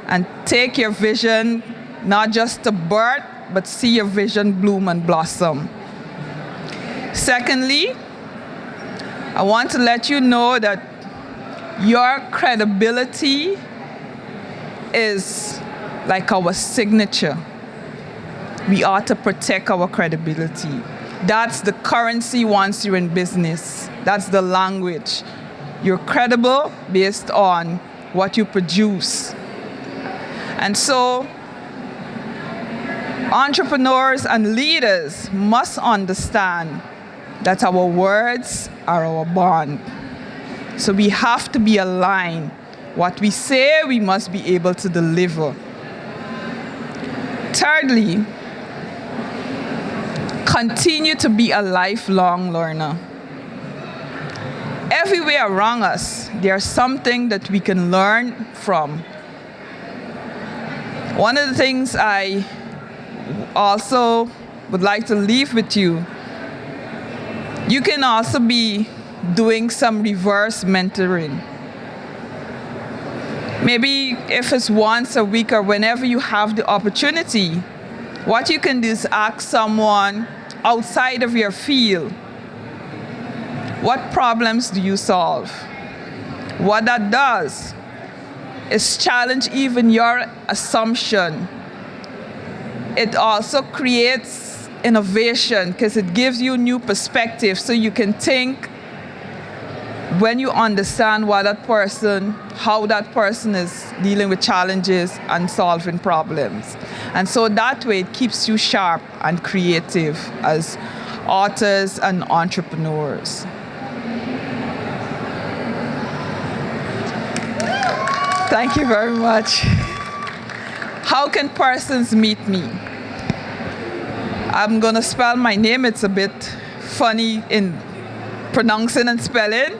And take your vision, not just to birth, but see your vision bloom and blossom. Secondly, I want to let you know that your credibility is like our signature. We ought to protect our credibility. That's the currency once you're in business. That's the language. You're credible based on what you produce. And so, entrepreneurs and leaders must understand that our words are our bond. So we have to be aligned. What we say, we must be able to deliver. Thirdly, continue to be a lifelong learner. Everywhere around us, there's something that we can learn from. One of the things I also would like to leave with you, you can also be doing some reverse mentoring. Maybe if it's once a week or whenever you have the opportunity, what you can do is ask someone outside of your field, what problems do you solve? What that does is challenge even your assumption. It also creates innovation because it gives you new perspective so you can think when you understand what that person, how that person is dealing with challenges and solving problems. And so that way it keeps you sharp and creative as authors and entrepreneurs. Thank you very much. How can persons meet me? I'm gonna spell my name. It's a bit funny in pronouncing and spelling.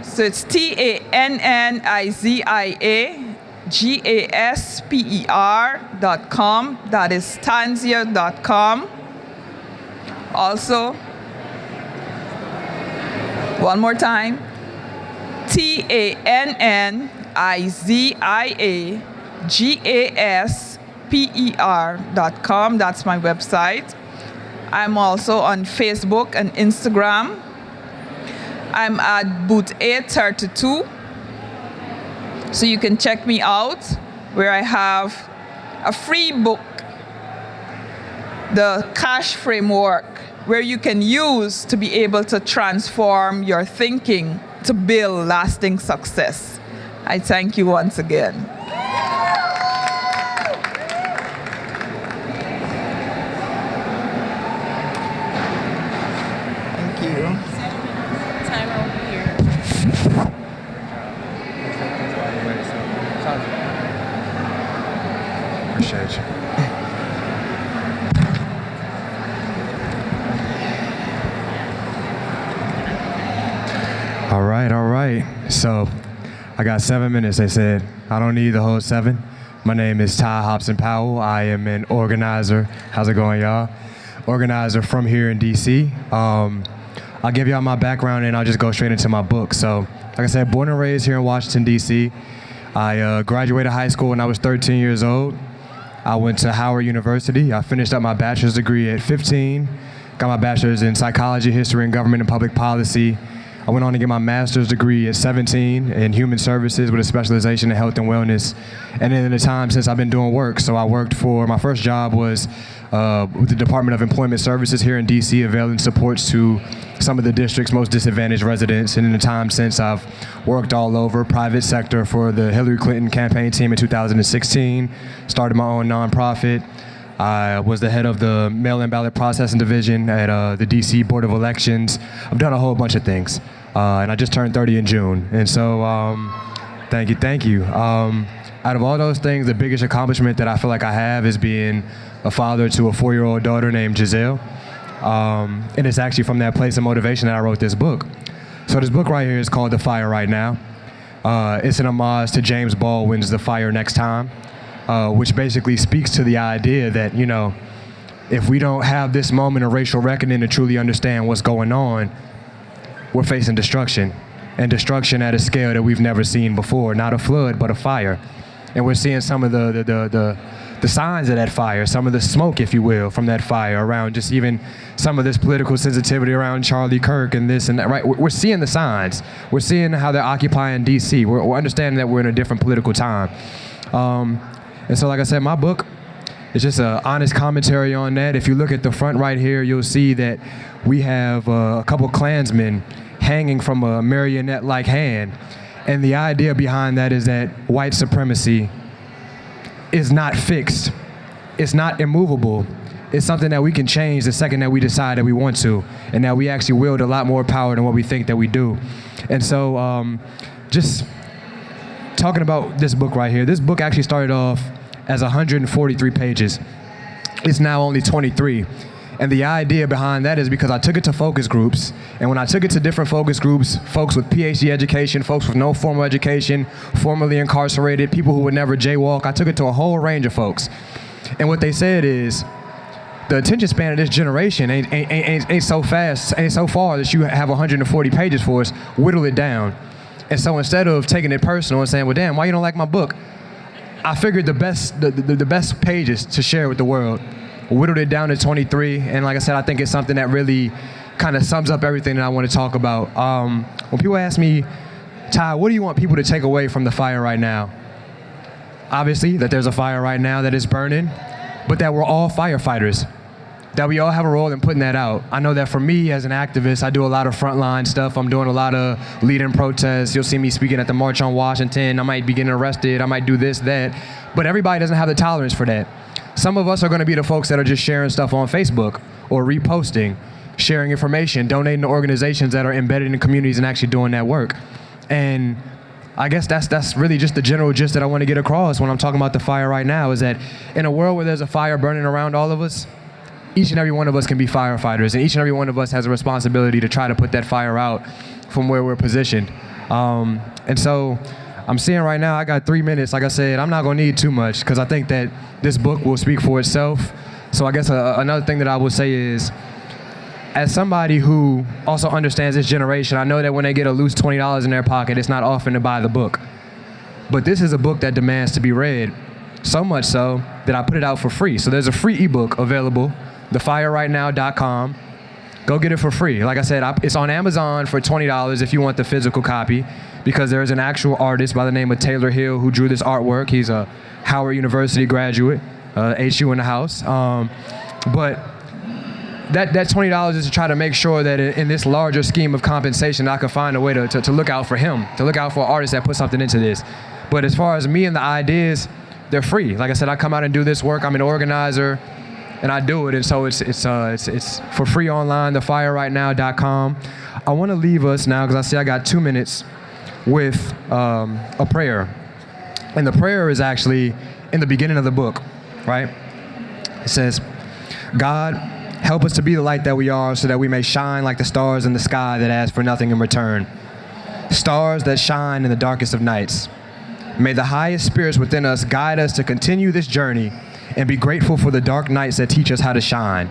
So it's TANNIZIAGASPER.com. That is Tanzia.com. Also, one more time, TANNIZIAGASPER.com. That's my website. I'm also on Facebook and Instagram. I'm at booth A32. So you can check me out where I have a free book, The Cash Framework, where you can use to be able to transform your thinking to build lasting success. I thank you once again. Thank you. Time over here. Appreciate you. All right. So I got 7 minutes, they said. I don't need the whole 7. My name is Ty Hobson Powell. I am an organizer. How's it going, y'all? Organizer from here in DC. I'll give y'all my background and I'll just go straight into my book. So, like I said, born and raised here in Washington, DC. I graduated high school when I was 13 years old. I went to Howard University. I finished up my bachelor's degree at 15. Got my bachelor's in psychology, history, and government and public policy. I went on to get my master's degree at 17 in human services with a specialization in health and wellness. And then in the time since I've been doing work. So I worked for, my first job was with the Department of Employment Services here in DC, availing supports to some of the district's most disadvantaged residents. And in the time since, I've worked all over, private sector for the Hillary Clinton campaign team in 2016, started my own nonprofit. I was the head of the mail-in ballot processing division at the DC Board of Elections. I've done a whole bunch of things. and I just turned 30 in June. And so, thank you. Out of all those things, the biggest accomplishment that I feel like I have is being a father to a 4-year-old daughter named Giselle. And it's actually from that place of motivation that I wrote this book. So this book right here is called The Fire Right Now. It's an homage to James Baldwin's The Fire Next Time, which basically speaks to the idea that, you know, if we don't have this moment of racial reckoning to truly understand what's going on, we're facing destruction, and destruction at a scale that we've never seen before. Not a flood, but a fire. And we're seeing some of the signs of that fire, some of the smoke, if you will, from that fire around just even some of this political sensitivity around Charlie Kirk and this and that, right? We're seeing the signs. We're seeing how they're occupying D.C. We're understanding that we're in a different political time. And so, like I said, my book is just an honest commentary on that. If you look at the front right here, you'll see that we have a couple Klansmen hanging from a marionette-like hand. And the idea behind that is that white supremacy is not fixed. It's not immovable. It's something that we can change the second that we decide that we want to, and that we actually wield a lot more power than what we think that we do. And so just talking about this book right here, this book actually started off as 143 pages. It's now only 23. And the idea behind that is because I took it to focus groups, and when I took it to different focus groups, folks with PhD education, folks with no formal education, formerly incarcerated, people who would never jaywalk, I took it to a whole range of folks. And what they said is, the attention span of this generation ain't so fast, ain't so far that you have 140 pages for us, whittle it down. And so instead of taking it personal and saying, well, damn, why you don't like my book? I figured the best pages to share with the world, whittled it down to 23, and like I said, I think it's something that really kind of sums up everything that I want to talk about. When people ask me, Ty, what do you want people to take away from the fire right now? Obviously, that there's a fire right now that is burning, but that we're all firefighters, that we all have a role in putting that out. I know that for me as an activist, I do a lot of frontline stuff. I'm doing a lot of leading protests. You'll see me speaking at the March on Washington. I might be getting arrested. I might do this, that, but everybody doesn't have the tolerance for that. Some of us are going to be the folks that are just sharing stuff on Facebook or reposting, sharing information, donating to organizations that are embedded in communities and actually doing that work. And I guess that's really just the general gist that I want to get across when I'm talking about the fire right now, is that in a world where there's a fire burning around all of us, each and every one of us can be firefighters, and each and every one of us has a responsibility to try to put that fire out from where we're positioned. And so I'm seeing right now I got 3 minutes. Like I said, I'm not going to need too much because I think that this book will speak for itself. So I guess another thing that I will say is, as somebody who also understands this generation, I know that when they get a loose $20 in their pocket, it's not often to buy the book. But this is a book that demands to be read, so much so that I put it out for free. So there's a free ebook available, thefirerightnow.com. Go get it for free. Like I said, it's on Amazon for $20 if you want the physical copy, because there's an actual artist by the name of Taylor Hill who drew this artwork. He's a Howard University graduate, HU in the house. But that $20 is to try to make sure that in this larger scheme of compensation, I can find a way to look out for him, to look out for artists that put something into this. But as far as me and the ideas, they're free. Like I said, I come out and do this work. I'm an organizer, and I do it. And so it's for free online, thefirerightnow.com. I want to leave us now, because I see I got 2 minutes, with a prayer. And the prayer is actually in the beginning of the book, right? It says, God, help us to be the light that we are, so that we may shine like the stars in the sky that ask for nothing in return. Stars that shine in the darkest of nights. May the highest spirits within us guide us to continue this journey and be grateful for the dark nights that teach us how to shine.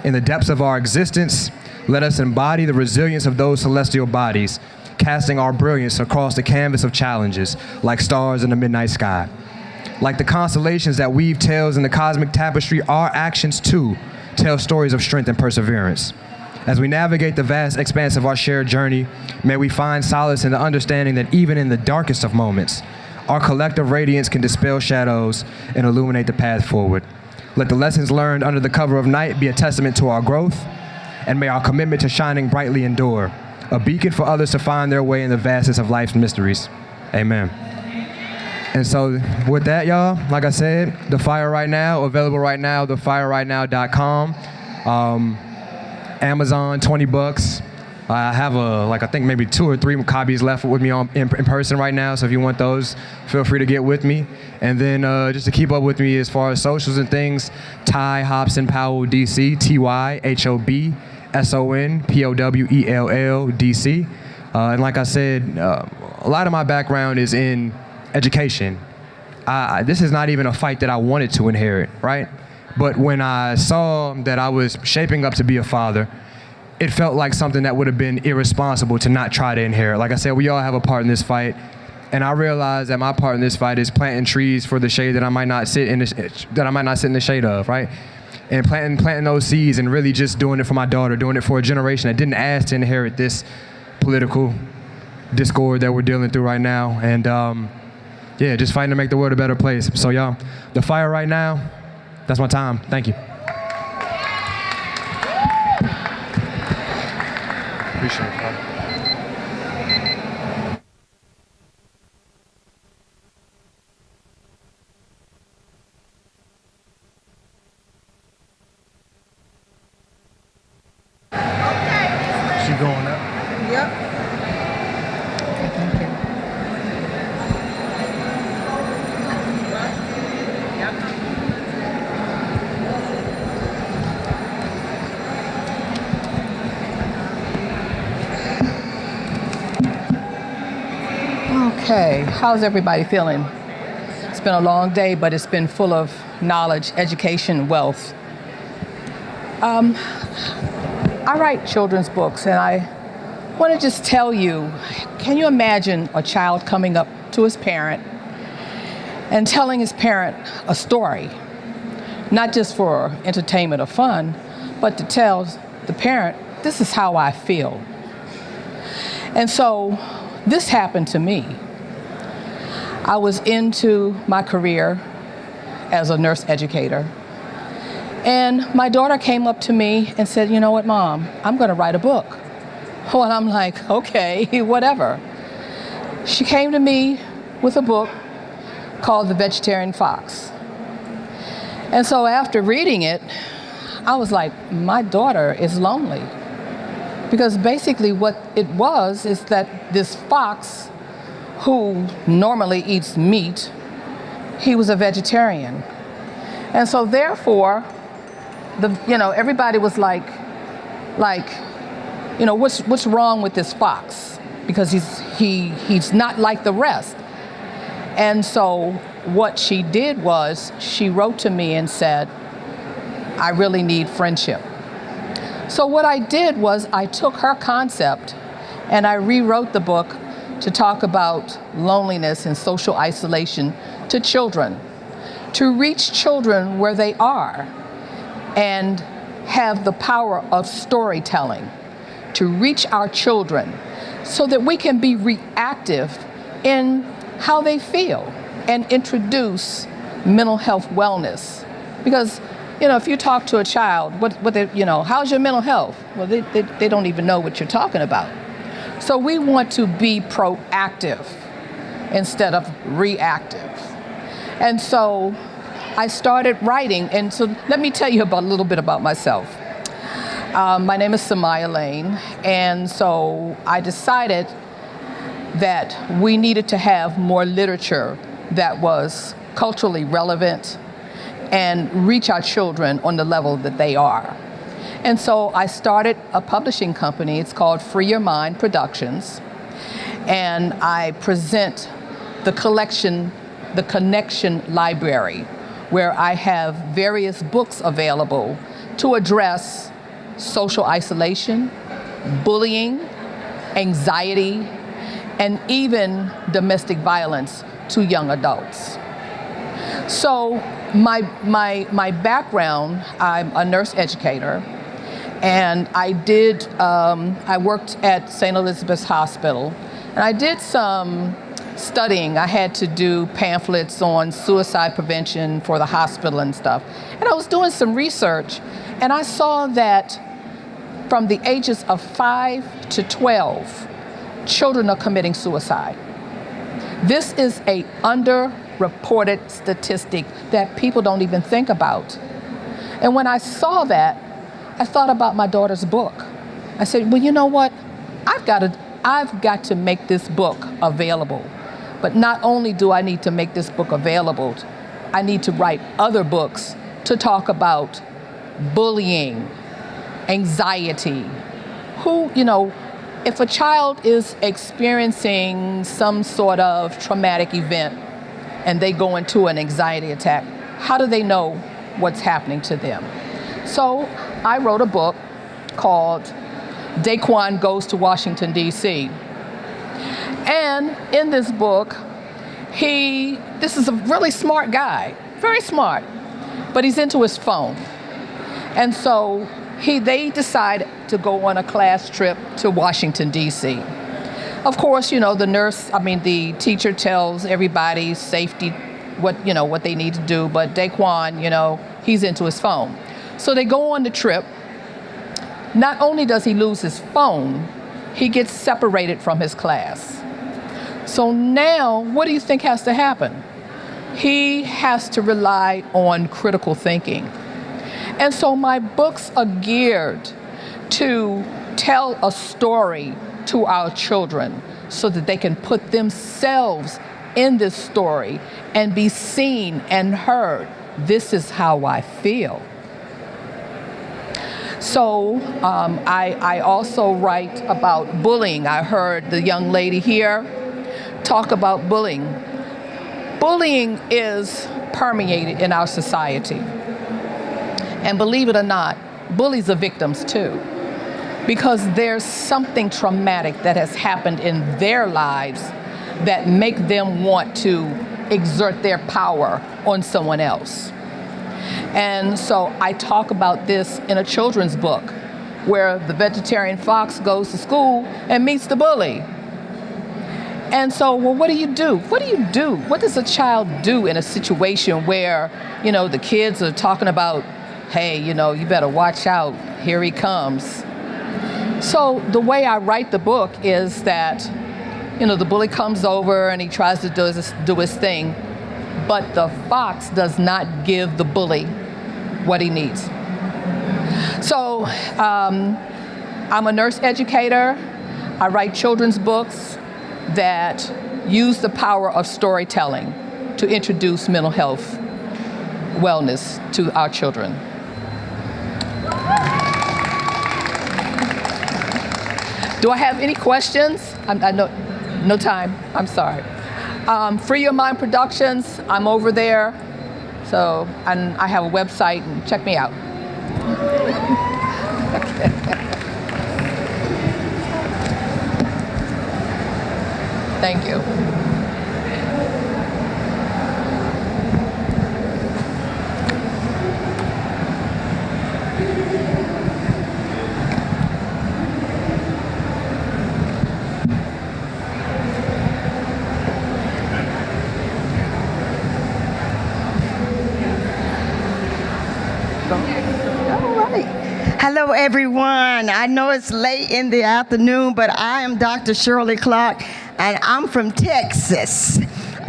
In the depths of our existence, let us embody the resilience of those celestial bodies, casting our brilliance across the canvas of challenges like stars in the midnight sky. Like the constellations that weave tales in the cosmic tapestry, our actions too tell stories of strength and perseverance. As we navigate the vast expanse of our shared journey, may we find solace in the understanding that even in the darkest of moments, our collective radiance can dispel shadows and illuminate the path forward. Let the lessons learned under the cover of night be a testament to our growth, and may our commitment to shining brightly endure, a beacon for others to find their way in the vastness of life's mysteries. Amen. And so with that, y'all, like I said, The Fire Right Now, available right now, thefirerightnow.com. Amazon, $20. I have I think maybe 2 or 3 copies left with me in person right now. So if you want those, feel free to get with me. And then just to keep up with me as far as socials and things, Ty Hobson Powell DC, TyHobsonPowell DC. And like I said, a lot of my background is in education. This is not even a fight that I wanted to inherit, right? But when I saw that I was shaping up to be a father, it felt like something that would have been irresponsible to not try to inherit. Like I said, we all have a part in this fight, and I realized that my part in this fight is planting trees for the shade that I might not sit in the shade of, right? And planting those seeds and really just doing it for my daughter, doing it for a generation that didn't ask to inherit this political discord that we're dealing through right now. And yeah, just fighting to make the world a better place. So y'all, the fire right now, that's my time. Thank you. Appreciate it, brother. She going up? Yep. Okay, how's everybody feeling? It's been a long day, but it's been full of knowledge, education, wealth. I write children's books, and I want to just tell you, can you imagine a child coming up to his parent and telling his parent a story, not just for entertainment or fun, but to tell the parent, this is how I feel. And so this happened to me. I was into my career as a nurse educator, and my daughter came up to me and said, you know what, Mom, I'm going to write a book. Well, and I'm like, okay, whatever. She came to me with a book called The Vegetarian Fox. And so after reading it, I was like, my daughter is lonely. Because basically what it was is that this fox, who normally eats meat, he was a vegetarian. And so therefore, everybody was like, what's wrong with this fox? Because he's not like the rest. And so what she did was she wrote to me and said, I really need friendship. So what I did was I took her concept and I rewrote the book to talk about loneliness and social isolation to children, to reach children where they are and have the power of storytelling, to reach our children so that we can be reactive in how they feel and introduce mental health wellness. Because if you talk to a child, how's your mental health? Well, they don't even know what you're talking about. So we want to be proactive instead of reactive. And so I started writing, and so let me tell you a little bit about myself. My name is Samaya Lane, and so I decided that we needed to have more literature that was culturally relevant and reach our children on the level that they are. And so I started a publishing company. It's called Free Your Mind Productions. And I present the collection, the Connection Library, where I have various books available to address social isolation, bullying, anxiety, and even domestic violence to young adults. So my background, I'm a nurse educator, and I worked at St. Elizabeth's Hospital, and I did some studying. I had to do pamphlets on suicide prevention for the hospital and stuff. And I was doing some research, and I saw that from the ages of 5 to 12, children are committing suicide. This is a underreported statistic that people don't even think about. And when I saw that, I thought about my daughter's book. I said, well, you know what? I've got to make this book available. But not only do I need to make this book available, I need to write other books to talk about bullying, anxiety. If a child is experiencing some sort of traumatic event and they go into an anxiety attack, how do they know what's happening to them? So I wrote a book called Daquan Goes to Washington, D.C. And in this book, this is a really smart guy, very smart, but he's into his phone. And so they decide to go on a class trip to Washington, D.C. Of course, the teacher tells everybody safety, what they need to do, but Daquan, he's into his phone. So they go on the trip. Not only does he lose his phone, he gets separated from his class. So now, what do you think has to happen? He has to rely on critical thinking. And so my books are geared to tell a story to our children so that they can put themselves in this story and be seen and heard. This is how I feel. So I also write about bullying. I heard the young lady here talk about bullying. Bullying is permeated in our society. And believe it or not, bullies are victims too, because there's something traumatic that has happened in their lives that make them want to exert their power on someone else. And so I talk about this in a children's book where the vegetarian fox goes to school and meets the bully. And so, what do you do? What do you do? What does a child do in a situation where, the kids are talking about, hey, you better watch out, here he comes. So the way I write the book is that, the bully comes over and he tries to do his thing, but the fox does not give the bully what he needs. So I'm a nurse educator. I write children's books that use the power of storytelling to introduce mental health wellness to our children. Do I have any questions? No time. I'm sorry. Free Your Mind Productions. I'm over there. So, and I have a website, and check me out. Thank you. Hello, everyone. I know it's late in the afternoon, but I am Dr. Shirley Clark, and I'm from Texas.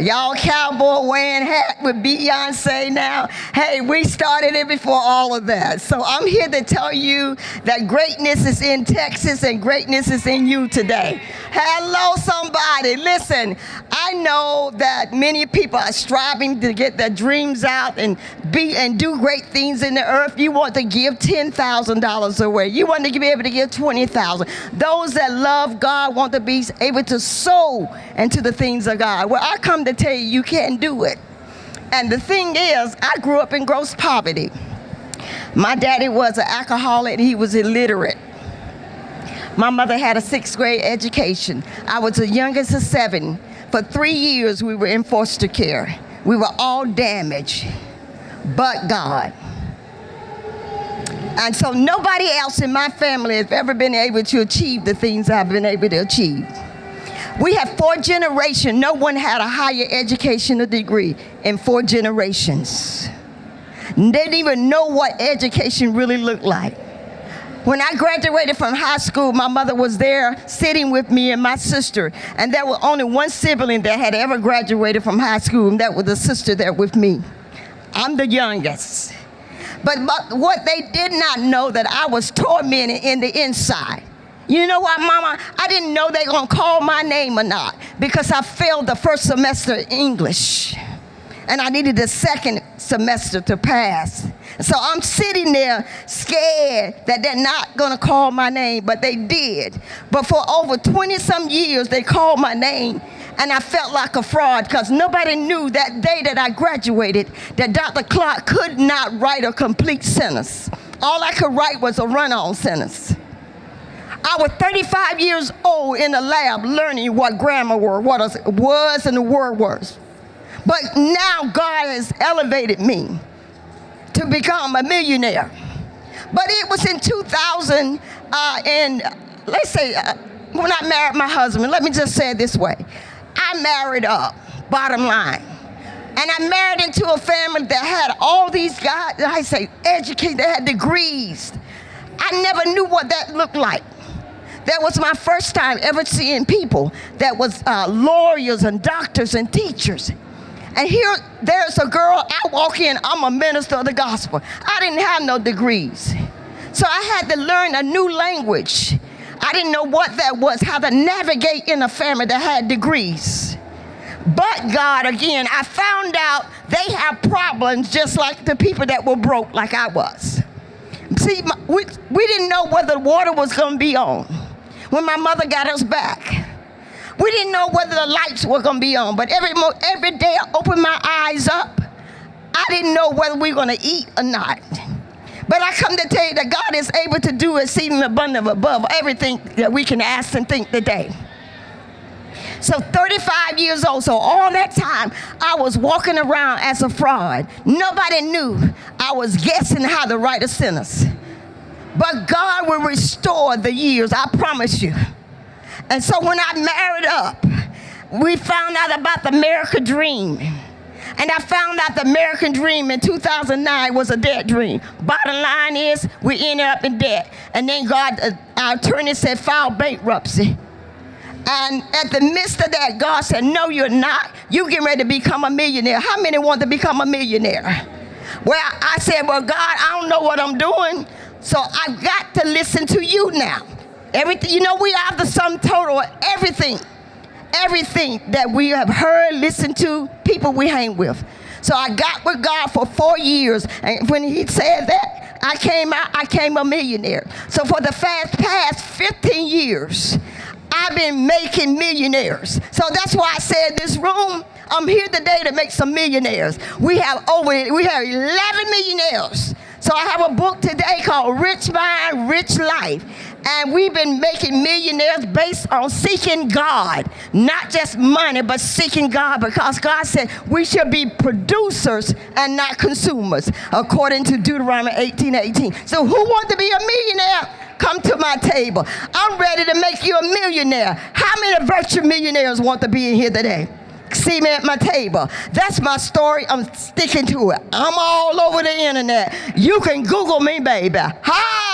Y'all cowboy wearing hat with Beyonce now. Hey, we started it before all of that. So I'm here to tell you that greatness is in Texas and greatness is in you today. Hello, somebody. Listen, I know that many people are striving to get their dreams out and do great things in the earth. You want to give $10,000 away. You want to be able to give $20,000. Those that love God want to be able to sow into the things of God. Well, I come to tell you, you can't do it. And the thing is, I grew up in gross poverty. My daddy was an alcoholic and he was illiterate. My mother had a 6th grade education. I was the youngest of 7. For 3 years, we were in foster care. We were all damaged, but God. And so nobody else in my family has ever been able to achieve the things I've been able to achieve. We have 4 generations. No one had a higher educational degree in 4 generations. They didn't even know what education really looked like. When I graduated from high school, my mother was there sitting with me and my sister, and there was only one sibling that had ever graduated from high school, and that was the sister there with me. I'm the youngest. But what they did not know, that I was tormented in the inside. You know what, Mama? I didn't know they gonna call my name or not because I failed the first semester in English. And I needed the second semester to pass. So I'm sitting there scared that they're not gonna call my name, but they did. But for over 20-some years, they called my name, and I felt like a fraud because nobody knew that day that I graduated that Dr. Clark could not write a complete sentence. All I could write was a run-on sentence. I was 35 years old in the lab learning what grammar was and the word was. But now God has elevated me to become a millionaire. But it was in 2000, let's say, when I married my husband, let me just say it this way. I married up, bottom line. And I married into a family that had all these guys, I say educated, they had degrees. I never knew what that looked like. That was my first time ever seeing people that was lawyers and doctors and teachers. And here, there's a girl, I walk in, I'm a minister of the gospel. I didn't have no degrees. So I had to learn a new language. I didn't know what that was, how to navigate in a family that had degrees. But God, again, I found out they have problems just like the people that were broke like I was. See, we didn't know whether the water was going to be on when my mother got us back. We didn't know whether the lights were going to be on, but every day I opened my eyes up, I didn't know whether we were going to eat or not. But I come to tell you that God is able to do exceeding abundant above everything that we can ask and think today. So 35 years old, so all that time I was walking around as a fraud. Nobody knew I was guessing how to write a sentence. But God will restore the years, I promise you. And so when I married up, we found out about the American dream. And I found out the American dream in 2009 was a dead dream. Bottom line is, we ended up in debt. And then God, our attorney said, file bankruptcy. And at the midst of that, God said, no, you're not. You're getting ready to become a millionaire. How many want to become a millionaire? Well, I said, well, God, I don't know what I'm doing. So I've got to listen to you now. Everything, you know, we have the sum total of everything that we have heard, listened to, people we hang with. So I got with God for 4 years, and when he said that, I came a millionaire. So for the past 15 years, I've been making millionaires. So that's why I said this room, I'm here today to make some millionaires. We have 11 millionaires. So I have a book today called Rich Mind, Rich Life. And we've been making millionaires based on seeking God. Not just money, but seeking God. Because God said we should be producers and not consumers, according to Deuteronomy 18:18. So who wants to be a millionaire? Come to my table. I'm ready to make you a millionaire. How many virtual millionaires want to be in here today? See me at my table. That's my story. I'm sticking to it. I'm all over the internet. You can Google me, baby. Hi.